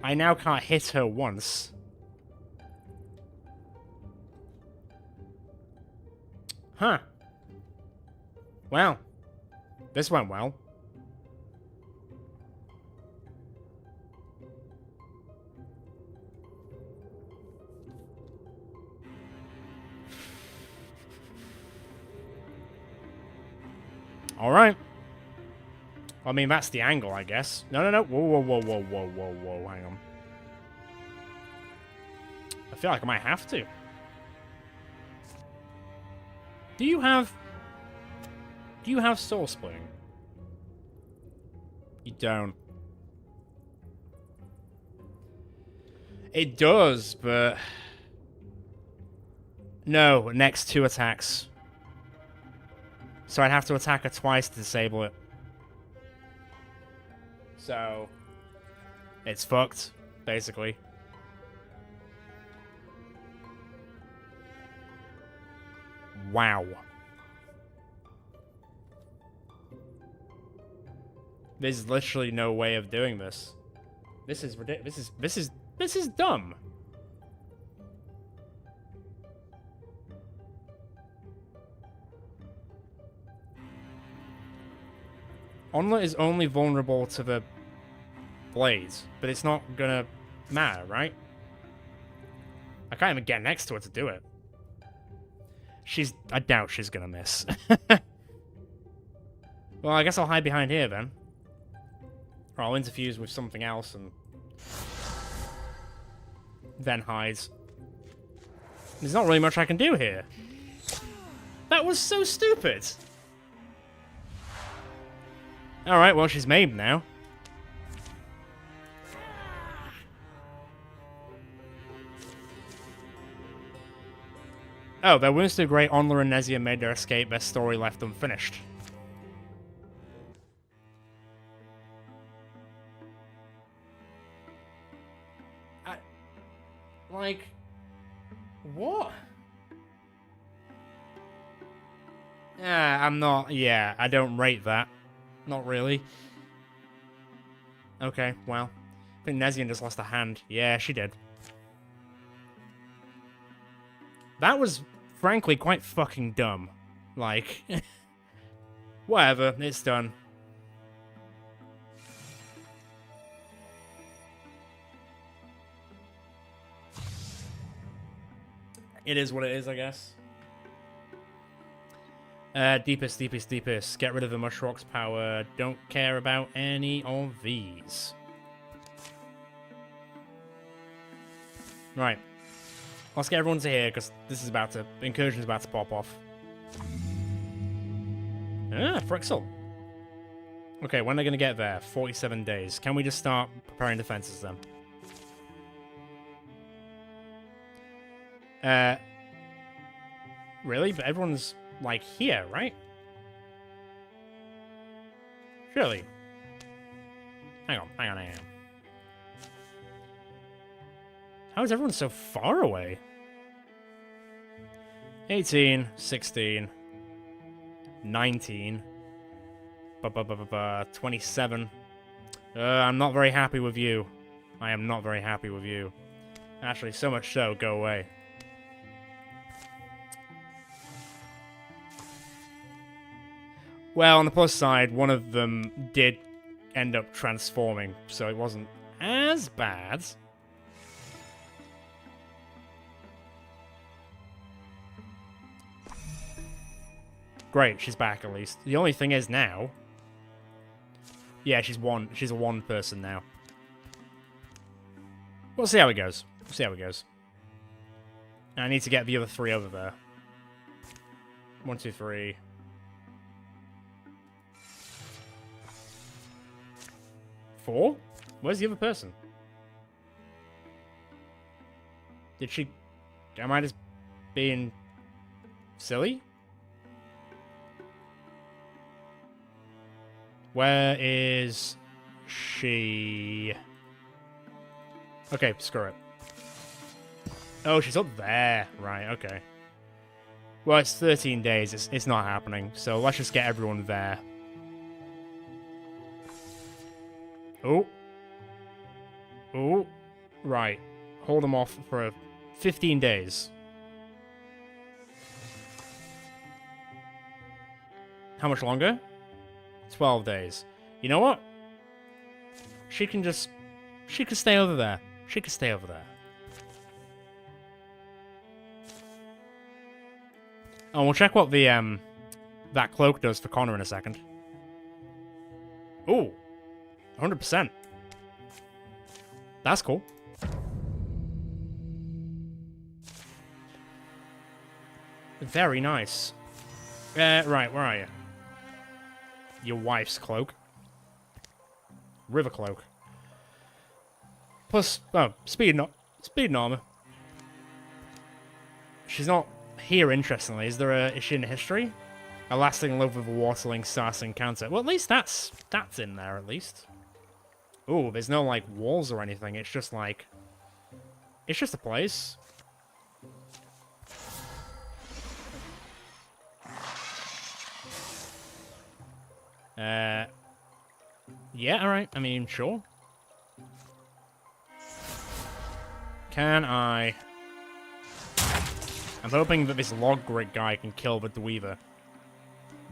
I now can't hit her once. Huh. Well. This went well. Alright. I mean, that's the angle, I guess. No, no, no. Whoa, whoa, whoa, whoa, whoa, whoa, whoa. Hang on. I feel like I might have to. Do you have soul splitting? You don't. It does, but... No, next 2 attacks. So I'd have to attack her twice to disable it. So... It's fucked, basically. Wow. There's literally no way of doing this. This is ridiculous. This is dumb. Onla is only vulnerable to the blades, but it's not gonna matter, right? I can't even get next to her to do it. I doubt she's gonna miss. Well, I guess I'll hide behind here then. Or I'll interfuse with something else and then hide. There's not really much I can do here. That was so stupid. Alright, well, she's maimed now. Oh, their wounds too great, Onla and Nezia made their escape, their story left unfinished. Like, what? Yeah, I don't rate that. Not really. Okay, well. I think Nezian just lost a hand. Yeah, she did. That was, frankly, quite fucking dumb. Like, whatever, it's done. It is what it is, I guess. Deepists. Get rid of the Mushrock's power. Don't care about any of these. Right. Let's get everyone to here, because incursion's about to pop off. Ah, Frixel. Okay, when are they going to get there? 47 days. Can we just start preparing defenses then? Really? But everyone's, like, here, right? Surely. Hang on. How is everyone so far away? 18, 16, 19, 27. I'm not very happy with you. I am not very happy with you. Actually, so much so, go away. Well, on the plus side, one of them did end up transforming, so it wasn't as bad. Great, she's back at least. The only thing is now... Yeah, she's a one person now. We'll see how it goes. I need to get the other 3 over there. 1, 2, 3... 4? Where's the other person? Did she... Am I just being silly? Where is she? Okay, screw it. Oh, she's up there. Right, okay. Well, it's 13 days. It's not happening. So let's just get everyone there. Oh. Oh, right. Hold them off for 15 days. How much longer? 12 days. You know what? She can stay over there. She can stay over there. Oh, we'll check what the, that cloak does for Connor in a second. Ooh. 100%. That's cool. Very nice. Right, where are you? Your wife's cloak. River cloak. Plus, oh, speed and armor. She's not here, interestingly. Is she in history? A lasting love with a waterling Sas encounter. Well, at least that's in there, at least. Ooh, there's no, like, walls or anything. It's just, like... It's just a place. Yeah, alright. I mean, sure. Can I... I'm hoping that this log grit guy can kill the Dweaver.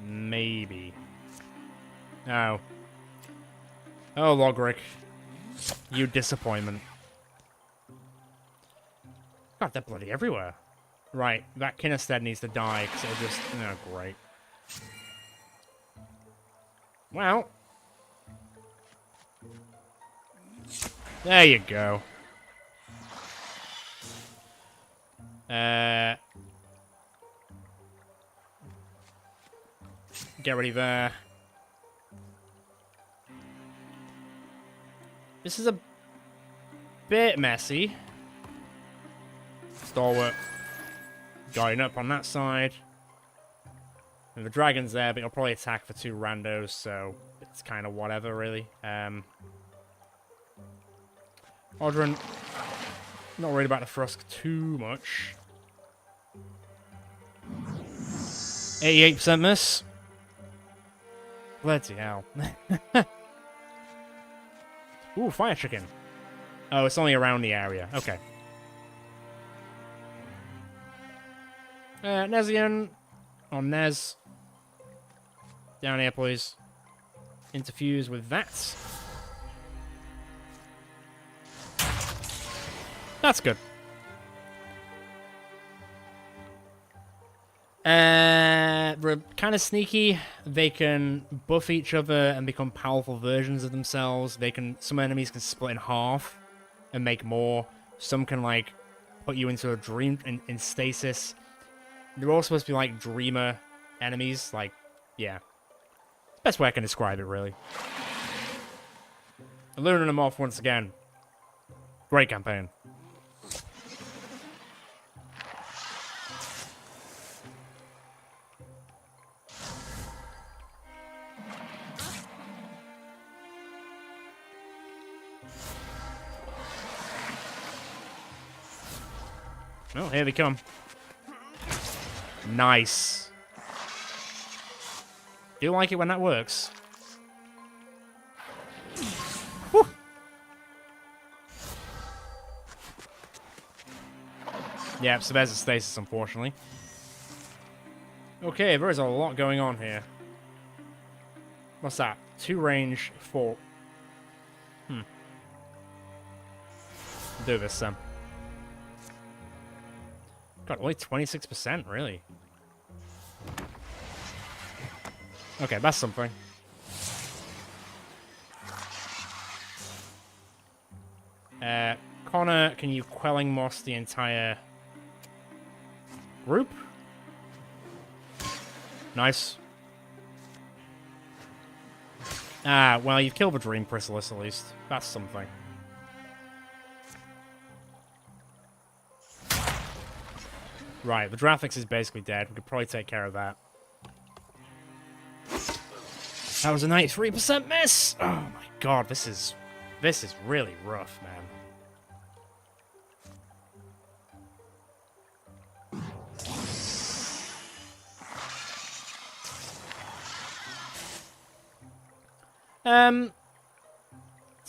Maybe. Oh. Oh, Logric. You disappointment. God, they're bloody everywhere. Right, that Kinestead needs to die, because it'll just... Oh, great. Well. There you go. Get ready there. This is a bit messy. Stalwart going up on that side. And the dragon's there, but he'll probably attack for 2 randos, so it's kind of whatever, really. Audrin, not worried about the Frusk too much. 88% miss. Bloody hell. Ooh, fire chicken. Oh, it's only around the area. Okay. Nezian. On Nez. Down here, please. Interfuse with that. That's good. They're kind of sneaky. They can buff each other and become powerful versions of themselves. Some enemies can split in half and make more. Some can, like, put you into a dream in stasis. They're all supposed to be, like, dreamer enemies. Like, yeah. Best way I can describe it, really. Lunar them off once again. Great campaign. Oh, here they come. Nice. Do like it when that works. Whew. Yeah, so there's a stasis, unfortunately. Okay, there is a lot going on here. What's that? 2 range, 4. Do this, then. God, only 26%, really? Okay, that's something. Connor, can you Quelling Moss the entire group? Nice. Ah, well, you've killed the Dream Chrysalis, at least. That's something. Right, the Drathix is basically dead. We could probably take care of that. That was a 93% miss! Oh my god, this is really rough, man.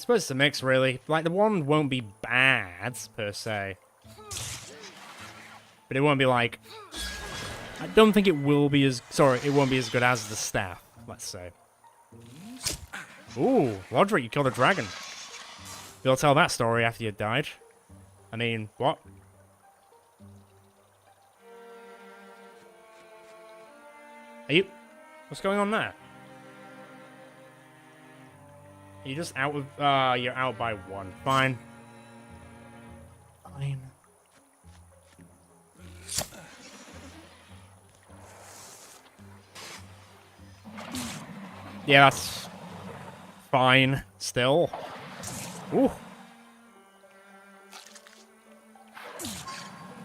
suppose it's a mix, really. Like, the wand won't be bad, per se. But it won't be like... I don't think it will be as... Sorry, it won't be as good as the staff, let's say. Ooh, Lodric, you killed a dragon. You'll tell that story after you died. I mean, what? Are you... What's going on there? Are you just out with... you're out by 1. Fine. Fine. Yeah, that's... fine. Still. Ooh.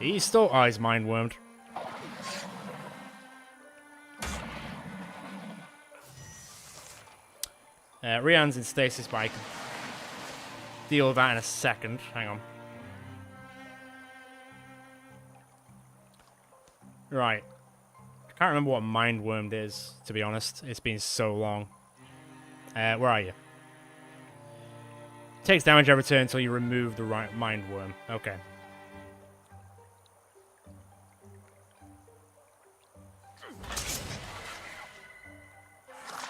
He's still... Oh, he's mind-wormed. Rian's in stasis, but I can deal with that in a second. Hang on. Right. I can't remember what mind-wormed is, to be honest. It's been so long. Where are you? Takes damage every turn until you remove the right mind-worm. Okay.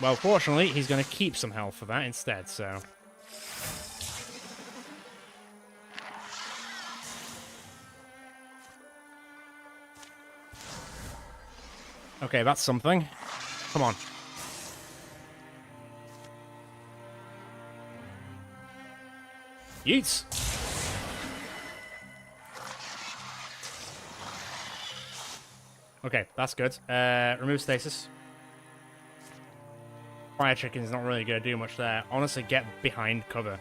Well, fortunately, he's going to keep some health for that instead, so... Okay, that's something. Come on. Yeets! Okay, that's good. Remove stasis. Fire chicken's not really going to do much there. Honestly, get behind cover.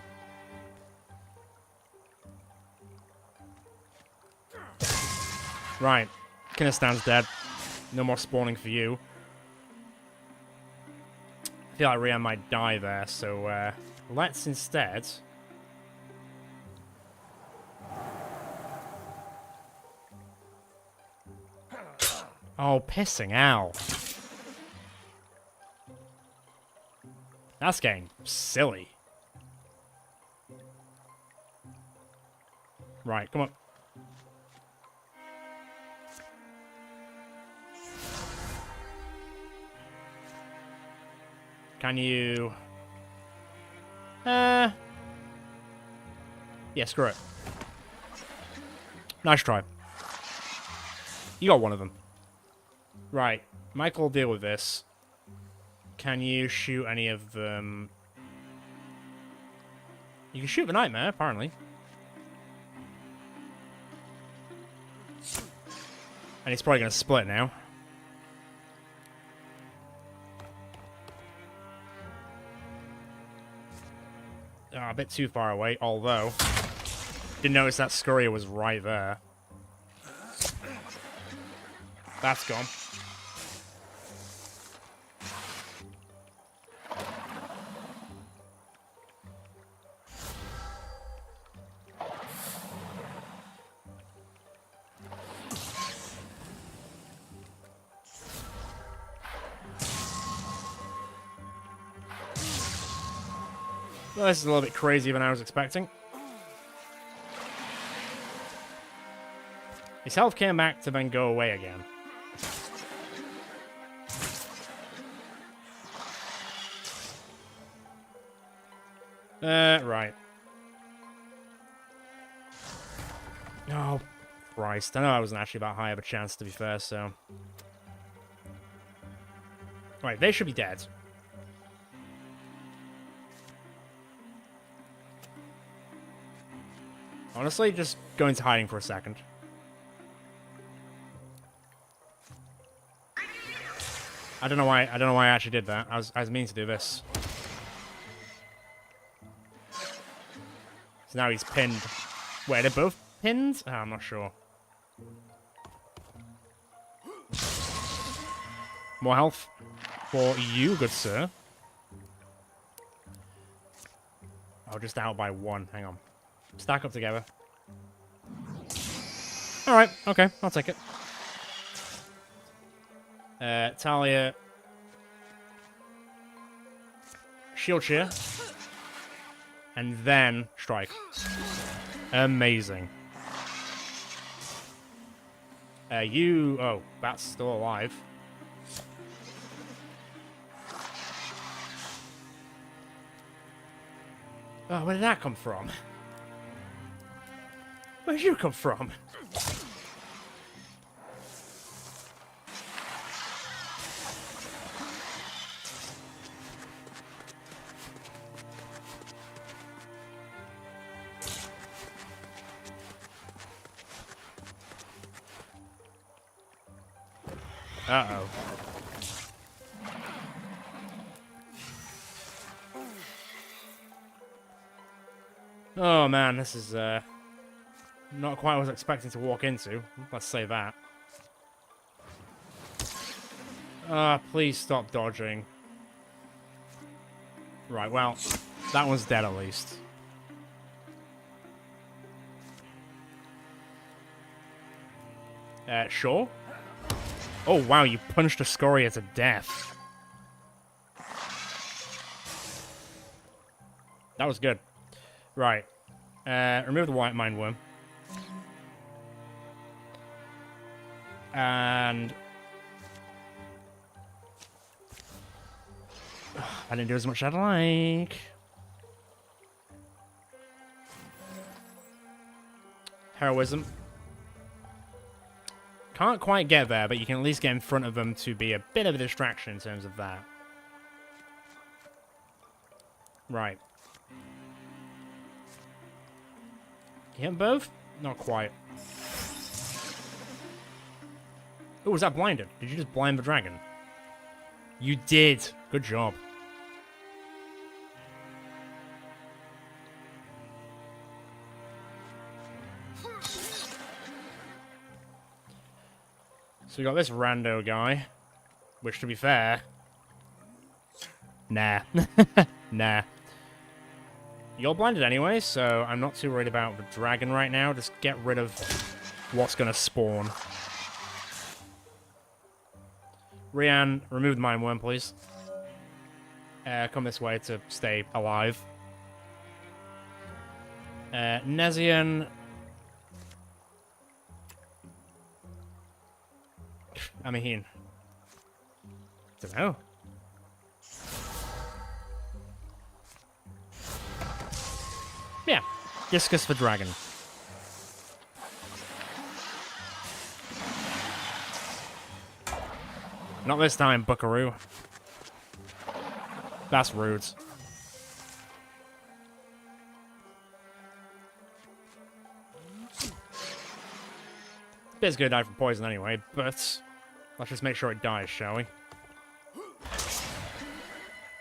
Right. Kinnistan's dead. No more spawning for you. I feel like Rian might die there, so let's instead... Oh, pissing out. That's getting silly. Right, come on. Can you... Yeah, screw it. Nice try. You got one of them. Right, Michael will deal with this. Can you shoot any of them? You can shoot the Nightmare, apparently. And he's probably going to split now. A bit too far away, although... Didn't notice that Scurrier was right there. That's gone. Well, this is a little bit crazier than I was expecting. His health came back to then go away again. Right. Oh, Christ. I know I wasn't actually that high of a chance, to be fair, so... Right, they should be dead. Honestly, just go into hiding for a second. I don't know why I actually did that. I was meaning to do this. So now he's pinned. Wait, they're both pinned? Oh, I'm not sure. More health for you, good sir. Oh, just out by 1. Hang on. Stack up together. Alright, okay, I'll take it. Talia. Shield Cheer. And then strike. Amazing. Oh, that's still alive. Oh, where did that come from? Where'd you come from? Uh-oh. Oh man, this is not quite what I was expecting to walk into. Let's say that. Please stop dodging. Right, well, that one's dead at least. Sure? Oh wow, you punched a Scoria to death. That was good. Right. Remove the white mind worm. And... I didn't do as much as I'd like. Heroism. Can't quite get there, but you can at least get in front of them to be a bit of a distraction in terms of that. Right. You hit them both? Not quite. Oh, was that blinded? Did you just blind the dragon? You did. Good job. So we got this rando guy, which to be fair, nah. Nah. You're blinded anyway, so I'm not too worried about the dragon right now. Just get rid of what's gonna spawn. Rian, remove the mind worm, please. Come this way to stay alive. Nezian. I mean, don't know. Yeah, discus for dragon. Not this time, buckaroo. That's rude. Bit's gonna die from poison anyway, but let's just make sure it dies, shall we?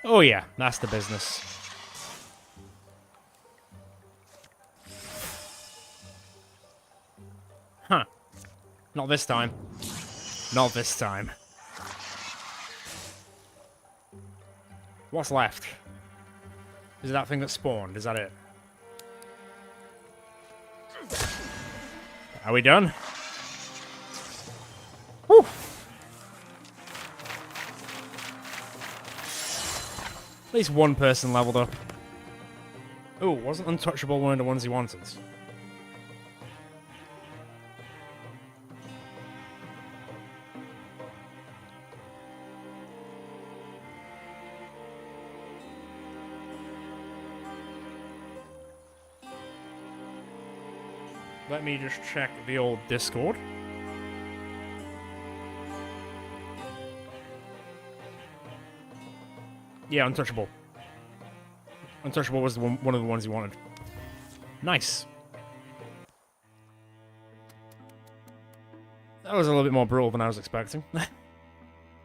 Oh yeah, that's the business. Huh. Not this time. Not this time. What's left? Is it that thing that spawned? Is that it? Are we done? Whew. At least one person leveled up. Oh, wasn't Untouchable one of the ones he wanted? Let me just check the old Discord. Yeah, Untouchable. Untouchable was one of the ones he wanted. Nice. That was a little bit more brutal than I was expecting.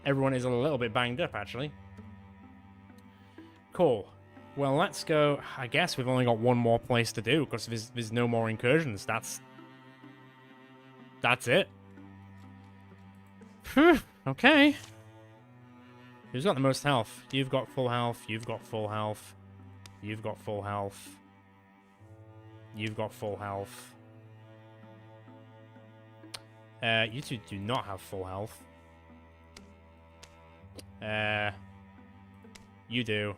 Everyone is a little bit banged up, actually. Cool. Well, let's go. I guess we've only got one more place to do, because there's no more incursions. That's it. Phew, okay. Who's got the most health? You've got full health. You've got full health. You've got full health. You've got full health. You two do not have full health. You do.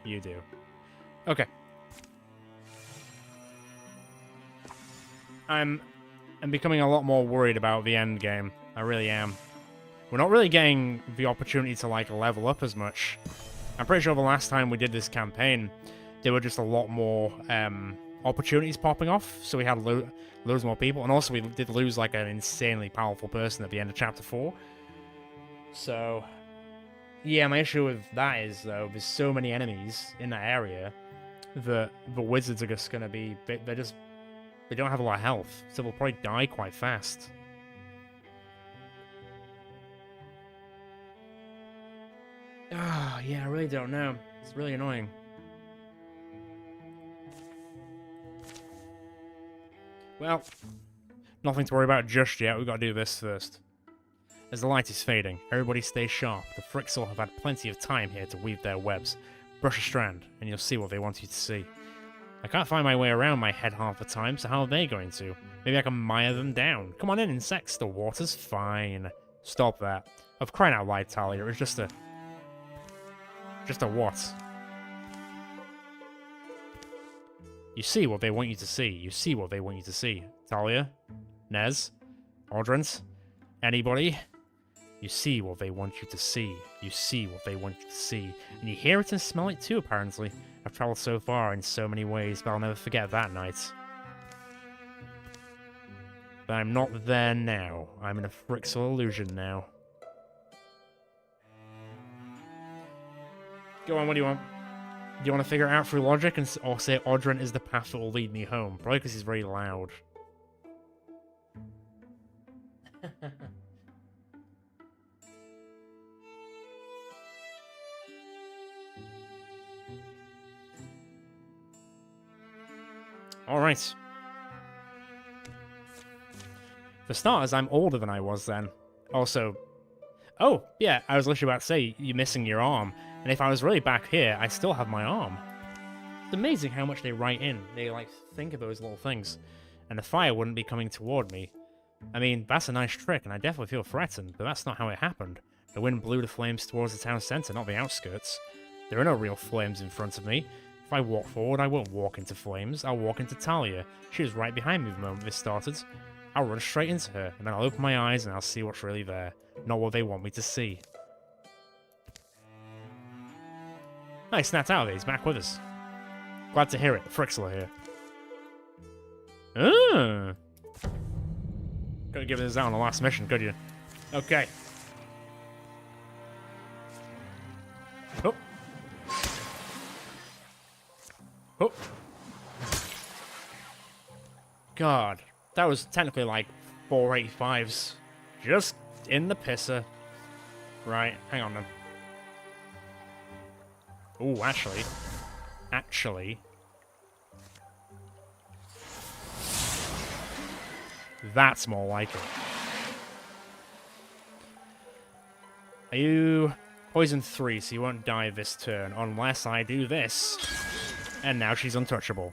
You do. Okay. I'm becoming a lot more worried about the end game. I really am. We're not really getting the opportunity to, like, level up as much. I'm pretty sure the last time we did this campaign, there were just a lot more opportunities popping off, so we had loads more people, and also we did lose, like, an insanely powerful person at the end of Chapter 4. So, yeah, my issue with that is, though, there's so many enemies in that area that the wizards are just gonna be... They don't have a lot of health, so they'll probably die quite fast. Ah, yeah, I really don't know. It's really annoying. Well, nothing to worry about just yet. We've got to do this first. As the light is fading, everybody stay sharp. The Frixel have had plenty of time here to weave their webs. Brush a strand, and you'll see what they want you to see. I can't find my way around my head half the time, so how are they going to? Maybe I can mire them down. Come on in, insects. The water's fine. Stop that. Of crying out loud, Talia. It was just a... Just a what? You see what they want you to see. You see what they want you to see. Talia? Nez? Audrent? Anybody? You see what they want you to see. You see what they want you to see. And you hear it and smell it too, apparently. I've traveled so far in so many ways, but I'll never forget that night. But I'm not there now. I'm in a Frixel illusion now. Go on, what do you want? Do you want to figure it out through logic or say Audrent is the path that will lead me home? Probably because he's very loud. Alright. For starters, I'm older than I was then. Also... Oh, yeah, I was literally about to say, you're missing your arm. And if I was really back here, I still have my arm. It's amazing how much they write in. They, like, think of those little things. And the fire wouldn't be coming toward me. I mean, that's a nice trick, and I definitely feel threatened, but that's not how it happened. The wind blew the flames towards the town centre, not the outskirts. There are no real flames in front of me. If I walk forward, I won't walk into flames. I'll walk into Talia. She was right behind me the moment this started. I'll run straight into her, and then I'll open my eyes and I'll see what's really there. Not what they want me to see. Oh, he snapped out of it. He's back with us. Glad to hear it. The Frixel are here. Ah. Couldn't give this out on the last mission, could you? Okay. Oh. Oh. God. That was technically like 485s. Just in the pisser. Right, hang on then. Ooh, actually. That's more like it. Are you poison 3, so you won't die this turn, unless I do this. And now she's untouchable.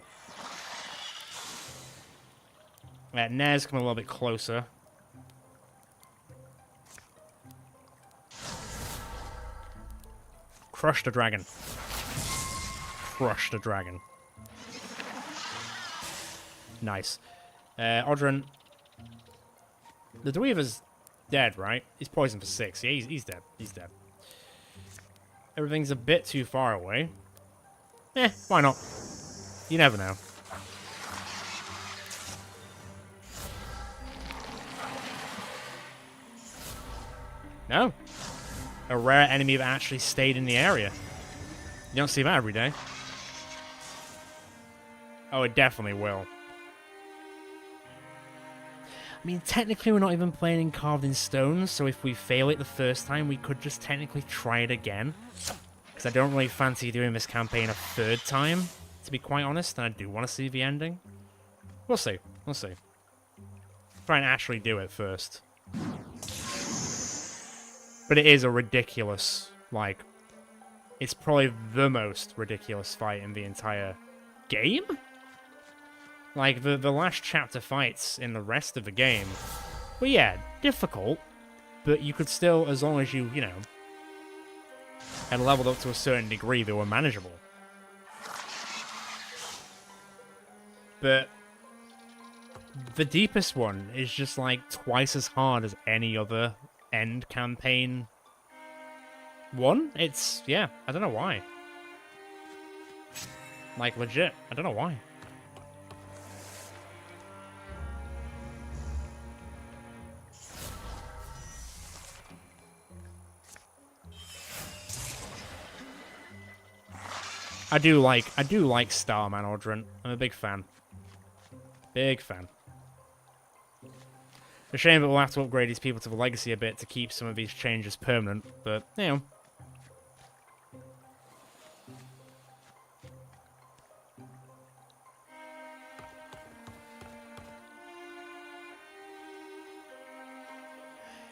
Nez, come a little bit closer. Crush the dragon. Crush the dragon. Nice. Audrent. The Dweaver's dead, right? He's poisoned for 6. Yeah, he's dead. He's dead. Everything's a bit too far away. Why not? You never know. No. A rare enemy that actually stayed in the area. You don't see that every day. Oh, it definitely will. I mean, technically we're not even playing in carved in stone, so if we fail it the first time, we could just technically try it again. Because I don't really fancy doing this campaign a third time, to be quite honest, and I do want to see the ending. We'll see. We'll see. Try and actually do it first. But it is a ridiculous, like... It's probably the most ridiculous fight in the entire game? Like, the last chapter fights in the rest of the game were, yeah, difficult, but you could still, as long as you, you know, had leveled up to a certain degree, they were manageable. But The Deepest one is just like twice as hard as any other end campaign one. It's, yeah, I don't know why. Like, legit, I don't know why. I do like Starman Ordrent. I'm a big fan. Big fan. A shame that we'll have to upgrade these people to the legacy a bit to keep some of these changes permanent, but, you know.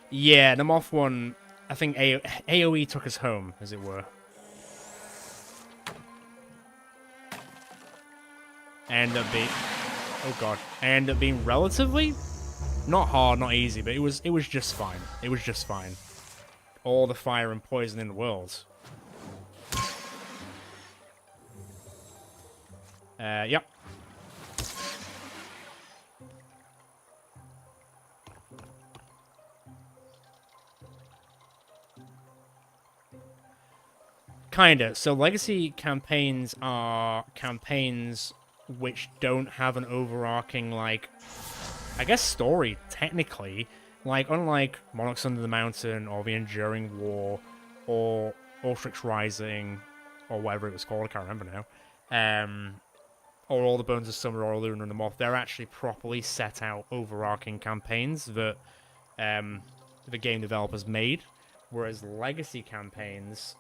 Yeah, the Moth one, I think AoE took us home, as it were. And oh god, ended up being relatively not hard, not easy, but it was just fine. It was just fine. All the fire and poison in the world. Yep. Kinda. So legacy campaigns are campaigns which don't have an overarching, like, I guess story, technically. Like, unlike Monarchs Under the Mountain, or The Enduring War, or Ultrix Rising, or whatever it was called, I can't remember now, or All the Bones of Summer, or Luna and the Moth, they're actually properly set out overarching campaigns that the game developers made, whereas legacy campaigns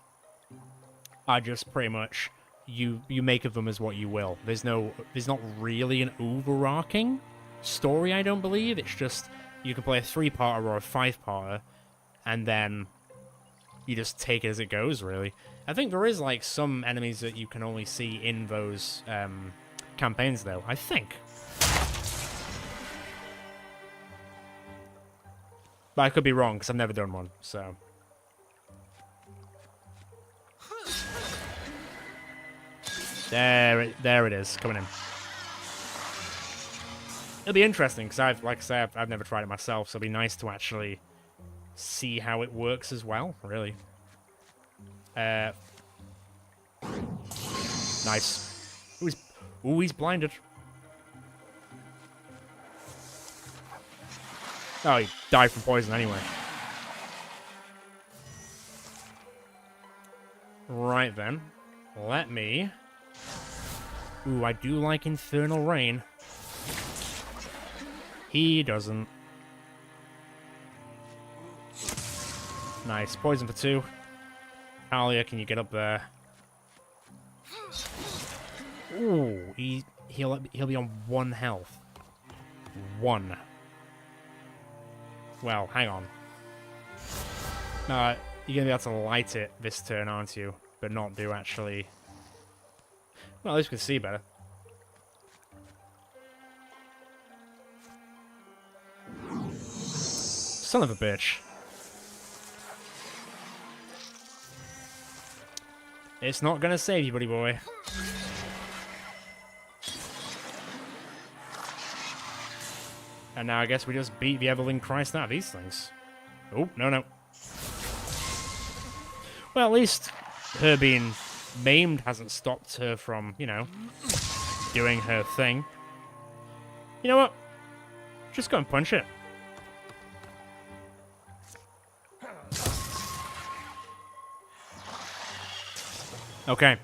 are just pretty much you make of them as what you will. There's not really an overarching story, I don't believe. It's just you can play a 3-parter or a 5-parter, and then you just take it as it goes, really. I think there is, like, some enemies that you can only see in those campaigns, though, I think. But I could be wrong, because I've never done one, so... There it is, coming in. It'll be interesting, because like I say, I've never tried it myself, so it'll be nice to actually see how it works as well, really. Nice. Ooh, he's blinded. Oh, he died from poison anyway. Right then. Let me... Ooh, I do like Infernal Rain. He doesn't. Nice. Poison for 2. Talia, can you get up there? Ooh, he'll be on 1 health. 1. Well, hang on. No, you're gonna be able to light it this turn, aren't you? But not do actually... Well, at least we can see better. Son of a bitch. It's not gonna save you, buddy boy. And now I guess we just beat the Evelyn Christ out of these things. Oh, no. Well, at least her being maimed hasn't stopped her from, you know, doing her thing. You know what? Just go and punch it. Okay.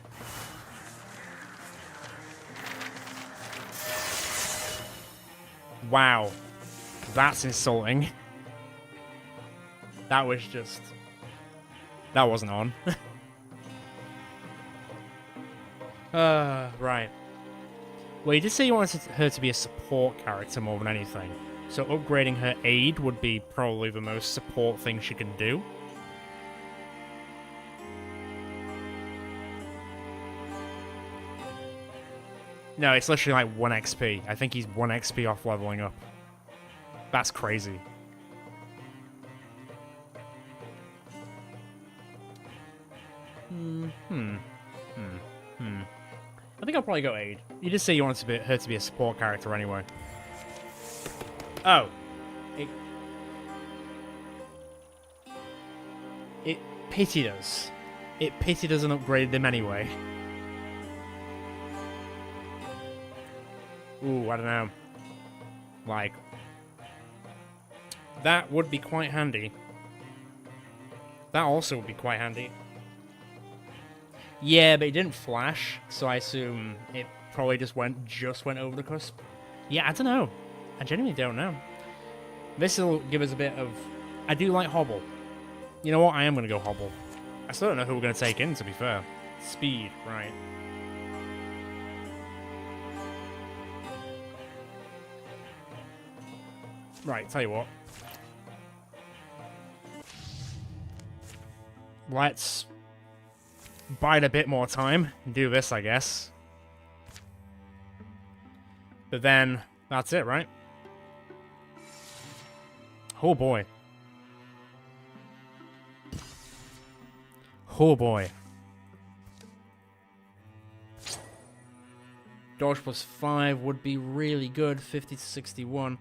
Wow. That's insulting. That was just... That wasn't on. Right. Well, you did say you wanted her to be a support character more than anything. So upgrading her aid would be probably the most support thing she can do. No, it's literally like 1 XP. I think he's 1 XP off leveling up. That's crazy. I think I'll probably go aid. You did say you wanted her to be a support character anyway. Oh. It pitied us. It pitied us and upgraded him anyway. Ooh, I don't know. Like, that would be quite handy. That also would be quite handy. Yeah, but it didn't flash, so I assume it probably just went over the cusp. Yeah, I don't know. I genuinely don't know. This will give us a bit of... I do like Hobble. You know what? I am going to go Hobble. I still don't know who we're going to take in, to be fair. Speed, right. Right, tell you what. Let's bide a bit more time and do this, I guess. But then, that's it, right? Oh boy. Oh boy. Dodge plus 5 would be really good. 50 to 61.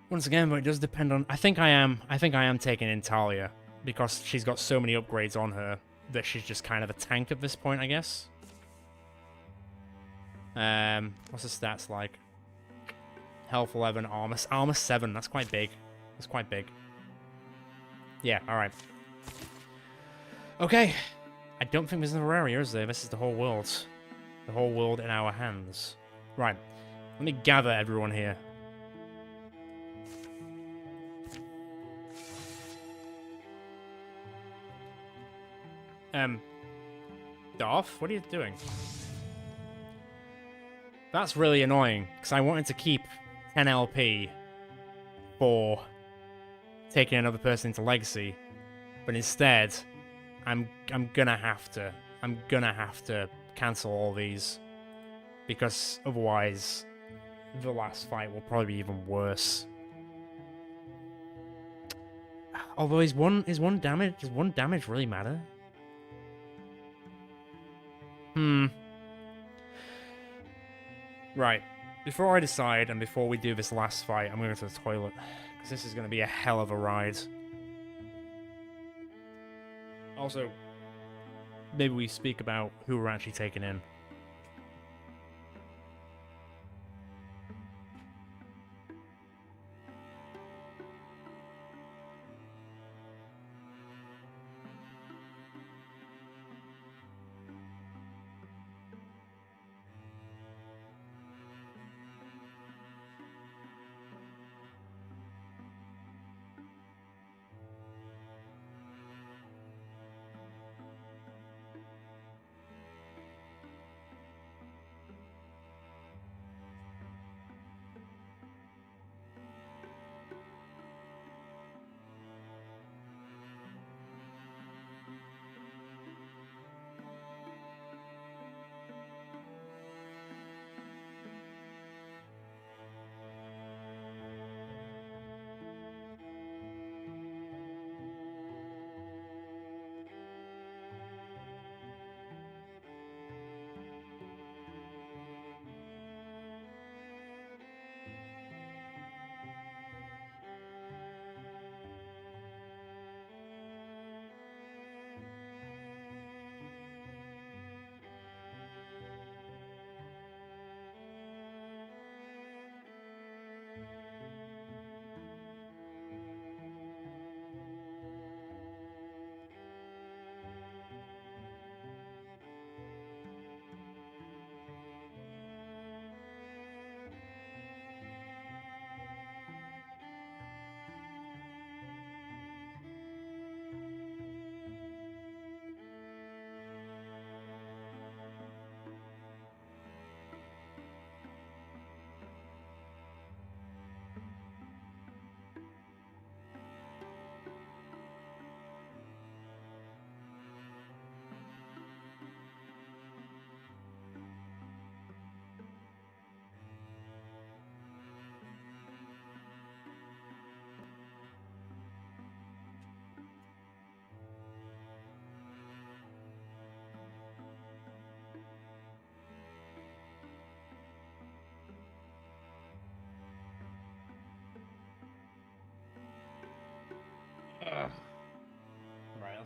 Once again, but it does depend on... I think I am taking in Talia. Because she's got so many upgrades on her that she's just kind of a tank at this point, I guess. What's the stats like? Health 11, armor 7. That's quite big. That's quite big. Yeah, alright. Okay. I don't think there's another area, is there? This is the whole world. The whole world in our hands. Right. Let me gather everyone here. Darth, what are you doing? That's really annoying, because I wanted to keep 10 LP for taking another person into Legacy, but instead, I'm gonna have to cancel all these, because otherwise, the last fight will probably be even worse. Although does one damage really matter? Right. Before I decide, and before we do this last fight, I'm going to go to the toilet. Because this is going to be a hell of a ride. Also, maybe we speak about who we're actually taking in.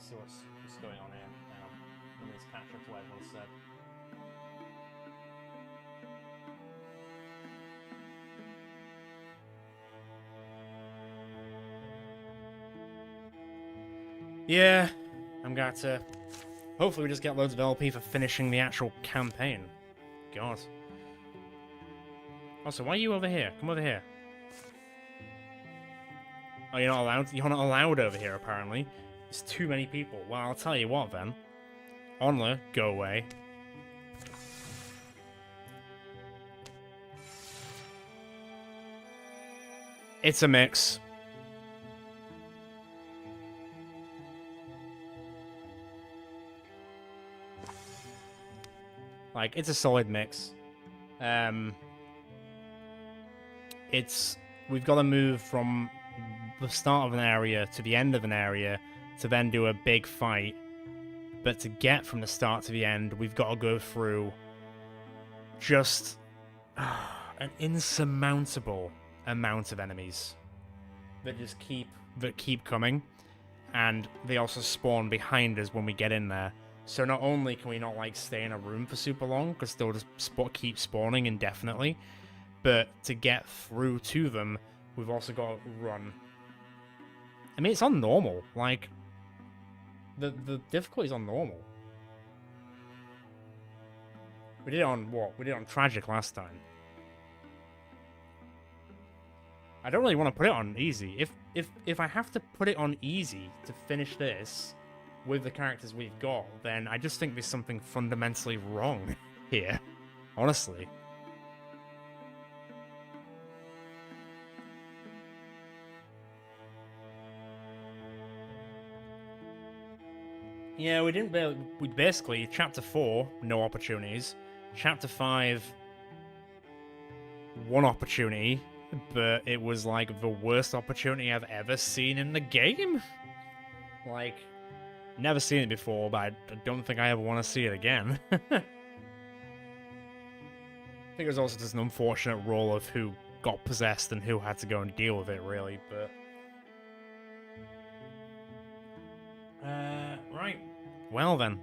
let's see what's going on here. Let me just catch up to what everyone said. Yeah, I'm going to... Hopefully we just get loads of LP for finishing the actual campaign. God. Also, why are you over here? Come over here. Oh, you're not allowed? You're not allowed over here, apparently. There's too many people. Well, I'll tell you what, then. Onla, go away. It's a mix. Like, it's a solid mix. We've got to move from the start of an area to the end of an area to then do a big fight. But to get from the start to the end, we've got to go through just an insurmountable amount of enemies that just keep coming, and they also spawn behind us when we get in there. So not only can we not like stay in a room for super long because they'll just keep spawning indefinitely, but to get through to them, we've also got to run. I mean, it's on normal. Like, the difficulty's on normal. We did it on what? We did it on tragic last time. I don't really want to put it on easy. If I have to put it on easy to finish this with the characters we've got, then I just think there's something fundamentally wrong here. Honestly. Yeah, we basically, Chapter 4, no opportunities. Chapter 5, one opportunity, but it was like the worst opportunity I've ever seen in the game. Like, never seen it before, but I don't think I ever want to see it again. I think it was also just an unfortunate role of who got possessed and who had to go and deal with it, really, but... right. Well then.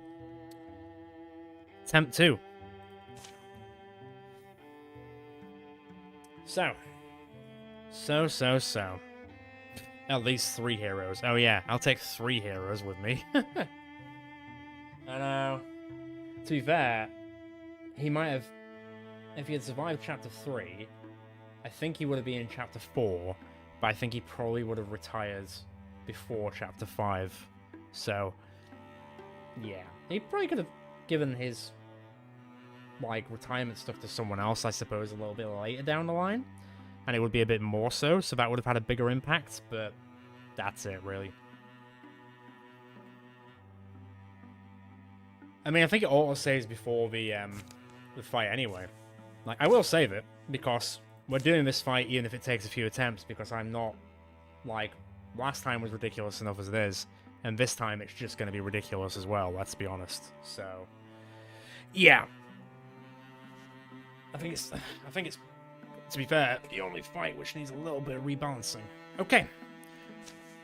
Attempt 2. So. At least 3 heroes. Oh yeah, I'll take 3 heroes with me. I know. To be fair, he might have... If he had survived Chapter 3, I think he would have been in Chapter 4, but I think he probably would have retired before Chapter 5. So, yeah. He probably could have given his, like, retirement stuff to someone else, I suppose, a little bit later down the line. And it would be a bit more so that would have had a bigger impact, but that's it, really. I mean, I think it auto-saves before the fight anyway. Like, I will save it, because we're doing this fight even if it takes a few attempts, because I'm not, like, last time was ridiculous enough as it is, and this time it's just going to be ridiculous as well, let's be honest. So, yeah. I think it's, to be fair, the only fight which needs a little bit of rebalancing. Okay.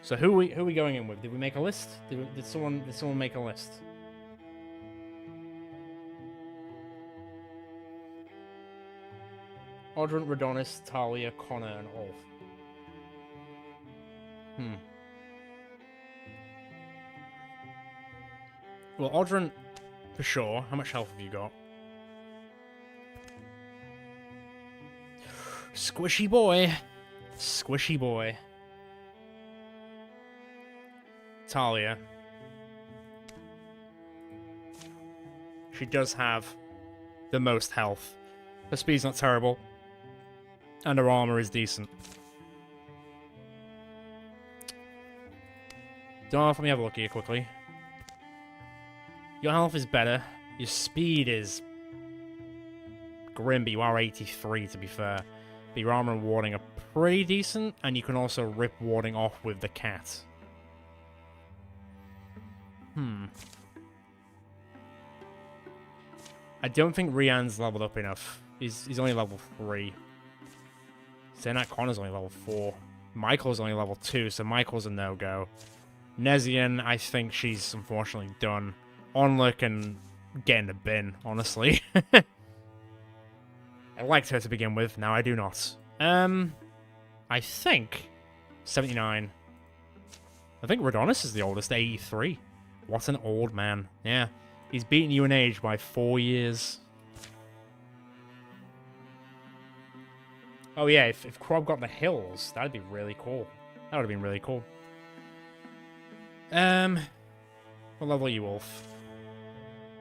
So who are we going in with? Did we make a list? Did someone make a list? Audrun, Redonis, Talia, Connor, and Ulf. Well, Audrun, for sure. How much health have you got? Squishy boy. Squishy boy. Talia. She does have the most health. Her speed's not terrible. And her armor is decent. Darth, let me have a look here quickly. Your health is better. Your speed is grim, but you are 83 to be fair. But your armor and warding are pretty decent, and you can also rip warding off with the cat. I don't think Rian's leveled up enough. He's only level 3. Saying that Connor's only level 4. Michael's only level 2, so Michael's a no-go. Nezian, I think she's unfortunately done. Onla can get in the bin, honestly. I liked her to begin with, now I do not. I think 79. I think Redonis is the oldest, 83. What an old man. Yeah, he's beaten you in age by 4 years. Oh yeah, if Krob got the hills, that'd be really cool. That would have been really cool. What level are you, Wolf?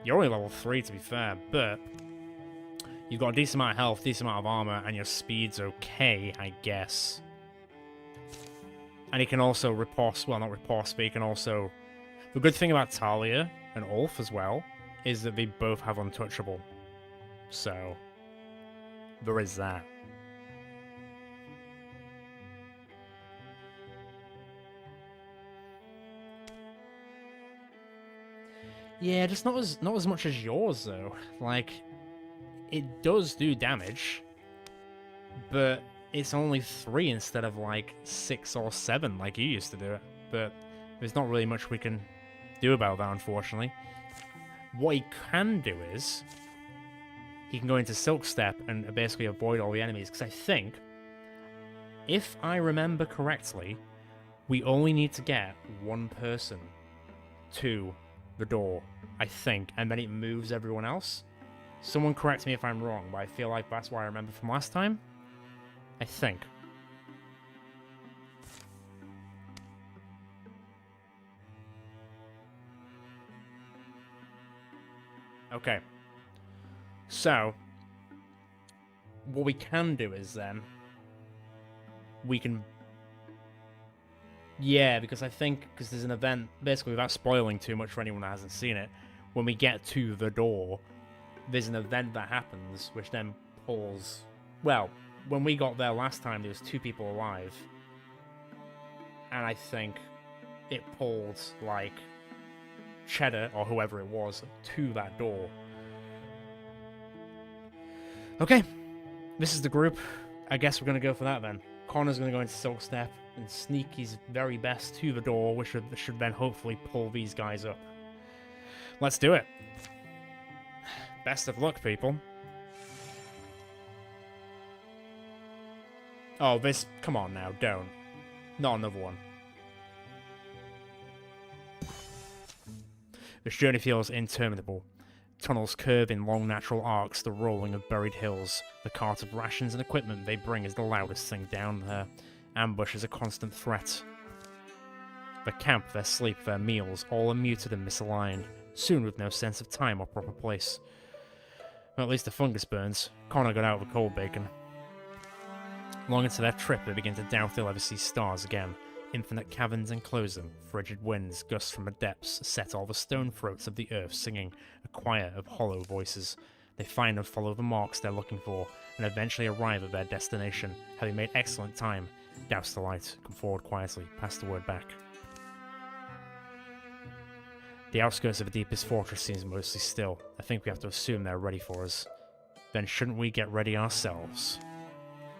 You're only level 3, to be fair, but you've got a decent amount of health, decent amount of armor, and your speed's okay, I guess. And he can also riposte, well, not riposte, but he can also... The good thing about Talia and Ulf as well is that they both have untouchable. So, there is that. Yeah, just not as much as yours though. Like, it does do damage, but it's only 3 instead of like 6 or 7 like you used to do it. But there's not really much we can do about that, unfortunately. What he can do is he can go into Silk Step and basically avoid all the enemies, because I think, if I remember correctly, we only need to get one person to the door, I think, and then it moves everyone else. Someone correct me if I'm wrong, but I feel like that's what I remember from last time. I think. Okay. So, what we can do is then, we can... Yeah, because I think, because there's an event, basically without spoiling too much for anyone that hasn't seen it, when we get to the door, there's an event that happens, which then pulls... Well, when we got there last time, there was 2 people alive. And I think it pulled, like, Cheddar, or whoever it was, to that door. Okay, this is the group. I guess we're going to go for that then. Connor's going to go into Silk Step and sneak his very best to the door, which should then hopefully pull these guys up. Let's do it. Best of luck, people. Oh, this... Come on now, don't. Not another one. This journey feels interminable. Tunnels curve in long natural arcs, the rolling of buried hills. The cart of rations and equipment they bring is the loudest thing down there. Ambush is a constant threat. The camp, their sleep, their meals, all are muted and misaligned, soon with no sense of time or proper place. Well, at least the fungus burns. Connor got out of the cold bacon. Long into their trip, they begin to doubt they'll ever see stars again. Infinite caverns enclose them. Frigid winds gust from the depths, set all the stone throats of the earth singing, a choir of hollow voices. They find and follow the marks they're looking for, and eventually arrive at their destination, having made excellent time. Douse the light, come forward quietly, pass the word back. The outskirts of the deepest fortress seems mostly still. I think we have to assume they're ready for us. Then shouldn't we get ready ourselves?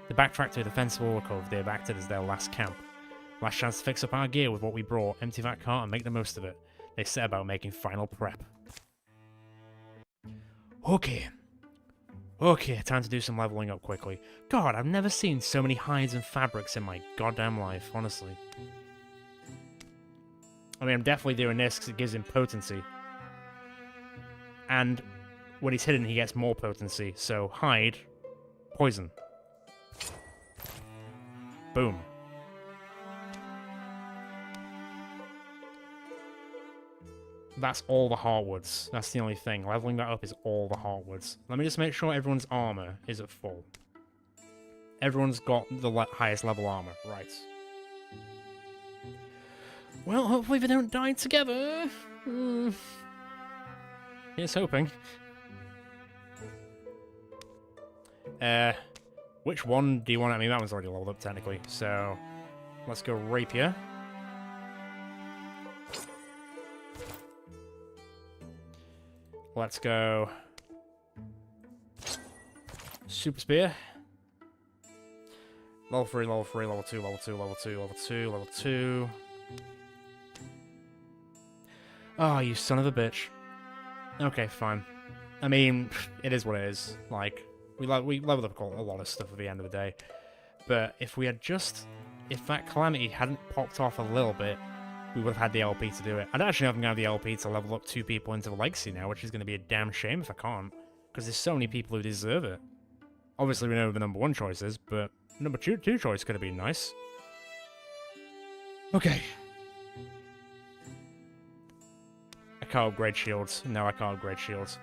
They backtrack to a defensible alcove they have acted as their last camp. Last chance to fix up our gear with what we brought, empty that cart and make the most of it. They set about making final prep. Okay, time to do some leveling up quickly. God, I've never seen so many hides and fabrics in my goddamn life, honestly. I mean, I'm definitely doing this because it gives him potency. And when he's hidden, he gets more potency. So, hide, poison. Boom. That's all the heartwoods. That's the only thing. Leveling that up is all the heartwoods. Let me just make sure everyone's armor is at full. Everyone's got the highest level armor. Right. Well, hopefully they don't die together. Here's hoping. Which one do you want? I mean, that one's already leveled up technically. So, let's go Rapier. Let's go Super Spear. Level 3, level 3, level 2, level 2, level 2, level 2, level 2. Oh, you son of a bitch. Okay, fine. I mean, it is what it is. Like, we leveled up a lot of stuff at the end of the day. But if we had just... If that Calamity hadn't popped off a little bit, we would have had the LP to do it. I don't actually know if I'm going to have the LP to level up 2 people into the Legacy now, which is going to be a damn shame if I can't. Because there's so many people who deserve it. Obviously, we know who the number 1 choice is, but number 2 choice could have been nice. Okay. I can't upgrade shields. No, I can't upgrade shields.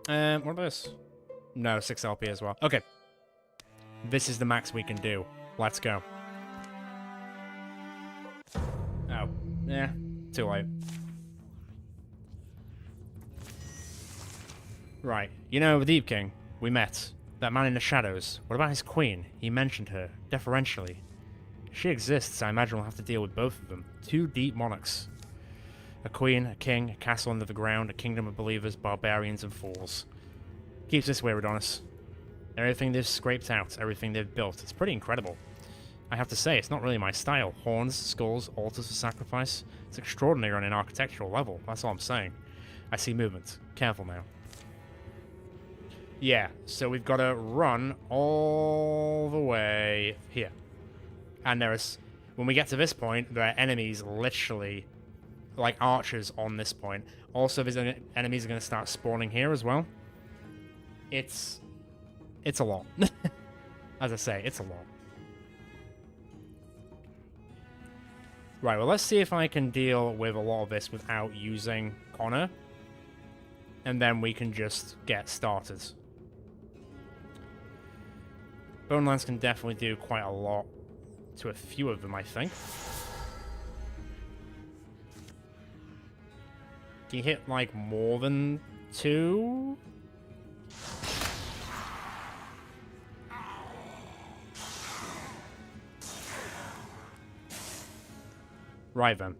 What about this? No, 6 LP as well. Okay. This is the max we can do. Let's go. Oh. Yeah. Too late. Right. You know, the Deep King. We met. That man in the shadows. What about his queen? He mentioned her. Deferentially. If she exists, I imagine we'll have to deal with both of them. 2 deep monarchs. A queen, a king, a castle under the ground, a kingdom of believers, barbarians, and fools. Keeps this way, Redonis. Everything they've scraped out, everything they've built, it's pretty incredible. I have to say, it's not really my style. Horns, skulls, altars for sacrifice. It's extraordinary on an architectural level, that's all I'm saying. I see movement. Careful now. Yeah, so we've got to run all the way here. And there's... When we get to this point, there are enemies literally... like archers on this point. Also, there's enemies are going to start spawning here as well. It's a lot. As I say, it's a lot. Right, well, let's see if I can deal with a lot of this without using Connor. And then we can just get started. Bone Lance can definitely do quite a lot to a few of them, I think. Can you hit, like, more than 2? Right then.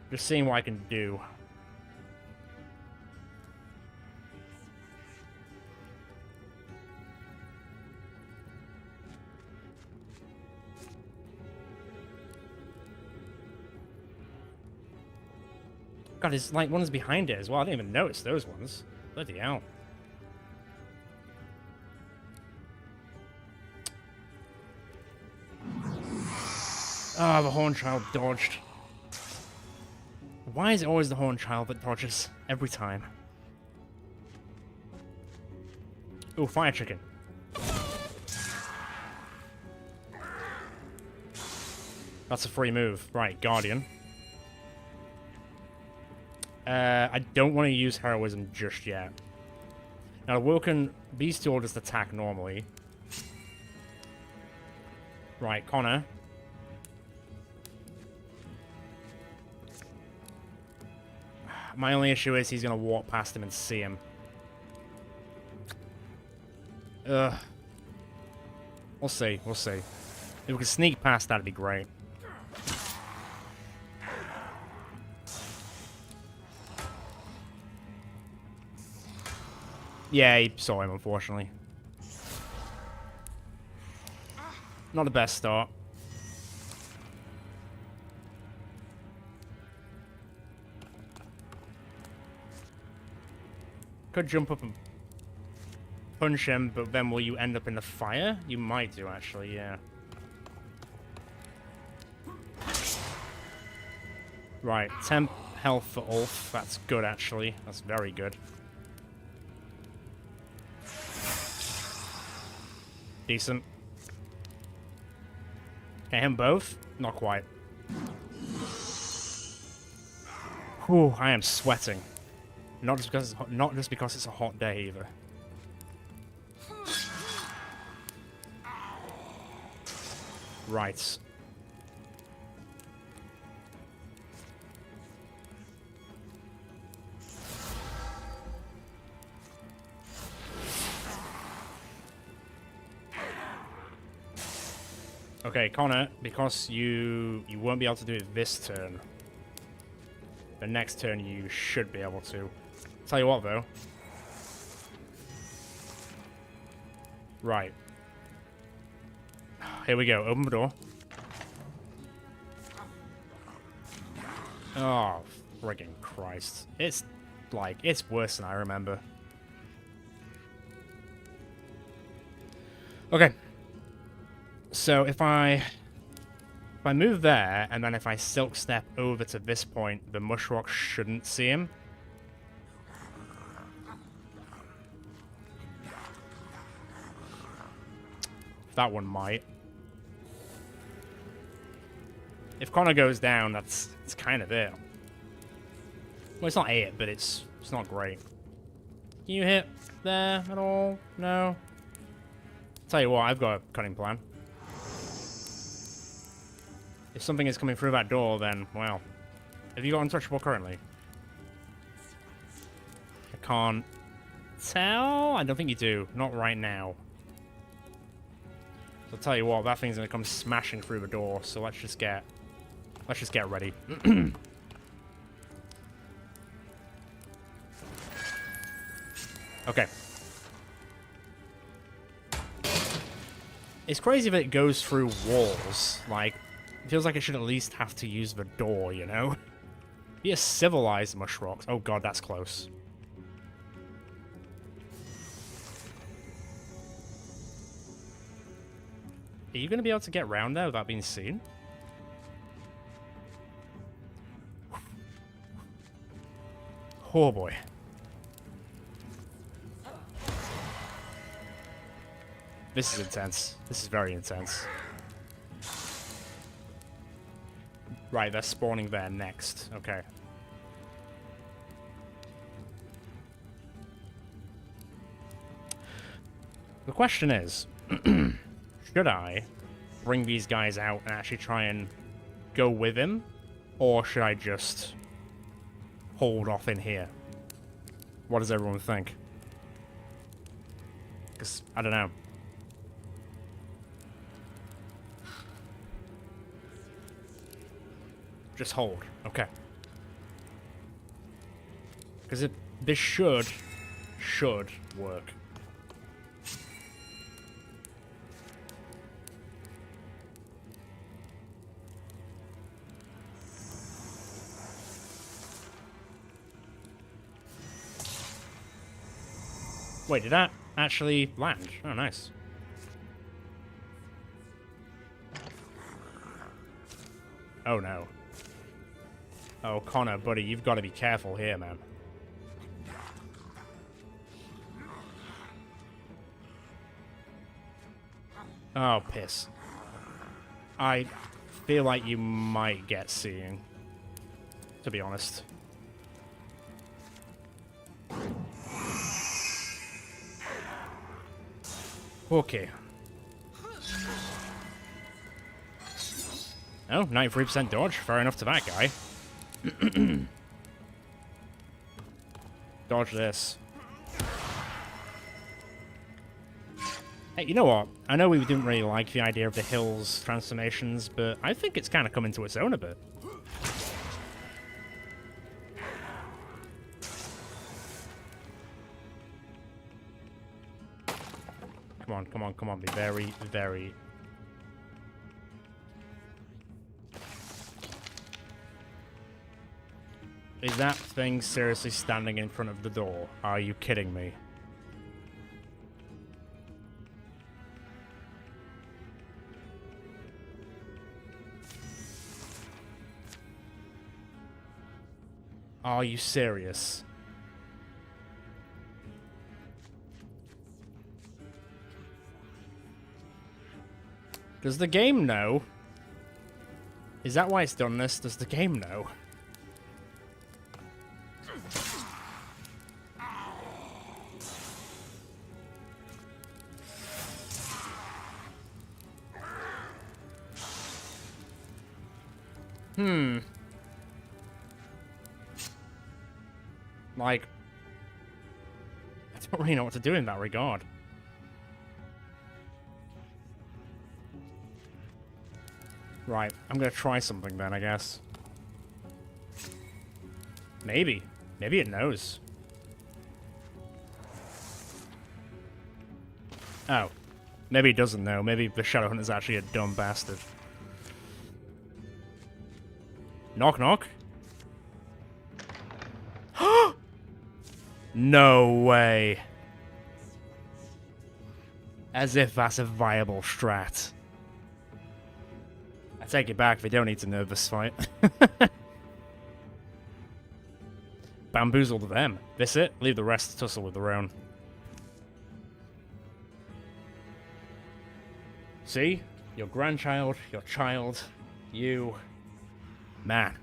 Just seeing what I can do. God, there's like ones behind it as well. I didn't even notice those ones. Bloody hell. Ah, the Horn Child dodged. Why is it always the Horn Child that dodges? Every time. Ooh, Fire Chicken. That's a free move. Right, Guardian. I don't want to use Heroism just yet. Now, these two will just attack normally. Right, Connor. My only issue is he's going to walk past him and see him. Ugh. We'll see, we'll see. If we can sneak past, that'd be great. Yeah, he saw him, unfortunately. Not the best start. Could jump up and punch him, but then will you end up in the fire? You might do, actually, yeah. Right, 10 health for Ulf. That's good, actually. That's very good. Decent. Can I hit them both? Not quite. Whew, I am sweating. Not just because it's a hot day either. Right. Okay, Connor, because you won't be able to do it this turn. The next turn you should be able to. Tell you what, though. Right. Here we go. Open the door. Oh, friggin' Christ. It's, like, it's worse than I remember. Okay. So if I move there, and then if I silk step over to this point, the mushrock shouldn't see him. That one might. If Connor goes down, it's kind of it. Well, it's not it, but it's not great. Can you hit there at all? No? Tell you what, I've got a cunning plan. If something is coming through that door, then, well... Have you got untouchable currently? I can't tell? I don't think you do. Not right now. So I'll tell you what, that thing's gonna come smashing through the door, so let's just get ready. Okay. It's crazy that it goes through walls. Like, it feels like it should at least have to use the door, you know? Be a civilized mushrocks. Oh god, that's close. Are you going to be able to get round there without being seen? Oh boy. This is intense. This is very intense. Right, they're spawning there next. Okay. The question is, should I bring these guys out and actually try and go with him? Or should I just hold off in here? What does everyone think? Because, I don't know. Just hold. Okay. Because this should work. Wait, did that actually land? Oh, nice. Oh, no. Oh, Connor, buddy, you've got to be careful here, man. Oh, piss. I feel like you might get seeing, to be honest. Okay. Oh, 93% dodge. Fair enough to that guy. Dodge this. Hey, you know what? I know we didn't really like the idea of the hills transformations, but I think it's kind of come into its own a bit. Come on, come on, come on. Be very, very... Is that thing seriously standing in front of the door? Are you kidding me? Are you serious? Does the game know? Is that why it's done this? Does the game know? Like, I don't really know what to do in that regard. Right, I'm gonna try something then, I guess. Maybe. Maybe it knows. Oh. Maybe he doesn't know. Maybe the Shadowhunter's actually a dumb bastard. Knock, knock. No way. As if that's a viable strat. I take it back, they don't need to know this fight. Bamboozled them. This it? Leave the rest to tussle with their own. See? Your grandchild, your child, you... Man.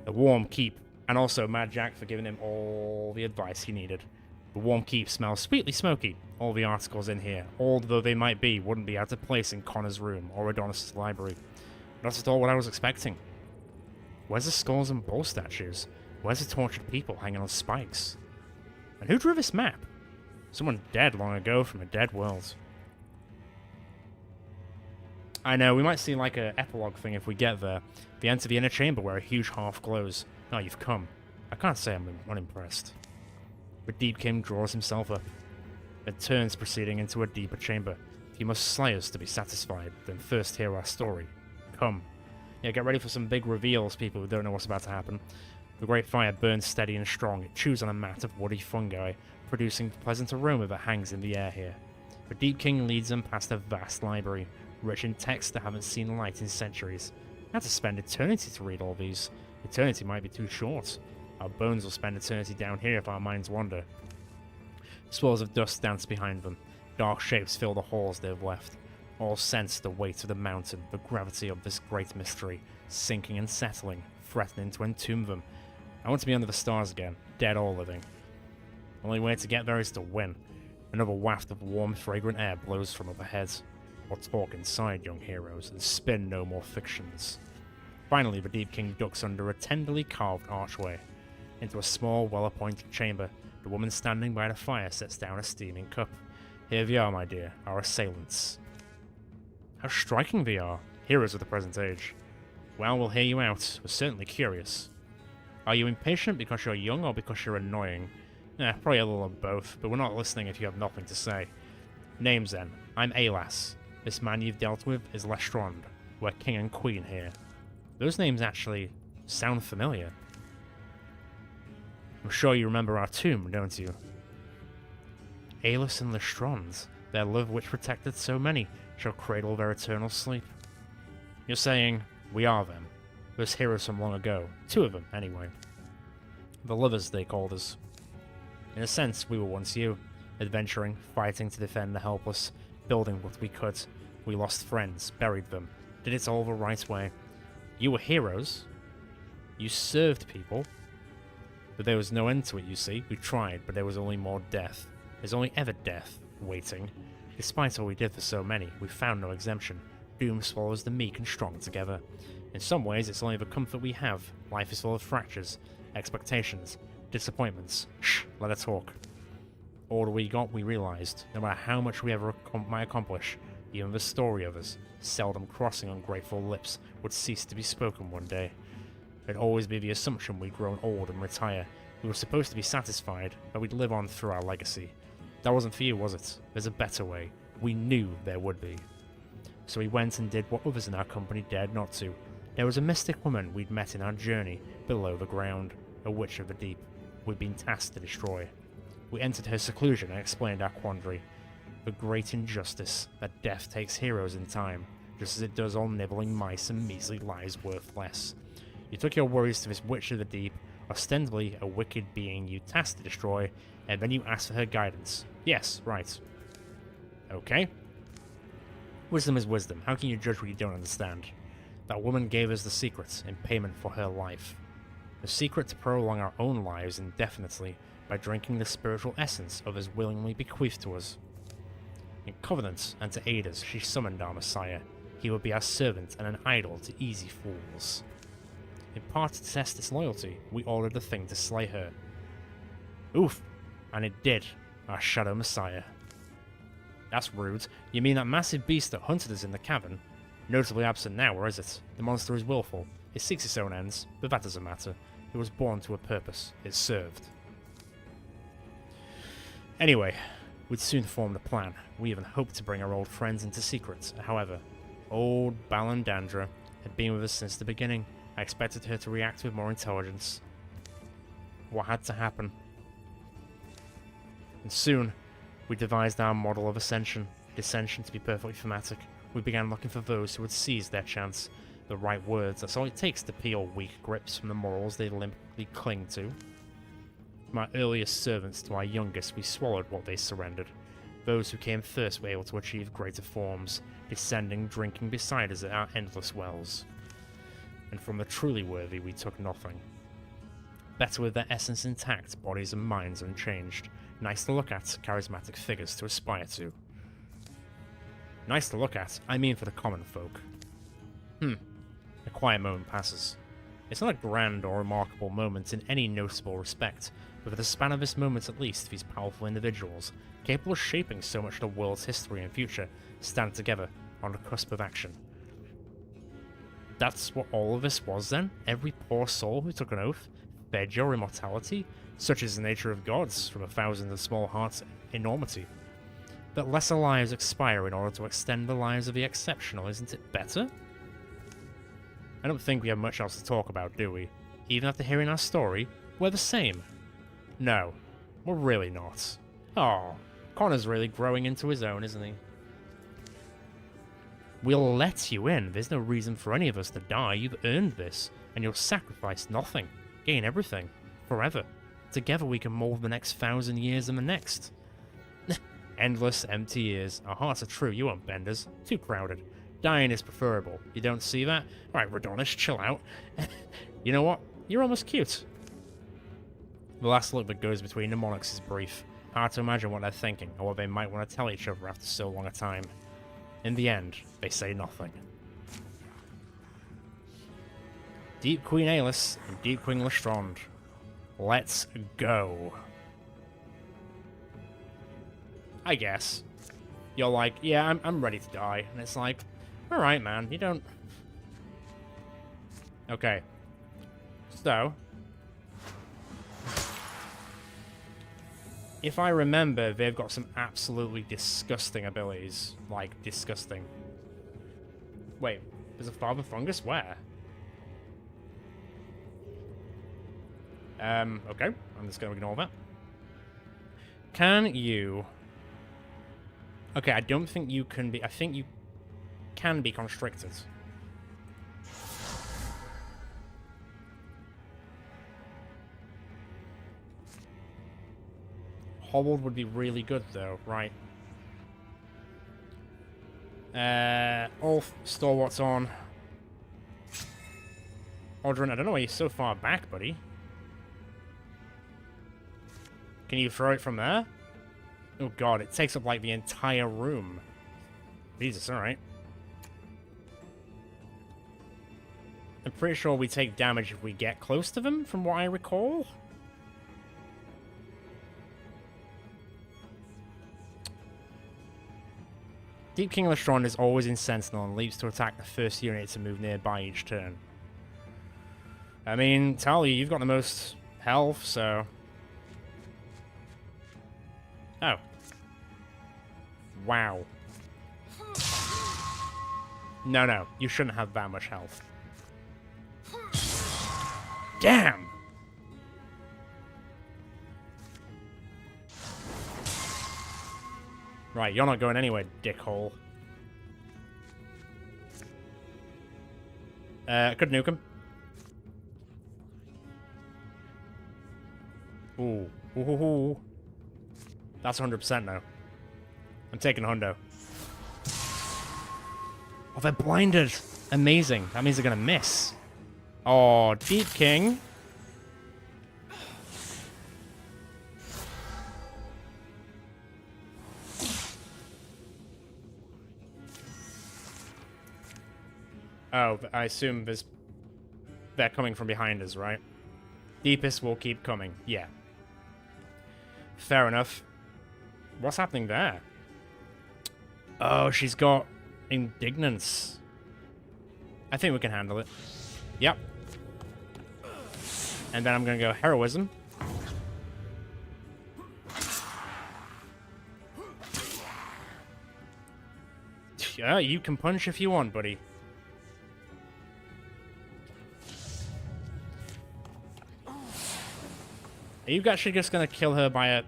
A warm keep. And also Mad Jack for giving him all the advice he needed. The warm keep smells sweetly smoky. All the articles in here, old though they might be, wouldn't be out of place in Connor's room or Adonis' library. Not at all what I was expecting. Where's the skulls and bull statues? Where's the tortured people hanging on spikes? And who drew this map? Someone dead long ago from a dead world. I know, we might see like a epilogue thing if we get there. We enter the inner chamber where a huge hearth glows. Now you've come. I can't say I'm unimpressed. The Deep King draws himself up, then turns proceeding into a deeper chamber. He must slay us to be satisfied, then first hear our story. Come. Yeah, get ready for some big reveals, people who don't know what's about to happen. The great fire burns steady and strong. It chews on a mat of woody fungi, producing the pleasant aroma that hangs in the air here. The Deep King leads them past a vast library, rich in texts that haven't seen light in centuries. I had to spend eternity to read all these. Eternity might be too short. Our bones will spend eternity down here if our minds wander. Swirls of dust dance behind them. Dark shapes fill the halls they have left. All sense the weight of the mountain, the gravity of this great mystery, sinking and settling, threatening to entomb them. I want to be under the stars again, dead or living. The only way to get there is to win. Another waft of warm, fragrant air blows from overhead. Or talk inside, young heroes, and spin no more fictions. Finally, the Deep King ducks under a tenderly carved archway. Into a small, well-appointed chamber, the woman standing by the fire sets down a steaming cup. Here we are, my dear, our assailants. How striking they are, heroes of the present age. Well, we'll hear you out. We're certainly curious. Are you impatient because you're young or because you're annoying? Probably a little of both, but we're not listening if you have nothing to say. Names then. I'm Alas. This man you've dealt with is Lestrond. We're king and queen here. Those names actually sound familiar. I'm sure you remember our tomb, don't you? Aelus and Lestrond, their love which protected so many, shall cradle their eternal sleep. You're saying, we are them. Those heroes from long ago. 2 of them, anyway. The lovers, they called us. In a sense, we were once you. Adventuring, fighting to defend the helpless, building what we could. We lost friends, buried them, did it all the right way. You were heroes. You served people. But there was no end to it, you see. We tried, but there was only more death. There's only ever death, waiting. Despite all we did for so many, we found no exemption. Doom swallows the meek and strong together. In some ways, it's only the comfort we have. Life is full of fractures, expectations, disappointments. Shh, let her talk. All that we got, we realized. No matter how much we ever might accomplish, even the story of us, seldom crossing ungrateful lips, would cease to be spoken one day. There'd always be the assumption we'd grown old and retire. We were supposed to be satisfied, but we'd live on through our legacy. That wasn't for you, was it? There's a better way. We knew there would be. So we went and did what others in our company dared not to. There was a mystic woman we'd met in our journey below the ground, a witch of the deep, we'd been tasked to destroy. We entered her seclusion and explained our quandary. The great injustice that death takes heroes in time, just as it does all nibbling mice and measly lives worth less. You took your worries to this witch of the deep, ostensibly a wicked being you tasked to destroy, and then you asked for her guidance. Yes, right. Okay. Wisdom is wisdom. How can you judge what you don't understand? That woman gave us the secret in payment for her life. The secret to prolong our own lives indefinitely by drinking the spiritual essence others willingly bequeathed to us. In covenant and to aid us, she summoned our Messiah. He would be our servant and an idol to easy fools. In part to test its loyalty, we ordered the thing to slay her. Oof! And it did, our Shadow Messiah. That's rude. You mean that massive beast that hunted us in the cavern? Notably absent now, or is it? The monster is willful. It seeks its own ends, but that doesn't matter. It was born to a purpose. It served. Anyway, We'd soon formed a plan. We even hoped to bring our old friends into secret. However, old Balandandra had been with us since the beginning. I expected her to react with more intelligence. What had to happen? And soon, we devised our model of ascension. Dissension, to be perfectly thematic. We began looking for those who would seize their chance. The right words, that's all it takes to peel weak grips from the morals they limply cling to. From our earliest servants to our youngest, we swallowed what they surrendered. Those who came first were able to achieve greater forms, descending, drinking beside us at our endless wells. And from the truly worthy, we took nothing. Better with their essence intact, bodies and minds unchanged. Nice to look at, charismatic figures to aspire to. Nice to look at, I mean for the common folk. A quiet moment passes. It's not a grand or remarkable moment in any noticeable respect, but for the span of this moment at least, these powerful individuals, capable of shaping so much of the world's history and future, stand together on the cusp of action. That's what all of this was then? Every poor soul who took an oath, fed your immortality? Such is the nature of gods, from a thousand of small hearts enormity. That lesser lives expire in order to extend the lives of the exceptional, isn't it better? I don't think we have much else to talk about, do we? Even after hearing our story, we're the same. No, we're really not. Oh, Connor's really growing into his own, isn't he? We'll let you in. There's no reason for any of us to die. You've earned this, and you'll sacrifice nothing. Gain everything. Forever. Together we can mold the next 1,000 years and the next. Endless, empty years. Our hearts are true. You won't bend us. Too crowded. Dying is preferable. You don't see that? Alright, Radonish, chill out. You know what? You're almost cute. The last look that goes between the Monarchs is brief. Hard to imagine what they're thinking, or what they might want to tell each other after so long a time. In the end, they say nothing. Deep Queen Alis and Deep Queen Lestrand. Let's go. I guess. You're like, yeah, I'm ready to die. And it's like, alright, man, you don't... Okay. So... if I remember, they've got some absolutely disgusting abilities. Like, disgusting. Wait, there's a Father Fungus? Where? Okay. I'm just gonna ignore that. Can you... Okay, I don't think you can be... I think you can be constricted. Hobbled would be really good, though, right? Ulf, Stalwart's on. Aldrin, I don't know why you're so far back, buddy. Can you throw it from there? Oh god, it takes up, like, the entire room. Jesus, alright. I'm pretty sure we take damage if we get close to them, from what I recall. Deep King Lestrand is always in Sentinel and leaves to attack the first unit to move nearby each turn. I mean, Talia, you've got the most health, so... Oh. Wow. No, you shouldn't have that much health. Damn! Right, you're not going anywhere, dickhole. Could nuke him. Ooh. That's 100% now. I'm taking a hundo. Oh, they're blinded. Amazing. That means they're gonna miss. Oh, Deep King. Oh, I assume they're coming from behind us, right? Deepists will keep coming. Yeah. Fair enough. What's happening there? Oh, she's got indignance. I think we can handle it. Yep. And then I'm going to go heroism. You can punch if you want, buddy. Are you actually just gonna kill her by a...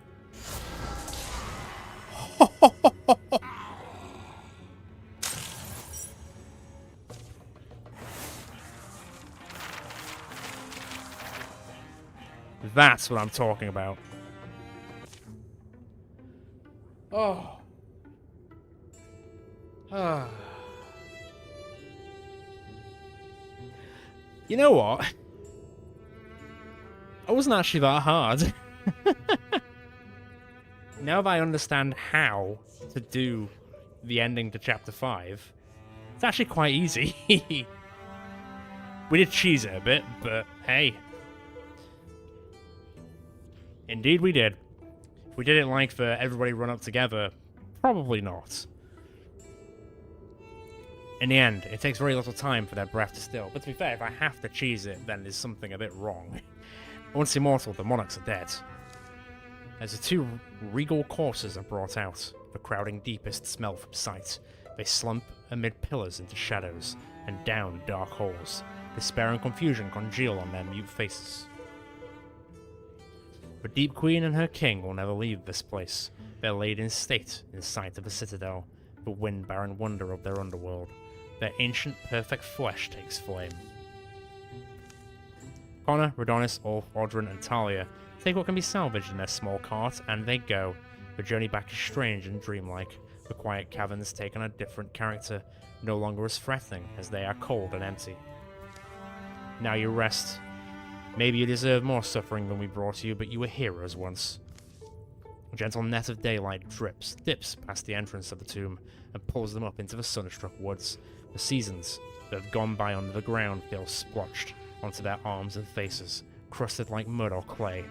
That's what I'm talking about. Oh. Ah. You know what? It wasn't actually that hard. Now that I understand how to do the ending to Chapter 5, it's actually quite easy. We did cheese it a bit, but hey. Indeed we did. If we did it like for everybody run up together, probably not. In the end, it takes very little time for their breath to still. But to be fair, if I have to cheese it, then there's something a bit wrong. Once immortal, the Monarchs are dead. As the two regal corpses are brought out, the crowding Deepists smell from sight. They slump amid pillars into shadows, and down dark holes. Despair and confusion congeal on their mute faces. The Deep Queen and her king will never leave this place. They're laid in state in sight of the citadel, the wind-barren wonder of their underworld. Their ancient, perfect flesh takes flame. Connor, Redonis, Ulf, Audrin, and Talia take what can be salvaged in their small cart, and they go. The journey back is strange and dreamlike. The quiet caverns take on a different character, no longer as threatening, as they are cold and empty. Now you rest. Maybe you deserve more suffering than we brought you, but you were heroes once. A gentle net of daylight dips past the entrance of the tomb, and pulls them up into the sunstruck woods. The seasons that have gone by under the ground feel splotched onto their arms and faces, crusted like mud or clay.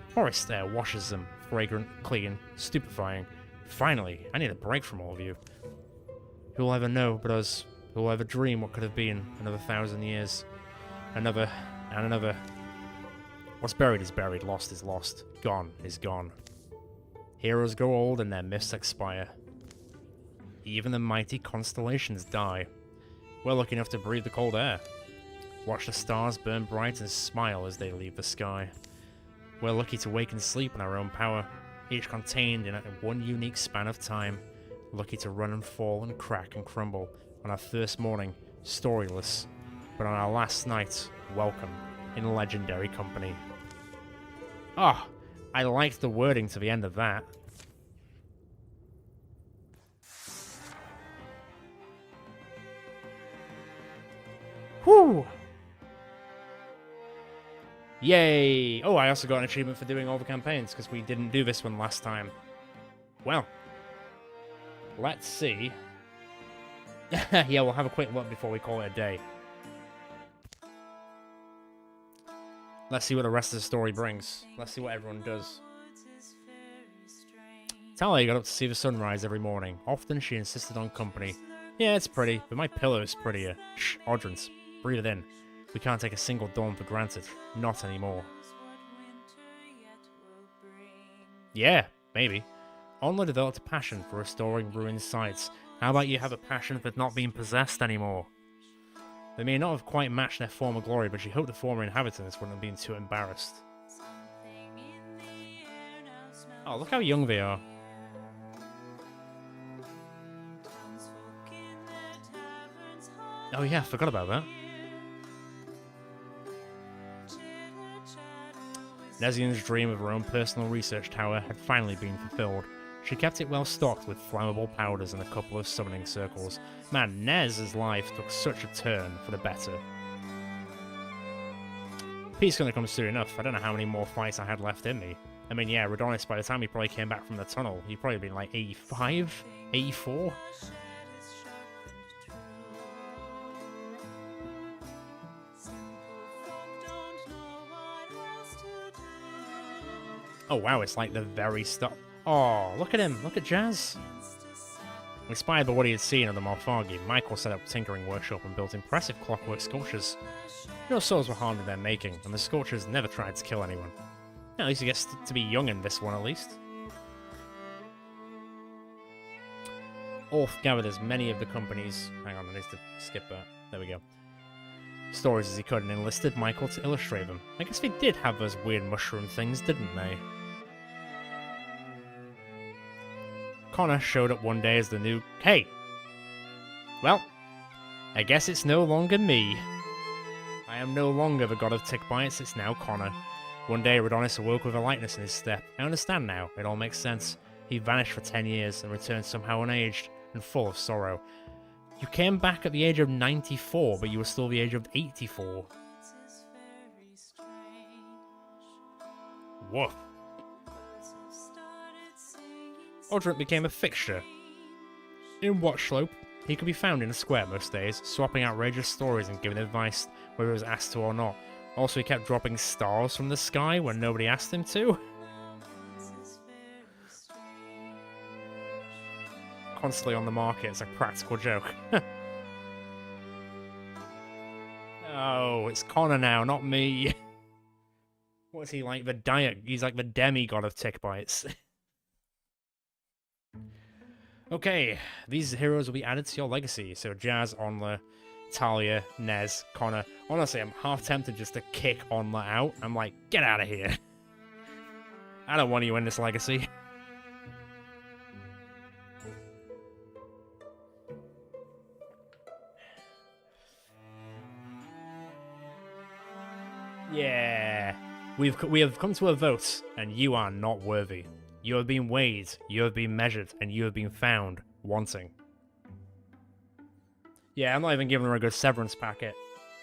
Forest air washes them, fragrant, clean, stupefying. Finally, I need a break from all of you. Who will ever know but us? Who will ever dream what could have been another 1,000 years? Another, and another. What's buried is buried, lost is lost, gone is gone. Heroes grow old and their myths expire. Even the mighty constellations die. We're lucky enough to breathe the cold air. Watch the stars burn bright and smile as they leave the sky. We're lucky to wake and sleep in our own power, each contained in one unique span of time. Lucky to run and fall and crack and crumble on our first morning, storyless, but on our last night, welcome in legendary company. Ah, I liked the wording to the end of that. Whew! Yay! Oh, I also got an achievement for doing all the campaigns, because we didn't do this one last time. Well, let's see. Yeah, we'll have a quick look before we call it a day. Let's see what the rest of the story brings. Let's see what everyone does. Talia got up to see the sunrise every morning. Often she insisted on company. Yeah, it's pretty, but my pillow is prettier. Shh, Audrins, breathe it in. We can't take a single dawn for granted. Not anymore. Yeah, maybe. Onla developed a passion for restoring ruined sites. How about you have a passion for not being possessed anymore? They may not have quite matched their former glory, but she hoped the former inhabitants wouldn't have been too embarrassed. Oh, look how young they are. Oh yeah, forgot about that. Nezian's dream of her own personal research tower had finally been fulfilled. She kept it well stocked with flammable powders and a couple of summoning circles. Man, Nez's life took such a turn for the better. Peace's gonna come soon enough. I don't know how many more fights I had left in me. I mean, yeah, Redonis, by the time he probably came back from the tunnel, he'd probably been like 85? 84? Oh wow, it's like the very start. Oh, look at him. Look at Jazz. Inspired by what he had seen of the Malfagi, Michael set up a tinkering workshop and built impressive clockwork sculptures. No souls were harmed in their making, and the sculptures never tried to kill anyone. At least he gets to be young in this one, at least. Ulf gathered as many of the company's... Hang on, I need to skip that. There we go. Stories as he could and enlisted Michael to illustrate them. I guess they did have those weird mushroom things, didn't they? Connor showed up one day as the new... Hey! Well, I guess it's no longer me. I am no longer the god of tick bites, it's now Connor. One day, Redonis awoke with a lightness in his step. I understand now, it all makes sense. He vanished for 10 years and returned somehow unaged and full of sorrow. You came back at the age of 94, but you were still the age of 84. Whoa. Odrin became a fixture. In Watchslope, he could be found in a square most days, swapping outrageous stories and giving advice, whether he was asked to or not. Also, he kept dropping stars from the sky when nobody asked him to. Constantly on the market, it's a practical joke. Oh, it's Connor now, not me. What's he like? He's like the demigod of tick bites. Okay, these heroes will be added to your legacy. So Jazz, Onla, Talia, Nez, Connor. Honestly, I'm half tempted just to kick Onla out. I'm like, get out of here. I don't want you in this legacy. Yeah, we have come to a vote, and you are not worthy. You have been weighed, you have been measured, and you have been found wanting. Yeah, I'm not even giving her a good severance packet,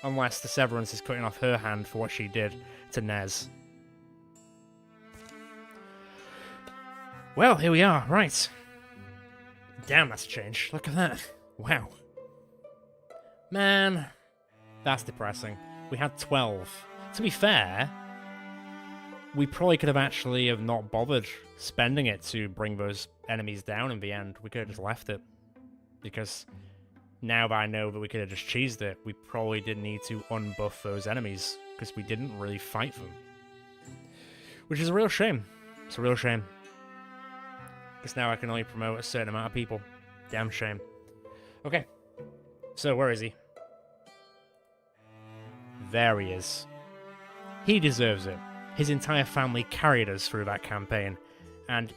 unless the severance is cutting off her hand for what she did to Nez. Well, here we are, right. Damn, that's a change. Look at that. Wow. Man, that's depressing. We had 12. To be fair, we probably could have actually have not bothered spending it to bring those enemies down in the end. We could have just left it. Because now that I know that we could have just cheesed it, we probably didn't need to unbuff those enemies, because we didn't really fight them. Which is a real shame. It's a real shame. Because now I can only promote a certain amount of people. Damn shame. Okay. So, where is he? There he is. He deserves it. His entire family carried us through that campaign. And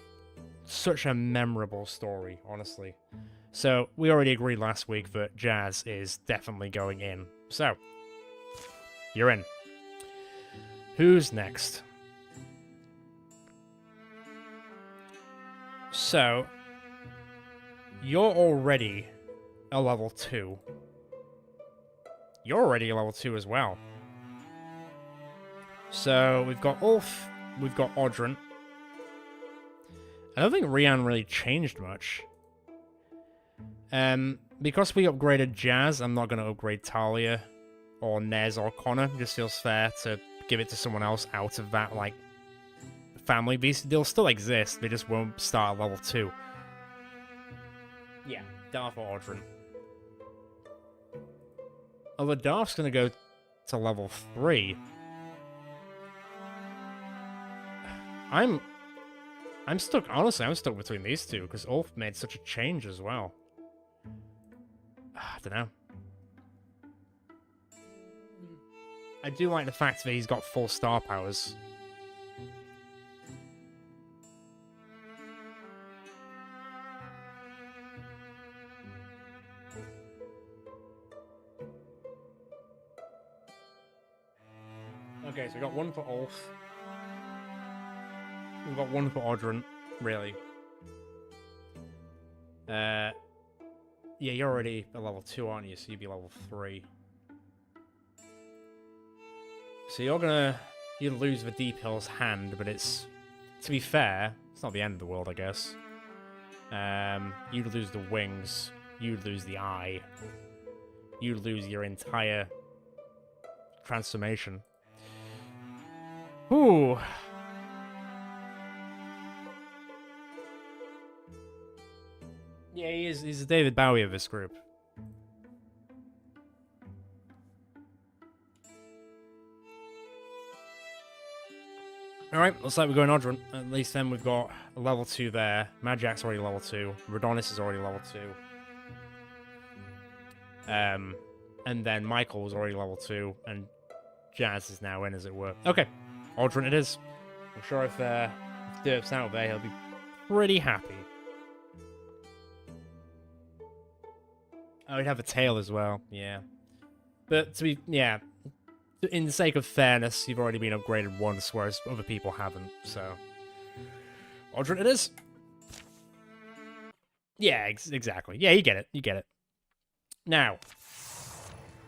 such a memorable story, honestly. So, we already agreed last week that Jazz is definitely going in. So, you're in. Who's next? So, you're already a level 2. You're already a level 2 as well. So, we've got Ulf, we've got Odrin. I don't think Rian really changed much. Because we upgraded Jazz, I'm not going to upgrade Talia, or Nez, or Connor. It just feels fair to give it to someone else out of that, like, family. They'll still exist, they just won't start at level 2. Yeah, Darth or Odrin. Although Darth's going to go to level 3. I'm stuck, honestly, I'm stuck between these two, because Ulf made such a change as well. I don't know. I do like the fact that he's got full star powers. Okay, so we got one for Ulf. We've got one for Odrin, really. Yeah, you're already a level 2, aren't you? So you'd be level 3. So you'll lose the Deep Hill's hand, but it's, to be fair, it's not the end of the world, I guess. You'd lose the wings. You'd lose the eye. You'd lose your entire transformation. Ooh. Yeah, he's the David Bowie of this group. Alright, looks like we're going Odrin. At least then we've got a level 2 there. Magic's already level 2. Redonis is already level 2. And then Michael was already level 2. And Jazz is now in, as it were. Okay, Odrin it is. I'm sure if Derp's out there, he'll be pretty happy. Oh, he'd have a tail as well, yeah. But to be, yeah, in the sake of fairness, you've already been upgraded once, whereas other people haven't, so... Odrin it is! Yeah, exactly. Yeah, you get it, you get it. Now...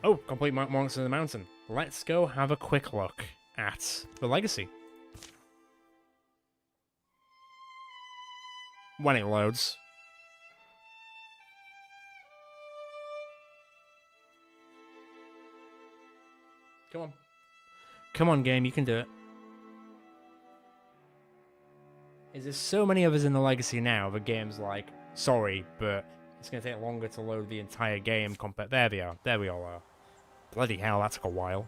Oh, complete Monarchs in the Mountain. Let's go have a quick look at the Legacy. When it loads. Come on. Come on, game, you can do it. There's so many of us in the Legacy now, the game's like, sorry, but it's going to take longer to load the entire game compared... There we are. There we all are. Bloody hell, that took a while.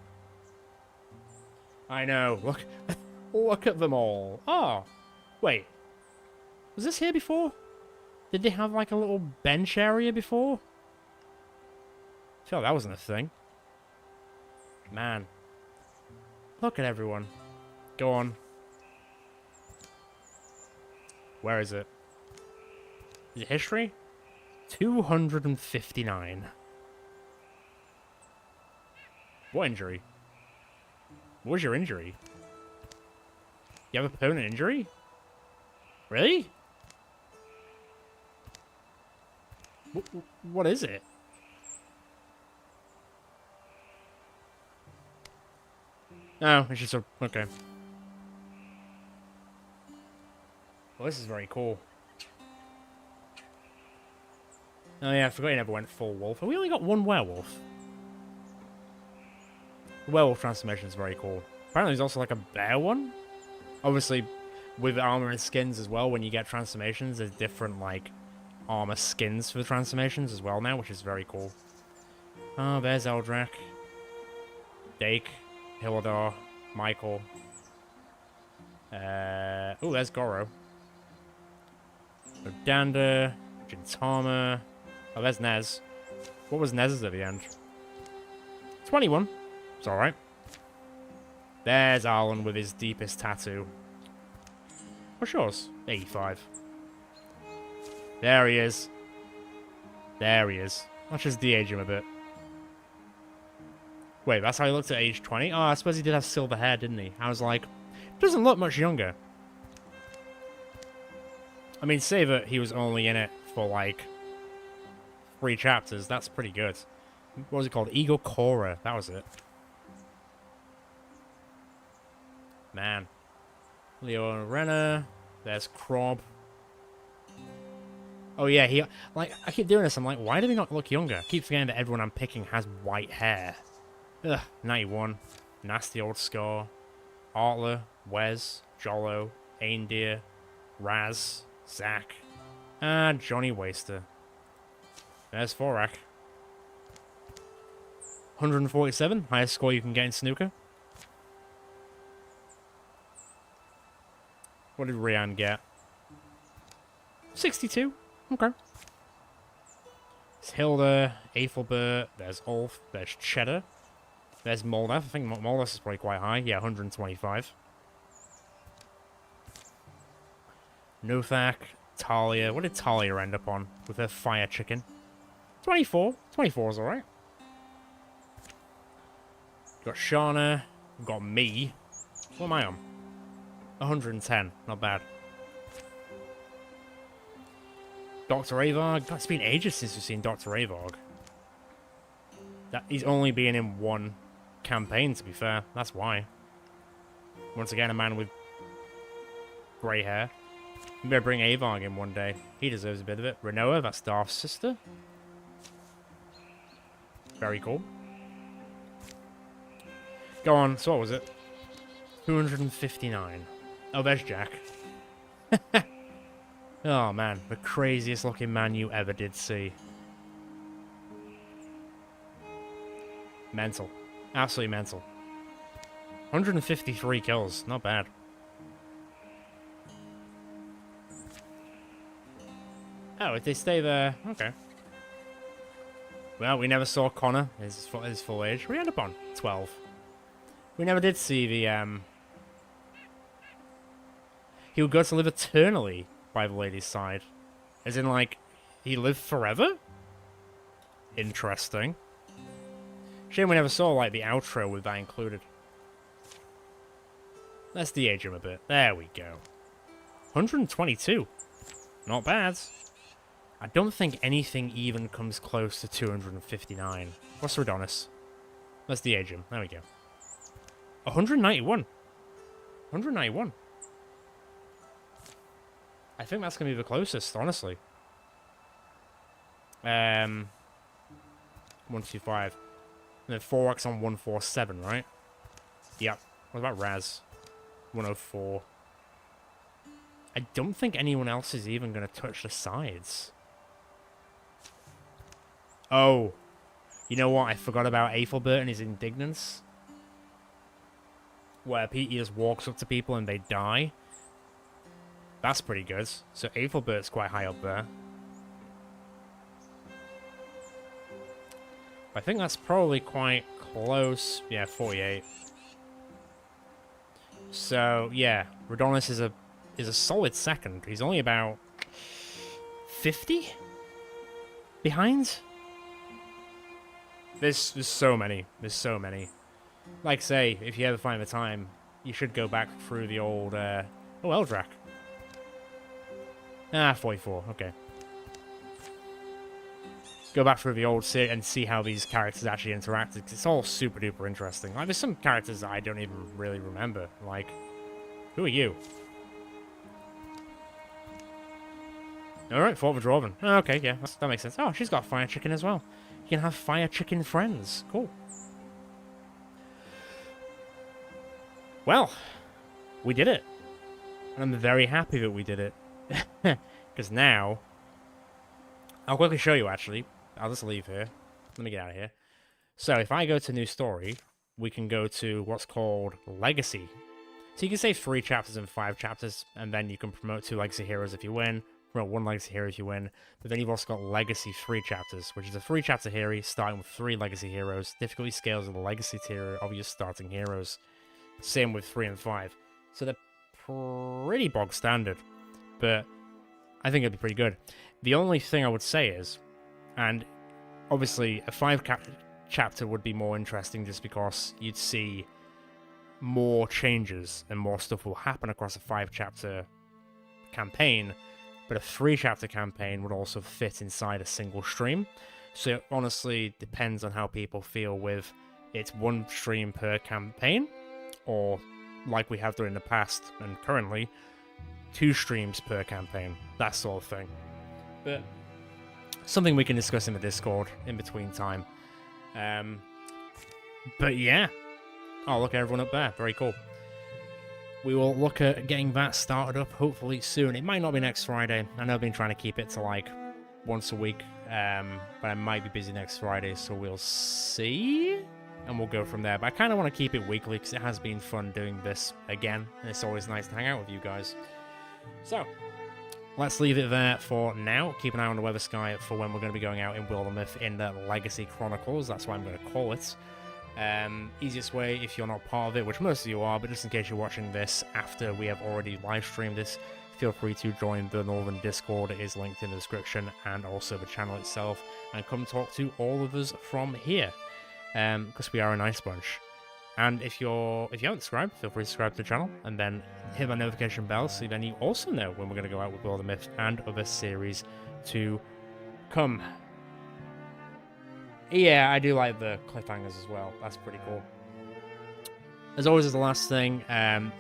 I know, look. Look at them all. Oh, wait. Was this here before? Did they have like a little bench area before? I feel like that wasn't a thing. Man. Look at everyone. Go on. Where is it? Is it history? 259. What injury? What was your injury? You have a permanent injury? Really? What is it? Oh, it's just a... Okay. Well, this is very cool. Oh yeah, I forgot you never went full wolf. We only got one werewolf. The werewolf transformation is very cool. Apparently there's also like a bear one. Obviously, with armor and skins as well, when you get transformations, there's different like armor skins for the transformations as well now, which is very cool. Oh, there's Eldrak. Dake. Hilladar. Michael. Oh, there's Goro. Odanda. Gintama. Oh, there's Nez. What was Nez's at the end? 21. It's alright. There's Arlen with his deepest tattoo. What's yours? 85. There he is. There he is. Let's just de-age him a bit. Wait, that's how he looked at age 20? Oh, I suppose he did have silver hair, didn't he? I was like, doesn't look much younger. I mean, say that he was only in it for, like, 3 chapters. That's pretty good. What was it called? Eagle Cora. That was it. Man. Leo Renner. There's Krob. Oh, yeah, he... Like, I keep doing this. I'm like, why do they not look younger? I keep forgetting that everyone I'm picking has white hair. Ugh, 91. Nasty old Scar. Artler. Wes. Jollo. Eindeer. Raz. Zack. And Johnny Waster. There's Thorak. 147. Highest score you can get in snooker. What did Rian get? 62. Okay. There's Hilda, Ethelbert, there's Ulf, there's Cheddar, there's Moldeth. I think Moldeth is probably quite high. Yeah, 125. Nothak, Talia. What did Talia end up on with her fire chicken? 24. 24 is alright. Got Shana. We've got me. What am I on? 110. Not bad. Dr. Avarg. God, it's been ages since we've seen Dr. Avarg. He's only been in one campaign, to be fair. That's why. Once again, a man with grey hair. We better bring Avarg in one day. He deserves a bit of it. Renoa, that's Darth's sister. Very cool. Go on, so what was it? 259. Oh, there's Jack. Oh, man. The craziest looking man you ever did see. Mental. Absolutely mental. 153 kills. Not bad. Oh, if they stay there, okay. Well, we never saw Connor, his full age. We end up on 12. We never did see the, he would go to live eternally by the lady's side. As in, like, he lived forever? Interesting. Shame we never saw, like, the outro with that included. Let's de-age him a bit. There we go. 122. Not bad. I don't think anything even comes close to 259. What's Redonis? Let's de-age him. There we go. 191. 191. I think that's going to be the closest, honestly. 125. And then 4x on 147, right? Yep. What about Raz? 104. I don't think anyone else is even going to touch the sides. Oh. You know what? I forgot about Ethelbert and his indignance. Where he just walks up to people and they die. That's pretty good. So Ethelbert's quite high up there. I think that's probably quite close. Yeah, 48. So, yeah. Redonis is a solid second. He's only about 50 behind. There's so many. There's so many. Like I say, if you ever find the time, you should go back through the old, oh, Eldrak. Ah, 44. Okay. Go back through the old series and see how these characters actually interacted, because it's all super duper interesting. Like, there's some characters that I don't even really remember. Like, who are you? Alright, Fort of Dwarven. Oh, okay, yeah, that makes sense. Oh, she's got fire chicken as well. You can have fire chicken friends. Cool. Well, we did it. And I'm very happy that we did it. Because now, I'll quickly show you, actually. I'll just leave here. Let me get out of here. So, if I go to New Story, we can go to what's called Legacy. So you can save 3 chapters and 5 chapters, and then you can promote 2 Legacy Heroes if you win, promote 1 Legacy Hero if you win, but then you've also got Legacy 3 chapters, which is a 3-chapter hero starting with 3 Legacy Heroes. Difficulty scales with the Legacy tier of your starting heroes. Same with 3 and 5. So they're pretty bog standard, but I think it'd be pretty good. The only thing I would say is, and obviously a 5-chapter would be more interesting just because you'd see more changes and more stuff will happen across a 5-chapter campaign, but a 3-chapter campaign would also fit inside a single stream. So it honestly depends on how people feel with it's 1 stream per campaign, or like we have done in the past and currently, 2 streams per campaign, that sort of thing. But something we can discuss in the Discord in between time. But yeah. Oh, look at everyone up there. Very cool. We will look at getting that started up hopefully soon. It might not be next Friday. I know I've been trying to keep it to like once a week, but I might be busy next Friday, so we'll see. And we'll go from there. But I kind of want to keep it weekly because it has been fun doing this again. And it's always nice to hang out with you guys. So, let's leave it there for now. Keep an eye on the weather sky for when we're going to be going out in Wildermyth in the Legacy Chronicles. That's what I'm going to call it. Easiest way, if you're not part of it, which most of you are, but just in case you're watching this after we have already live streamed this, feel free to join the Northern Discord. It is linked in the description, and also the channel itself, and come talk to all of us from here, because we are a nice bunch. And if you haven't subscribed, feel free to subscribe to the channel, and then hit that notification bell so then you also know when we're going to go out with Wildermyth and other series to come. Yeah, I do like the cliffhangers as well. That's pretty cool. As always, as the last thing,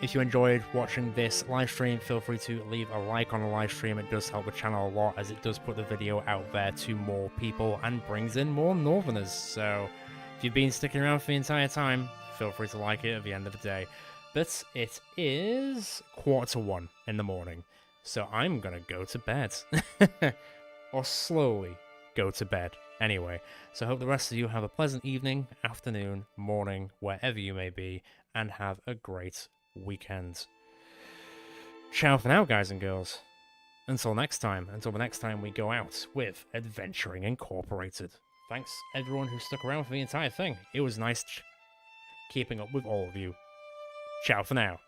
if you enjoyed watching this live stream, feel free to leave a like on the live stream. It does help the channel a lot, as it does put the video out there to more people and brings in more Northerners. So, if you've been sticking around for the entire time, feel free to like it at the end of the day. But it is 1:45 in the morning, so I'm gonna go to bed. Or slowly go to bed. Anyway, so I hope the rest of you have a pleasant evening, afternoon, morning, wherever you may be, and have a great weekend. Ciao for now, guys and girls. until next time, until the next time we go out with Adventuring Incorporated. Thanks everyone who stuck around for the entire thing. It was nice keeping up with all of you. Ciao for now.